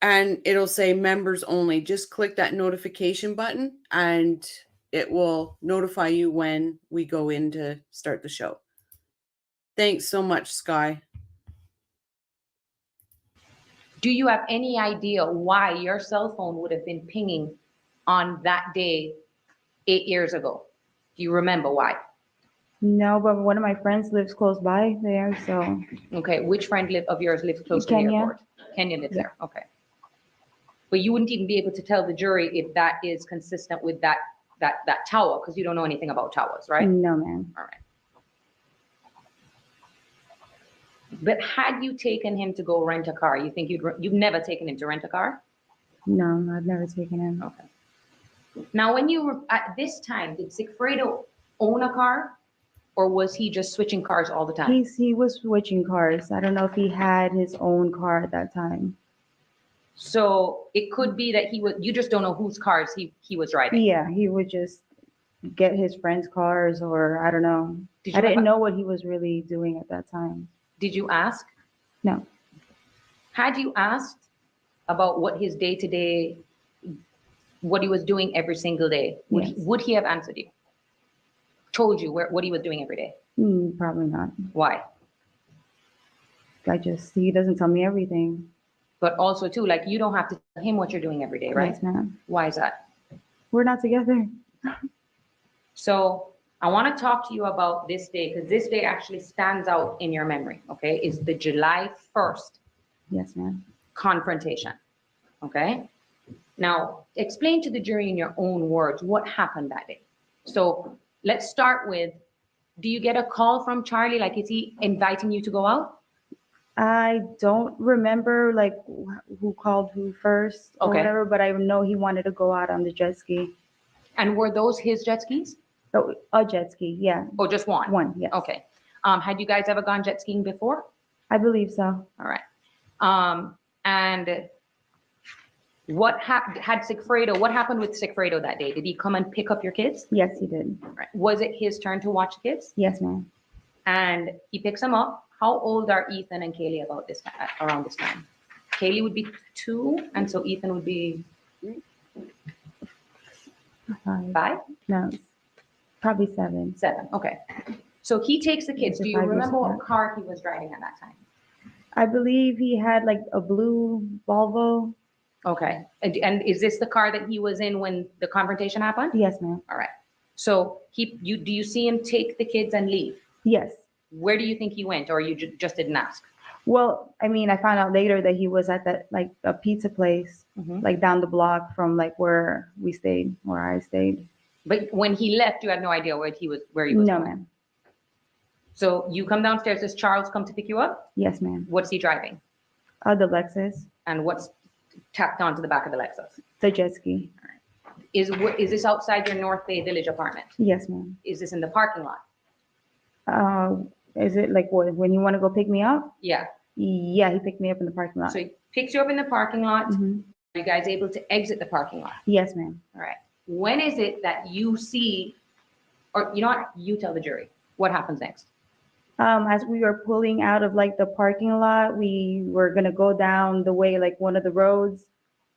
and it'll say members only. Just click that notification button and it will notify you when we go in to start the show. Thanks so much, Sky. Do you have any idea why your cell phone would have been pinging on that day 8 years ago? Do you remember why? No, but one of my friends lives close by there, so Okay, which friend of yours lives close to the Kenya. airport? Kenya lives there, okay. But you wouldn't even be able to tell the jury if that is consistent with that tower, because you don't know anything about towers, right? no, ma'am. All right. But had you taken him to go rent a car, you think you've never taken him to rent a car? No, I've never taken him. Okay. Now, when you were at this time, did Sigfredo own a car, or was he just switching cars all the time? He was switching cars. I don't know if he had his own car at that time. So it could be that you just don't know whose cars he was driving. Yeah, he would just get his friends' cars, or I don't know. Did you I didn't ever- know what he was really doing at that time. Did you ask? No. Had you asked about what his day-to-day, what he was doing every single day, Yes. would he have answered you? Told you what he was doing every day? Probably not. Why? He doesn't tell me everything. But also too, like, you don't have to tell him what you're doing every day, right? Yes, ma'am. Why is that? We're not together. So I want to talk to you about this day, because this day actually stands out in your memory, okay? Is the July 1st Yes, ma'am. confrontation, okay? Now, explain to the jury in your own words what happened that day. So let's start with, do you get a call from Charlie? Like, is he inviting you to go out? I don't remember like who called who first or Okay. whatever, but I know he wanted to go out on the jet ski. And were those his jet skis? Oh, a jet ski, yeah. Or just one? One, yes. Okay. Had you guys ever gone jet skiing before? I believe so. All right. And what happened with Sigfredo that day? Did he come and pick up your kids? Yes, he did. All right. Was it his turn to watch the kids? Yes, ma'am. And he picks them up. How old are Ethan and Kaylee around this time? Kaylee would be 2, and so Ethan would be 5? No, probably 7. 7, okay. So he takes the kids. Is it Do you 5 years remember what apart? car he was driving at that time? I believe he had like a blue Volvo. Okay. And is this the car that he was in when the confrontation happened? Yes, ma'am. All right. So do you see him take the kids and leave? Yes. Where do you think he went, or you just didn't ask? Well, I mean, I found out later that he was at that like a pizza place, Mhm. like down the block from like where we stayed, where I stayed. But when he left, you had no idea where he was No, going. ma'am. So you come downstairs. Does Charles come to pick you up? Yes, ma'am. What's he driving? The Lexus, And what's tacked onto the back of the Lexus? the jet ski. Is this outside your North Bay Village apartment? Yes, ma'am. Is this in the parking lot? Is it like what, when you want to go pick me up? Yeah. Yeah, he picked me up in the parking lot. So he picks you up in the parking lot. Mhm. Are you guys able to exit the parking lot? Yes, ma'am. All right. When is it that you see, or you know what? You tell the jury. What happens next? As we were pulling out of like the parking lot, we were gonna go down the way, like one of the roads,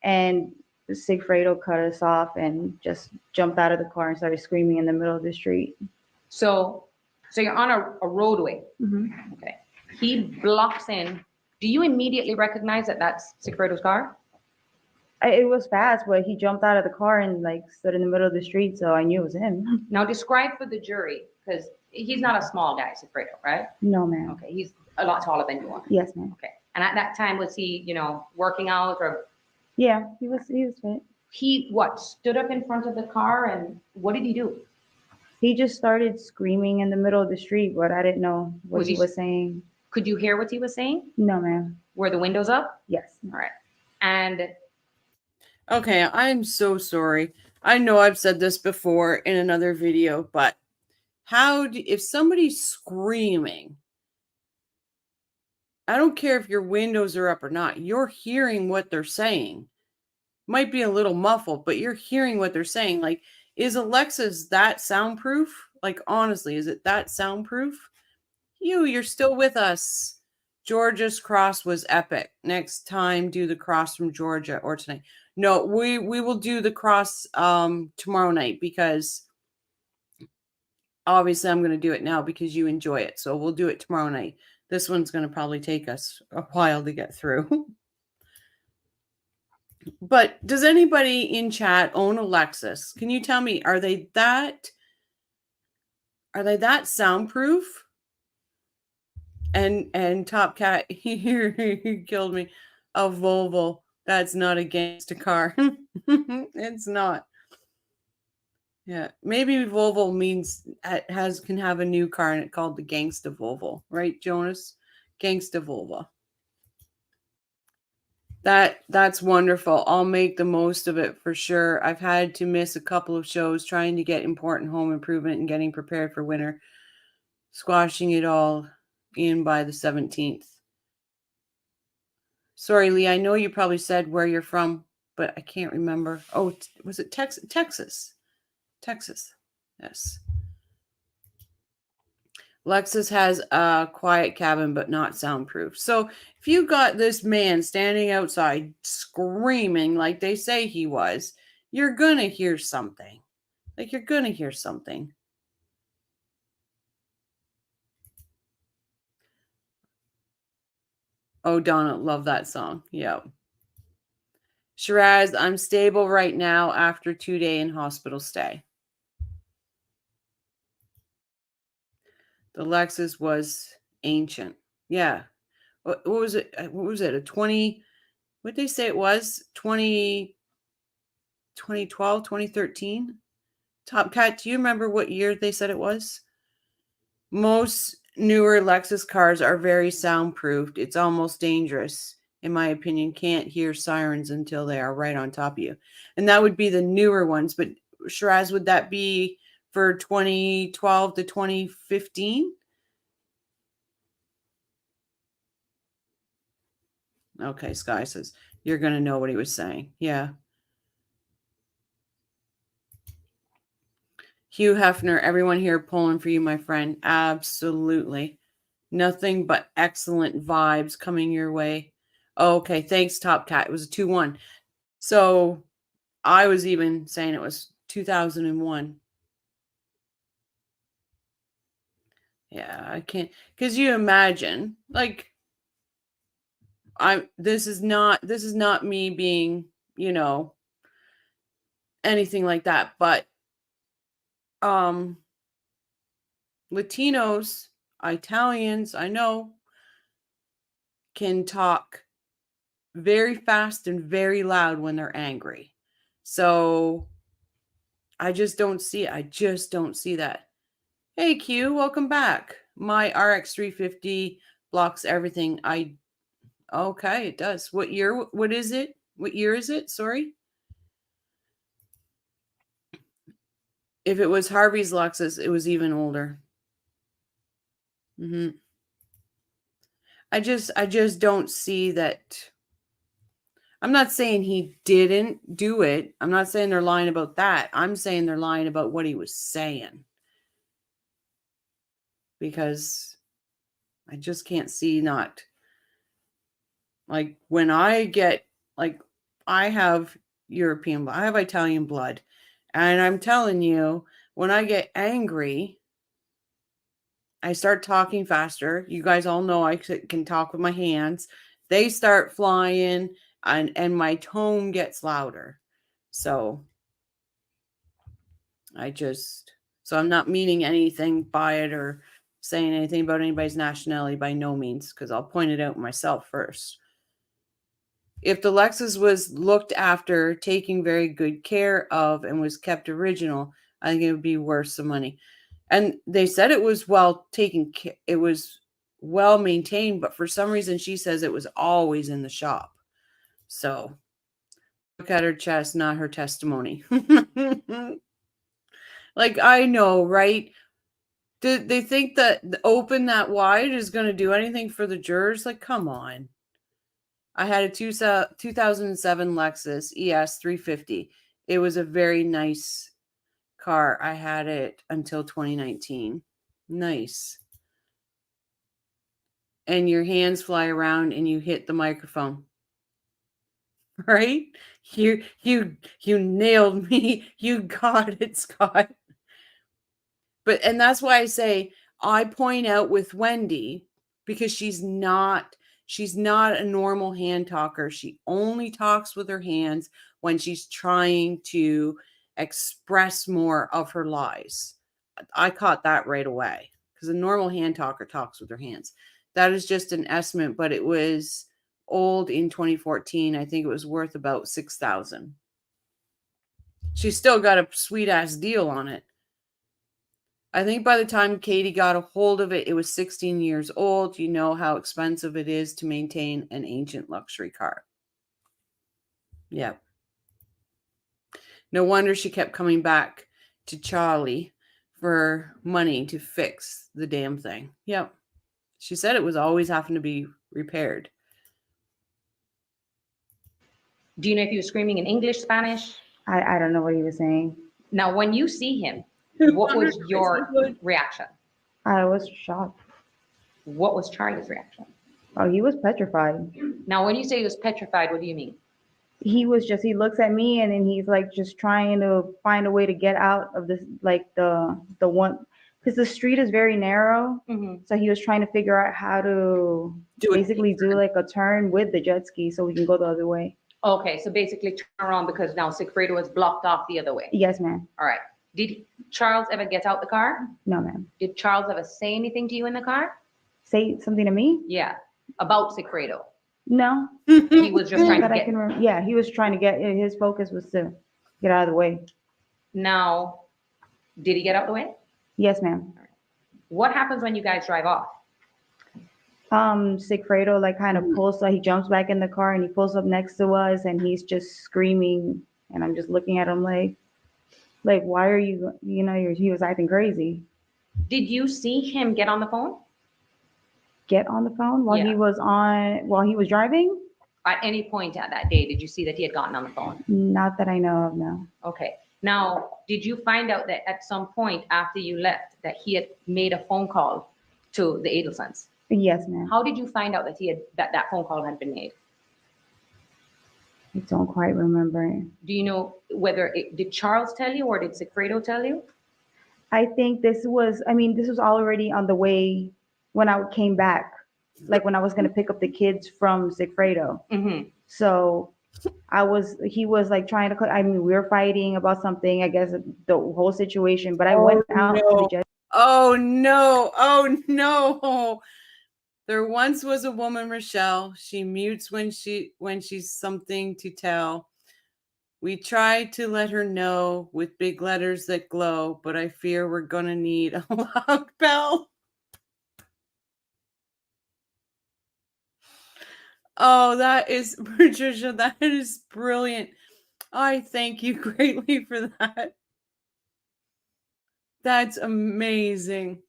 and Sigfredo cut us off and just jumped out of the car and started screaming in the middle of the street. So you're on a roadway. Mhm. Okay. He blocks in. Do you immediately recognize that that's Sigfredo's car? It was fast, but he jumped out of the car and like stood in the middle of the street, so I knew it was him. Now describe for the jury, because he's not a small guy, Sigfredo, right? No, ma'am. Okay. He's a lot taller than you are. Yes, ma'am. Okay. And at that time, was he, working out, or Yeah, he was fit. he stood up in front of the car, and what did he do? He just started screaming in the middle of the street, but I didn't know what Was he he- was saying. Could you hear what he was saying? No, ma'am. Were the windows up? Yes. All right. And Okay, I'm so sorry. I know I've said this before in another video, but if somebody's screaming, I don't care if your windows are up or not, you're hearing what they're saying. Might be a little muffled, but you're hearing what they're saying. Like, is Alexa's that soundproof? Like, honestly, is it that soundproof? You're still with us. Georgia's cross was epic. Next time, do the cross from Georgia, or tonight. No, we will do the cross tomorrow night, because obviously I'm going to do it now because you enjoy it. So we'll do it tomorrow night. This one's going to probably take us a while to get through. But does anybody in chat own a Lexus? Can you tell me, are they that soundproof? And Top Cat, he killed me. A Volvo. That's not a gangster car. It's not. Yeah, maybe Volvo means can have a new car and it called the Gangsta Volvo, right, Jonas? Gangsta Volvo. That's wonderful. I'll make the most of it for sure. I've had to miss a couple of shows trying to get important home improvement and getting prepared for winter. squashing it all in by the 17th. Sorry, Lee, I know you probably said where you're from, but I can't remember. Oh, was it Texas? Texas. Yes. Lexus has a quiet cabin, but not soundproof. So if you got this man standing outside screaming like they say he was, you're going to hear something. Like, you're going to hear something. Oh, Donna, love that song. Yeah. Shiraz, I'm stable right now after 2-day in hospital stay. The Lexus was ancient. Yeah. What was it? What was it? A 20, what did they say it was? 2012, 2013? Top Cat, do you remember what year they said it was? Most newer Lexus cars are very soundproofed. It's almost dangerous, in my opinion. Can't hear sirens until they are right on top of you. And that would be the newer ones. But Shiraz, would that be for 2012 to 2015? Okay, Sky says, you're going to know what he was saying. Yeah. Hugh Hefner, everyone here pulling for you, my friend. Absolutely. Nothing but excellent vibes coming your way. Okay, thanks, Top Cat. It was a 2-1. So I was even saying it was 2001. Yeah, I can't, because you imagine, like, this is not me being, anything like that, but Latinos, Italians, I know, can talk very fast and very loud when they're angry. So I just don't see it. I just don't see that. Hey Q, welcome back. My RX 350 blocks everything. Okay, it does. What year? What is it? What year is it? Sorry. If it was Harvey's Lexus, it was even older. I just don't see that. I'm not saying he didn't do it. I'm not saying they're lying about that. I'm saying they're lying about what he was saying. Because I just can't see not. Like, when I get, like, I have European blood, I have Italian blood. And I'm telling you, when I get angry, I start talking faster. You guys all know I can talk with my hands. They start flying, and my tone gets louder. So I'm not meaning anything by it or saying anything about anybody's nationality by no means, because I'll point it out myself first. If the Lexus was looked after, taken very good care of, and was kept original, I think it would be worth some money. And they said it was well taken care, it was well maintained, but for some reason she says it was always in the shop. So look at her chest, not her testimony. Like, I know, right? Did they think that open that wide is going to do anything for the jurors? Like, come on. I had a 2007 Lexus ES 350. It was a very nice car. I had it until 2019. Nice. And your hands fly around and you hit the microphone. Right? You nailed me. You got it, Scott. And that's why I say I point out with Wendy, because she's not a normal hand talker. She only talks with her hands when she's trying to express more of her lies. I caught that right away, because a normal hand talker talks with her hands. That is just an estimate, but it was old in 2014. I think it was worth about $6,000. She still got a sweet ass deal on it. I think by the time Katie got a hold of it, it was 16 years old. You know how expensive it is to maintain an ancient luxury car. Yep. No wonder she kept coming back to Charlie for money to fix the damn thing. Yep. She said it was always having to be repaired. Do you know if he was screaming in English, Spanish? I don't know what he was saying. Now, when you see him, what was your reaction? I was shocked. What was Charlie's reaction? Oh, he was petrified. Now, when you say he was petrified, what do you mean? He looks at me and then he's like just trying to find a way to get out of this, like the one, because the street is very narrow. Mm-hmm. So he was trying to figure out how to Do it. basically do like a turn with the jet ski so we can go the other way. Okay, so basically turn around because now Sigfredo was blocked off the other way. Yes, ma'am. All right. Did Charles ever get out the car? No, ma'am. Did Charles ever say anything to you in the car? Say something to me? Yeah, about Sigfredo. No. He was just trying to That I get. can yeah, he was trying to get, his focus was to get out of the way. Now, did he get out the way? Yes, ma'am. What happens when you guys drive off? Sigfredo like kind of pulls, so he jumps back in the car and he pulls up next to us and he's just screaming and I'm just looking at him like why are you, he was acting crazy. Did you see him get on the phone? Get on the phone while Yeah. while he was driving? At any point at that day, did you see that he had gotten on the phone? Not that I know of, no. Okay. Now, did you find out that at some point after you left that he had made a phone call to the Adelsons? Yes, ma'am. How did you find out that that phone call had been made? I don't quite remember. Do you know whether did Charles tell you or did Sigfredo tell you? I think this was already on the way when I came back, like when I was going to pick up the kids from Sigfredo. Mm-hmm. So he was like trying to, we were fighting about something, I guess the whole situation, but I went out to the jet. Oh no. Oh no. There once was a woman, Rochelle. She mutes when she's something to tell. We tried to let her know with big letters that glow, but I fear we're gonna need a loud bell. Oh, that is, Patricia, that is brilliant. I thank you greatly for that. That's amazing.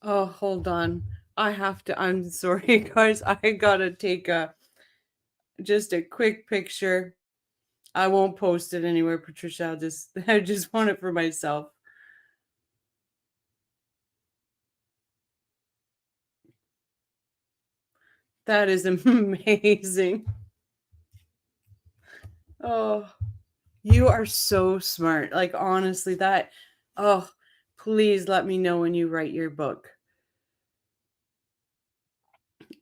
Oh, hold on. I'm sorry, guys. I gotta take just a quick picture. I won't post it anywhere, Patricia. I just want it for myself. That is amazing. Oh, you are so smart. Like, honestly, please let me know when you write your book.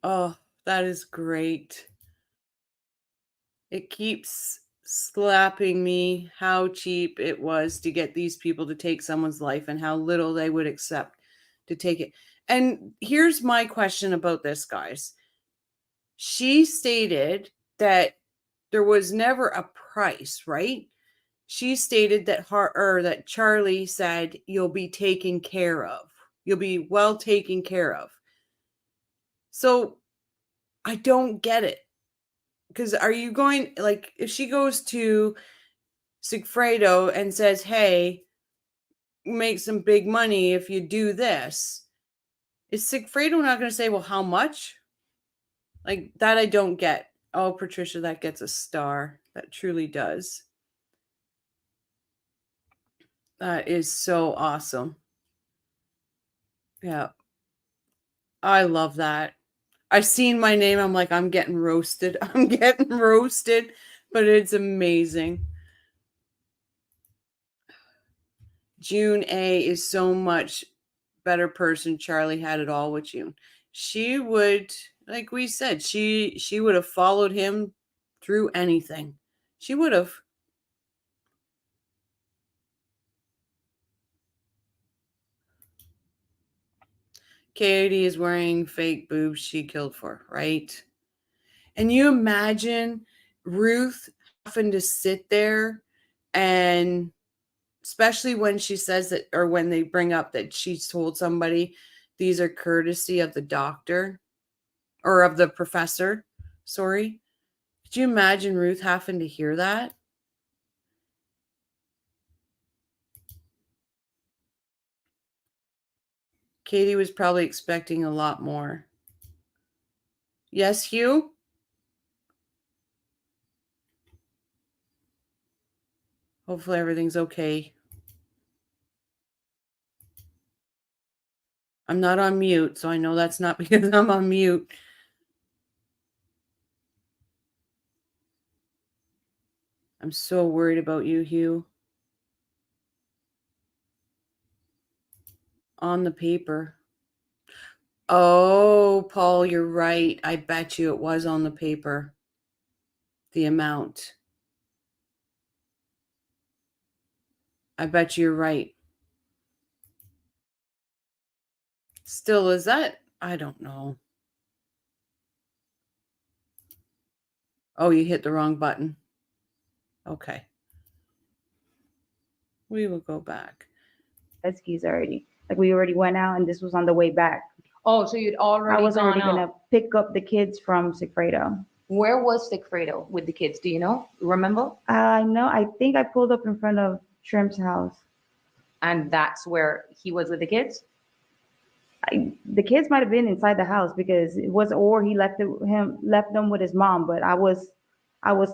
Oh, that is great. It keeps slapping me how cheap it was to get these people to take someone's life and how little they would accept to take it. And here's my question about this, guys. She stated that there was never a price, right? She stated that Charlie said, you'll be taken care of. You'll be well taken care of. So I don't get it. Because are you going, like, if she goes to Sigfredo and says, hey, make some big money if you do this, is Sigfredo not going to say, well, how much? Like, that I don't get. Oh, Patricia, that gets a star. That truly does. That is so awesome. Yeah. I love that. I seen my name. I'm like, I'm getting roasted. I'm getting roasted, but it's amazing. June A is so much better person. Charlie had it all with June. She would, like we said, she would have followed him through anything. She would have. Katie is wearing fake boobs she killed for, right? And you imagine Ruth having to sit there, and especially when she says that, or when they bring up that she's told somebody these are courtesy of the doctor or of the professor. Sorry. Could you imagine Ruth having to hear that? Katie was probably expecting a lot more. Yes, Hugh? Hopefully everything's okay. I'm not on mute, so I know that's not because I'm on mute. I'm so worried about you, Hugh. On the paper. Oh, Paul, you're right. I bet you it was on the paper. The amount. I bet you're right. Still, is that? I don't know. Oh, you hit the wrong button. Okay. We will go back. Jet skis already. Like we already went out and this was on the way back. Oh, so you'd already I was already gone gonna out. pick up the kids from Sigfredo. Where was Sigfredo with the kids? Do you know? Remember? I know, I think I pulled up in front of Shrimp's house. And that's where he was with the kids? The kids might have been inside the house because it was, or he left them with his mom, but I was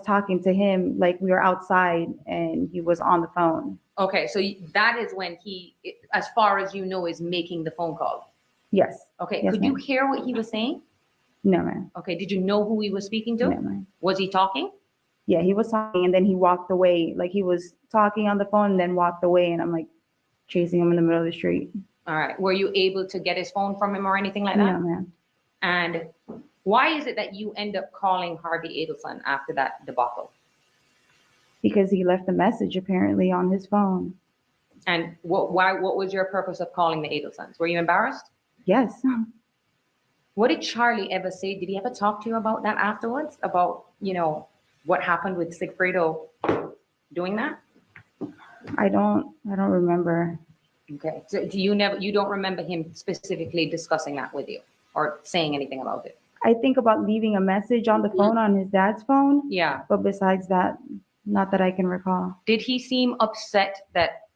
talking to him like we were outside and he was on the phone. Okay, so that is when he, as far as you know, is making the phone call. Yes. Okay, Yes, could you ma'am. hear what he was saying? No, ma'am. Okay, did you know who he was speaking to? No, ma'am. Was he talking? Yeah, he was talking and then he walked away. Like he was talking on the phone and then walked away and I'm like chasing him in the middle of the street. All right, were you able to get his phone from him or anything like that? No, ma'am. And why is it that you end up calling Harvey Adelson after that debacle? Because he left a message apparently on his phone. And what was your purpose of calling the Adelsons? Were you embarrassed? Yes. What did Charlie ever say? Did he ever talk to you about that afterwards? About, what happened with Sigfredo doing that? I don't remember. Okay, so you don't remember him specifically discussing that with you or saying anything about it? I think about leaving a message on the phone on his dad's phone. Yeah. But besides that, not that I can recall. Did he seem upset that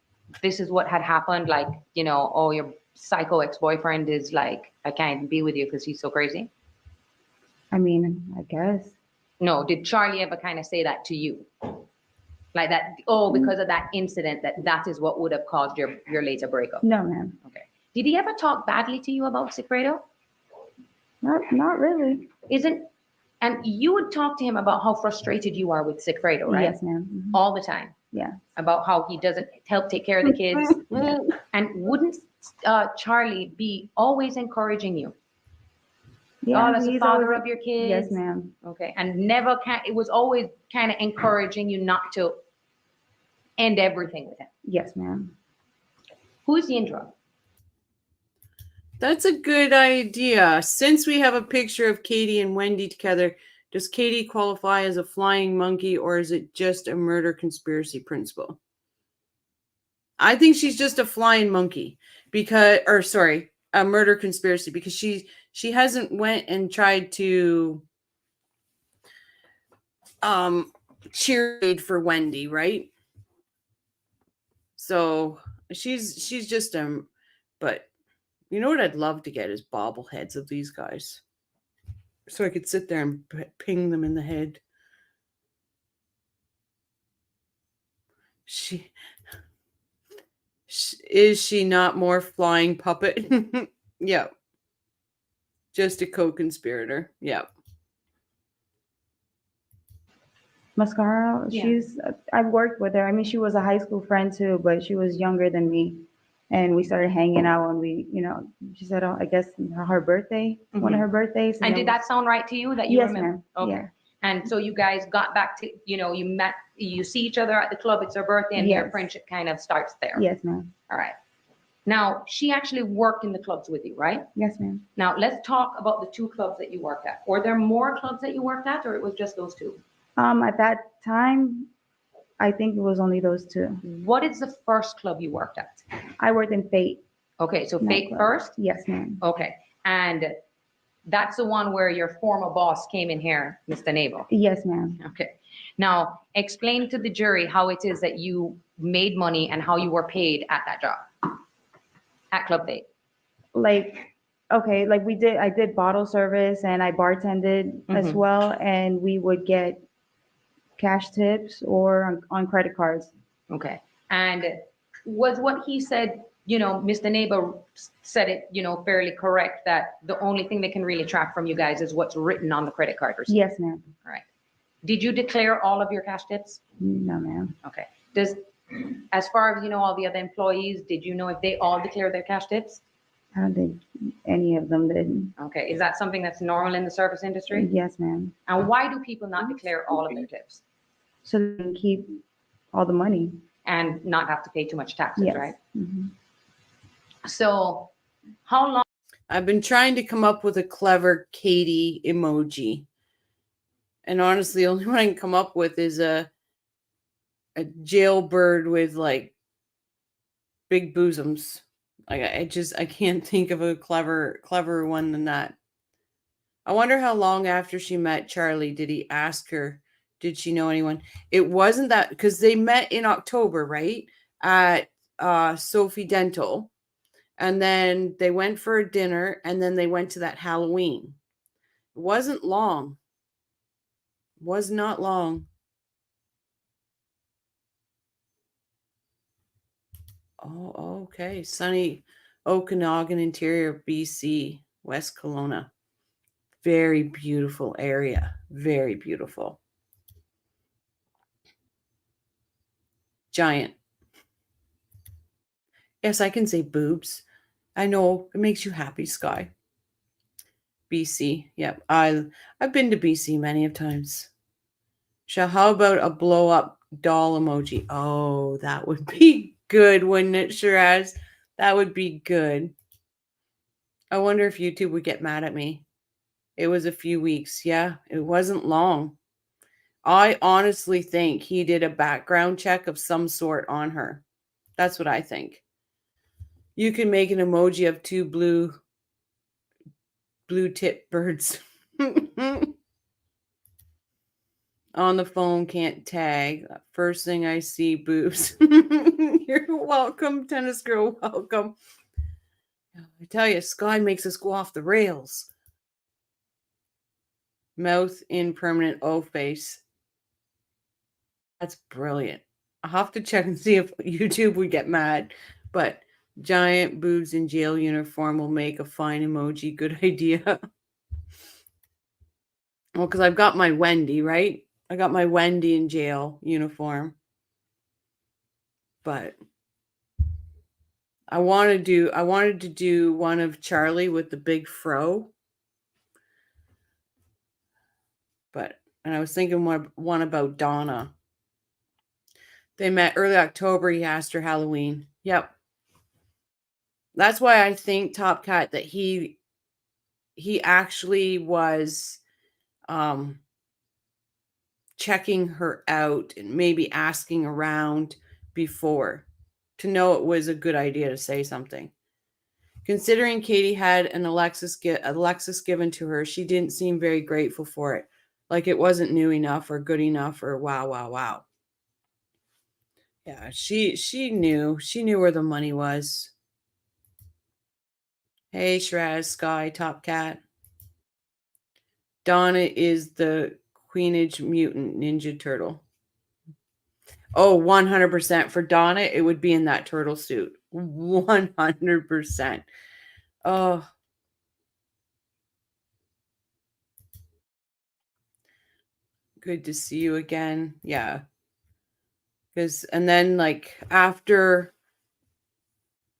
this is what had happened? Like, oh, your psycho ex-boyfriend is like, I can't be with you because he's so crazy? I mean, I guess. No, did Charlie ever kind of say that to you? Like that, because of that incident, that is what would have caused your later breakup? No, ma'am. Okay. Did he ever talk badly to you about Sigfredo? Not really. And you would talk to him about how frustrated you are with Sigfredo, right? Yes, ma'am. Mhm. All the time. Yeah. About how he doesn't help take care of the kids. And wouldn't Charlie be always encouraging you? Yeah, As a he's father always- of your kids? Yes, ma'am. Okay. And it was always kind of encouraging you not to end everything with him. Yes, ma'am. Who's the intro? That's a good idea. Since we have a picture of Katie and Wendy together, does Katie qualify as a flying monkey or is it just a murder conspiracy principle? I think she's just a flying monkey a murder conspiracy because she hasn't went and tried to cheerlead for Wendy, right? So she's just but you know what I'd love to get is bobbleheads of these guys. So I could sit there and ping them in the head. Is she not more flying puppet? Yeah. Just a co-conspirator. Yeah. Mascara, Yeah. I've worked with her. I mean, she was a high school friend too, but she was younger than me. And we started hanging out and she said, I guess her birthday, one of her birthdays. And did that sound right to you that you Yes, remember? ma'am. Okay. Yeah. And so you guys got back to, you met, you see each other at the club, it's her birthday, and your Yes. friendship kind of starts there. Yes, ma'am. All right. Now, she actually worked in the clubs with you, right? Yes, ma'am. Now, let's talk about the 2 clubs that you worked at. Were there more clubs that you worked at, or it was just those 2? At that time, I think it was only those 2. What is the first club you worked at? I worked in Fate. Okay, so Fate nightclub. first? Yes, ma'am. Okay. And that's the one where your former boss came in here, Mr. Naval? Yes, ma'am. Okay. Now, explain to the jury how it is that you made money and how you were paid at that job, at Club Fate. like, okay, like I did bottle service and I bartended as Mhm. well, and we would get cash tips or on credit cards. Okay. And was what he said, Mr. Neighbor said it, fairly correct that the only thing they can really track from you guys is what's written on the credit card receipt? Yes, ma'am. All right. Did you declare all of your cash tips? No, ma'am. Okay. As far as all the other employees, did you know if they all declared their cash tips? I don't think any of them did. Okay. Is that something that's normal in the service industry? Yes, ma'am. And why do people not declare all of their tips So they can keep all the money. and not have to pay too much taxes, Yes. right? Mhm. So how long? I've been trying to come up with a clever Katie emoji. And honestly, the only one I can come up with is a jailbird with like big bosoms. Like I can't think of a clever one than that. I wonder how long after she met Charlie did he ask her, did she know anyone? It wasn't that, because they met in October, right? At Sophie Dental. And then they went for a dinner, and then they went to that Halloween. It wasn't long. Was not long. Oh, okay. Sunny Okanagan Interior, BC, West Kelowna. Very beautiful area. Very beautiful. Giant. Yes, I can say boobs. I know it makes you happy, Sky. BC. Yep. I've been to BC many of times. How about a blow up doll emoji? Oh, that would be good, wouldn't it, Shiraz? That would be good. I wonder if YouTube would get mad at me. It was a few weeks. Yeah, it wasn't long. I honestly think he did a background check of some sort on her. That's what I think. You can make an emoji of two blue tip birds. On the phone, can't tag. First thing I see, boobs. You're welcome, tennis girl. Welcome. I tell you, Sky makes us go off the rails. Mouth in permanent O face. That's brilliant. I'll have to check and see if YouTube would get mad. But giant boobs in jail uniform will make a fine emoji. Good idea. Well, because I've got my Wendy, right? I got my Wendy in jail uniform. But I wanted to do one of Charlie with the big fro. And I was thinking one about Donna. They met early October. He asked her Halloween. Yep. That's why I think Top Cat that he actually was checking her out and maybe asking around before to know it was a good idea to say something. Considering Katie had an Alexis given to her, she didn't seem very grateful for it. Like it wasn't new enough or good enough or wow. Yeah, she knew where the money was. Hey, Shiraz, Sky, Top Cat. Donna is the Queenage Mutant Ninja Turtle. Oh, 100%. For Donna, it would be in that turtle suit. 100%. Oh. Good to see you again. Yeah. And then like after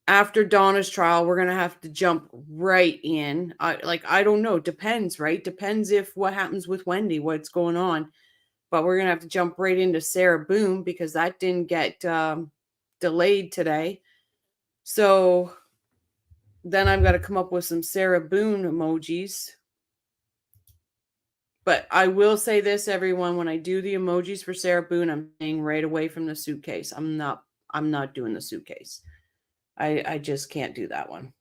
Donna's trial, we're going to have to jump right in. I don't know. Depends, right? Depends if what happens with Wendy, what's going on. But we're going to have to jump right into Sarah Boone because that didn't get delayed today. So then I've got to come up with some Sarah Boone emojis. But I will say this, everyone, when I do the emojis for Sarah Boone, I'm staying right away from the suitcase. I'm not doing the suitcase. I just can't do that one.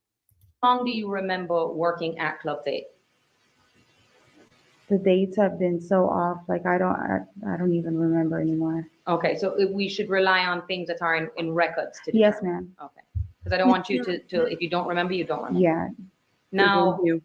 How long do you remember working at Club Fate? The dates have been so off. Like I don't even remember anymore. Okay, so we should rely on things that are in records. Yes, ma'am. Okay. Because I don't want you to, if you don't remember, you don't remember. Yeah, Now, Thank you.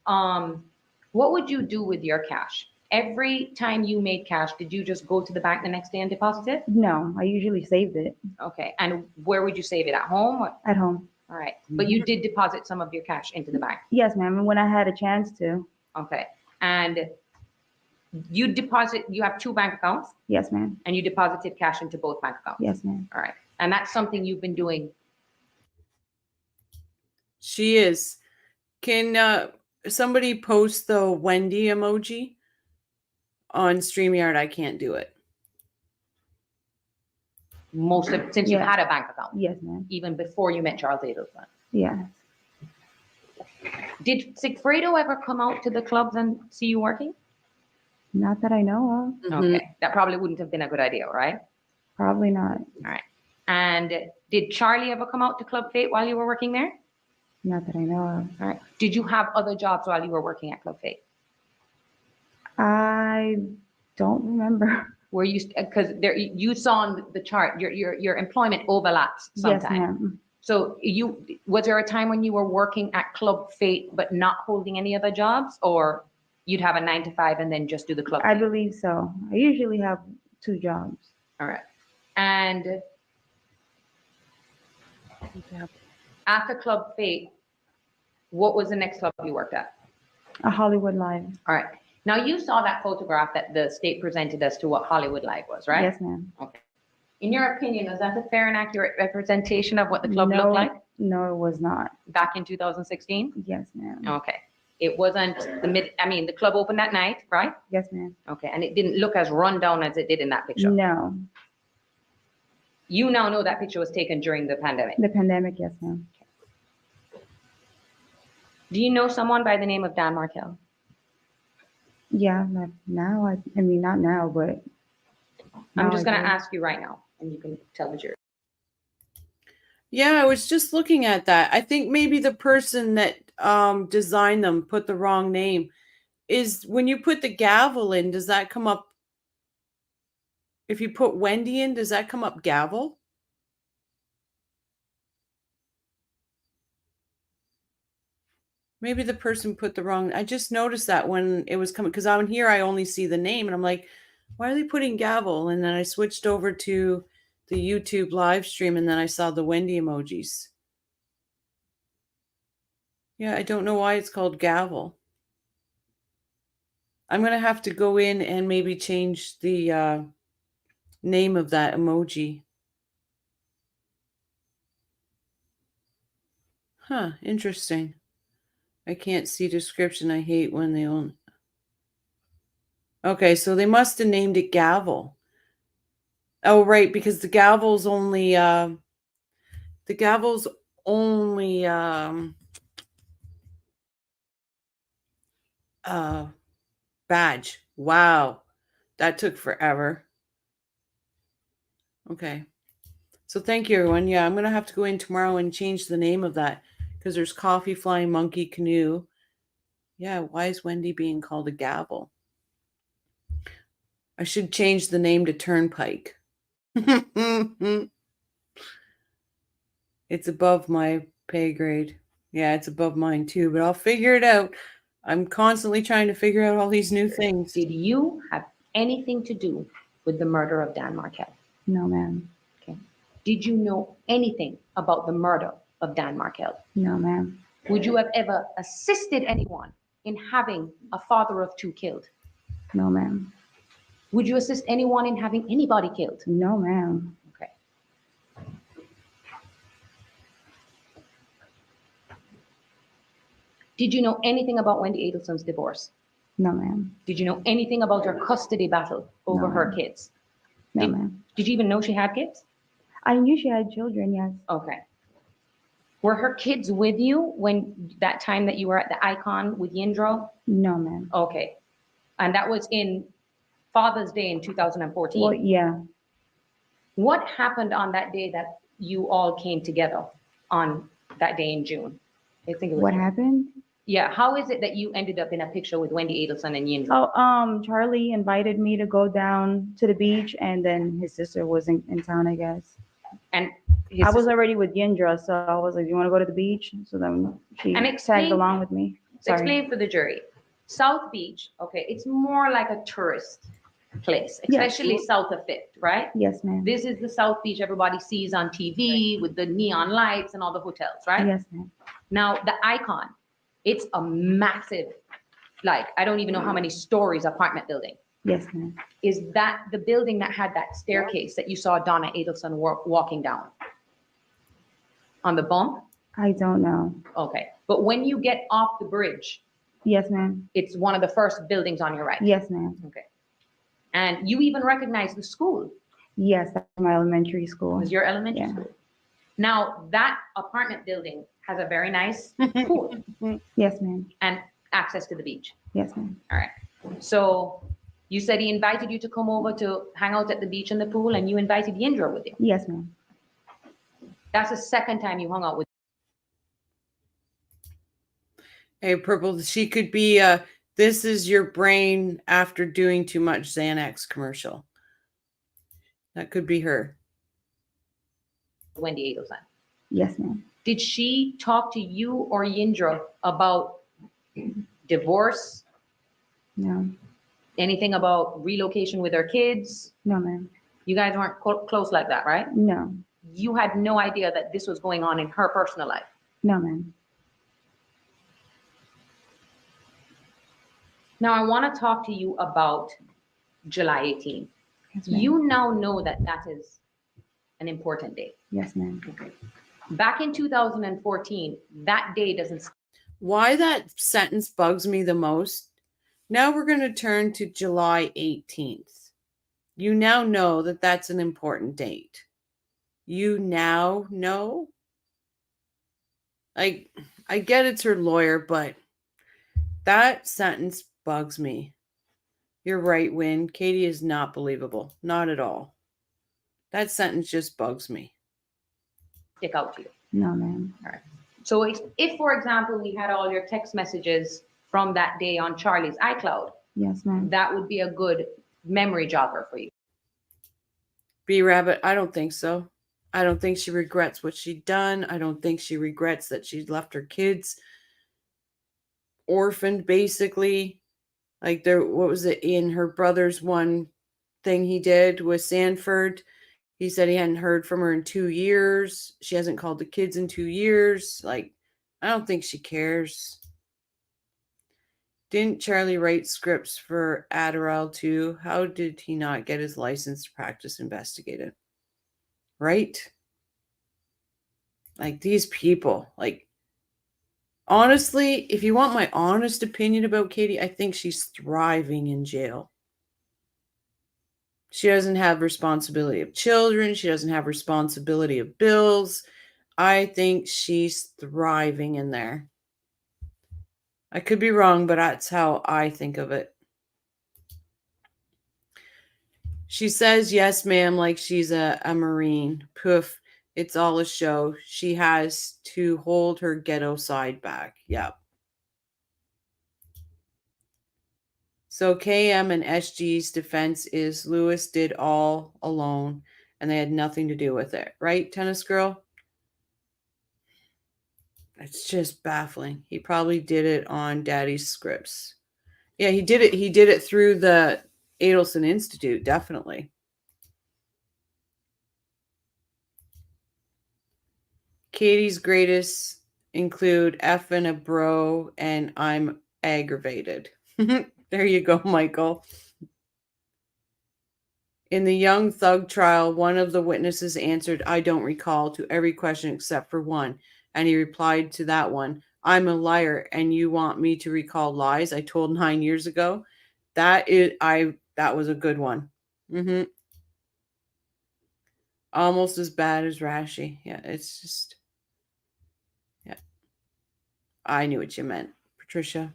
what would you do with your cash? Every time you made cash, did you just go to the bank the next day and deposit it? no, I usually saved it Okay, and where would you save it? At home? All at home. right, but you did deposit some of your cash into the bank? Yes, ma'am, and when I had a chance to. Okay, and you have two bank accounts, Yes, ma'am. and you deposited cash into both bank accounts? Yes, ma'am. All right, and that's something you've been doing? She is. Can somebody post the Wendy emoji on StreamYard? I can't do it. Since you Yeah. had a bank account, Yes, ma'am. even before you met Charles Adelson? Yes. Did Sigfredo ever come out to the clubs and see you working? Not that I know of. Mhm. Okay, that probably wouldn't have been a good idea, right? Probably not. And did Charlie ever come out to Club Fate while you were working there? Not that I know of. All right. Did you have other jobs while you were working at Club Fate? I don't remember. Were you, because there, you saw on the chart, your employment overlaps Yes, sometimes. ma'am. So was there a time when you were working at Club Fate but not holding any other jobs, or you'd have a 9 to 5 and then just do the Club I Fate? believe so. I usually have 2 jobs. All right. And after Club Fate, what was the next club you worked at? A Hollywood Live. All right. Now you saw that photograph that the state presented as to what Hollywood Live was, right? Yes, ma'am. Okay. In your opinion, is that a fair and accurate representation of what the club No. looked like No, it was not. back in 2016? Yes, ma'am. Okay. It wasn't the club opened that night, right? Yes, ma'am. Okay. And it didn't look as run down as it did in that picture. No. You now know that picture was taken during the pandemic. The pandemic, yes, ma'am. Do you know someone by the name of Dan Markel? Yeah, not now. I mean, not now, but. I'm now just I going to do. ask you right now, and you can tell the jury. Yeah, I was just looking at that. I think maybe the person that designed them put the wrong name. Is when you put the gavel in, does that come up? If you put Wendy in, does that come up gavel? Maybe the person put the wrong. I just noticed that when it was coming, because on here I only see the name, and I'm like, why are they putting gavel? And then I switched over to the YouTube live stream, and then I saw the Wendy emojis. Yeah, I don't know why it's called gavel. I'm going to have to go in and maybe change the name of that emoji. Huh, interesting. I can't see description. I hate when they own. Okay, so they must have named it gavel. Oh, right, because the gavel's only badge. Wow. That took forever. Okay. So thank you, everyone. Yeah, I'm going to have to go in tomorrow and change the name of that because there's Coffee, Flying Monkey, Canoe. Yeah, why is Wendy being called a gavel? I should change the name to Turnpike. It's above my pay grade. Yeah, it's above mine too, but I'll figure it out. I'm constantly trying to figure out all these new things. Did you have anything to do with the murder of Dan Markel? No, ma'am. Okay. Did you know anything about the murder of Dan Markel? No, ma'am. Would you have ever assisted anyone in having a father of 2 killed? No, ma'am. Would you assist anyone in having anybody killed? No, ma'am. Okay. Did you know anything about Wendy Adelson's divorce? No, ma'am. Did you know anything about her custody battle over No, her ma'am. kids? No, ma'am. Did you even know she had kids? I knew she had children, yes. Okay. Were her kids with you when that time that you were at the Icon with Yindro? No, ma'am. Okay. And that was in Father's Day in 2014. Well, yeah. What happened on that day that you all came together on that day in June? I think it was. What happened? Yeah. How is it that you ended up in a picture with Wendy Adelson and Yindro? Oh, Charlie invited me to go down to the beach, and then his sister was in town, I guess. And I was already with Yindra, so I was like, "You want to go to the beach?" So then she And tagged explain- along with me. Sorry. Explain for the jury. South Beach, okay, it's more like a tourist place, Yes. especially south of Fifth, right? Yes, ma'am. This is the South Beach everybody sees on TV with the neon lights and all the hotels, right? Yes, ma'am. Now, the Icon, it's a massive, like, I don't even know how many stories apartment building. Yes, ma'am. Is that the building that had that staircase that you saw Donna Adelson walking down? On the bump? I don't know. Okay. But when you get off the bridge, Yes, ma'am. it's one of the first buildings on your right. Yes, ma'am. Okay. And you even recognize the school, Yes, that's my elementary school. because you're elementary Yeah. school. Now, that apartment building has a very nice pool Yes, ma'am. and access to the beach. Yes, ma'am. All right. So you said he invited you to come over to hang out at the beach and the pool, and you invited Yindra with you. Yes, ma'am. That's the second time you hung out with. Hey, Purple, she could be this is your brain after doing too much Xanax commercial. That could be her. Wendy Adelson. Yes, ma'am. Did she talk to you or Yindra about divorce? No. Anything about relocation with her kids? No, ma'am. You guys weren't close like that, right? No. You had no idea that this was going on in her personal life. No, ma'am. Now, I want to talk to you about July 18th. Yes, ma'am. You now know that that is an important day. Yes, ma'am. Back in 2014, that day doesn't. Why that sentence bugs me the most. Now we're going to turn to July 18th. You now know that that's an important date. You now know? I get it's her lawyer, but that sentence bugs me. You're right, Win. Katie is not believable. Not at all. That sentence just bugs me. Stick out to you. No, ma'am. All right. So if, for example, we had all your text messages from that day on Charlie's iCloud, Yes, ma'am. that would be a good memory jogger for you. B Rabbit, I don't think so. I don't think she regrets what she'd done. I don't think she regrets that she left her kids orphaned, basically. Like what was it in her brother's one thing he did with Sanford? He said he hadn't heard from her in 2 years. She hasn't called the kids in 2 years. Like, I don't think she cares. Didn't Charlie write scripts for Adderall too? How did he not get his license to practice investigative? Right? Like, these people, like, honestly, if you want my honest opinion about Katie, I think she's thriving in jail. She doesn't have responsibility of children. She doesn't have responsibility of bills. I think she's thriving in there. I could be wrong, but that's how I think of it. She says, yes, ma'am, like she's a Marine. Poof, it's all a show. She has to hold her ghetto side back. Yep. So KM and SG's defense is Lewis did all alone and they had nothing to do with it. Right, Tennis Girl? It's just baffling. He probably did it on Daddy's scripts. Yeah, he did it. He did it through the Adelson Institute, definitely. Katie's greatest include effing a bro and I'm aggravated. There you go, Michael. In the Young Thug trial, one of the witnesses answered, I don't recall, to every question except for one. And he replied to that one, I'm a liar and you want me to recall lies I told 9 years ago? That was a good one. Almost as bad as Rashi. Yeah, it's just, yeah. I knew what you meant, Patricia.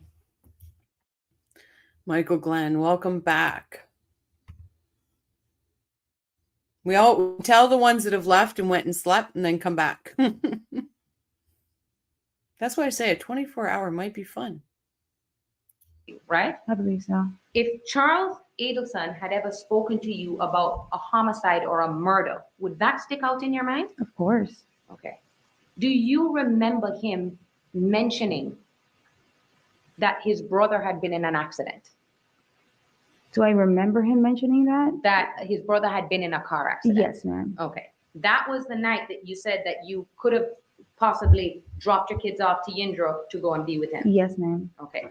Michael Glenn, welcome back. We all tell the ones that have left and went and slept and then come back. That's why I say a 24-hour might be fun. right? I believe so. If Charles Adelson had ever spoken to you about a homicide or a murder, would that stick out in your mind? Of course. Okay. Do you remember him mentioning that his brother had been in an accident? Do I remember him mentioning that? That his brother had been in a car accident? Yes, ma'am. Okay. That was the night that you said that you could have possibly dropped your kids off to Yindra to go and be with him? Yes, ma'am. Okay.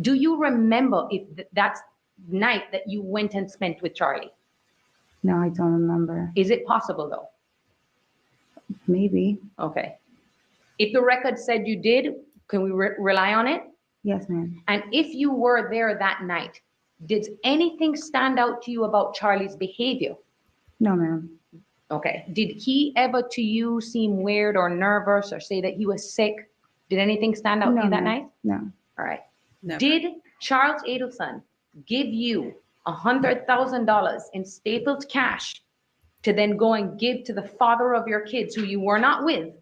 Do you remember if that's night that you went and spent with Charlie? No, I don't remember. Is it possible though? Maybe. Okay. If the record said you did, can we rely on it? Yes, ma'am. And if you were there that night, did anything stand out to you about Charlie's behavior? No, ma'am. Okay. Did he ever to you seem weird or nervous or say that he was sick? Did anything stand out No, to you that ma'am. night? No. All right. Never. Did Charles Adelson give you $100,000 in stapled cash to then go and give to the father of your kids who you were not with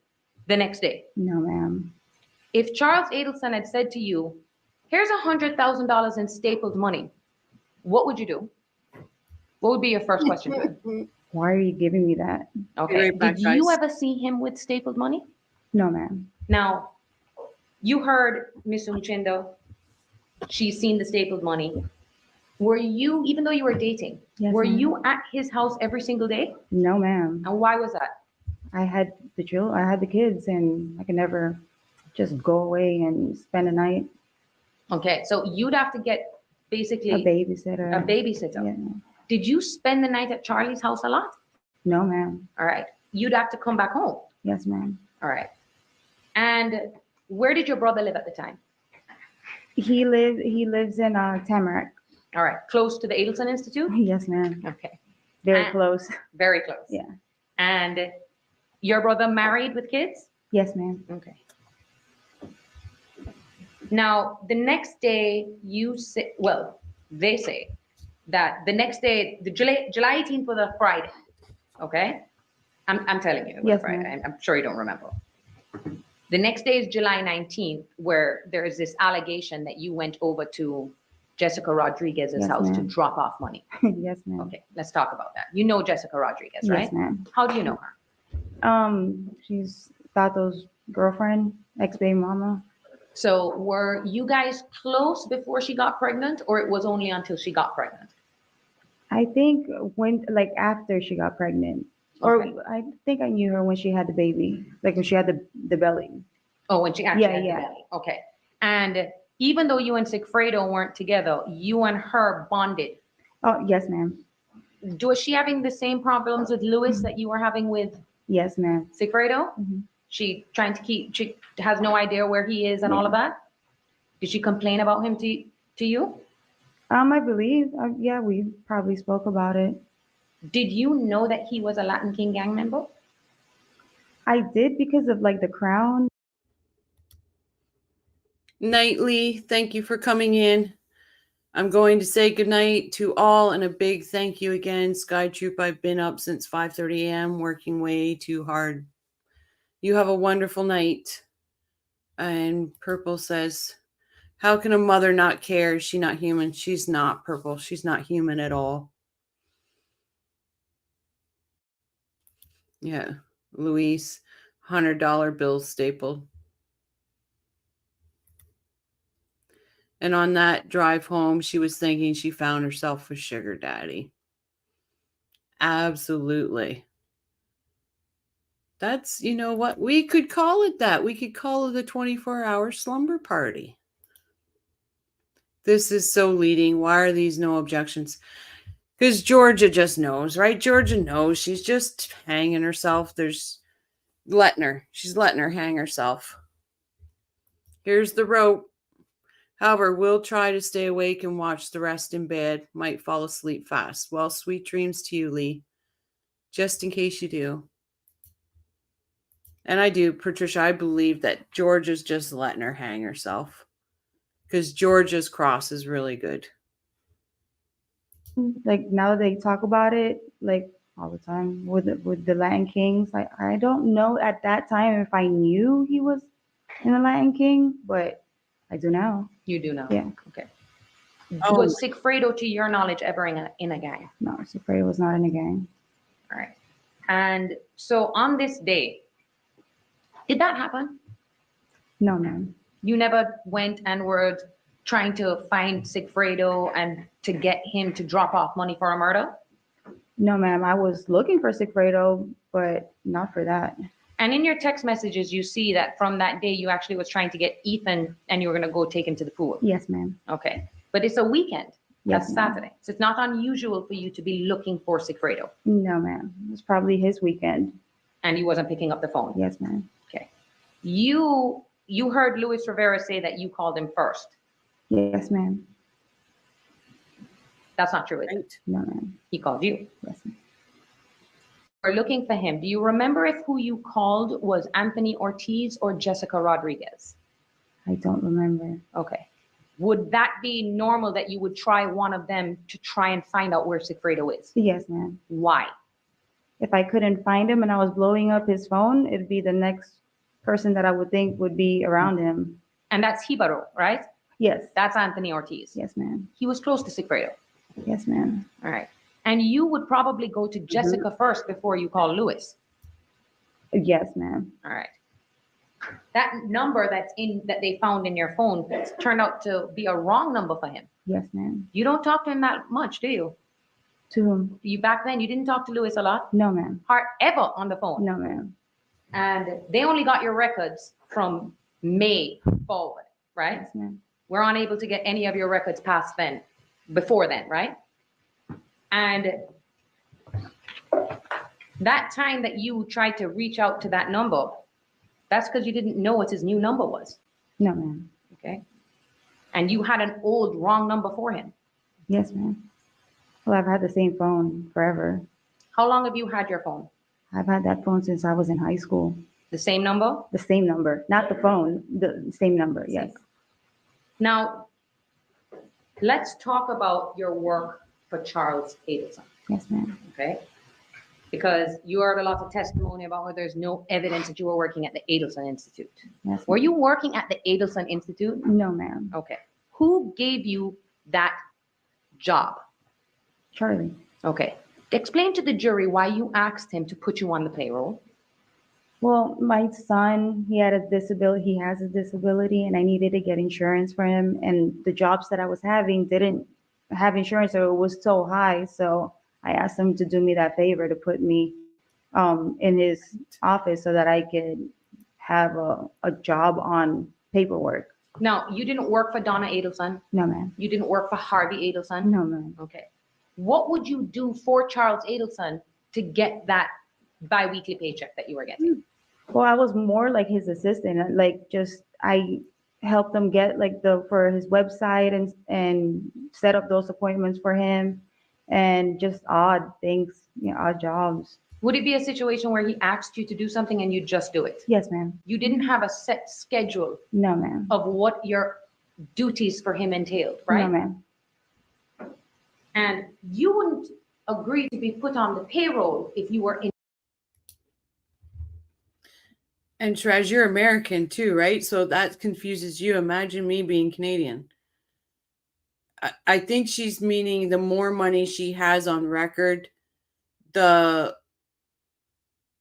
the next day? No, ma'am. If Charles Adelson had said to you, here's $100,000 in stapled money, what would you do? What would be your first question to him? Why are you giving me that? Okay. right back, Did you guys. ever see him with stapled money? No, ma'am. Now, you heard Miss Umchinda, she's seen the stapled money. Were you, even though you were dating, Yes, were ma'am. you at his house every single day? No, ma'am. And why was that? I had the kids, and I could never just go away and spend a night. Okay, so you'd have to get basically A babysitter. a babysitter. Yeah. Did you spend the night at Charlie's house a lot? No, ma'am. All right. You'd have to come back home. Yes, ma'am. All right. And where did your brother live at the time? He lives in Tamarack. All right. Close to the Adelson Institute? Yes, ma'am. Okay. Very And- close. Very close. Yeah. And your brother married with kids? Yes, ma'am. Okay. Now, the next day you say, well, they say that the next day, the July 18th was a Friday. Okay? I'm telling you, it was Yes, a Friday. ma'am. I'm sure you don't remember. The next day is July 19th, where there is this allegation that you went over to Jessica Rodriguez's Yes, house to ma'am. drop off money. Yes, ma'am. Okay, let's talk about that. You know Jessica Rodriguez, right? Yes, ma'am. How do you know her? She's Tato's girlfriend, ex-baby mama. So were you guys close before she got pregnant, or it was only until she got pregnant? I think after she got pregnant, Okay. or I think I knew her when she had the baby, like when she had the belly. Oh, when she actually Yeah, had the yeah. belly. Okay. And even though you and Sigfredo weren't together, you and her bonded. Oh, yes, ma'am. Was she having the same problems with Lewis that you were having with Yes, ma'am. Sigfredo? Mhm. She has no idea where he is and all of that? Did she complain about him to you? I believe, yeah, we probably spoke about it. Did you know that he was a Latin King gang member? I did because of the crown. Nightly, thank you for coming in. I'm going to say goodnight to all and a big thank you again. Sky Troop, I've been up since 5:30 a.m. working way too hard. You have a wonderful night. And Purple says, how can a mother not care? Is she not human? She's not, Purple. She's not human at all. Yeah. Luis, $100 bill stapled. And on that drive home, she was thinking she found herself a sugar daddy. Absolutely. That's, you know what? We could call it that. We could call it a 24-hour slumber party. This is so leading. Why are these no objections? Because Georgia just knows, right? Georgia knows. She's just hanging herself. She's letting her hang herself. Here's the rope. However, we'll try to stay awake and watch the rest in bed. Might fall asleep fast. Well, sweet dreams to you, Lee. Just in case you do. And I do, Patricia, I believe that Georgia's just letting her hang herself. Because Georgia's cross is really good. Now they talk about it all the time with the Latin Kings. I don't know at that time if I knew he was in the Latin King, but I do now. You do know? Yeah. Okay. Oh. Was Sigfredo, to your knowledge, ever in a gang? No, Sigfredo was not in a gang. All right. And so on this day, did that happen? No, ma'am. You never went and were trying to find Sigfredo and to get him to drop off money for a murder? No, ma'am. I was looking for Sigfredo, but not for that. And in your text messages, you see that from that day, you actually was trying to get Ethan and you were going to go take him to the pool. Yes, ma'am. Okay. But it's a weekend. Yes, That's ma'am. Saturday. So it's not unusual for you to be looking for Sigfredo. No, ma'am. It was probably his weekend. And he wasn't picking up the phone. Yes, ma'am. Okay. You heard Luis Rivera say that you called him first. Yes, ma'am. That's not true, is it? Right. No, ma'am. He called you. Yes, ma'am. We're looking for him. Do you remember if who you called was Anthony Ortiz or Jessica Rodriguez? I don't remember. Okay. Would that be normal that you would try one of them to try and find out where Sigfredo is? Yes, ma'am. Why? If I couldn't find him and I was blowing up his phone, it'd be the next person that I would think would be around him. And that's Hibaro, right? Yes. That's Anthony Ortiz. Yes, ma'am. He was close to Sigfredo. Yes, ma'am. All right. And you would probably go to Jessica first before you call Luis. Yes, ma'am. All right. That number that they found in your phone turned out to be a wrong number for him. Yes, ma'am. You don't talk to him that much, do you? To him? You back then, you didn't talk to Luis a lot? No, ma'am. Ever on the phone? No, ma'am. And they only got your records from May forward, right? Yes, ma'am. We're unable to get any of your records past then, before then, right? And that time that you tried to reach out to that number, that's because you didn't know what his new number was, No, ma'am. okay? And you had an old wrong number for him. Yes, ma'am. Well, I've had the same phone forever. How long have you had your phone? I've had that phone since I was in high school. The same number? The same number, not the phone, the same number, yes. Now, let's talk about your work for Charles Adelson, Yes, ma'am. okay? Because you heard a lot of testimony about where there's no evidence that you were working at the Adelson Institute. Yes. Were you working at the Adelson Institute? No, ma'am. Okay. Who gave you that job? Charlie. Okay. Explain to the jury why you asked him to put you on the payroll. Well, my son, he had a disability, he has a disability, and I needed to get insurance for him. And the jobs that I was having didn't have insurance, so it was so high. So I asked him to do me that favor to put me in his office so that I could have a job on paperwork. Now, you didn't work for Donna Adelson. No, ma'am. You didn't work for Harvey Adelson. No, ma'am. Okay. What would you do for Charles Adelson to get that biweekly paycheck that you were getting? Well, I was more like his assistant, like just I helped him get like for his website and set up those appointments for him and just odd things, odd jobs. Would it be a situation where he asked you to do something and you just do it? Yes, ma'am. You didn't have a set schedule No, ma'am. of what your duties for him entailed, right? No, ma'am. And you wouldn't agree to be put on the payroll if you were in. And Trez, you're American too, right? So that confuses you. Imagine me being Canadian. I think she's meaning the more money she has on record, the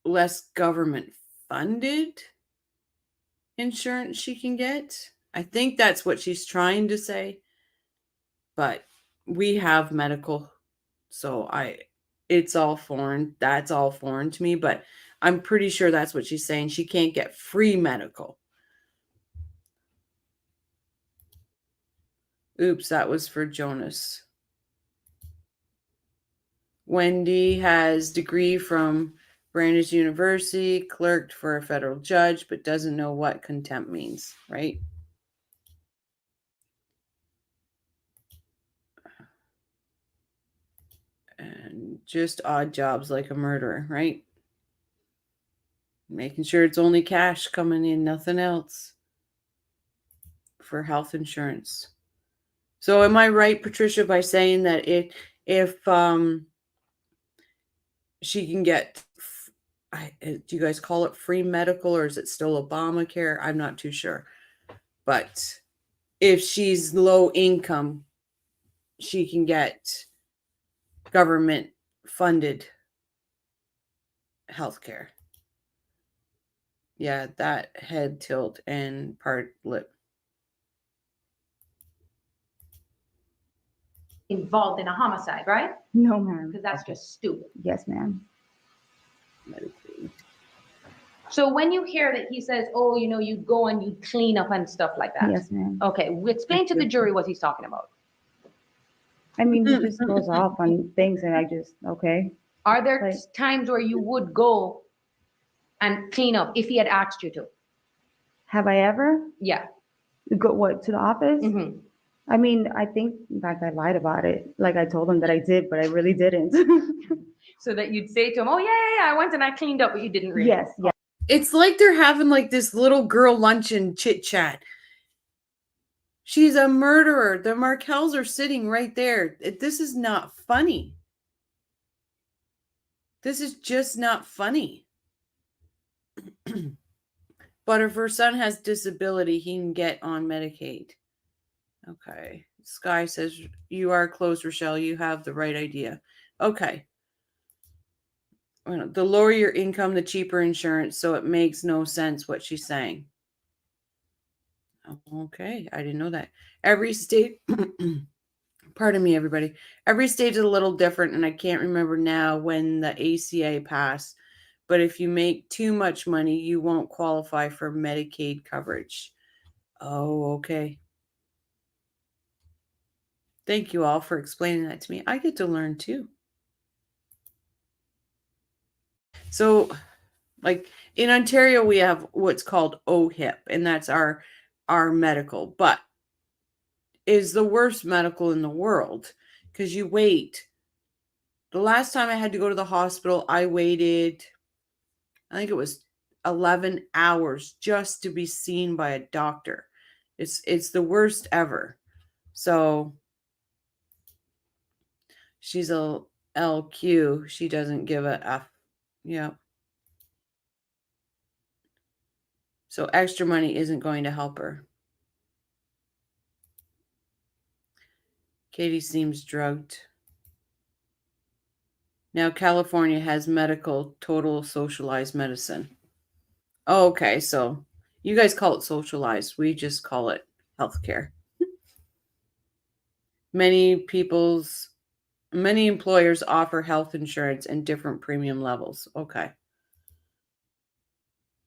less government funded insurance she can get. I think that's what she's trying to say. But we have medical, so it's all foreign. That's all foreign to me, but I'm pretty sure that's what she's saying. She can't get free medical. Oops, that was for Jonas. Wendy has degree from Brandeis University, clerked for a federal judge, but doesn't know what contempt means, right? And just odd jobs like a murderer, right? Making sure it's only cash coming in, nothing else for health insurance. So am I right, Patricia, by saying that if she can get, do you guys call it free medical or is it still Obamacare? I'm not too sure. But if she's low income, she can get government funded healthcare. Yeah, that head tilt and part lip. Involved in a homicide, right? No, ma'am. Because that's just stupid. Yes, ma'am. Medicaid. So when you hear that he says, oh, you know, you go and you clean up and stuff like that. Yes, ma'am. Okay, explain to the jury what he's talking about. I mean, he just goes off on things and I just, okay. Are there Like- times where you would go and clean up if he had asked you to? Have I ever Yeah. go, what, to the office? Mhm. I mean, I think, in fact, I lied about it. Like I told him that I did, but I really didn't. So that you'd say to him, oh, yeah, I went and I cleaned up, but you didn't really. Yes, yes. It's like they're having like this little girl luncheon chit chat. She's a murderer. The Markels are sitting right there. This is not funny. This is just not funny. But if her son has disability, he can get on Medicaid. Okay. Sky says, you are close, Rochelle. You have the right idea. Okay. Well, the lower your income, the cheaper insurance. So it makes no sense what she's saying. Okay. I didn't know that. Every state, pardon me, everybody. Every state is a little different. And I can't remember now when the ACA passed. But if you make too much money, you won't qualify for Medicaid coverage. Oh, okay. Thank you all for explaining that to me. I get to learn too. So, like in Ontario, we have what's called OHIP, and that's our medical, but is the worst medical in the world because you wait. The last time I had to go to the hospital, I waited, I think it was 11 hours just to be seen by a doctor. It's the worst ever. So she's a LQ. She doesn't give a F. Yeah. So extra money isn't going to help her. Katie seems drugged. Now California has medical total socialized medicine. Oh, okay, so you guys call it socialized. We just call it healthcare. Many employers offer health insurance and different premium levels. Okay.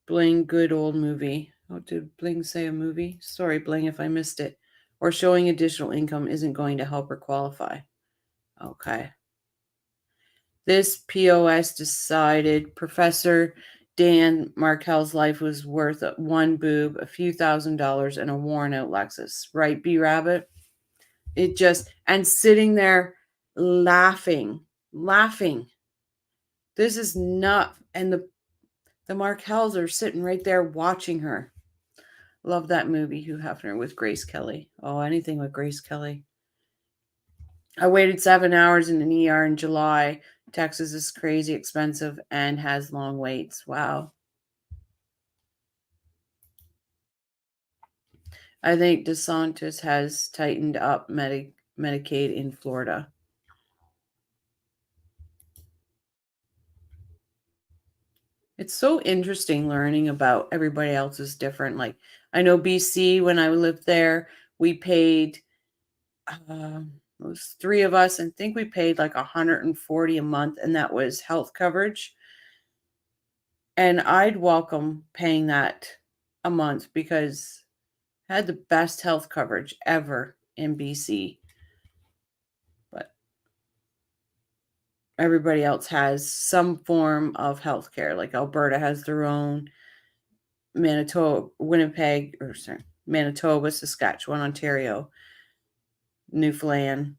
Bling, good old movie. Oh, did Bling say a movie? Sorry, Bling, if I missed it. Or showing additional income isn't going to help her qualify. Okay. This POS decided Professor Dan Markel's life was worth one boob, a few $1,000s, and a worn out Lexus. Right, B Rabbit? It just, and sitting there laughing. This is not, and the Markels are sitting right there watching her. Love that movie, Hugh Hefner with Grace Kelly. Oh, anything with Grace Kelly. I waited 7 hours in an ER in July. Texas is crazy expensive and has long waits. Wow. I think DeSantis has tightened up Medicaid in Florida. It's so interesting learning about everybody else is different. Like I know BC, when I lived there, we paid, it was 3 of us, and I think we paid like $140 a month, and that was health coverage. And I'd welcome paying that a month because I had the best health coverage ever in BC. But everybody else has some form of health care. Like Alberta has their own, Manitoba, Saskatchewan, Ontario, Newfoundland,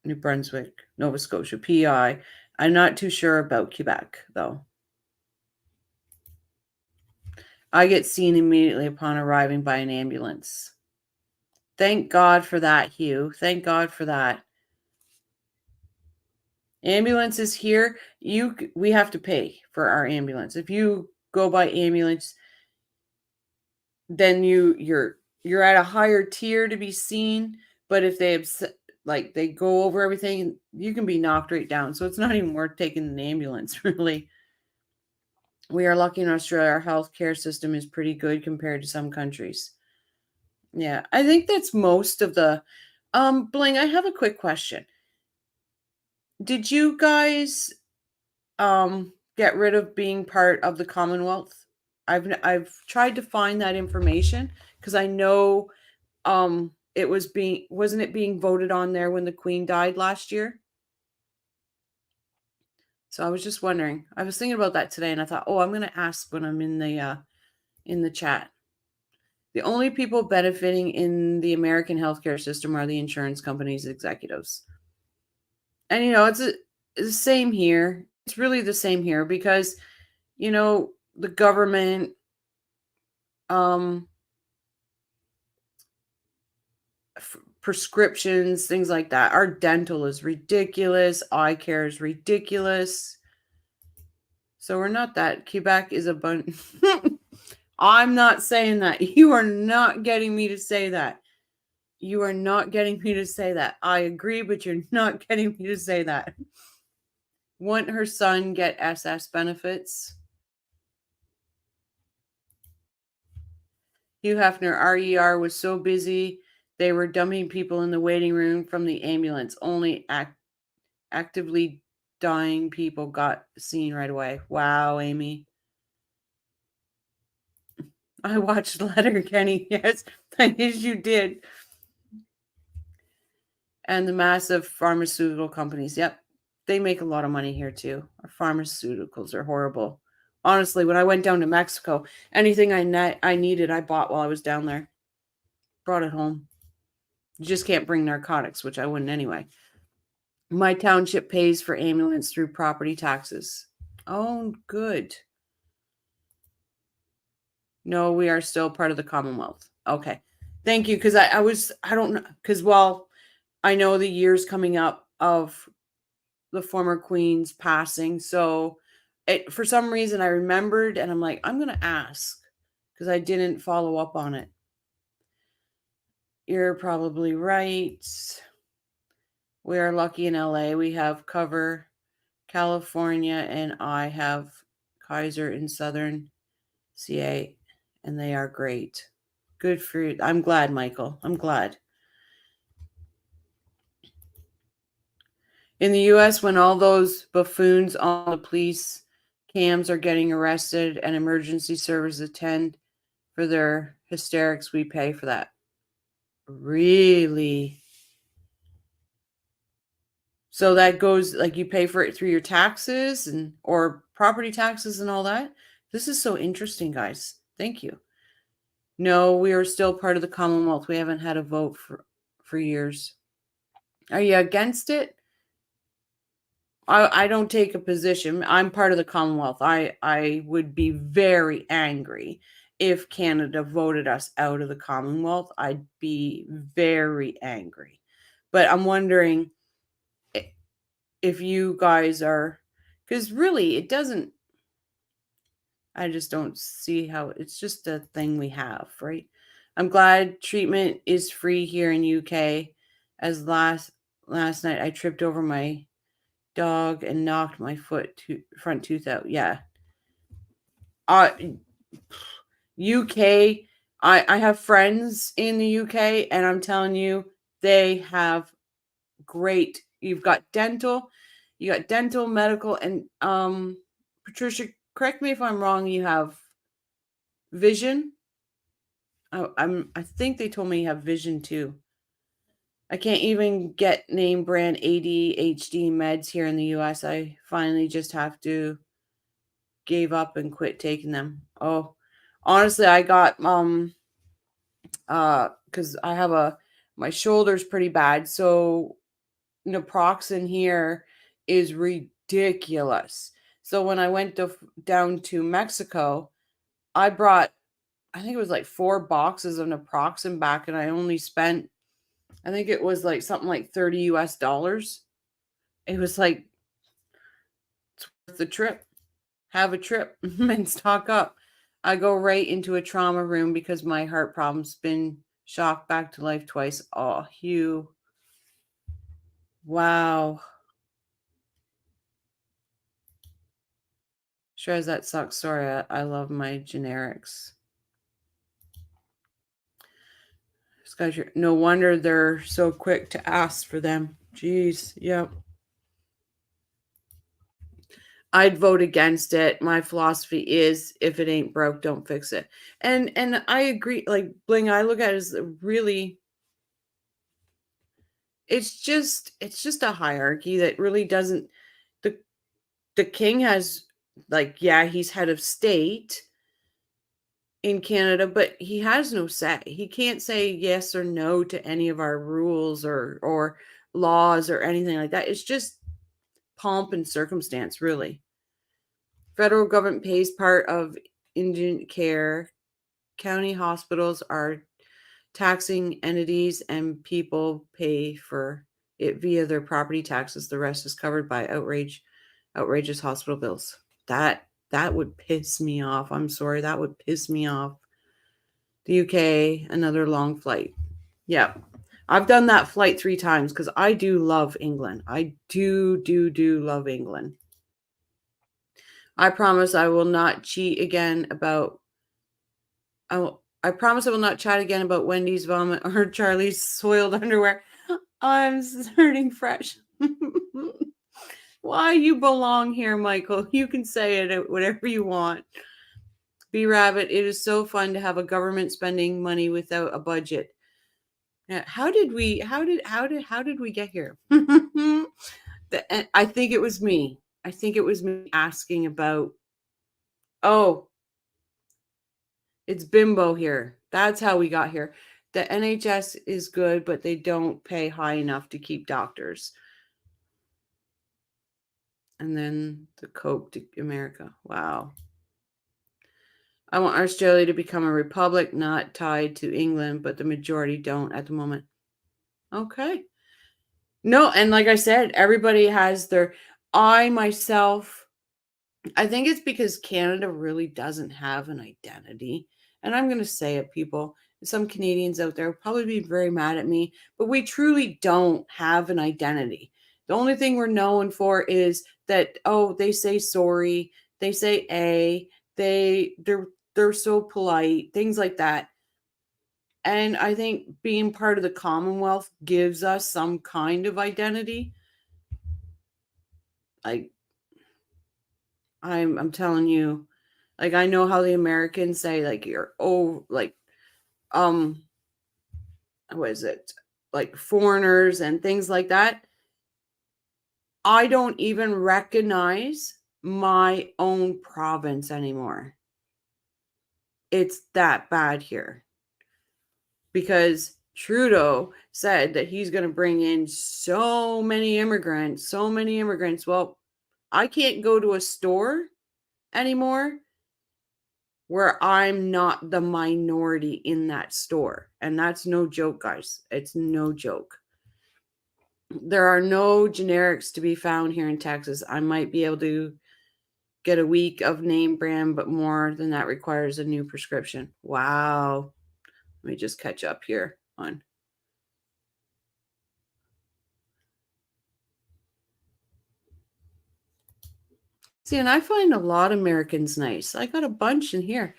New Brunswick, Nova Scotia, PI. I'm not too sure about Quebec, though. I get seen immediately upon arriving by an ambulance. Thank God for that, Hugh. Thank God for that. Ambulances here, we have to pay for our ambulance. If you go by ambulance, then you're you're at a higher tier to be seen, but if they like they go over everything, you can be knocked right down. So it's not even worth taking an ambulance, really. We are lucky in Australia. Our healthcare system is pretty good compared to some countries. Yeah, I think that's most of the Bling, I have a quick question. Did you guys get rid of being part of the Commonwealth? I've tried to find that information because I know it wasn't it being voted on there when the Queen died last year? So I was just wondering. I was thinking about that today and I thought, "Oh, I'm going to ask when I'm in the chat." The only people benefiting in the American healthcare system are the insurance companies' executives. And it's the same here. It's really the same here because the government prescriptions, things like that. Our dental is ridiculous. Eye care is ridiculous. So we're not that. Quebec is a bunch. I'm not saying that. You are not getting me to say that. You are not getting me to say that. I agree, but you're not getting me to say that. Wouldn't her son get SS benefits? Hugh Hefner, RER was so busy, they were dumping people in the waiting room from the ambulance. Only actively dying people got seen right away. Wow, Amy. I watched Letterkenny. Yes, yes, you did. And the massive pharmaceutical companies. Yep, they make a lot of money here too. Our pharmaceuticals are horrible. Honestly, when I went down to Mexico, anything I needed, I bought while I was down there. Brought it home. You just can't bring narcotics, which I wouldn't anyway. My township pays for ambulance through property taxes. Oh, good. No, we are still part of the Commonwealth. Okay. Thank you. Because I don't know. Because, I know the years coming up of the former Queen's passing. So for some reason I remembered and I'm like, I'm going to ask because I didn't follow up on it. You're probably right. We are lucky in LA. We have Cover, California, and I have Kaiser in Southern CA, and they are great. Good for you. I'm glad, Michael. I'm glad. In the US, when all those buffoons on the police cams are getting arrested and emergency services attend for their hysterics, we pay for that. Really? So that goes like you pay for it through your taxes or property taxes and all that. This is so interesting, guys. Thank you. No, we are still part of the Commonwealth. We haven't had a vote for years. Are you against it? I don't take a position. I'm part of the Commonwealth. I would be very angry if Canada voted us out of the Commonwealth. I'd be very angry. But I'm wondering if you guys are, because really it doesn't, I just don't see how, it's just a thing we have, right? I'm glad treatment is free here in UK. As last night I tripped over my dog and knocked my front tooth out. Yeah. UK, I have friends in the UK and I'm telling you, they have great, you got dental, medical, and Patricia, correct me if I'm wrong, you have vision. I think they told me you have vision too. I can't even get name brand ADHD meds here in the US. I finally just have to gave up and quit taking them. Oh, honestly, I got because I have my shoulder's pretty bad, so naproxen here is ridiculous. So when I went down to Mexico, I brought, I think it was like 4 boxes of naproxen back, and I only spent, I think it was like something like $30 US. It was like, it's worth the trip. Have a trip and stock up. I go right into a trauma room because my heart problem's been Shocked back to life twice. Oh, Hugh. Wow. Sure as that sucks. Sorry, I love my generics. These guys are, no wonder they're so quick to ask for them. Jeez, yep. I'd vote against it. My philosophy is if it ain't broke, don't fix it. And I agree. Like Bling, I look at it as really, it's just a hierarchy that really doesn't. The king has, like, yeah, he's head of state in Canada, but he has no say. He can't say yes or no to any of our rules or laws or anything like that. It's just pomp and circumstance, really. Federal government pays part of indigent care. County hospitals are taxing entities and people pay for it via their property taxes. The rest is covered by outrageous hospital bills. That would piss me off. I'm sorry, that would piss me off. The UK, another long flight. Yeah. I've done that flight 3 times because I do love England. I do love England. I promise I will not cheat again about I promise I will not chat again about Wendy's vomit or Charlie's soiled underwear. I'm starting fresh. Why you belong here, Michael? You can say it whatever you want. B Rabbit, it is so fun to have a government spending money without a budget. Yeah, how did we get here? I think it was me. I think it was me asking about, oh, it's Bimbo here. That's how we got here. The NHS is good, but they don't pay high enough to keep doctors. And then the Coke to America. Wow. I want Australia to become a republic, not tied to England, but the majority don't at the moment. Okay. No, and like I said, everybody has their, I think it's because Canada really doesn't have an identity. And I'm going to say it, people. Some Canadians out there will probably be very mad at me, but we truly don't have an identity. The only thing we're known for is that, oh, they say sorry, they say they're so polite, things like that. And I think being part of the Commonwealth gives us some kind of identity. Like, I'm telling you, like, I know how the Americans say, like, you're, oh, like, what is it? Like foreigners and things like that. I don't even recognize my own province anymore. It's that bad here. Because Trudeau said that he's going to bring in so many immigrants. Well, I can't go to a store anymore where I'm not the minority in that store. And that's no joke, guys. It's no joke. There are no generics to be found here in Texas. I might be able to get a week of name brand, but more than that requires a new prescription. Wow. Let me just catch up here on. See, and I find a lot of Americans nice. I got a bunch in here.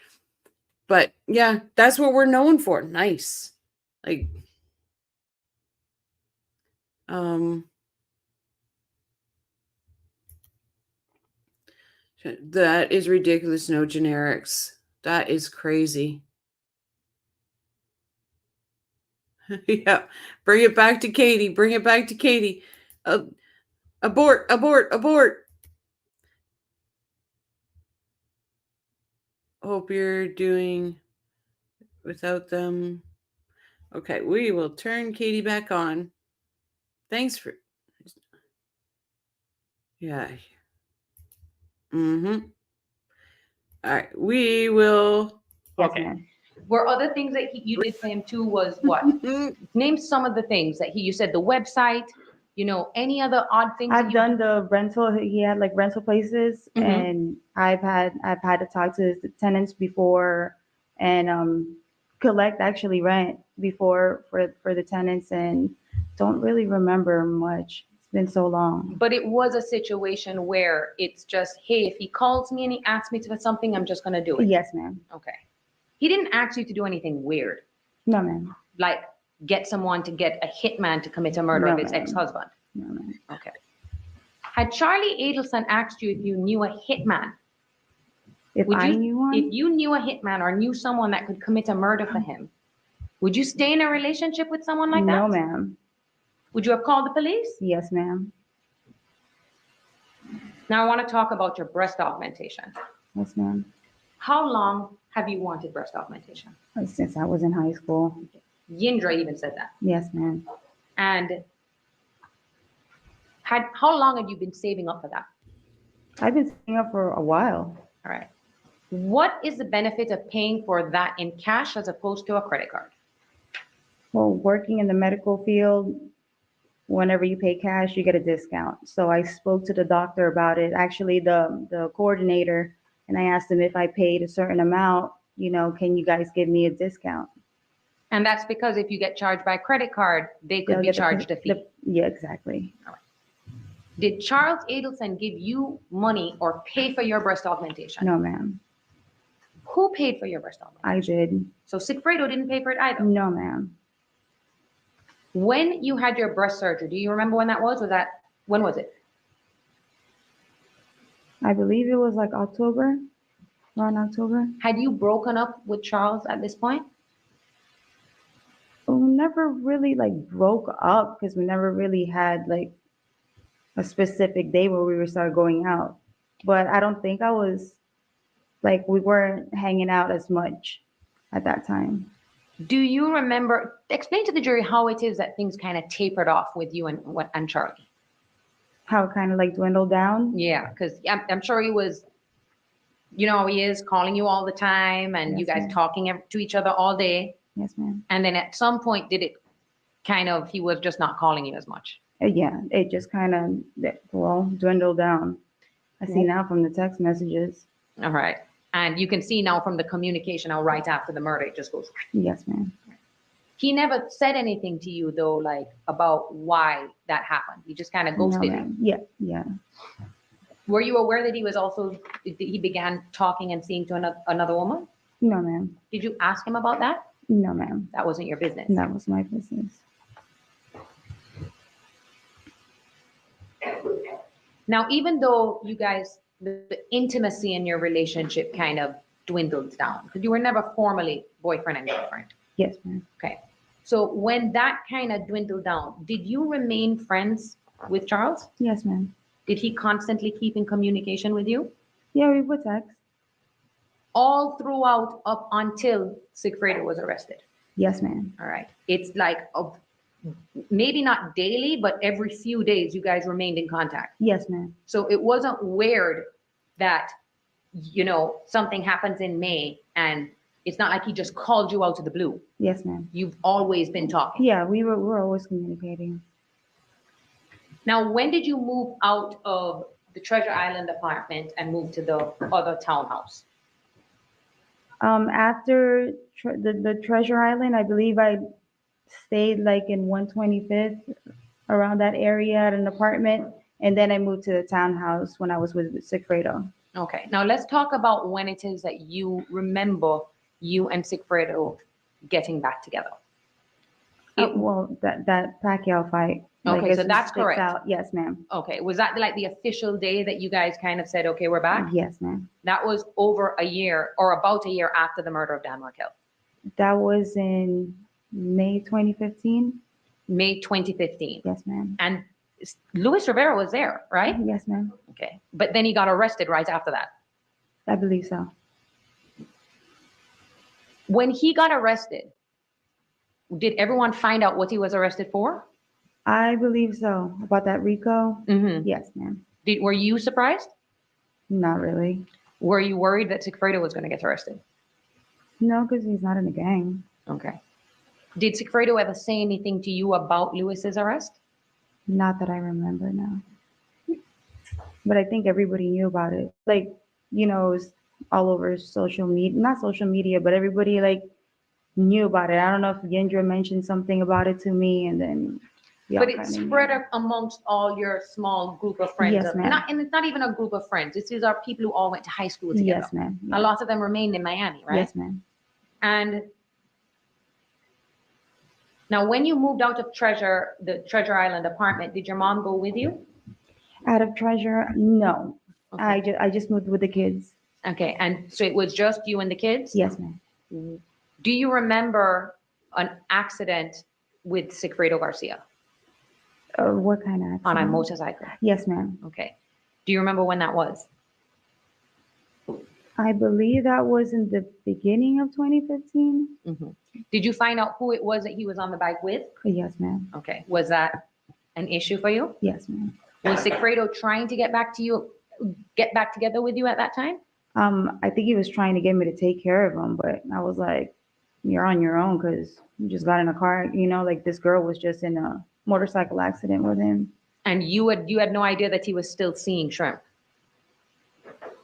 But yeah, that's what we're known for. Nice. Like, that is ridiculous. No generics. That is crazy. Yeah. Bring it back to Katie. Bring it back to Katie. Abort. Hope you're doing without them. Okay, we will turn Katie back on. Thanks for. Yeah. All right, we will. Yes, Okay. ma'am. Were other things that you did for him too was what? Name some of the things that you said, the website, any other odd things? I've done the rental. He had like rental places, and I've had to talk to his tenants before, and collect actually rent before for the tenants, and don't really remember much. It's been so long. But it was a situation where it's just, hey, if he calls me and he asks me for something, I'm just gonna do it. Yes, ma'am. Okay. He didn't ask you to do anything weird, No, ma'am. like get someone to get a hitman to commit a murder No, of his ma'am. ex-husband. No, ma'am. Okay. Had Charlie Adelson asked you if you knew a hitman? If Would I you- knew one, If you knew a hitman or knew someone that could commit a murder for him, would you stay in a relationship with someone like that? no, ma'am. Would you have called the police? Yes, ma'am. Now I want to talk about your breast augmentation. Yes, ma'am. How long have you wanted breast augmentation? Since I was in high school. Yindra even said that. Yes, ma'am. And how long have you been saving up for that? I've been staying up for a while. All right. What is the benefit of paying for that in cash as opposed to a credit card? Well, working in the medical field, whenever you pay cash, you get a discount. So I spoke to the doctor about it, actually the coordinator, and I asked him if I paid a certain amount, can you guys give me a discount? And that's because if you get charged by credit card, they could They'll be get the- charged a fee. Yeah, exactly. Did Charles Adelson give you money or pay for your breast augmentation? No, ma'am. Who paid for your breast augmentation? I did. So Sigfredo didn't pay for it either. No, ma'am. When you had your breast surgery, do you remember when that was? When was it? I believe it was like October, around October. Had you broken up with Charles at this point? We never really like broke up because we never really had like a specific day where we would start going out. But I don't think we weren't hanging out as much at that time. Do you remember, explain to the jury how it is that things kind of tapered off with you and Charlie? How it kind of like dwindled down. Yeah, because I'm sure he was, how he is calling you all the time and you Yes, guys ma'am. talking to each other all day. Yes, ma'am. And then at some point, did it he was just not calling you as much? Yeah, it just kind of, dwindled down. I see now from the text messages. All right. And you can see now from the communication how right after the murder, it just goes. Yes, ma'am. He never said anything to you though, like about why that happened. He just kind of No, ghosted you. ma'am. Yeah, yeah. Were you aware that he began talking and seeing to another woman? No, ma'am. Did you ask him about that? No, ma'am. That wasn't your business. That was my business. Now, even though you guys, the intimacy in your relationship kind of dwindled down, because you were never formally boyfriend and girlfriend. Yes, ma'am. Okay. So when that kind of dwindled down, did you remain friends with Charles? Yes, ma'am. Did he constantly keep in communication with you? Yeah, we would text. All throughout up until Sigfredo was arrested. Yes, ma'am. All right. It's like maybe not daily, but every few days you guys remained in contact. Yes, ma'am. So it wasn't weird that, something happens in May and it's not like he just called you out of the blue. Yes, ma'am. You've always been talking. Yeah, we were always communicating. Now, when did you move out of the Treasure Island apartment and move to the other townhouse? After the Treasure Island, I believe I stayed like in 125th, around that area at an apartment, and then I moved to the townhouse when I was with Sigfredo. Okay, now let's talk about when it is that you remember you and Sigfredo getting back together. Well, that Pacquiao fight. Okay, guess so it that's sticks correct. out. Yes, ma'am. Okay, was that like the official day that you guys kind of said, okay, we're back? Yes, ma'am. That was over a year or about a year after the murder of Dan Markel. That was in May 2015. May 2015. Yes, ma'am. And Luis Rivera was there, right? Yes, ma'am. Okay, but then he got arrested right after that. I believe so. When he got arrested, did everyone find out what he was arrested for? I believe so. About that Rico? Mm-hmm. Yes, ma'am. Were you surprised? Not really. Were you worried that Sigfredo was going to get arrested? No, because he's not in the gang. Okay. Did Sigfredo ever say anything to you about Luis's arrest? Not that I remember, no. But I think everybody knew about it. Like, it was all over social media, not social media, but everybody like knew about it. I don't know if Yendra mentioned something about it to me, and then we all But it's kinda knew. spread amongst all your small group of friends. Yes, ma'am. And it's not even a group of friends. This is our people who all went to high school together. Yes, ma'am. A lot of them remained in Miami, right? Yes, ma'am. And now when you moved out of the Treasure Island apartment, did your mom go with you? Out of Treasure, no. Okay. I just moved with the kids. Okay, and so it was just you and the kids? Yes, ma'am. Do you remember an accident with Sigfredo Garcia What kind of on a accident? motorcycle? Yes, ma'am. Okay. Do you remember when that was? I believe that was in the beginning of 2015. Did you find out who it was that he was on the bike with? Yes, ma'am. Okay. Was that an issue for you? Yes, ma'am. Was Sigfredo trying to get back together with you at that time? I think he was trying to get me to take care of him, but I was like, you're on your own because you just got in a car, like this girl was just in a motorcycle accident with him. And you had no idea that he was still seeing Shrimp?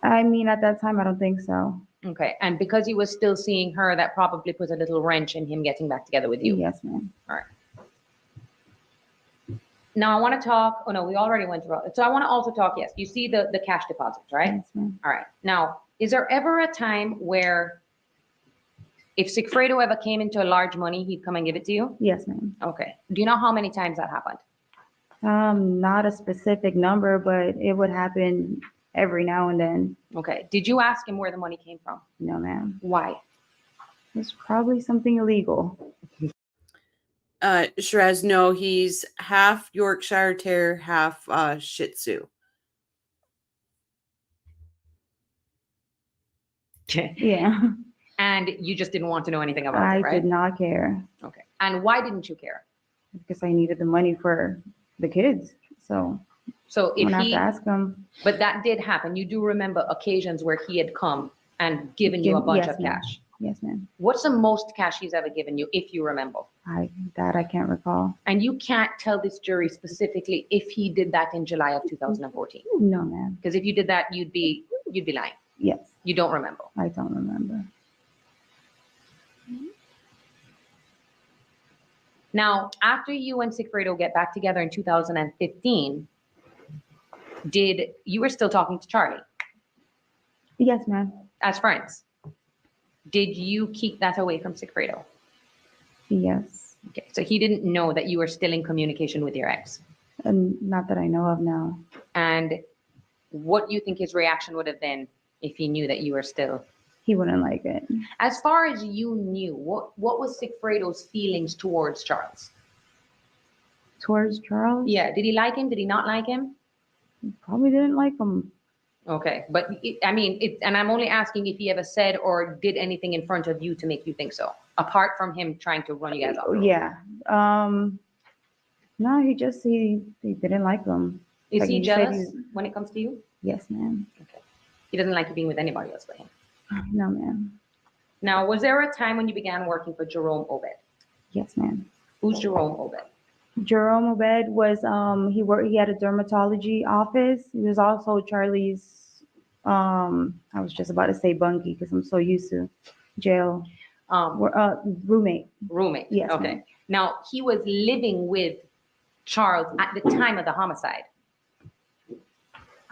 I mean, at that time, I don't think so. Okay. And because he was still seeing her, that probably put a little wrench in him getting back together with you? Yes, ma'am. All right. Now I want to talk, oh no, we already went through it. So I want to also talk, yes, you see the cash deposits, right? Yes, ma'am. All right. Now, is there ever a time where if Sigfredo ever came into a large money, he'd come and give it to you? Yes, ma'am. Okay. Do you know how many times that happened? Not a specific number, but it would happen every now and then. Okay. Did you ask him where the money came from? No, ma'am. Why? It's probably something illegal. Shiraz, no, he's half Yorkshire Terrier, half Shih Tzu. Yeah. And you just didn't want to know anything about I it, right? did not care Okay. And why didn't you care? because I needed the money for the kids. So So I'm if gonna have he, to ask him. but that did happen. You do remember occasions where he had come and given you a bunch Yes, of ma'am. cash. Yes, ma'am. What's the most cash he's ever given you, if you remember? I can't recall. And you can't tell this jury specifically if he did that in July of 2014. No, ma'am. Because if you did that, you'd be lying. Yes, You don't remember. I don't remember. Now, after you and Sigfredo get back together in 2015, you were still talking to Charlie Yes, ma'am. as friends? Did you keep that away from Sigfredo? Yes. Okay, so he didn't know that you were still in communication with your ex. And not that I know of now. And what do you think his reaction would have been if he knew that you were still? He wouldn't like it. As far as you knew, what was Sigfredo's feelings towards Charles? Towards Charles? Yeah, did he like him? Did he not like him? Probably didn't like him. Okay, but and I'm only asking if he ever said or did anything in front of you to make you think so, apart from him trying to run you guys off. Yeah. No, he didn't like him. Is Like he you said, jealous he's- when it comes to you? Yes, ma'am. Okay. He doesn't like you being with anybody else but him. No, ma'am. Now, was there a time when you began working for Jerome Obed? Yes, ma'am. Who's Jerome Obed? Jerome Obed was he had a dermatology office. He was also Charlie's I was just about to say bunkie because I'm so used to jail. Roommate. Roommate. Yes, Okay. ma'am. Now, he was living with Charles at the time of the homicide.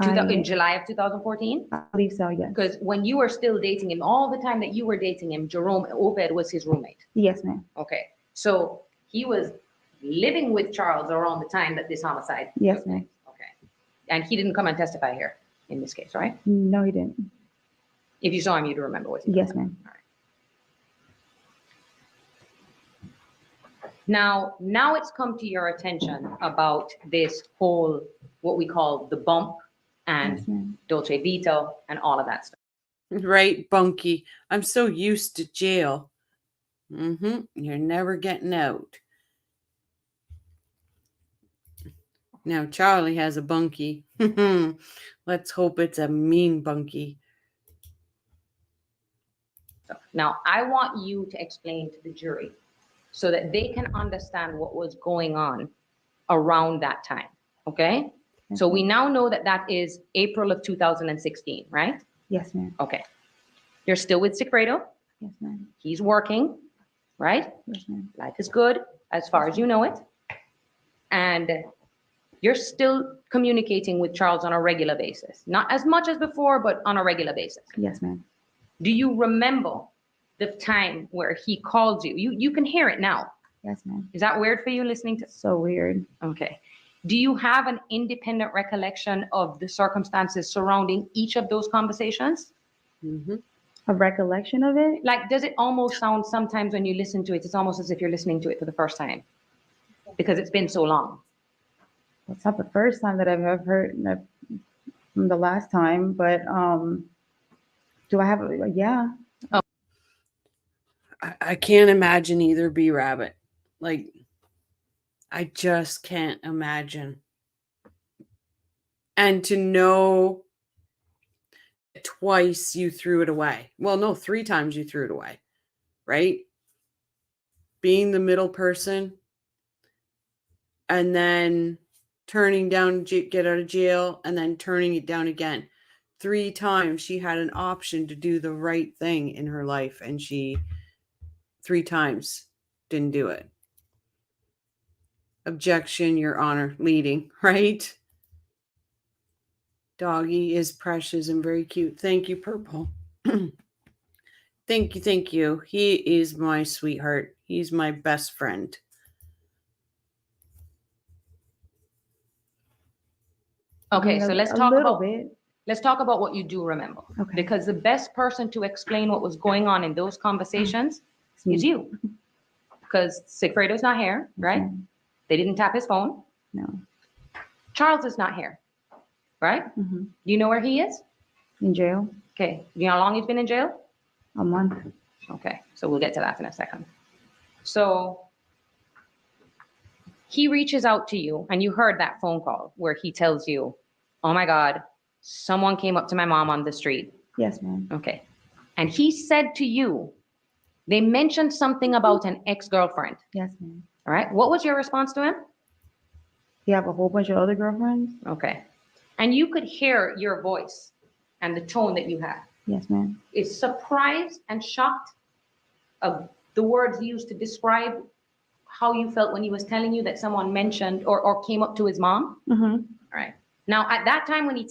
In July of 2014? I believe so, yes. Because when you were still dating him, all the time that you were dating him, Jerome Obed was his roommate. Yes, ma'am. Okay. So he was living with Charles around the time that this homicide. Yes, took ma'am. place. Okay. And he didn't come and testify here in this case, right? No, he didn't. If you saw him, you'd remember what he Yes, ma'am. Now it's come to your attention about this whole, what we call the bump and Yes, ma'am. Dolce Vita and all of that stuff. Right, Bunky. I'm so used to jail. You're never getting out. Now Charlie has a bunkie. Let's hope it's a mean bunkie. Now, I want you to explain to the jury so that they can understand what was going on around that time, okay? So we now know that that is April of 2016, right? Yes, ma'am. Okay. You're still with Sigfredo. Yes, ma'am. He's working. right? Yes, ma'am. Life is good as far as you know it. And you're still communicating with Charles on a regular basis. Not as much as before, but on a regular basis. Yes, ma'am. Do you remember the time where he called you? You can hear it now. Yes, ma'am. Is that weird for you listening to? So weird. Okay. Do you have an independent recollection of the circumstances surrounding each of those conversations? A recollection of it? Like, does it almost sound sometimes when you listen to it, it's almost as if you're listening to it for the first time because it's been so long? It's not the first time that I've ever heard that from the last time, but do I have a, yeah. I can't imagine either, B Rabbit. Like, I just can't imagine. And to know twice you threw it away. Well, no, 3 times you threw it away, right? Being the middle person and then turning down, get out of jail, and then turning it down again. 3 times she had an option to do the right thing in her life, and she 3 times didn't do it. Objection, Your Honor, leading, right? Doggy is precious and very cute. Thank you, Purple. Thank you. He is my sweetheart. He's my best friend. Okay, so let's A talk little about bit. let's talk about what you do remember. Okay. Because the best person to explain what was going on in those conversations is you. Because Sigfredo's not here, right? They didn't tap his phone. No. Charles is not here, right? Mm-hmm. Do you know where he is? In jail. Okay. Do you know how long he's been in jail? A month. Okay, so we'll get to that in a second. So he reaches out to you, and you heard that phone call where he tells you, oh my God, someone came up to my mom on the street. Yes, ma'am. Okay. And he said to you, they mentioned something about an ex-girlfriend. Yes, ma'am. All right. What was your response to him? You have a whole bunch of other girlfriends? Okay. And you could hear your voice and the tone that you had. Yes, ma'am. Is surprised and shocked of the words used to describe how you felt when he was telling you that someone mentioned or came up to his mom? Mm-hmm. All right. Now, at that time when he...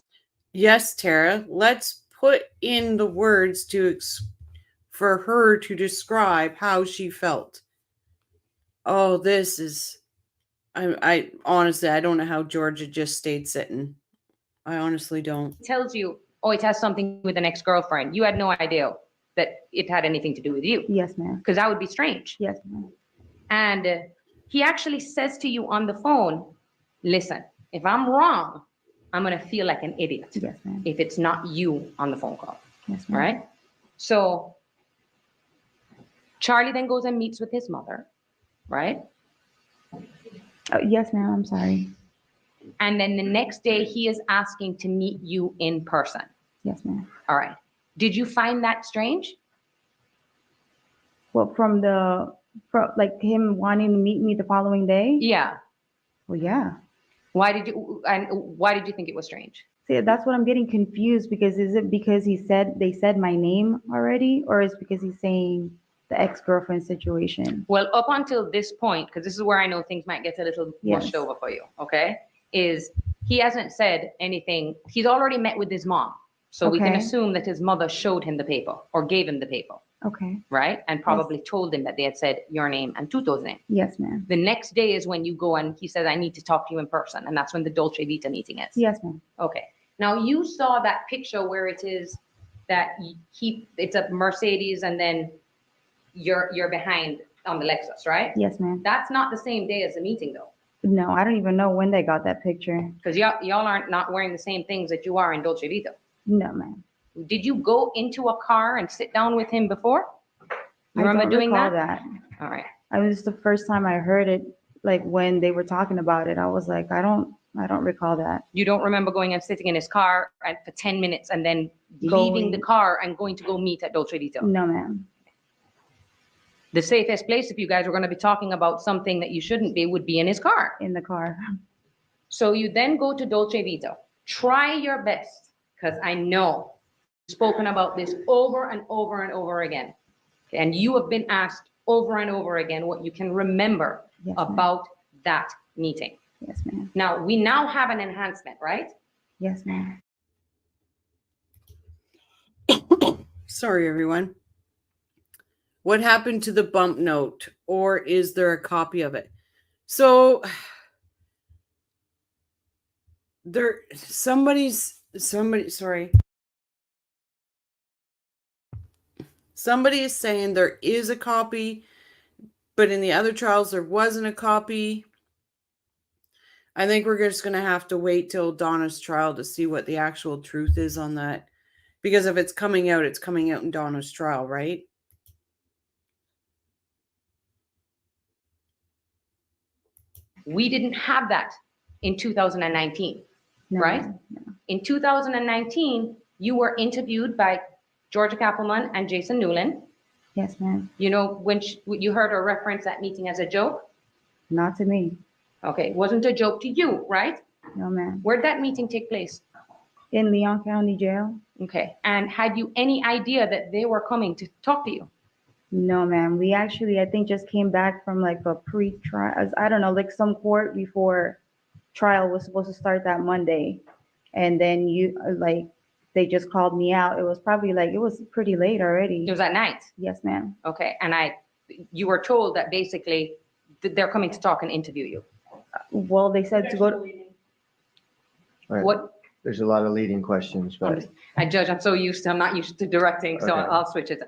Yes, Tara, let's put in the words for her to describe how she felt. Oh, this is... I honestly, I don't know how Georgia just stayed sitting. I honestly don't. tells you, oh, it has something with an ex-girlfriend. You had no idea that it had anything to do with you. Yes, ma'am. Because that would be strange. Yes, ma'am. And he actually says to you on the phone, listen, if I'm wrong, I'm going to feel like an idiot. Yes, ma'am. If it's not you on the phone call. Yes, ma'am. All right. So Charlie then goes and meets with his mother, right? Oh, yes, ma'am. I'm sorry. And then the next day he is asking to meet you in person. Yes, ma'am. All right. Did you find that strange? Well, from like him wanting to meet me the following day? Yeah. Well, yeah. Why did you think it was strange? See, that's what I'm getting confused, because is it because they said my name already, or is it because he's saying the ex-girlfriend situation? Well, up until this point, because this is where I know things might get a little mushed over for you, okay? Is he hasn't said anything. He's already met with his mom. So we can Okay. assume that his mother showed him the paper or gave him the paper, Okay. right? And probably told him that they had said your name and Tuto's name. Yes, ma'am. The next day is when you go and he says, I need to talk to you in person. And that's when the Dolce Vita meeting is. Yes, ma'am. Okay. Now you saw that picture where it is that it's a Mercedes and then you're behind on the Lexus, right? Yes, ma'am. That's not the same day as the meeting though. No, I don't even know when they got that picture. Because y'all aren't not wearing the same things that you are in Dolce Vita. No, ma'am. Did you go into a car and sit down with him before? You remember don't doing recall that? All right. I was the first time I heard it, like when they were talking about it. I was like, I don't recall that. You don't remember going and sitting in his car for 10 minutes and then leaving the car and going to go meet at Dolce Vita? No, ma'am. The safest place if you guys were going to be talking about something that you shouldn't be would be in his car. In the car. So you then go to Dolce Vita. Try your best, because I know you've spoken about this over and over and over again. And you have been asked over and over again what you can remember Yes, ma'am. about that meeting. Yes, ma'am. Now, we now have an enhancement, right? Yes, ma'am. Sorry, everyone. What happened to the bump note, or is there a copy of it? So there, somebody, sorry. Somebody is saying there is a copy, but in the other trials there wasn't a copy. I think we're just going to have to wait till Donna's trial to see what the actual truth is on that. Because if it's coming out in Donna's trial, right? We didn't have that in 2019, No, right? ma'am. No. In 2019, you were interviewed by Georgia Kappelman and Jason Newland. Yes, ma'am. You know, when you heard her reference that meeting as a joke? Not to me. Okay, it wasn't a joke to you, right? No, ma'am. Where'd that meeting take place? In Leon County Jail? Okay, and had you any idea that they were coming to talk to you? No, ma'am. We actually, I think, just came back from like a pre-trial, I don't know, like some court before trial was supposed to start that Monday. And then they just called me out. It was probably it was pretty late already. It was at night. Yes, ma'am. Okay, and you were told that basically they're coming to talk and interview you. Well, they said to go to, Right. What? There's a lot of leading questions, but Judge, I'm not used to directing, so Okay. I'll switch it.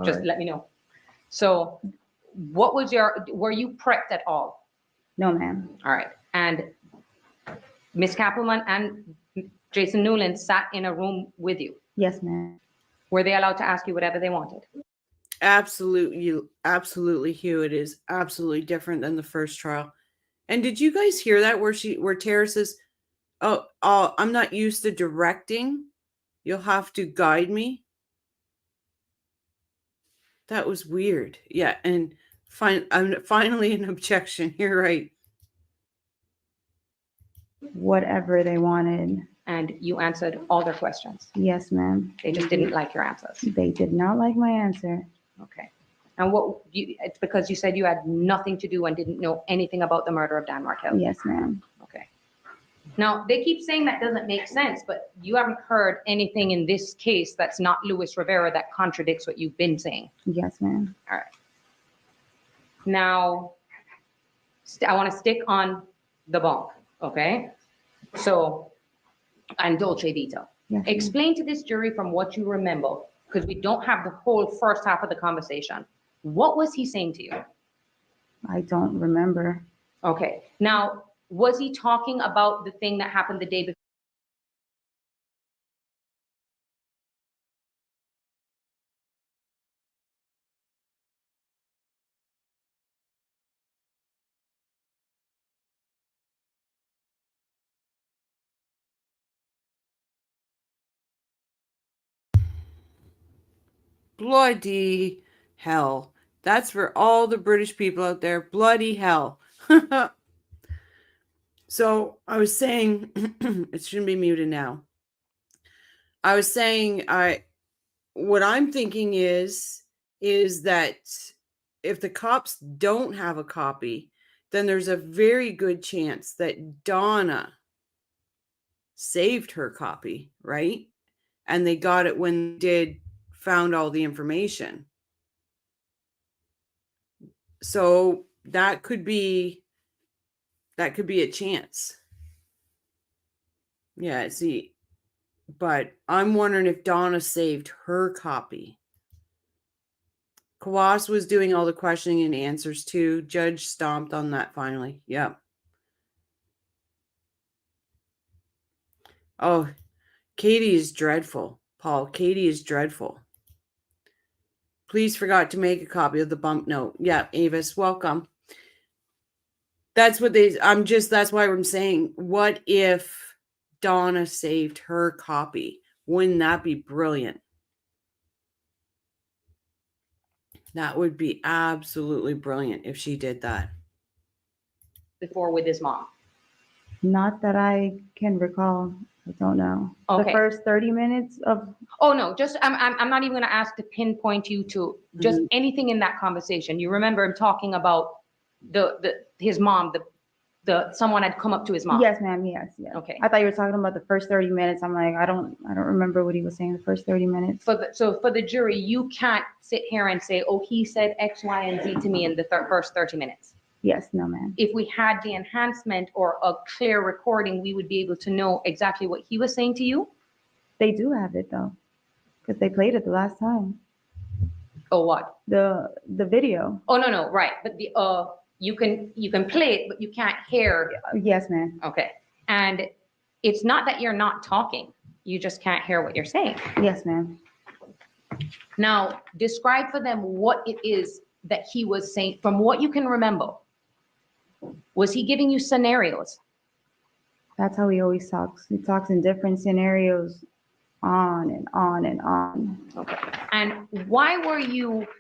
Just right. let me know. So what was were you prepped at all? no, ma'am. All right. And Ms. Kappelman and Jason Newland sat in a room with you. Yes, ma'am. Were they allowed to ask you whatever they wanted? Absolutely, Hugh. It is absolutely different than the first trial. And did you guys hear that where Tara says, oh, I'm not used to directing. You'll have to guide me. That was weird. Yeah, and finally an objection. You're right. Whatever they wanted. And you answered all their questions. Yes, ma'am. They just didn't like your answers. They did not like my answer. Okay. And it's because you said you had nothing to do and didn't know anything about the murder of Dan Markel. Yes, ma'am. Okay. Now, they keep saying that doesn't make sense, but you haven't heard anything in this case that's not Luis Rivera that contradicts what you've been saying. Yes, ma'am. All right. Now, I want to stick on the bump, okay? So, and Dolce Vita. Yes, ma'am. Explain to this jury from what you remember, because we don't have the whole first half of the conversation. What was he saying to you? I don't remember. Okay. Now, was he talking about the thing that happened the day before? Bloody hell. That's for all the British people out there. Bloody hell. So I was saying, it shouldn't be muted now. I was saying, what I'm thinking is that if the cops don't have a copy, then there's a very good chance that Donna saved her copy, right? And they got it when they found all the information. So that could be a chance. Yeah, see, but I'm wondering if Donna saved her copy. Kawas was doing all the questioning and answers too. Judge stomped on that finally. Yep. Oh, Katie is dreadful. Paul, Katie is dreadful. Please forgot to make a copy of the bump note. Yeah, Avis, welcome. That's why I'm saying, what if Donna saved her copy? Wouldn't that be brilliant? That would be absolutely brilliant if she did that. Before with his mom? Not that I can recall. I don't know. Okay. The first 30 minutes of, Oh, no, just, I'm not even gonna ask to pinpoint you to just anything in that conversation. You remember him talking about his mom, someone had come up to his mom? yes, ma'am, yes, yes. Okay. I thought you were talking about the first 30 minutes. I'm like, I don't remember what he was saying the first 30 minutes. So for the jury, you can't sit here and say, oh, he said X, Y, and Z to me in the first 30 minutes. Yes, no, ma'am. If we had the enhancement or a clear recording, we would be able to know exactly what he was saying to you. They do have it though, because they played it the last time. Or what? The video. Oh, no, right. But you can play it, but you can't hear. Yes, ma'am. Okay. And it's not that you're not talking. You just can't hear what you're saying. Yes, ma'am. Now, describe for them what it is that he was saying from what you can remember. Was he giving you scenarios? That's how he always talks. He talks in different scenarios, on and on and on. Okay. And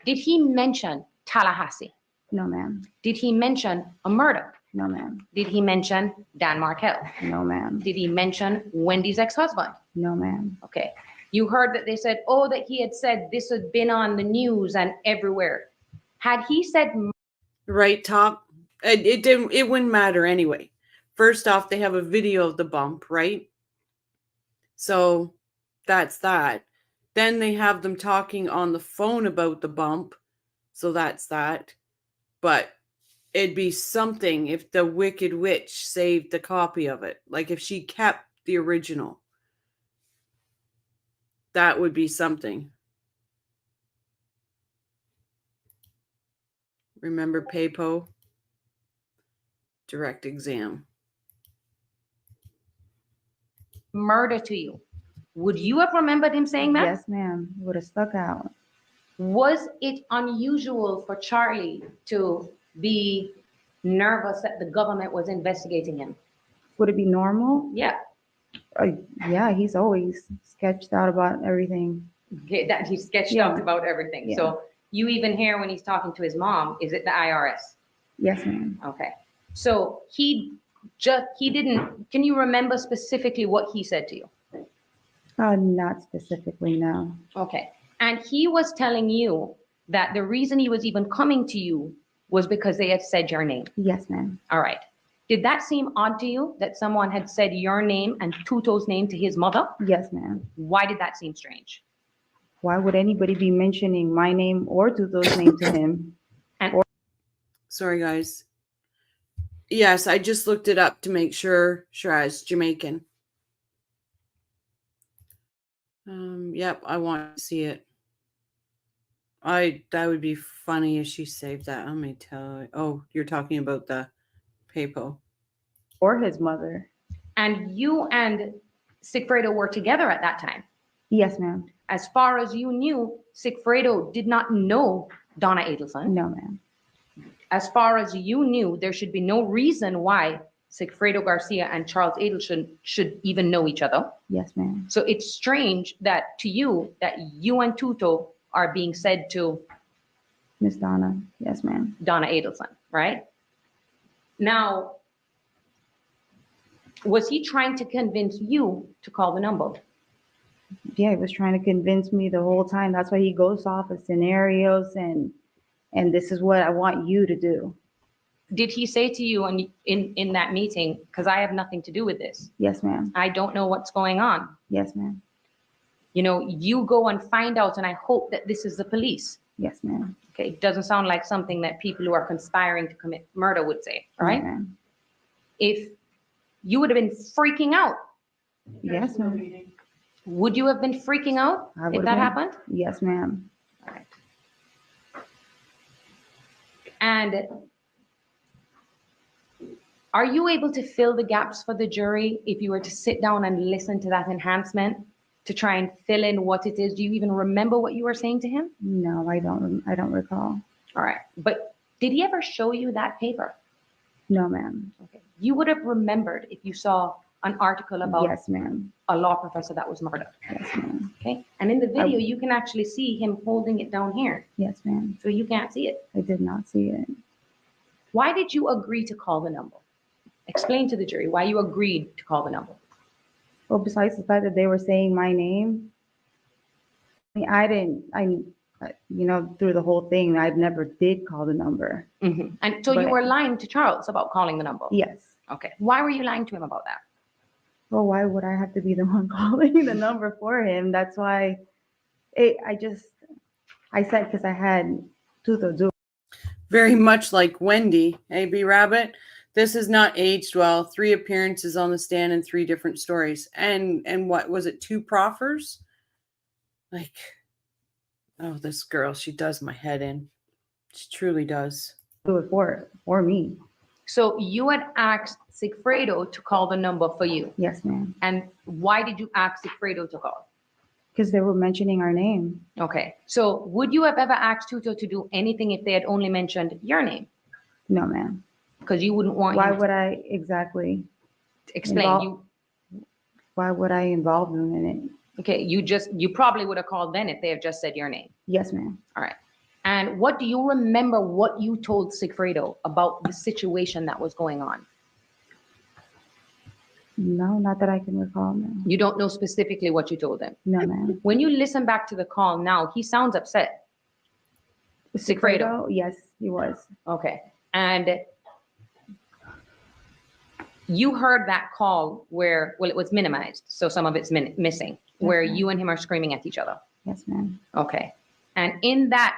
did he mention Tallahassee? No, ma'am. Did he mention a murder? No, ma'am. Did he mention Dan Markel? No, ma'am. Did he mention Wendy's ex-husband? No, ma'am. Okay. You heard that they said, oh, that he had said this had been on the news and everywhere. Had he said Right, top. It wouldn't matter anyway. First off, they have a video of the bump, right? So that's that. Then they have them talking on the phone about the bump. So that's that. But it'd be something if the Wicked Witch saved the copy of it. Like if she kept the original. That would be something. Remember PayPo? Direct exam. murder to you, would you have remembered him saying that? Yes, ma'am. Would have stuck out. Was it unusual for Charlie to be nervous that the government was investigating him? Would it be normal? Yeah. Yeah, he's always sketched out about everything. Okay, that he sketched Yeah. out about everything. Yeah. So you even hear when he's talking to his mom, is it the IRS? Yes, ma'am. Okay. So he didn't, can you remember specifically what he said to you? Not specifically, no. Okay. And he was telling you that the reason he was even coming to you was because they had said your name. Yes, ma'am. All right. Did that seem odd to you that someone had said your name and Tuto's name to his mother? Yes, ma'am. Why did that seem strange? Why would anybody be mentioning my name or Tuto's name to him? Sorry, guys. Yes, I just looked it up to make sure Shiraz Jamaican. Yep, I want to see it. That would be funny if she saved that. Let me tell you. Oh, you're talking about the PayPal. Or his mother. And you and Sigfredo were together at that time. Yes, ma'am. As far as you knew, Sigfredo did not know Donna Adelson. No, ma'am. As far as you knew, there should be no reason why Sigfredo Garcia and Charles Adelson should even know each other. Yes, ma'am. So it's strange that to you, that you and Tuto are being said to Miss Donna. Yes, ma'am. Donna Adelson, right? Now, was he trying to convince you to call the number? Yeah, he was trying to convince me the whole time. That's why he goes off of scenarios and this is what I want you to do. Did he say to you in that meeting, because I have nothing to do with this, Yes, ma'am. I don't know what's going on. Yes, ma'am. You know, you go and find out, and I hope that this is the police. Yes, ma'am. Okay, it doesn't sound like something that people who are conspiring to commit murder would say, all right? Ma'am. If you would have been freaking out, Yes, ma'am. would you have been freaking out I if would've that been. happened? Yes, ma'am. All right. And are you able to fill the gaps for the jury if you were to sit down and listen to that enhancement to try and fill in what it is? Do you even remember what you were saying to him? No, I don't recall. All right. But did he ever show you that paper? No, ma'am. Okay. You would have remembered if you saw an article about Yes, ma'am. a law professor that was murdered. Yes, ma'am. Okay. And in the video, you can actually see him holding it down here. Yes, ma'am. So you can't see it. I did not see it. Why did you agree to call the number? Explain to the jury why you agreed to call the number. Well, besides the fact that they were saying my name, I mean, through the whole thing, I never did call the number. Mhm. And so you But- were lying to Charles about calling the number? Yes. Okay. Why were you lying to him about that? Well, why would I have to be the one calling the number for him? That's why I said because I had to do. Very much like Wendy, B Rabbit. This has not aged well. 3 appearances on the stand and 3 different stories. And what was it? 2 proffers? Like, oh, this girl, she does my head in. She truly does. Do it for me. So you had asked Sigfredo to call the number for you. Yes, ma'am. And why did you ask Sigfredo to call? Because they were mentioning our name. Okay. So would you have ever asked Tuto to do anything if they had only mentioned your name? No, ma'am. Because you wouldn't want Why him to would I exactly? explain. invol- Why would I involve them in it? Okay, you probably would have called then if they had just said your name. Yes, ma'am. All right. And what do you remember what you told Sigfredo about the situation that was going on? No, not that I can recall, ma'am. You don't know specifically what you told him. No, ma'am. When you listen back to the call now, he sounds upset. Sigfredo? Yes, he was. Okay. And you heard that call where, well, it was minimized, so some of it's missing, where ma'am. you and him are screaming at each other. Yes, ma'am. Okay. And in that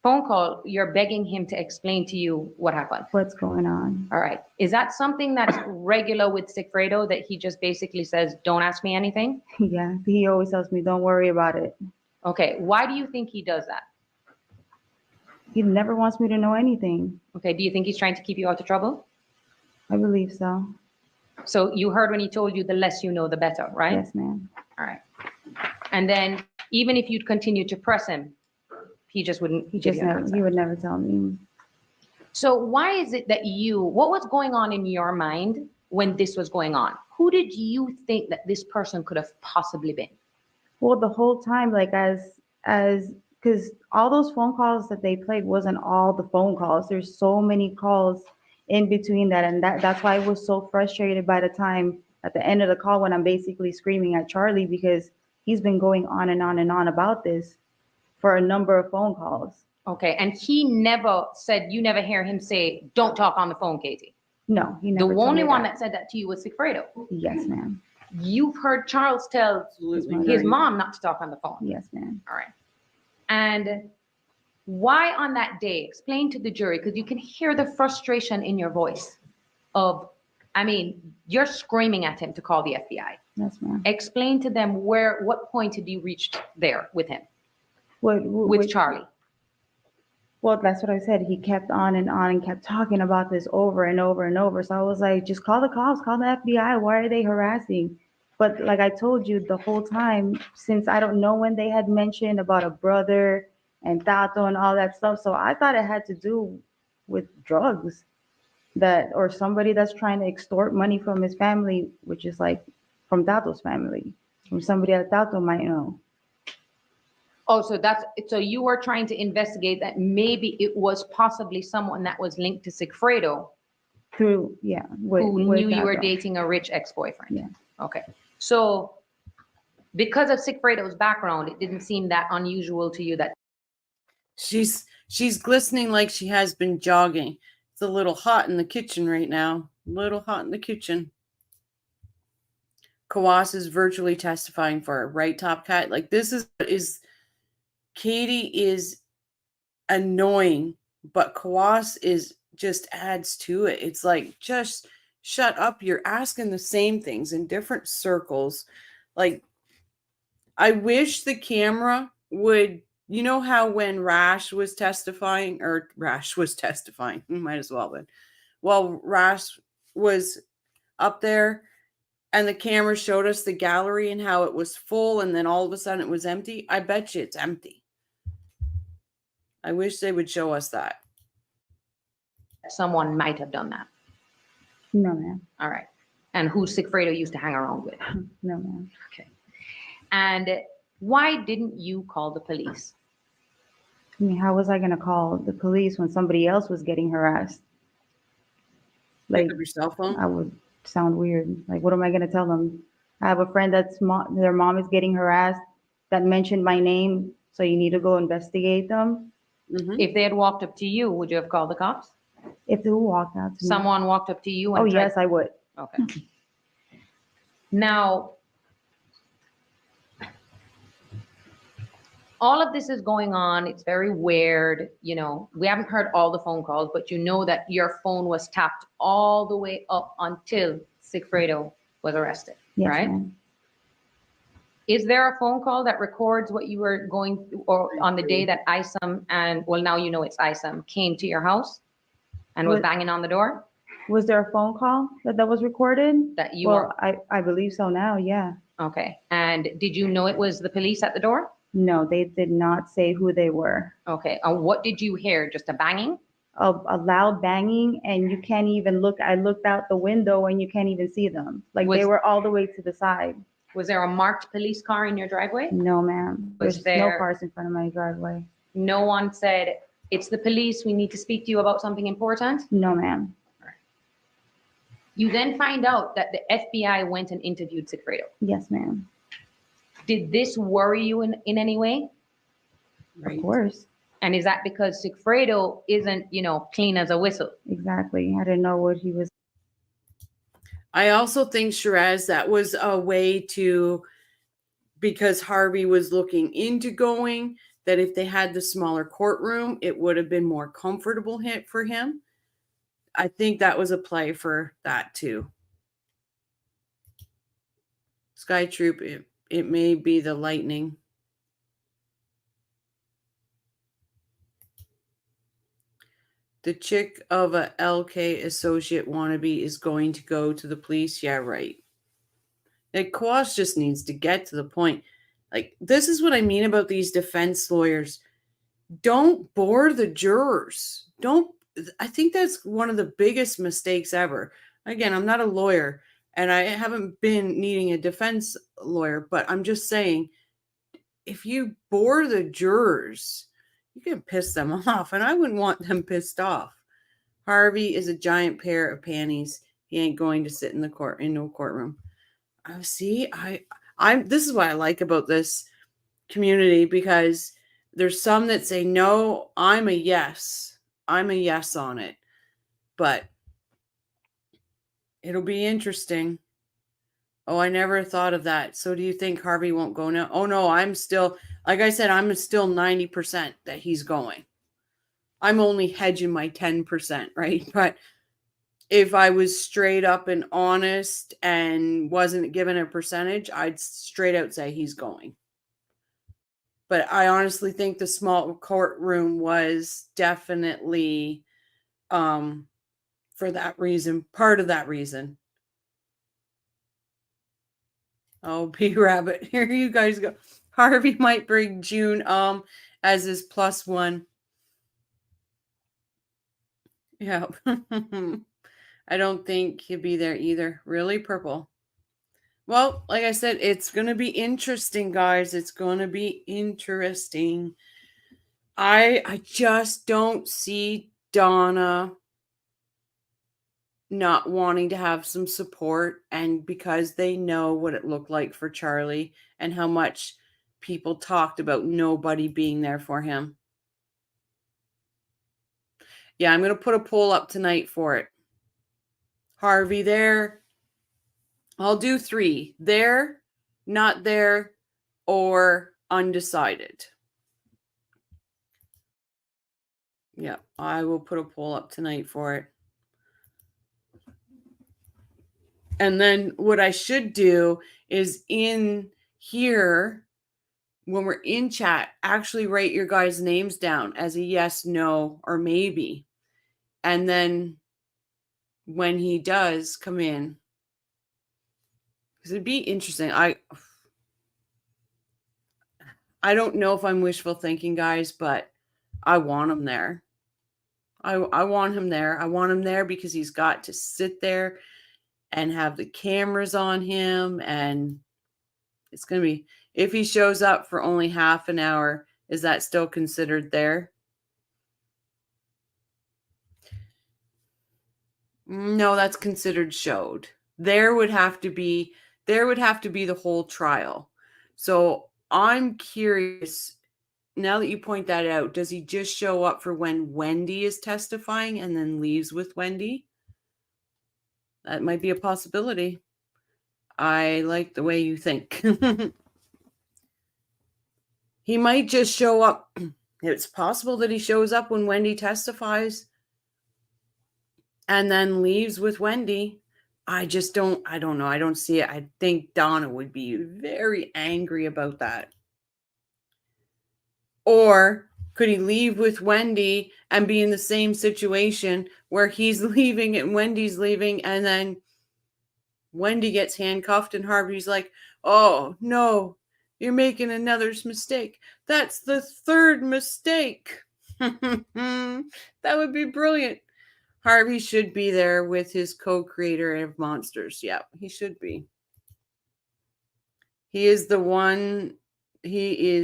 phone call, you're begging him to explain to you what happened. What's going on? All right. Is that something that's regular with Sigfredo, that he just basically says, don't ask me anything? Yeah, he always tells me, don't worry about it. Okay. Why do you think he does that? He never wants me to know anything. Okay. Do you think he's trying to keep you out of trouble? I believe so. So you heard when he told you the less you know, the better, right? Yes, ma'am. All right. And then even if you'd continue to press him, he just wouldn't. He give just you an never, answer. he would never tell me. So why is it that what was going on in your mind when this was going on? Who did you think that this person could have possibly been? Well, the whole time, like because all those phone calls that they played wasn't all the phone calls. There's so many calls in between that, and that's why I was so frustrated by the time at the end of the call when I'm basically screaming at Charlie because he's been going on and on and on about this for a number of phone calls. Okay. And he never said, you never hear him say, don't talk on the phone, Katie. No, he The never told only me one that said that to you was Sigfredo. Yes, ma'am. You've heard Charles tell Absolutely. his mom not to talk on the phone. Yes, ma'am. All right. And why on that day, explain to the jury, because you can hear the frustration in your voice of, I mean, you're screaming at him to call the FBI. Yes, ma'am. Explain to them what point did you reach there with him, With with Charlie? Well, that's what I said. He kept on and kept talking about this over and over and over. So I was like, just call the cops, call the FBI. Why are they harassing? But like I told you the whole time, since I don't know when they had mentioned about a brother and Tato and all that stuff. So I thought it had to do with drugs or somebody that's trying to extort money from his family, which is like from Tato's family, from somebody that Tato might know. Oh, so you were trying to investigate that maybe it was possibly someone that was linked to Sigfredo, Who who knew you were Tato. dating a rich ex-boyfriend. Yeah. Okay. So because of Sigfredo's background, it didn't seem that unusual to you that. She's glistening like she has been jogging. It's a little hot in the kitchen right now. A little hot in the kitchen. Kawas is virtually testifying for her, right, Top Cat? Like this is Katie is annoying, but Kawas is just adds to it. It's like, just shut up. You're asking the same things in different circles. Like, I wish the camera would, you know how when Rash was testifying, might as well been. Well, Rash was up there and the camera showed us the gallery and how it was full and then all of a sudden it was empty. I bet you it's empty. I wish they would show us that. someone might have done that. No, ma'am. All right. And who Sigfredo used to hang around with. No, ma'am. Okay. And why didn't you call the police? I mean, how was I going to call the police when somebody else was getting harassed? Pick Like, up your cell phone. I would, sound weird. Like, what am I gonna tell them? I have a friend their mom is getting harassed that mentioned my name, so you need to go investigate them. Mhm. If they had walked up to you, would you have called the cops? If they walked out to me. Someone walked up to you Oh, and tried. yes, I would. Okay. Now, all of this is going on. It's very weird. You know, we haven't heard all the phone calls, but you know that your phone was tapped all the way up until Sigfredo was arrested, Yes, right? ma'am. Is there a phone call that records what you were going through, or on the day that Isam and, well, now you know it's Isam, came to your house and was What- banging on the door? Was there a phone call that was recorded? That you Well, I believe so now, yeah. Okay. And did you know it was the police at the door? No, they did not say who they were. Okay. And what did you hear? Just a banging? A loud banging, and you can't even look. I looked out the window and you can't even see them. Like, they Was- were all the way to the side. Was there a marked police car in your driveway? No, ma'am. Was There's no there- cars in front of my driveway. No one said, it's the police, we need to speak to you about something important? No, ma'am. You then find out that the FBI went and interviewed Sigfredo. Yes, ma'am. Did this worry you in any way? Of course. And is that because Sigfredo isn't, clean as a whistle? Exactly. I didn't know what he was. I also think, Shiraz, that was a way to, because Harvey was looking into going, that if they had the smaller courtroom, it would have been more comfortable for him. I think that was a play for that too. Sky Troop, it may be the lightning. The chick of a LK associate wannabe is going to go to the police. Yeah, right. Like, Quash just needs to get to the point. Like, this is what I mean about these defense lawyers. Don't bore the jurors. I think that's one of the biggest mistakes ever. Again, I'm not a lawyer and I haven't been needing a defense lawyer, but I'm just saying, if you bore the jurors, you can piss them off, and I wouldn't want them pissed off. Harvey is a giant pair of panties. He ain't going to sit in no courtroom. See, this is what I like about this community, because there's some that say no. I'm a yes on it, but it'll be interesting. Oh, I never thought of that. So do you think Harvey won't go now? Oh no, I'm still, like I said, I'm still 90% that he's going. I'm only hedging my 10%, right? But if I was straight up and honest and wasn't given a percentage, I'd straight out say he's going. But I honestly think the small courtroom was definitely for that reason, part of that reason. Oh, P Rabbit, here you guys go. Harvey might bring June as his +1. Yeah. I don't think he'll be there either. Really, Purple? Well, like I said, it's going to be interesting, guys. It's going to be interesting. I just don't see Donna not wanting to have some support, and because they know what it looked like for Charlie and how much people talked about nobody being there for him. Yeah, I'm going to put a poll up tonight for it. Harvey there. I'll do 3. There, not there, or undecided. Yeah, I will put a poll up tonight for it. And then what I should do is in here, when we're in chat, actually write your guys' names down as a yes, no, or maybe. And then when he does come in, because it'd be interesting. I don't know if I'm wishful thinking, guys, but I want him there. I want him there. I want him there because he's got to sit there and have the cameras on him. And it's going to be, if he shows up for only half an hour, is that still considered there? No, that's considered showed. There would have to be the whole trial. So I'm curious, now that you point that out, does he just show up for when Wendy is testifying and then leaves with Wendy? That might be a possibility. I like the way you think. He might just show up. It's possible that he shows up when Wendy testifies and then leaves with Wendy. I don't know. I don't see it. I think Donna would be very angry about that. Or could he leave with Wendy and be in the same situation where he's leaving and Wendy's leaving, and then Wendy gets handcuffed and Harvey's like, oh, no, you're making another mistake. That's the third mistake. That would be brilliant. Harvey should be there with his co-creator of Monsters. Yeah, he should be. He is the one. He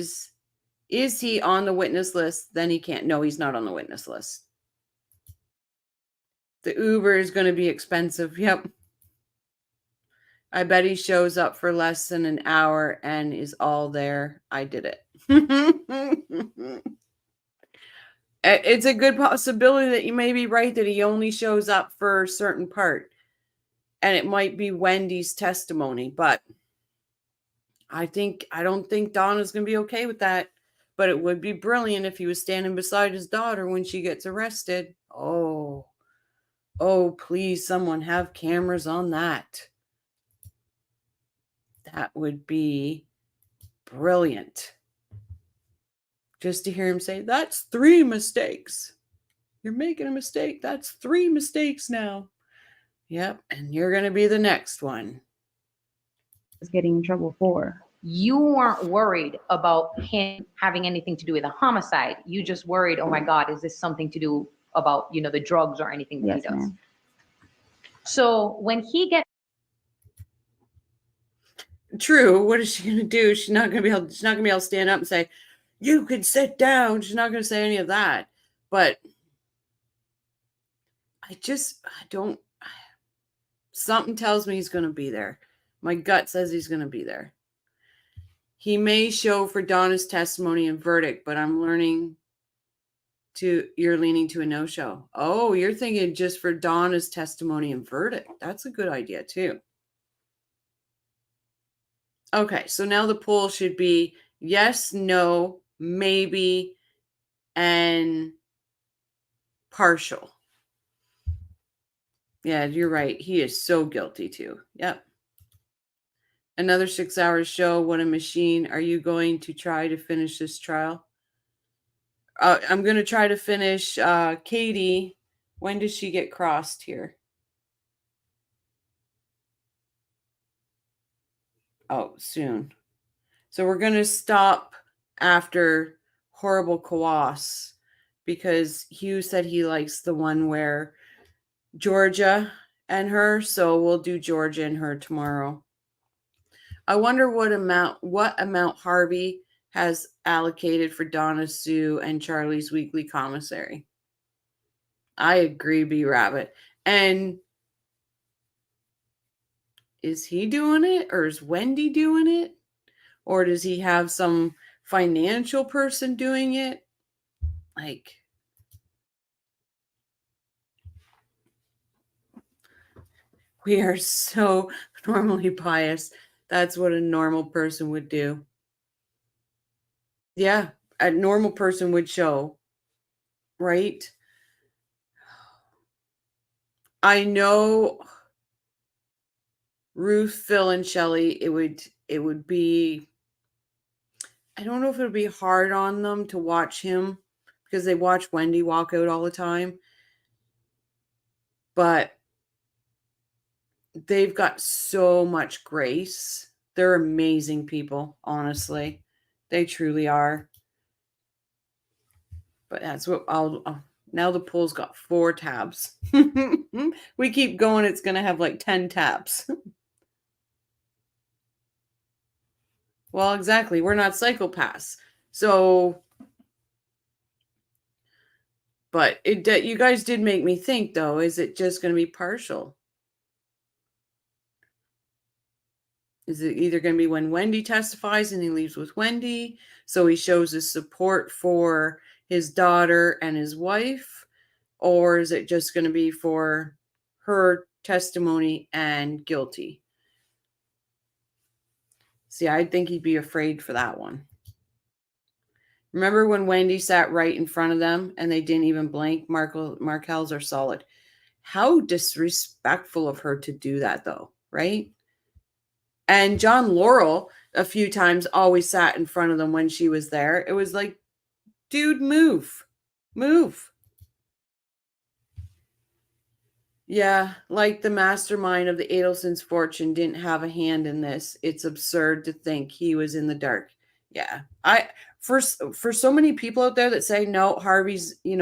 is he on the witness list? Then he can't. No, he's not on the witness list. The Uber is going to be expensive. Yep. I bet he shows up for less than an hour and is all there. I did it. It's a good possibility that you may be right, that he only shows up for a certain part. And it might be Wendy's testimony. But I don't think Donna's going to be okay with that. But it would be brilliant if he was standing beside his daughter when she gets arrested. Oh, please, someone have cameras on that. That would be brilliant. Just to hear him say, that's 3 mistakes. You're making a mistake. That's 3 mistakes now. Yep, and you're going to be the next one. Was getting in trouble for. You weren't worried about him having anything to do with a homicide. You just worried, oh my God, is this something to do about, the drugs or anything that Yes, he does? ma'am. So when he gets True. What is she going to do? She's not going to be able to stand up and say, you could sit down. She's not going to say any of that. But I don't. Something tells me he's going to be there. My gut says he's going to be there. He may show for Donna's testimony and verdict, but you're leaning to a no-show. Oh, you're thinking just for Donna's testimony and verdict. That's a good idea too. Okay, so now the poll should be yes, no, maybe, and partial. Yeah, you're right. He is so guilty too. Yep. Another 6-hour show. What a machine. Are you going to try to finish this trial? I'm going to try to finish Katie. When does she get crossed here? Oh, soon. So we're going to stop after Horrible Kawas because Hugh said he likes the one where Georgia and her. So we'll do Georgia and her tomorrow. I wonder what amount Harvey has allocated for Donna, Sue, and Charlie's weekly commissary. I agree, B-Rabbit. And is he doing it, or is Wendy doing it? Or does he have some financial person doing it? Like, we are so normally biased. That's what a normal person would do. Yeah, a normal person would show, right? I know Ruth, Phil, and Shelly, it would be, I don't know if it would be hard on them to watch him because they watch Wendy walk out all the time. But they've got so much grace. They're amazing people, honestly. They truly are. But that's what now the poll's got 4 tabs. We keep going, it's going to have like 10 tabs. Well, exactly. We're not psychopaths. So, but you guys did make me think, though. Is it just going to be partial? Is it either going to be when Wendy testifies and he leaves with Wendy, so he shows his support for his daughter and his wife? Or is it just going to be for her testimony and guilty? See, I think he'd be afraid for that one. Remember when Wendy sat right in front of them and they didn't even blink? Markel's are solid. How disrespectful of her to do that, though, right? And John Laurel, a few times, always sat in front of them when she was there. It was like, dude, move. Move. Yeah, like the mastermind of the Adelson's fortune didn't have a hand in this. It's absurd to think he was in the dark. Yeah. For so many people out there that say, no, Harvey's, they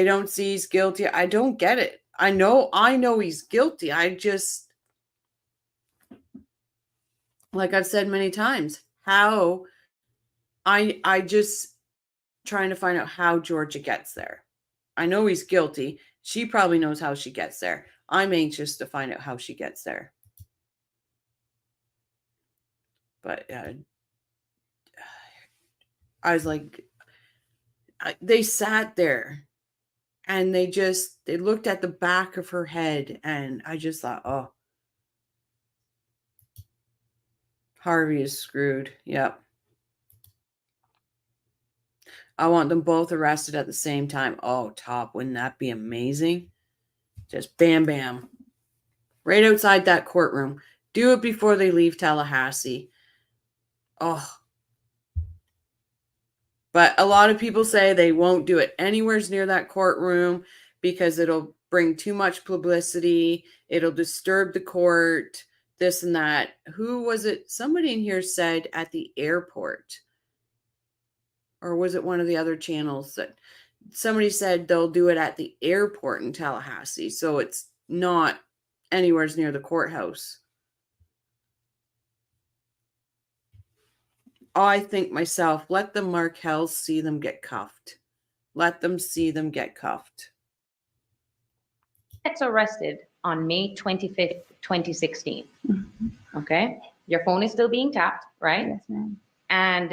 don't see he's guilty. I don't get it. I know he's guilty. I just, like I've said many times, how I just trying to find out how Georgia gets there. I know he's guilty. She probably knows how she gets there. I'm anxious to find out how she gets there. But I was like, they sat there and they looked at the back of her head, and I just thought, oh, Harvey is screwed. Yep. I want them both arrested at the same time. Oh, top. Wouldn't that be amazing? Just bam, bam. Right outside that courtroom. Do it before they leave Tallahassee. Oh. But a lot of people say they won't do it anywhere near that courtroom because it'll bring too much publicity. It'll disturb the court, this and that. Who was it? Somebody in here said at the airport. Or was it one of the other channels that somebody said they'll do it at the airport in Tallahassee? So it's not anywhere near the courthouse. I think myself, let the Markels see them get cuffed. Let them see them get cuffed. Gets arrested on May 25th, 2016. Okay. Your phone is still being tapped, right? Yes, ma'am. And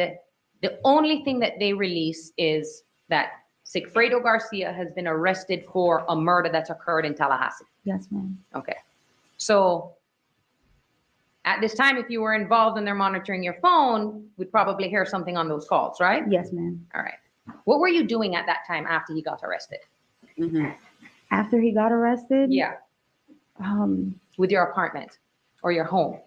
the only thing that they release is that Sigfredo Garcia has been arrested for a murder that's occurred in Tallahassee. Yes, ma'am. Okay. So at this time, if you were involved and they're monitoring your phone, we'd probably hear something on those calls, right? Yes, ma'am. All right. What were you doing at that time after he got arrested? Mm-hmm. After he got arrested? Yeah. With your apartment or your home?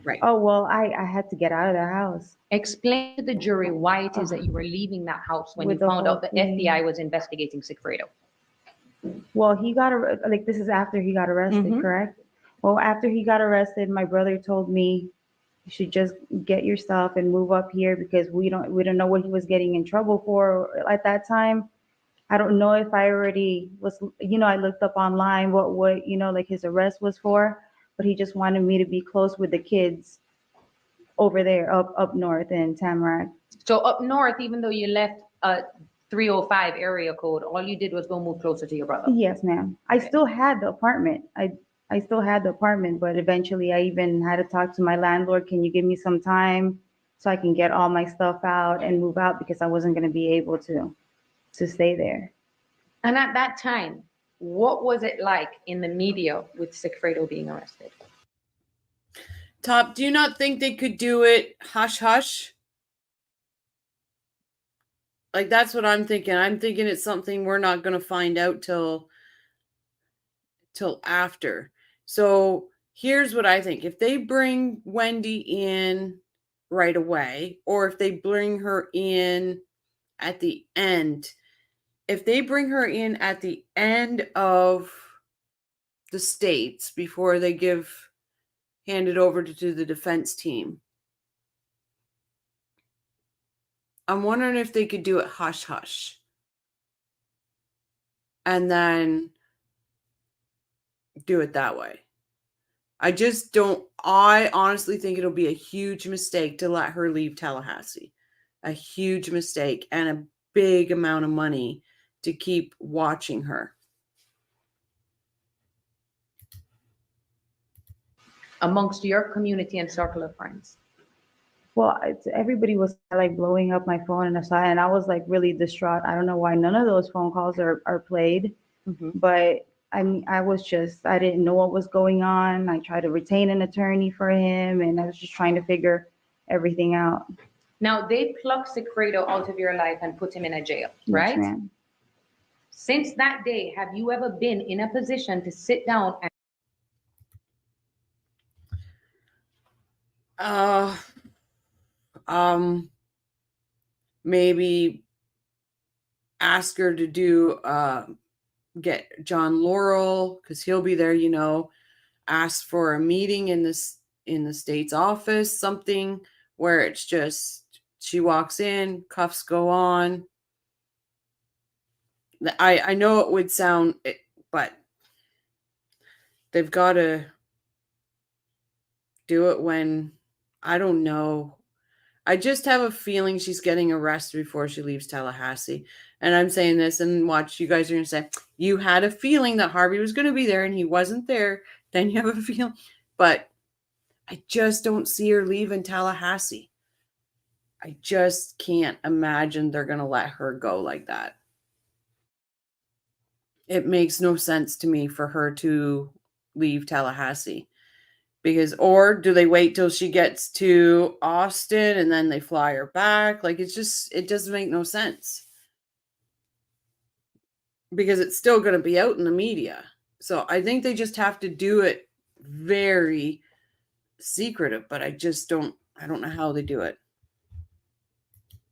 Right. Oh, well, I had to get out of the house. Explain to the jury why it is that you were leaving that house when you With the found whole out the thing. FBI was investigating Sigfredo. Well, he got like this is after he got arrested, Mhm. correct? Well, after he got arrested, my brother told me you should just get your stuff and move up here because we don't know what he was getting in trouble for at that time. I don't know if I already was, I looked up online what like his arrest was for, but he just wanted me to be close with the kids over there up north in Tamarack. So up north, even though you left a 305 area code, all you did was go move closer to your brother. Yes, ma'am. I still had the apartment. I still had the apartment, but eventually I even had to talk to my landlord. Can you give me some time so I can get all my stuff out and move out because I wasn't going to be able to stay there. And at that time, what was it like in the media with Sigfredo being arrested? Top, do you not think they could do it hush hush? Like, that's what I'm thinking. I'm thinking it's something we're not going to find out till after. So here's what I think. If they bring Wendy in right away, or if they bring her in at the end, if they bring her in at the end of the states before they hand it over to the defense team, I'm wondering if they could do it hush hush. And then do it that way. I honestly think it'll be a huge mistake to let her leave Tallahassee. A huge mistake and a big amount of money to keep watching her. amongst your community and circle of friends? Well, everybody was like blowing up my phone and aside, and I was like really distraught. I don't know why none of those phone calls are played, but I mean, I didn't know what was going on. I tried to retain an attorney for him, and I was just trying to figure everything out. Now, they plucked Sigfredo out of your life and put him in a jail, Yes, right? ma'am. Since that day, have you ever been in a position to sit down and Maybe ask her to do get John Laurel, because he'll be there, ask for a meeting in the state's office, something where it's just she walks in, cuffs go on. I know it would sound, but they've got to do it when, I don't know. I just have a feeling she's getting arrested before she leaves Tallahassee. And I'm saying this, and watch, you guys are going to say, you had a feeling that Harvey was going to be there and he wasn't there. Then you have a feeling. But I just don't see her leaving Tallahassee. I just can't imagine they're going to let her go like that. It makes no sense to me for her to leave Tallahassee. Because, or do they wait till she gets to Austin and then they fly her back? Like, it doesn't make no sense. Because it's still going to be out in the media. So I think they just have to do it very secretive, but I don't know how they do it.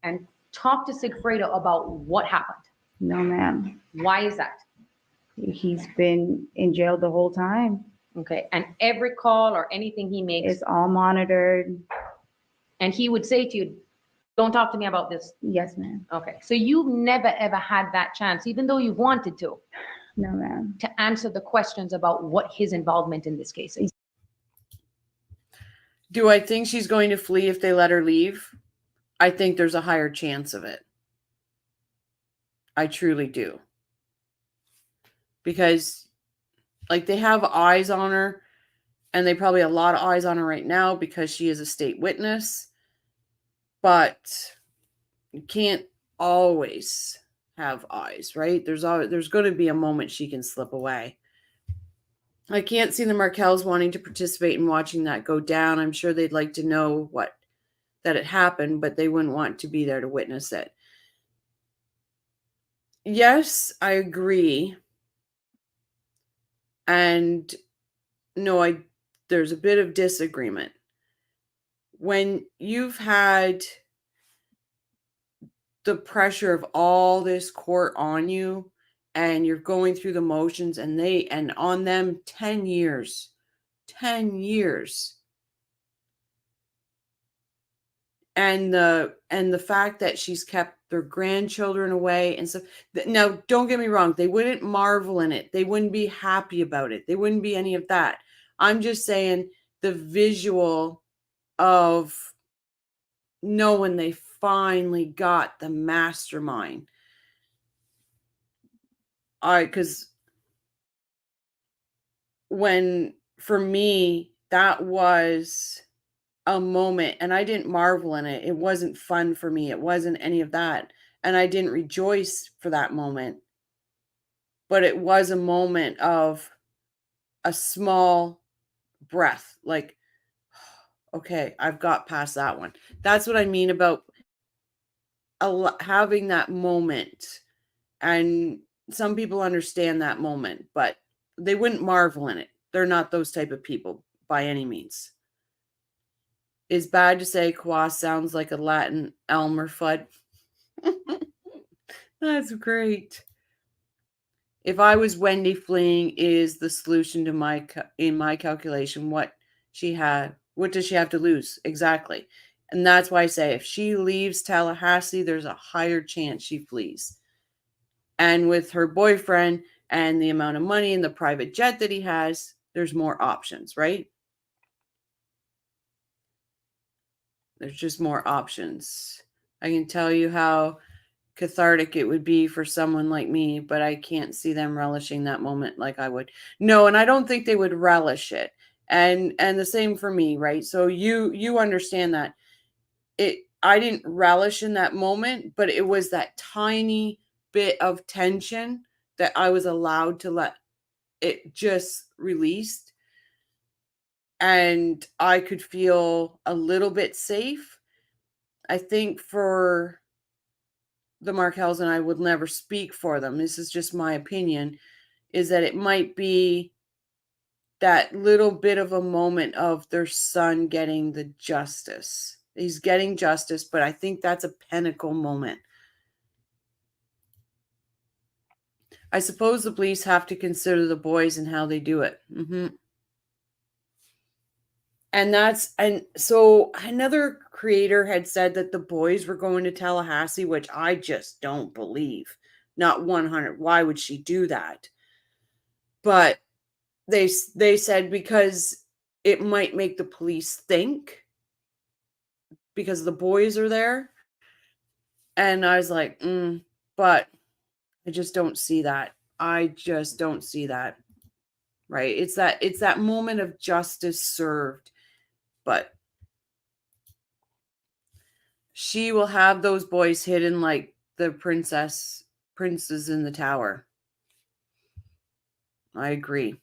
and talk to Sigfredo about what happened? No, ma'am. Why is that? He's been in jail the whole time. Okay, and every call or anything he makes, It's all monitored. and he would say to you, don't talk to me about this. Yes, ma'am. Okay, so you've never ever had that chance, even though you wanted to No, ma'am. answer the questions about what his involvement in this case is. Do I think she's going to flee if they let her leave? I think there's a higher chance of it. I truly do. Because, like, they have eyes on her, and they probably have a lot of eyes on her right now because she is a state witness. But you can't always have eyes, right? There's going to be a moment she can slip away. I can't see the Markels wanting to participate in watching that go down. I'm sure they'd like to know that it happened, but they wouldn't want to be there to witness it. Yes, I agree. And no, there's a bit of disagreement. When you've had the pressure of all this court on you and you're going through the motions and on them 10 years. And the fact that she's kept their grandchildren away and stuff. Now, don't get me wrong. They wouldn't marvel in it. They wouldn't be happy about it. They wouldn't be any of that. I'm just saying the visual of knowing they finally got the mastermind. Because for me, that was a moment, and I didn't marvel in it. It wasn't fun for me. It wasn't any of that. And I didn't rejoice for that moment. But it was a moment of a small breath, like, okay, I've got past that one. That's what I mean about having that moment. And some people understand that moment, but they wouldn't marvel in it. They're not those type of people by any means. It's bad to say Kwas sounds like a Latin Elmer Fudd. That's great. If I was Wendy, fleeing is the solution to in my calculation. What does she have to lose? Exactly. And that's why I say if she leaves Tallahassee, there's a higher chance she flees. And with her boyfriend and the amount of money and the private jet that he has, there's more options, right? There's just more options. I can tell you how cathartic it would be for someone like me, but I can't see them relishing that moment like I would. No, and I don't think they would relish it. And the same for me, right? So you understand that. I didn't relish in that moment, but it was that tiny bit of tension that I was allowed to let it just released. And I could feel a little bit safe. I think for the Markels, and I would never speak for them, this is just my opinion, is that it might be that little bit of a moment of their son getting the justice. He's getting justice, but I think that's a pinnacle moment. I suppose the police have to consider the boys and how they do it. And so another creator had said that the boys were going to Tallahassee, which I just don't believe. Not 100. Why would she do that? But they said because it might make the police think because the boys are there. And I was like, but I just don't see that. I just don't see that. Right? It's that moment of justice served. But she will have those boys hidden like the princes in the tower. I agree.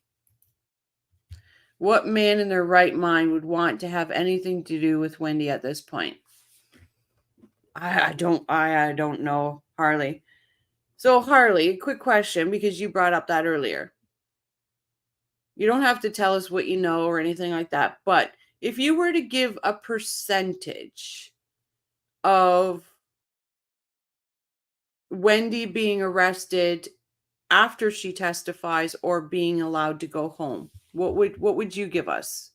What man in their right mind would want to have anything to do with Wendy at this point? I don't know, Harley. So Harley, quick question, because you brought up that earlier. You don't have to tell us what you know or anything like that, but if you were to give a percentage of Wendy being arrested after she testifies or being allowed to go home, what would you give us?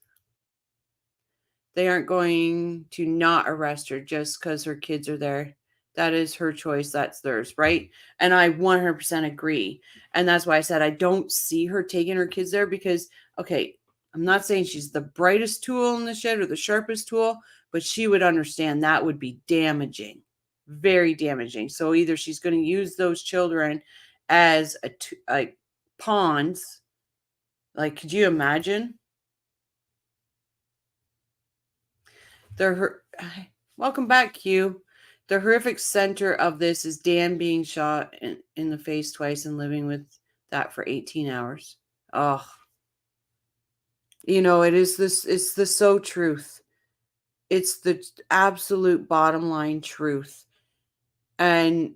They aren't going to not arrest her just because her kids are there. That is her choice. That's theirs, right? And I 100% agree. And that's why I said I don't see her taking her kids there because, okay, I'm not saying she's the brightest tool in the shed or the sharpest tool, but she would understand that would be damaging, very damaging. So either she's going to use those children as like pawns. Like, could you imagine? Welcome back, Q. The horrific center of this is Dan being shot in the face twice and living with that for 18 hours. Oh, it is this. It's the so truth. It's the absolute bottom line truth. And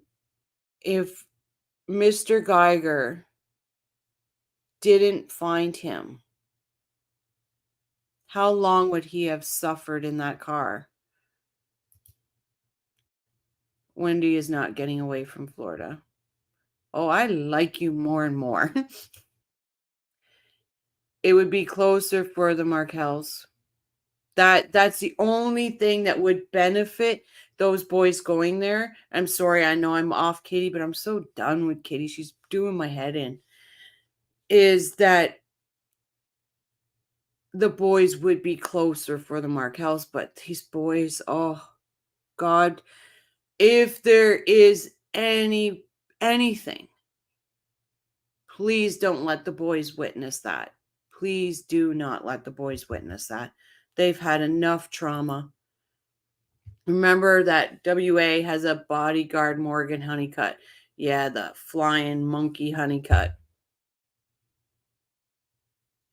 if Mr. Geiger didn't find him, how long would he have suffered in that car? Wendy is not getting away from Florida. Oh, I like you more and more. It would be closer for the Markels. That's the only thing that would benefit those boys going there. I'm sorry, I know I'm off Katie, but I'm so done with Katie. She's doing my head in. Is that the boys would be closer for the Markels, but these boys, oh God, if there is anything, please don't let the boys witness that. Please do not let the boys witness that. They've had enough trauma. Remember that WA has a bodyguard Morgan Honeycutt. Yeah, the flying monkey Honeycutt.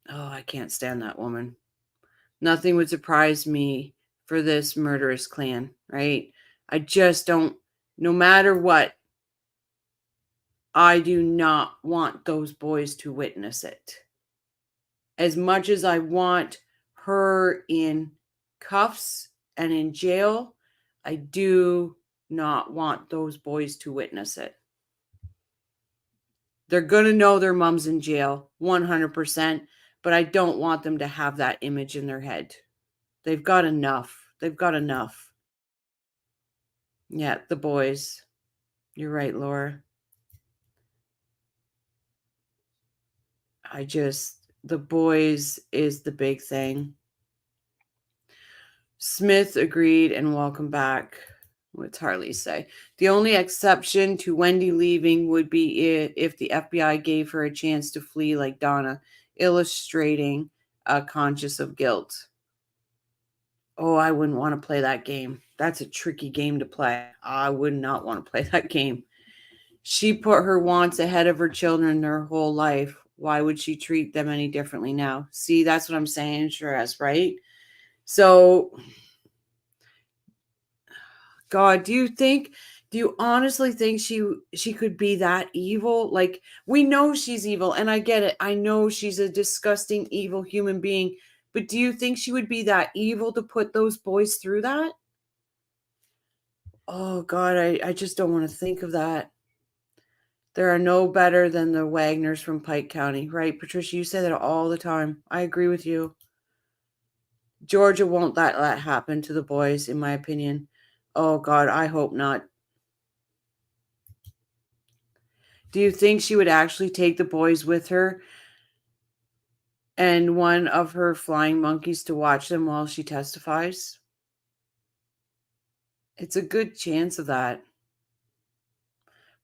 Oh, I can't stand that woman. Nothing would surprise me for this murderous clan, right? I just don't, no matter what, I do not want those boys to witness it. As much as I want her in cuffs and in jail, I do not want those boys to witness it. They're going to know their mom's in jail, 100%, but I don't want them to have that image in their head. They've got enough. They've got enough. Yeah, the boys. You're right, Laura. The boys is the big thing. Smith agreed and welcome back. What's Harley say? The only exception to Wendy leaving would be if the FBI gave her a chance to flee like Donna, illustrating conscious of guilt. Oh, I wouldn't want to play that game. That's a tricky game to play. I would not want to play that game. She put her wants ahead of her children their whole life. Why would she treat them any differently now? See, that's what I'm saying, Shiraz, right? So, God, do you honestly think she could be that evil? Like, we know she's evil, and I get it. I know she's a disgusting, evil human being. But do you think she would be that evil to put those boys through that? Oh, God, I just don't want to think of that. There are no better than the Wagners from Pike County, right? Patricia, you say that all the time. I agree with you. Georgia won't let that happen to the boys, in my opinion. Oh, God, I hope not. Do you think she would actually take the boys with her and one of her flying monkeys to watch them while she testifies? It's a good chance of that.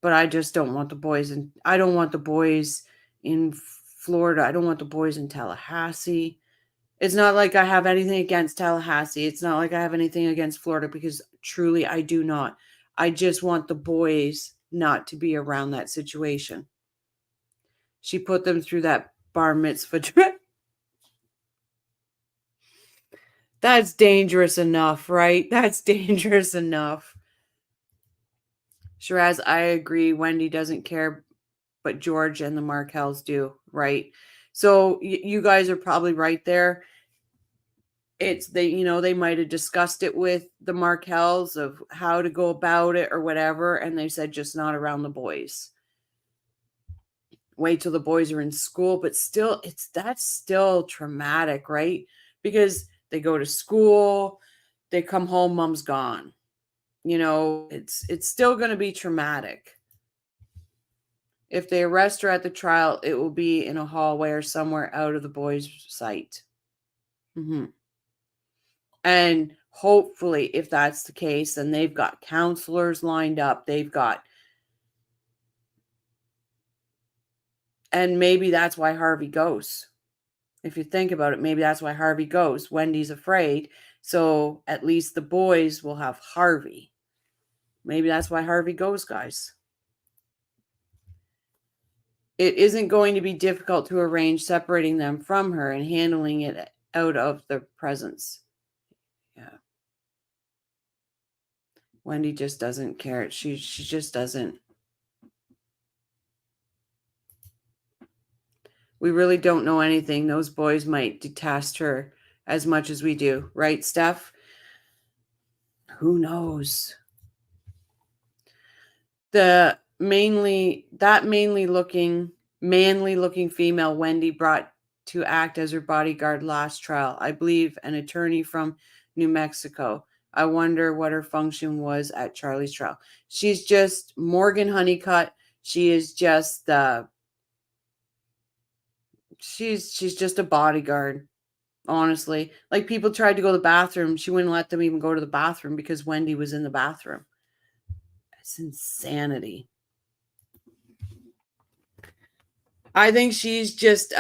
But I just don't want the boys in. I don't want the boys in Florida. I don't want the boys in Tallahassee. It's not like I have anything against Tallahassee. It's not like I have anything against Florida, because truly I do not. I just want the boys not to be around that situation. She put them through that bar mitzvah trip. That's dangerous enough, right? That's dangerous enough. Shiraz, I agree. Wendy doesn't care, but George and the Markels do, right? So you guys are probably right there. They might have discussed it with the Markels of how to go about it or whatever, and they said just not around the boys. Wait till the boys are in school, but still, that's still traumatic, right? Because they go to school, they come home, mom's gone. It's still going to be traumatic. If they arrest her at the trial, it will be in a hallway or somewhere out of the boys' sight. And hopefully, if that's the case, then they've got counselors lined up. And maybe that's why Harvey goes. If you think about it, maybe that's why Harvey goes. Wendy's afraid. So at least the boys will have Harvey. Maybe that's why Harvey goes, guys. It isn't going to be difficult to arrange separating them from her and handling it out of the presence. Yeah. Wendy just doesn't care. She just doesn't. We really don't know anything. Those boys might detest her as much as we do. Right, Steph? Who knows? That manly looking female Wendy brought to act as her bodyguard last trial. I believe an attorney from New Mexico. I wonder what her function was at Charlie's trial. She's just Morgan Honeycutt. She is just she's just a bodyguard, honestly. Like, people tried to go to the bathroom. She wouldn't let them even go to the bathroom because Wendy was in the bathroom. It's insanity. I think she's just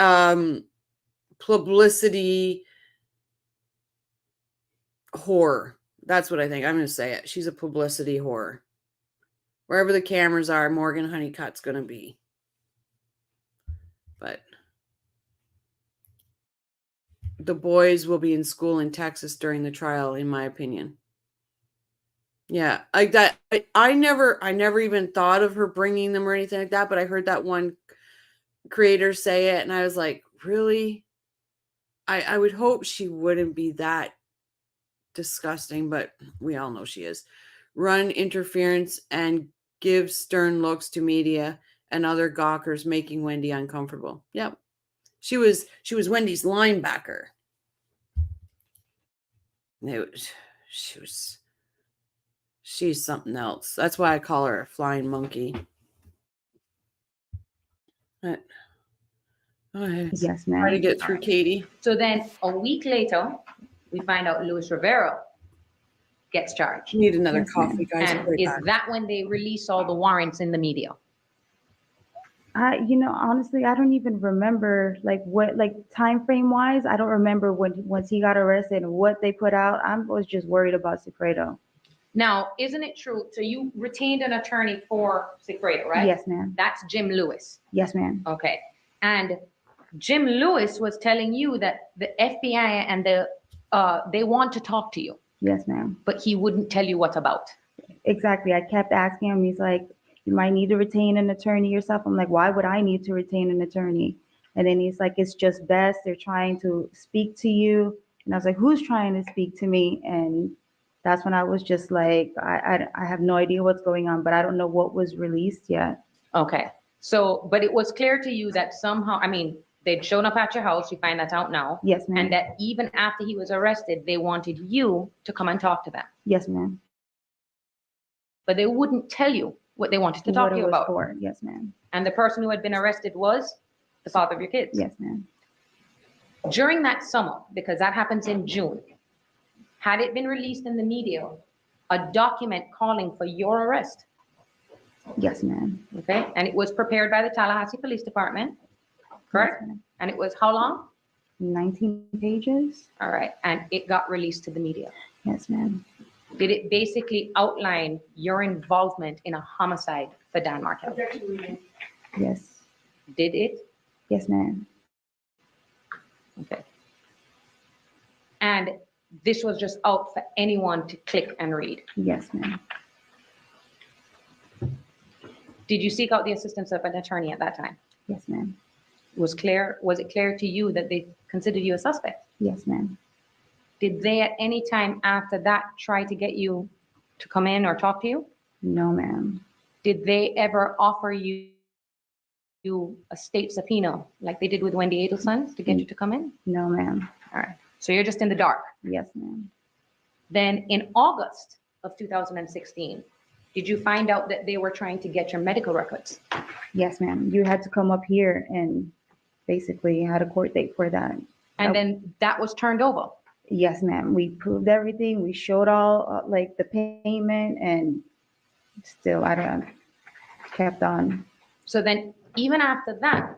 publicity whore. That's what I think. I'm going to say it. She's a publicity whore. Wherever the cameras are, Morgan Honeycutt's going to be. But the boys will be in school in Texas during the trial, in my opinion. Yeah, like that. I never even thought of her bringing them or anything like that, but I heard that one creator say it, and I was like, really? I would hope she wouldn't be that disgusting, but we all know she is. Run interference and give stern looks to media and other gawkers, making Wendy uncomfortable. Yep. She was Wendy's linebacker. She's something else. That's why I call her a flying monkey. But, okay. Yes, ma'am. Try to get through, Katie. So then a week later, we find out Luis Rivero gets charged. Need another Yes, ma'am. coffee, guys. And is that when they release all the warrants in the media? Honestly, I don't even remember like what, like time frame wise. I don't remember once he got arrested and what they put out. I was just worried about Sigfredo. Now, isn't it true? So you retained an attorney for Sigfredo, right? Yes, ma'am. That's Jim Lewis. Yes, ma'am. Okay. And Jim Lewis was telling you that the FBI and they want to talk to you, Yes, ma'am. but he wouldn't tell you what about. Exactly. I kept asking him. He's like, you might need to retain an attorney yourself. I'm like, why would I need to retain an attorney? And then he's like, it's just best. They're trying to speak to you. And I was like, who's trying to speak to me? And that's when I was just like, I have no idea what's going on, but I don't know what was released yet. Okay. So, but it was clear to you that somehow, I mean, they'd shown up at your house, you find that out now. Yes, ma'am. And that even after he was arrested, they wanted you to come and talk to them. Yes, ma'am. But they wouldn't tell you what they wanted to talk What to it you was about. for. Yes, ma'am. And the person who had been arrested was the father of your kids. Yes, ma'am. During that summer, because that happens in June, had it been released in the media, a document calling for your arrest, Yes, ma'am. okay? And it was prepared by the Tallahassee Police Department, correct? Yes, ma'am. And it was how long? 19 pages. All right, and it got released to the media. Yes, ma'am. Did it basically outline your involvement in a homicide for Dan Markel? Yes. Did it? Yes, ma'am. Okay. And this was just out for anyone to click and read. Yes, ma'am. Did you seek out the assistance of an attorney at that time? Yes, ma'am. Was it clear to you that they considered you a suspect? Yes, ma'am. Did they at any time after that try to get you to come in or talk to you? No, ma'am. Did they ever offer you a state subpoena like they did with Wendy Adelson to get you to come in? No, ma'am. All right. So you're just in the dark. Yes, ma'am. Then in August of 2016, did you find out that they were trying to get your medical records? Yes, ma'am. You had to come up here and basically had a court date for that. And then that was turned over. Yes, ma'am. We proved everything. We showed all like the payment, and still I don't kept on. So then even after that,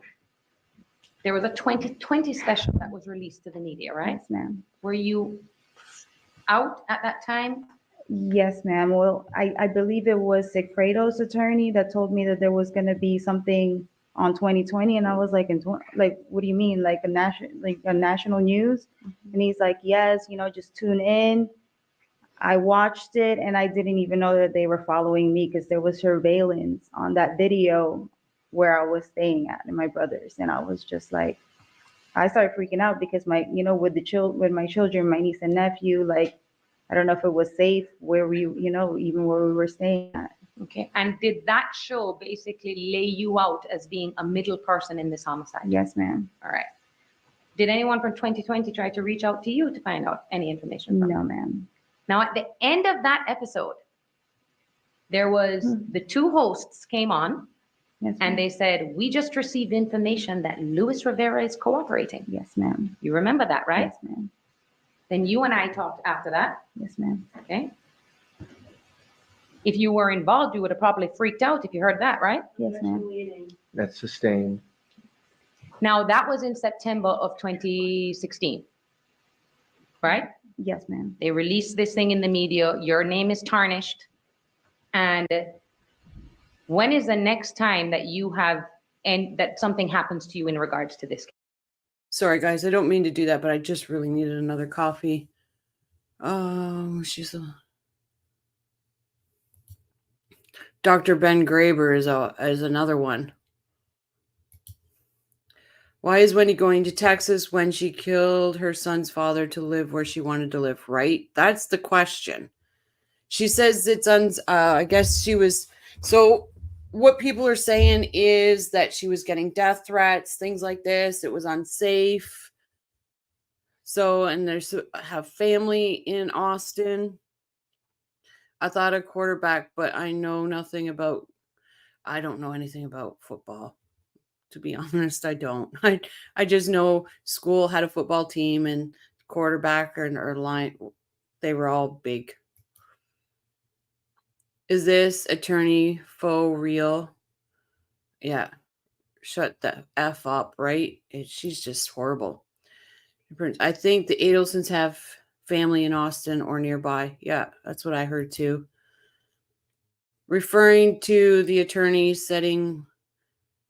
there was a 2020 special that was released to the media, right? Yes, ma'am. Were you out at that time? Yes, ma'am. Well, I believe it was Sigfredo's attorney that told me that there was going to be something on 2020, and I was like, like, what do you mean, like a national news? And he's like, yes, just tune in. I watched it, and I didn't even know that they were following me because there was surveillance on that video where I was staying at and my brother's, and I was just like, I started freaking out because with my children, my niece and nephew, like, I don't know if it was safe where even where we were staying at. Okay. And did that show basically lay you out as being a middle person in this homicide? Yes, ma'am. All right. Did anyone from 2020 try to reach out to you to find out any information? No, ma'am. Now, at the end of that episode, there was the two hosts came on. Yes, and they said, we just received information that Luis Rivera is cooperating. Yes, ma'am. You remember that, right? Yes, ma'am. Then you and I talked after that. Yes, ma'am. Okay. If you were involved, you would have probably freaked out if you heard that, right? Yes, ma'am. That's sustained. Now, that was in September of 2016, right? Yes, ma'am. They released this thing in the media. Your name is tarnished. And when is the next time that that something happens to you in regards to this? Sorry, guys. I don't mean to do that, but I just really needed another coffee. Oh, Dr. Ben Graber is another one. Why is Wendy going to Texas when she killed her son's father to live where she wanted to live, right? That's the question. She says it's I guess she was, so what people are saying is that she was getting death threats, things like this. It was unsafe. So, and have family in Austin. I thought a quarterback, but I don't know anything about football. To be honest, I don't. I just know school had a football team and quarterback or line, they were all big. Is this attorney faux real? Yeah. shut the F up, right? She's just horrible. I think the Adelsons have family in Austin or nearby. Yeah, that's what I heard too. Referring to the attorney sitting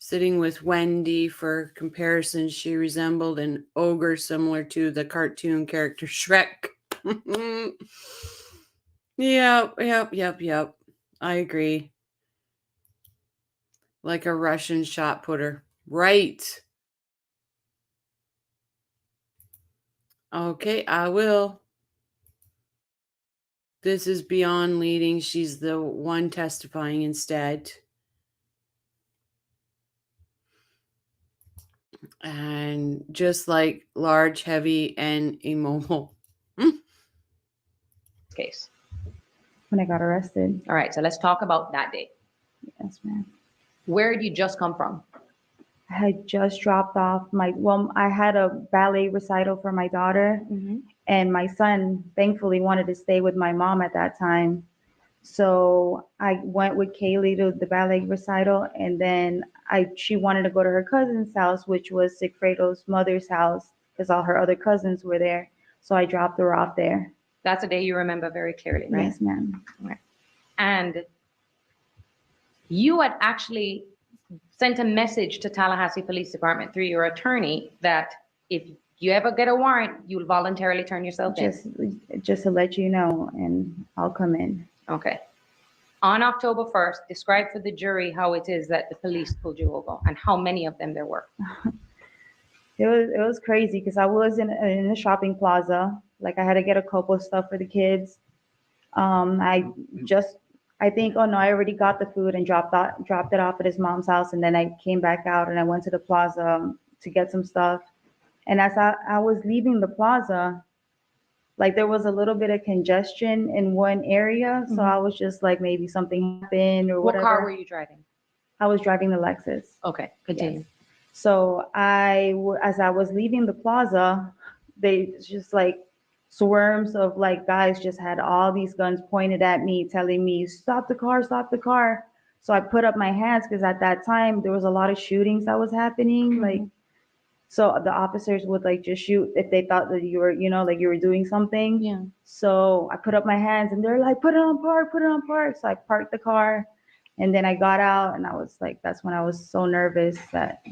with Wendy for comparison, she resembled an ogre similar to the cartoon character Shrek. Yep. I agree. Like a Russian shot putter. Right. Okay, I will. This is beyond leading. She's the one testifying instead. And just like large, heavy, and immobile. Case. When I got arrested. All right, so let's talk about that day. Yes, ma'am. Where did you just come from? I had just dropped off I had a ballet recital for my daughter, and my son thankfully wanted to stay with my mom at that time. So I went with Kaylee to the ballet recital, and then she wanted to go to her cousin's house, which was Sigfredo's mother's house, because all her other cousins were there. So I dropped her off there. That's a day you remember very clearly, right? Yes, ma'am. Right. And you had actually sent a message to Tallahassee Police Department through your attorney that if you ever get a warrant, you'll voluntarily turn yourself in. Just to let you know, and I'll come in. Okay. On October 1st, describe for the jury how it is that the police pulled you over and how many of them there were. It was crazy because I was in a shopping plaza. Like I had to get a couple of stuff for the kids. I already got the food and dropped it off at his mom's house, and then I came back out and I went to the plaza to get some stuff. And as I was leaving the plaza, like there was a little bit of congestion in one area, so I was just like maybe something happened or What whatever. car were you driving? I was driving the Lexus. Okay, continue. Yes. So as I was leaving the plaza, they just like swarms of like guys just had all these guns pointed at me, telling me, stop the car, stop the car. So I put up my hands because at that time there was a lot of shootings that was happening. Like, so the officers would like just shoot if they thought that you were, like you were doing something. Yeah. So I put up my hands and they're like, put it on park, put it on park. So I parked the car and then I got out and I was like, that's when I was so nervous that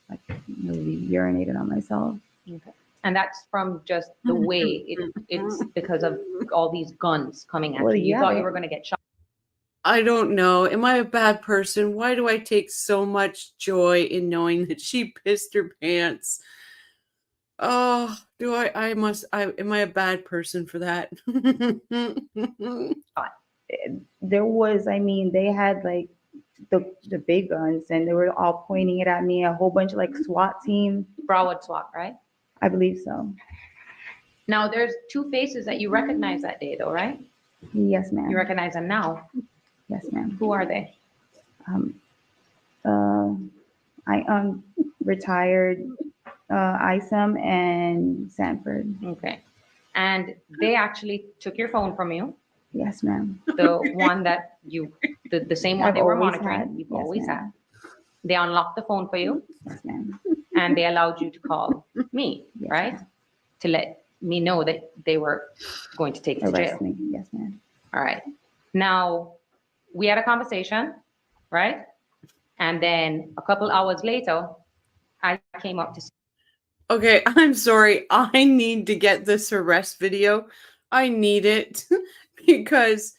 I really urinated on myself. Okay. And that's from just the way it's because of all these guns coming at you. You thought you were going to get shot. I don't know. Am I a bad person? Why do I take so much joy in knowing that she pissed her pants? Oh, am I a bad person for that? They had like the big guns and they were all pointing it at me, a whole bunch of like SWAT team. Broward SWAT, right? I believe so. Now there's two faces that you recognize that day though, right? Yes, ma'am. You recognize them now? Yes, ma'am. Who are they? I retired Isom and Sanford. Okay. And they actually took your phone from you. Yes, ma'am. The one that the same one I've they were always monitoring. had. You've Yes, always ma'am. had. They unlocked the phone for you. Yes, ma'am. And they allowed you to call me, Yes, right? ma'am. To let me know that they were going to take you to jail. Arrest me. Yes, ma'am. All right. Now, we had a conversation, right? And then a couple hours later, I came up to see. Okay, I'm sorry. I need to get this arrest video. I need it because,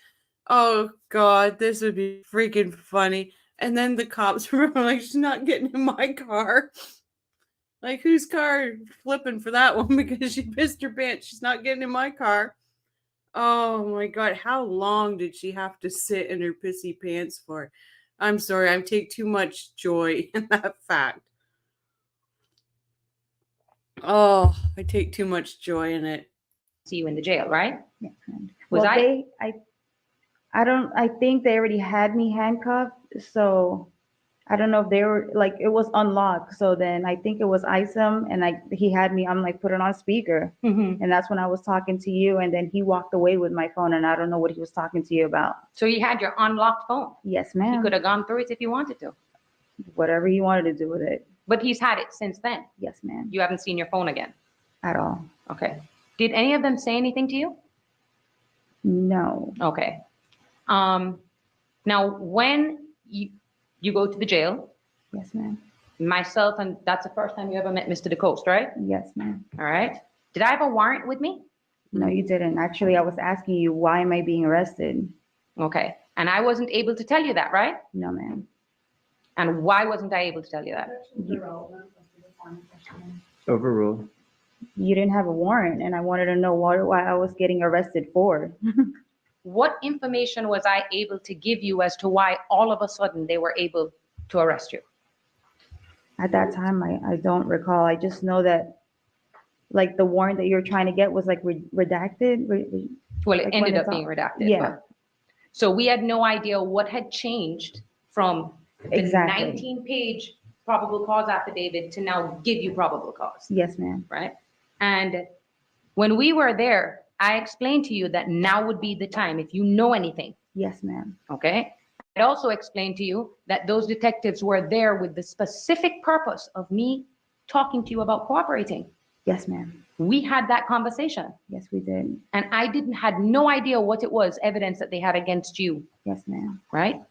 oh God, this would be freaking funny. And then the cops were like, she's not getting in my car. Like, whose car flipping for that one because she pissed her pants? She's not getting in my car. Oh my God, how long did she have to sit in her pissy pants for? I'm sorry, I take too much joy in that fact. Oh, I take too much joy in it. See you in the jail, right? Yes, ma'am. Was Well, I? I think they already had me handcuffed, so I don't know if they were like, it was unlocked. So then I think it was Isom and he had me, I'm like, put it on speaker. Mhm. And that's when I was talking to you. And then he walked away with my phone and I don't know what he was talking to you about. So you had your unlocked phone. Yes, You ma'am. could have gone through it if you wanted to. whatever he wanted to do with it. But he's had it since then. Yes, ma'am. You haven't seen your phone again. At all. Okay. Did any of them say anything to you? No. Okay. Now, when you go to the jail, Yes, ma'am. myself, and that's the first time you ever met Mr. DeCoste, right? Yes, ma'am. All right. Did I have a warrant with me? No, you didn't. Actually, I was asking you, why am I being arrested? Okay. And I wasn't able to tell you that, right? No, ma'am. And why wasn't I able to tell you that? Overruled. You didn't have a warrant, and I wanted to know why I was getting arrested for. What information was I able to give you as to why all of a sudden they were able to arrest you? At that time, I don't recall. I just know that, like, the warrant that you're trying to get was like redacted. Well, it Like ended when up it's being all- redacted. Yeah. but- So we had no idea what had changed from the Exactly. 19-page probable cause affidavit to now give you probable cause, Yes, ma'am. right? And when we were there, I explained to you that now would be the time if you know anything, Yes, ma'am. okay? I also explained to you that those detectives were there with the specific purpose of me talking to you about cooperating. Yes, ma'am. We had that conversation, Yes, we did. and I had no idea what it was, evidence that they had against you, Yes, ma'am. right?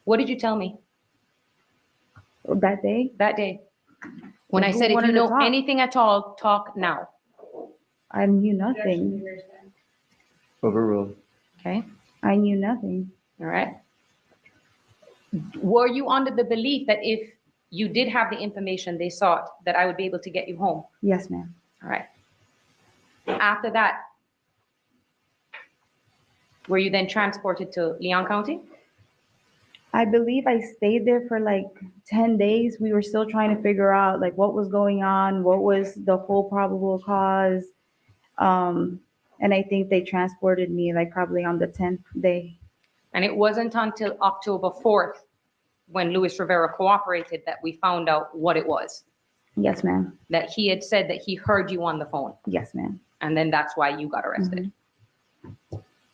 What did you tell me That day, that day? When I Who said, if wanted you to know talk? anything at all, talk now, I knew nothing. Overruled. okay? I knew nothing. All right. Were you under the belief that if you did have the information they sought, that I would be able to get you home? Yes, ma'am. All right. After that, were you then transported to Leon County? I believe I stayed there for like 10 days. We were still trying to figure out like what was going on, what was the full probable cause. And I think they transported me like probably on the 10th day. And it wasn't until October 4th, when Luis Rivera cooperated, that we found out what it was. Yes, ma'am. That he had said that he heard you on the phone, Yes, ma'am. and then that's why you got arrested.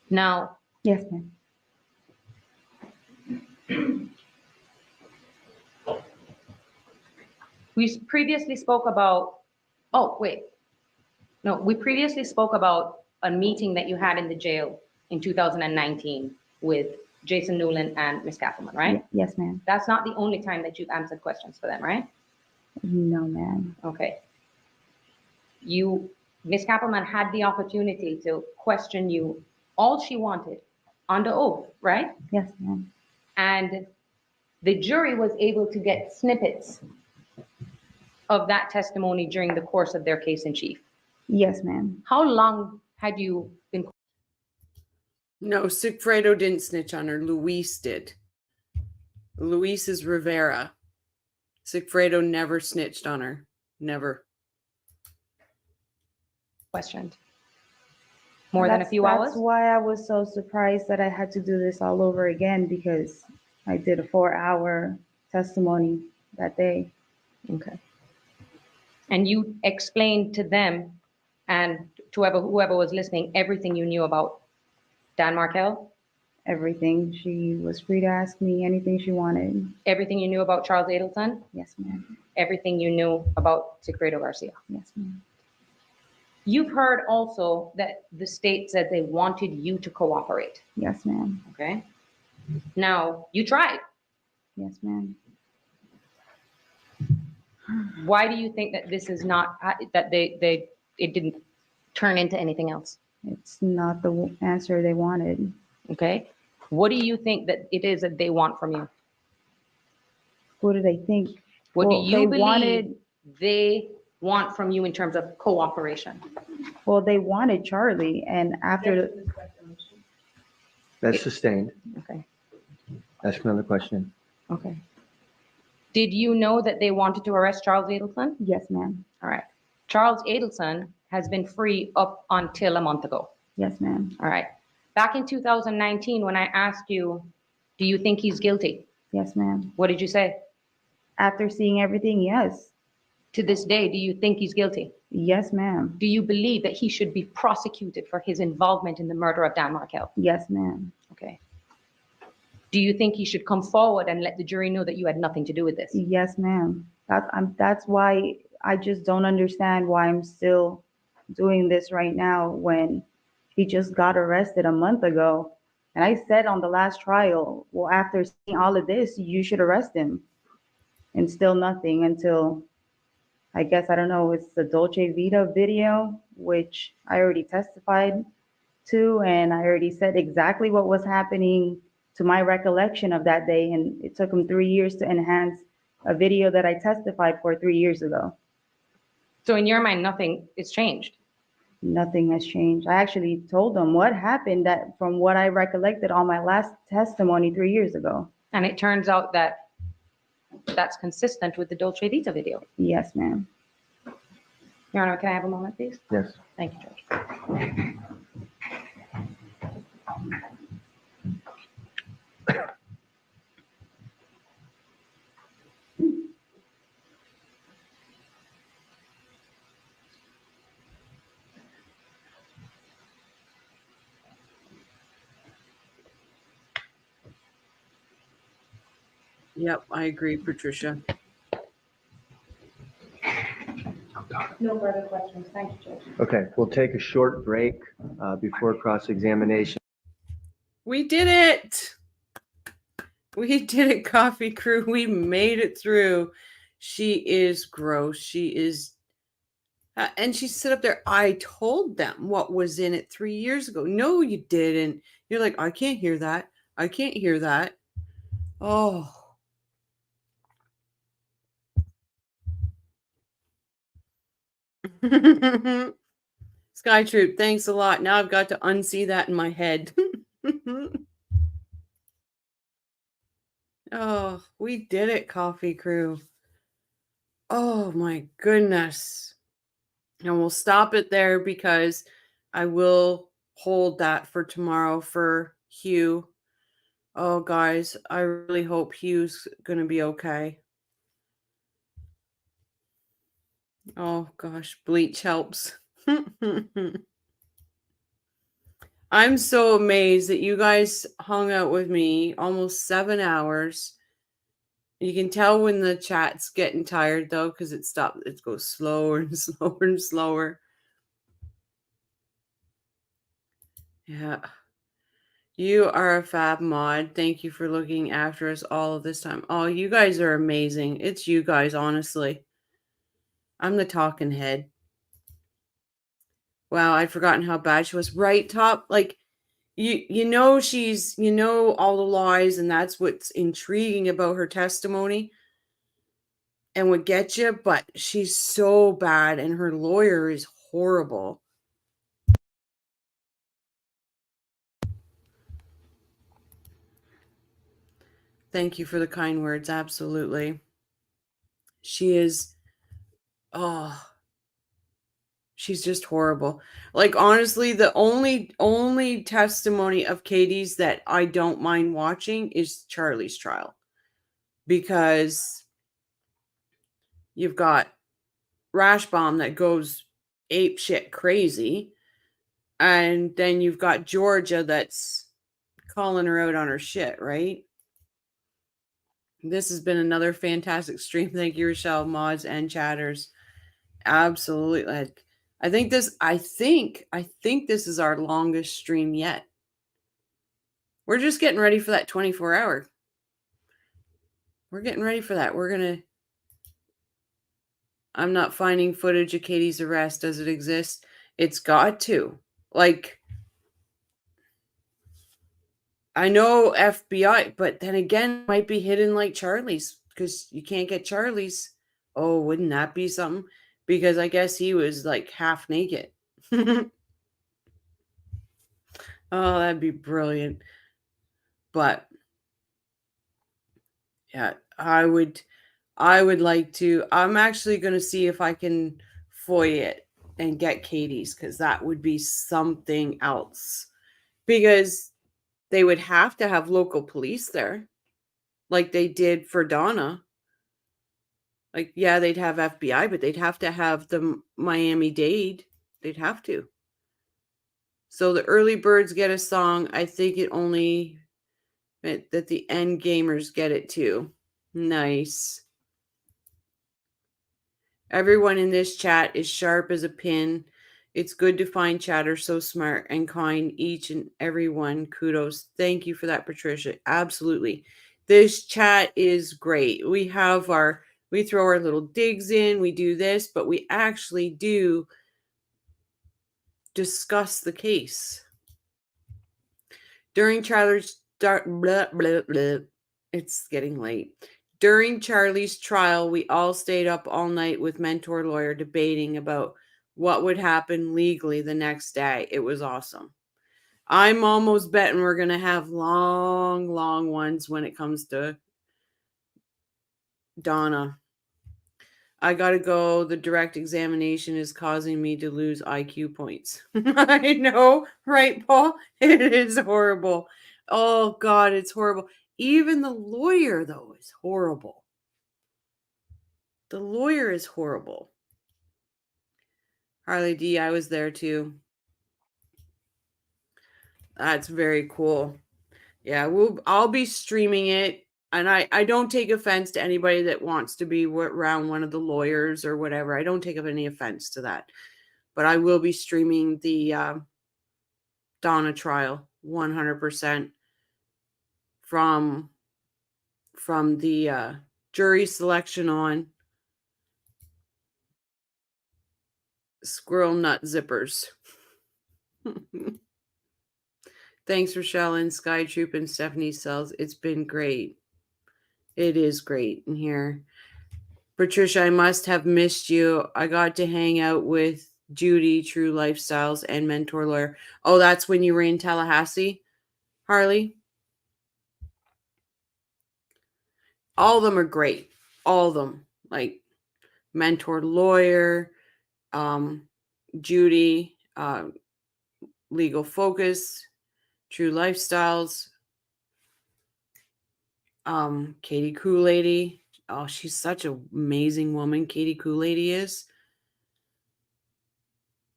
Now, Yes, ma'am. we previously spoke about, oh, wait. No, we previously spoke about a meeting that you had in the jail in 2019 with Jason Newland and Ms. Kappelman, right? Yes, ma'am. That's not the only time that you've answered questions for them, right? No, ma'am. Okay. Ms. Kappelman had the opportunity to question you all she wanted under oath, right? Yes, ma'am. And the jury was able to get snippets of that testimony during the course of their case in chief. Yes, ma'am. How long had you been? No, Sigfredo didn't snitch on her. Luis did. Luis is Rivera. Sigfredo never snitched on her. Never. Questioned? More than a few hours? That's why I was so surprised that I had to do this all over again, because I did a 4-hour testimony that day. Okay. And you explained to them and to whoever was listening everything you knew about Dan Markel? Everything. She was free to ask me anything she wanted. Everything you knew about Charles Adelson? Yes, ma'am. Everything you knew about Sigfredo Garcia? Yes, ma'am. You've heard also that the state said they wanted you to cooperate, Yes, ma'am. okay? Now, you tried. Yes, ma'am. Why do you think that this is not, that it didn't turn into anything else? It's not the answer they wanted. Okay? What do you think that it is that they want from you? What do they think? What Well, do you they believe wanted- they want from you in terms of cooperation? Well, they wanted Charlie, and after, That's sustained. Okay, Ask another question. okay. Did you know that they wanted to arrest Charles Adelson? yes, ma'am. All right. Charles Adelson has been free up until a month ago. Yes, ma'am. All right. Back in 2019, when I asked you, do you think he's guilty? Yes, ma'am. What did you say? After seeing everything, yes. To this day, do you think he's guilty? Yes, ma'am. Do you believe that he should be prosecuted for his involvement in the murder of Dan Markel? Yes, ma'am. Okay. Do you think he should come forward and let the jury know that you had nothing to do with this? Yes, ma'am. That's why I just don't understand why I'm still doing this right now when he just got arrested a month ago. And I said on the last trial, well, after seeing all of this, you should arrest him. And still nothing until, I guess, I don't know, it's the Dolce Vita video, which I already testified to, and I already said exactly what was happening to my recollection of that day. And it took him 3 years to enhance a video that I testified for 3 years ago. So in your mind, nothing is changed. Nothing has changed. I actually told them what happened, that from what I recollected on my last testimony 3 years ago. And it turns out that that's consistent with the Dolce Vita video. Yes, ma'am. Your Honor, can I have a moment, please? Yes. Thank you, Judge. Yep, I agree, Patricia. No further questions. Thank you, Judge. Okay, we'll take a short break before cross-examination. We did it. We did it, coffee crew. We made it through. She is gross. She is. And she stood up there. I told them what was in it 3 years ago. No, you didn't. You're like, I can't hear that. I can't hear that. Oh. Sky Troop, thanks a lot. Now I've got to unsee that in my head. Oh, we did it, coffee crew. Oh my goodness. And we'll stop it there because I will hold that for tomorrow for Hugh. Oh, guys, I really hope Hugh's going to be okay. Oh, gosh, bleach helps. I'm so amazed that you guys hung out with me almost 7 hours. You can tell when the chat's getting tired, though, because it goes slower and slower and slower. Yeah. You are a fab mod. Thank you for looking after us all of this time. Oh, you guys are amazing. It's you guys, honestly. I'm the talking head. Wow, I'd forgotten how bad she was. Right, Top? Like, you know all the lies, and that's what's intriguing about her testimony and what gets you, but she's so bad, and her lawyer is horrible. Thank you for the kind words. Absolutely. She is, she's just horrible. Like, honestly, the only testimony of Katie's that I don't mind watching is Charlie's trial. Because you've got Rashbaum that goes ape shit crazy. And then you've got Georgia that's calling her out on her shit, right? This has been another fantastic stream. Thank you, Rochelle, mods, and chatters. Absolutely. I think this is our longest stream yet. We're just getting ready for that 24-hour. We're getting ready for that. I'm not finding footage of Katie's arrest. Does it exist? It's got to. Like, I know FBI, but then again, it might be hidden like Charlie's because you can't get Charlie's. Oh, wouldn't that be something? Because I guess he was like half naked. Oh, that'd be brilliant. But yeah, I would like to. I'm actually going to see if I can FOIA it and get Katie's, because that would be something else. Because they would have to have local police there, like they did for Donna. Like, yeah, they'd have FBI, but they'd have to have the Miami-Dade. They'd have to. So the early birds get a song. I think it that the end gamers get it too. Nice. Everyone in this chat is sharp as a pin. It's good to find chatter so smart and kind, each and every one. Kudos. Thank you for that, Patricia. Absolutely. This chat is great. We throw our little digs in, we do this, but we actually do discuss the case. During Charlie's it's getting late. During Charlie's trial, we all stayed up all night with mentor lawyer debating about what would happen legally the next day. It was awesome. I'm almost betting we're going to have long, long ones when it comes to Donna. I got to go. The direct examination is causing me to lose IQ points. I know, right, Paul? It is horrible. Oh, God, it's horrible. Even the lawyer, though, is horrible. The lawyer is horrible. Harley D, I was there too. That's very cool. Yeah, I'll be streaming it. And I don't take offense to anybody that wants to be around one of the lawyers or whatever. I don't take any offense to that. But I will be streaming the Donna trial 100% from the jury selection on. Squirrel nut zippers. Thanks, Rochelle and Sky Troop and Stephanie Sells. It's been great. It is great in here. Patricia, I must have missed you. I got to hang out with Judy, True Lifestyles, and Mentor Lawyer. Oh, that's when you were in Tallahassee, Harley? All of them are great. All of them. Like Mentor Lawyer, Judy, Legal Focus, True Lifestyles, Katie Kool-Lady. Oh, she's such an amazing woman. Katie Kool-Lady is.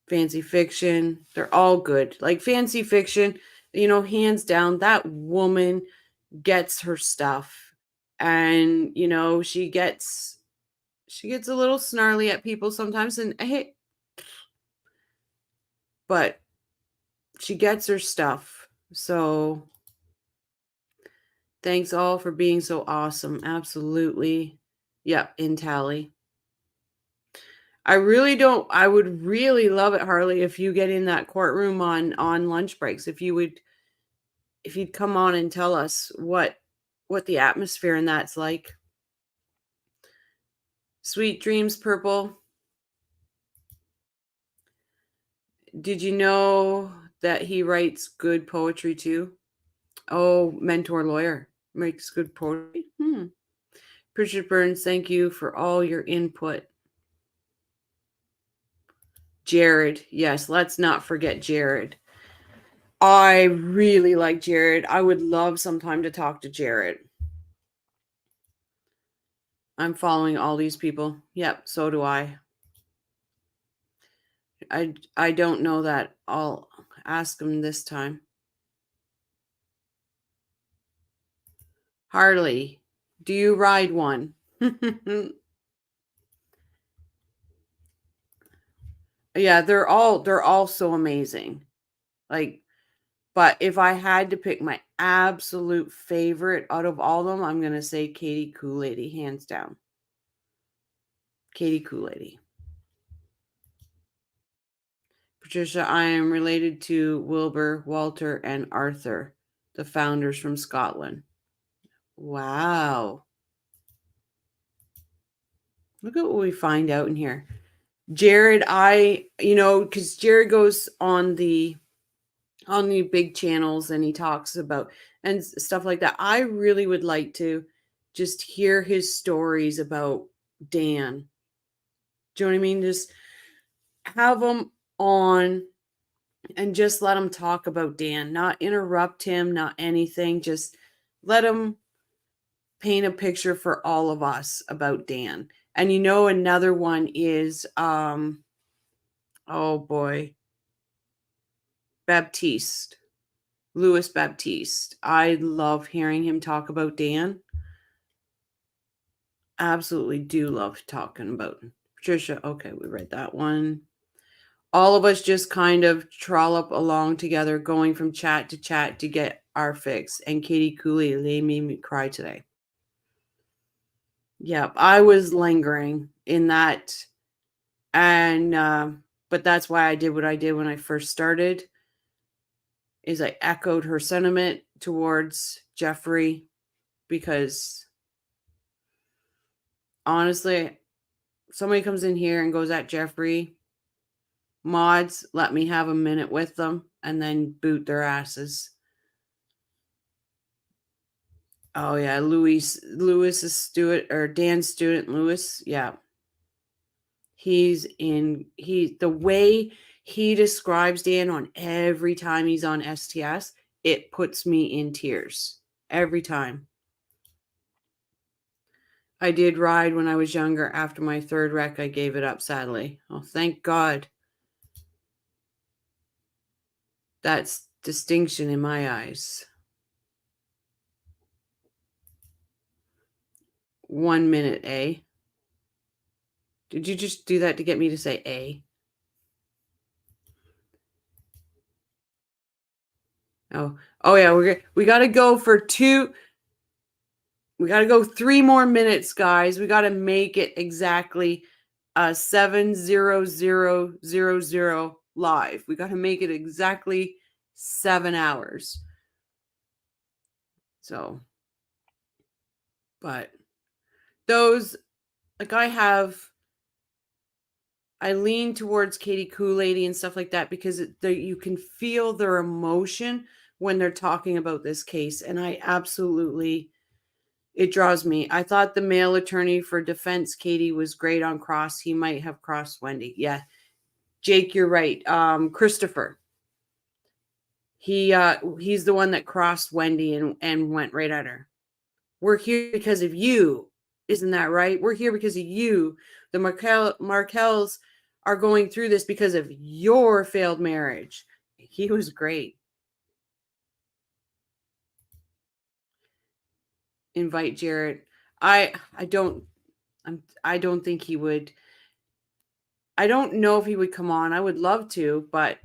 Fancy Fiction. They're all good. Like Fancy Fiction, hands down, that woman gets her stuff. And, she gets a little snarly at people sometimes. And hey, but she gets her stuff. So thanks all for being so awesome. Absolutely. Yep, in Tally. I would really love it, Harley, if you get in that courtroom on lunch breaks. If you'd come on and tell us what the atmosphere in that's like. Sweet Dreams, Purple. Did you know that he writes good poetry too? Oh, Mentor Lawyer makes good poetry. Richard Burns, thank you for all your input. Jared, yes, let's not forget Jared. I really like Jared. I would love sometime to talk to Jared. I'm following all these people. Yep, so do I. I don't know that. I'll ask him this time. Harley, do you ride one? Yeah, they're all so amazing. Like, but if I had to pick my absolute favorite out of all of them, I'm going to say Katie Kool-Lady, hands down. Katie Kool-Lady. Patricia, I am related to Wilbur, Walter, and Arthur, the founders from Scotland. Wow. Look at what we find out in here. Jared, because Jared goes on the big channels and he talks about and stuff like that. I really would like to just hear his stories about Dan. Do you know what I mean? Just have him on and just let him talk about Dan, not interrupt him, not anything. Just let him paint a picture for all of us about Dan. And another one is, oh boy, Baptiste. Louis Baptiste. I love hearing him talk about Dan. Absolutely do love talking about Patricia. Okay, we read that one. All of us just kind of trollop along together, going from chat to chat to get our fix. And Katie Cooley, they made me cry today. Yep, I was lingering in that. And, but that's why I did what I did when I first started, is I echoed her sentiment towards Jeffrey, because honestly, somebody comes in here and goes at Jeffrey, mods, let me have a minute with them and then boot their asses. Oh yeah, Lewis's student, or Dan's student, Lewis. Yeah. The way he describes Dan on every time he's on STS, it puts me in tears every time. I did ride when I was younger. After my third wreck, I gave it up, sadly. Oh, thank God. That's distinction in my eyes. 1 minute, A. Did you just do that to get me to say A? Oh yeah, we got to go for 2. We got to go 3 more minutes, guys. We got to make it exactly 7:00 live. We got to make it exactly 7 hours. So, but those, like, I lean towards Katie Kool-Lady and stuff like that, because you can feel their emotion when they're talking about this case. And I absolutely, it draws me. I thought the male attorney for defense, Katie, was great on cross. He might have crossed Wendy. Yeah. Jake, you're right. Christopher. He's the one that crossed Wendy and went right at her. We're here because of you. Isn't that right? We're here because of you. The Markels are going through this because of your failed marriage. He was great. Invite Jarrett. I don't think he would. I don't know if he would come on. I would love to, but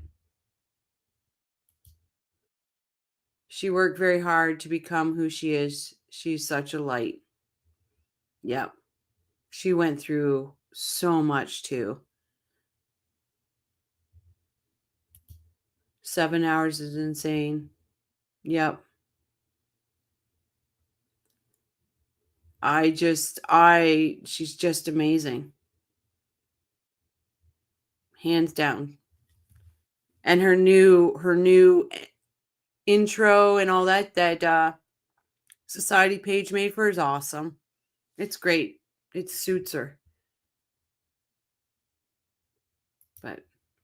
she worked very hard to become who she is. She's such a light. Yep. She went through so much too. 7 hours is insane. Yep. She's just amazing. Hands down. And her new intro and all that Society page made for her is awesome. It's great. It suits her. But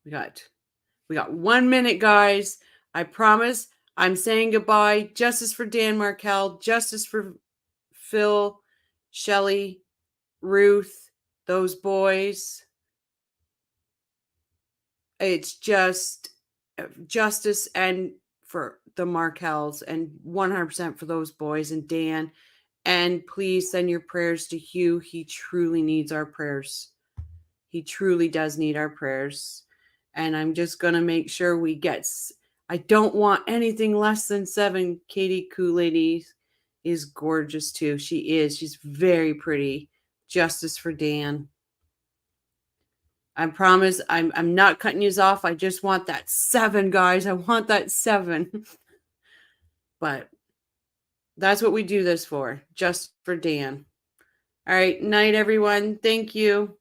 we got 1 minute, guys. I promise I'm saying goodbye. Justice for Dan Markel. Justice for Phil, Shelly, Ruth, those boys. It's just justice and for the Markels, and 100% for those boys and Dan. And please send your prayers to Hugh. He truly needs our prayers. He truly does need our prayers. And I'm just going to make sure we get... I don't want anything less than 7. Katie Kool-Lady is gorgeous too. She is. She's very pretty. Justice for Dan. I promise I'm not cutting you off. I just want that 7, guys. I want that 7. But that's what we do this for. Just for Dan. All right. Night, everyone. Thank you.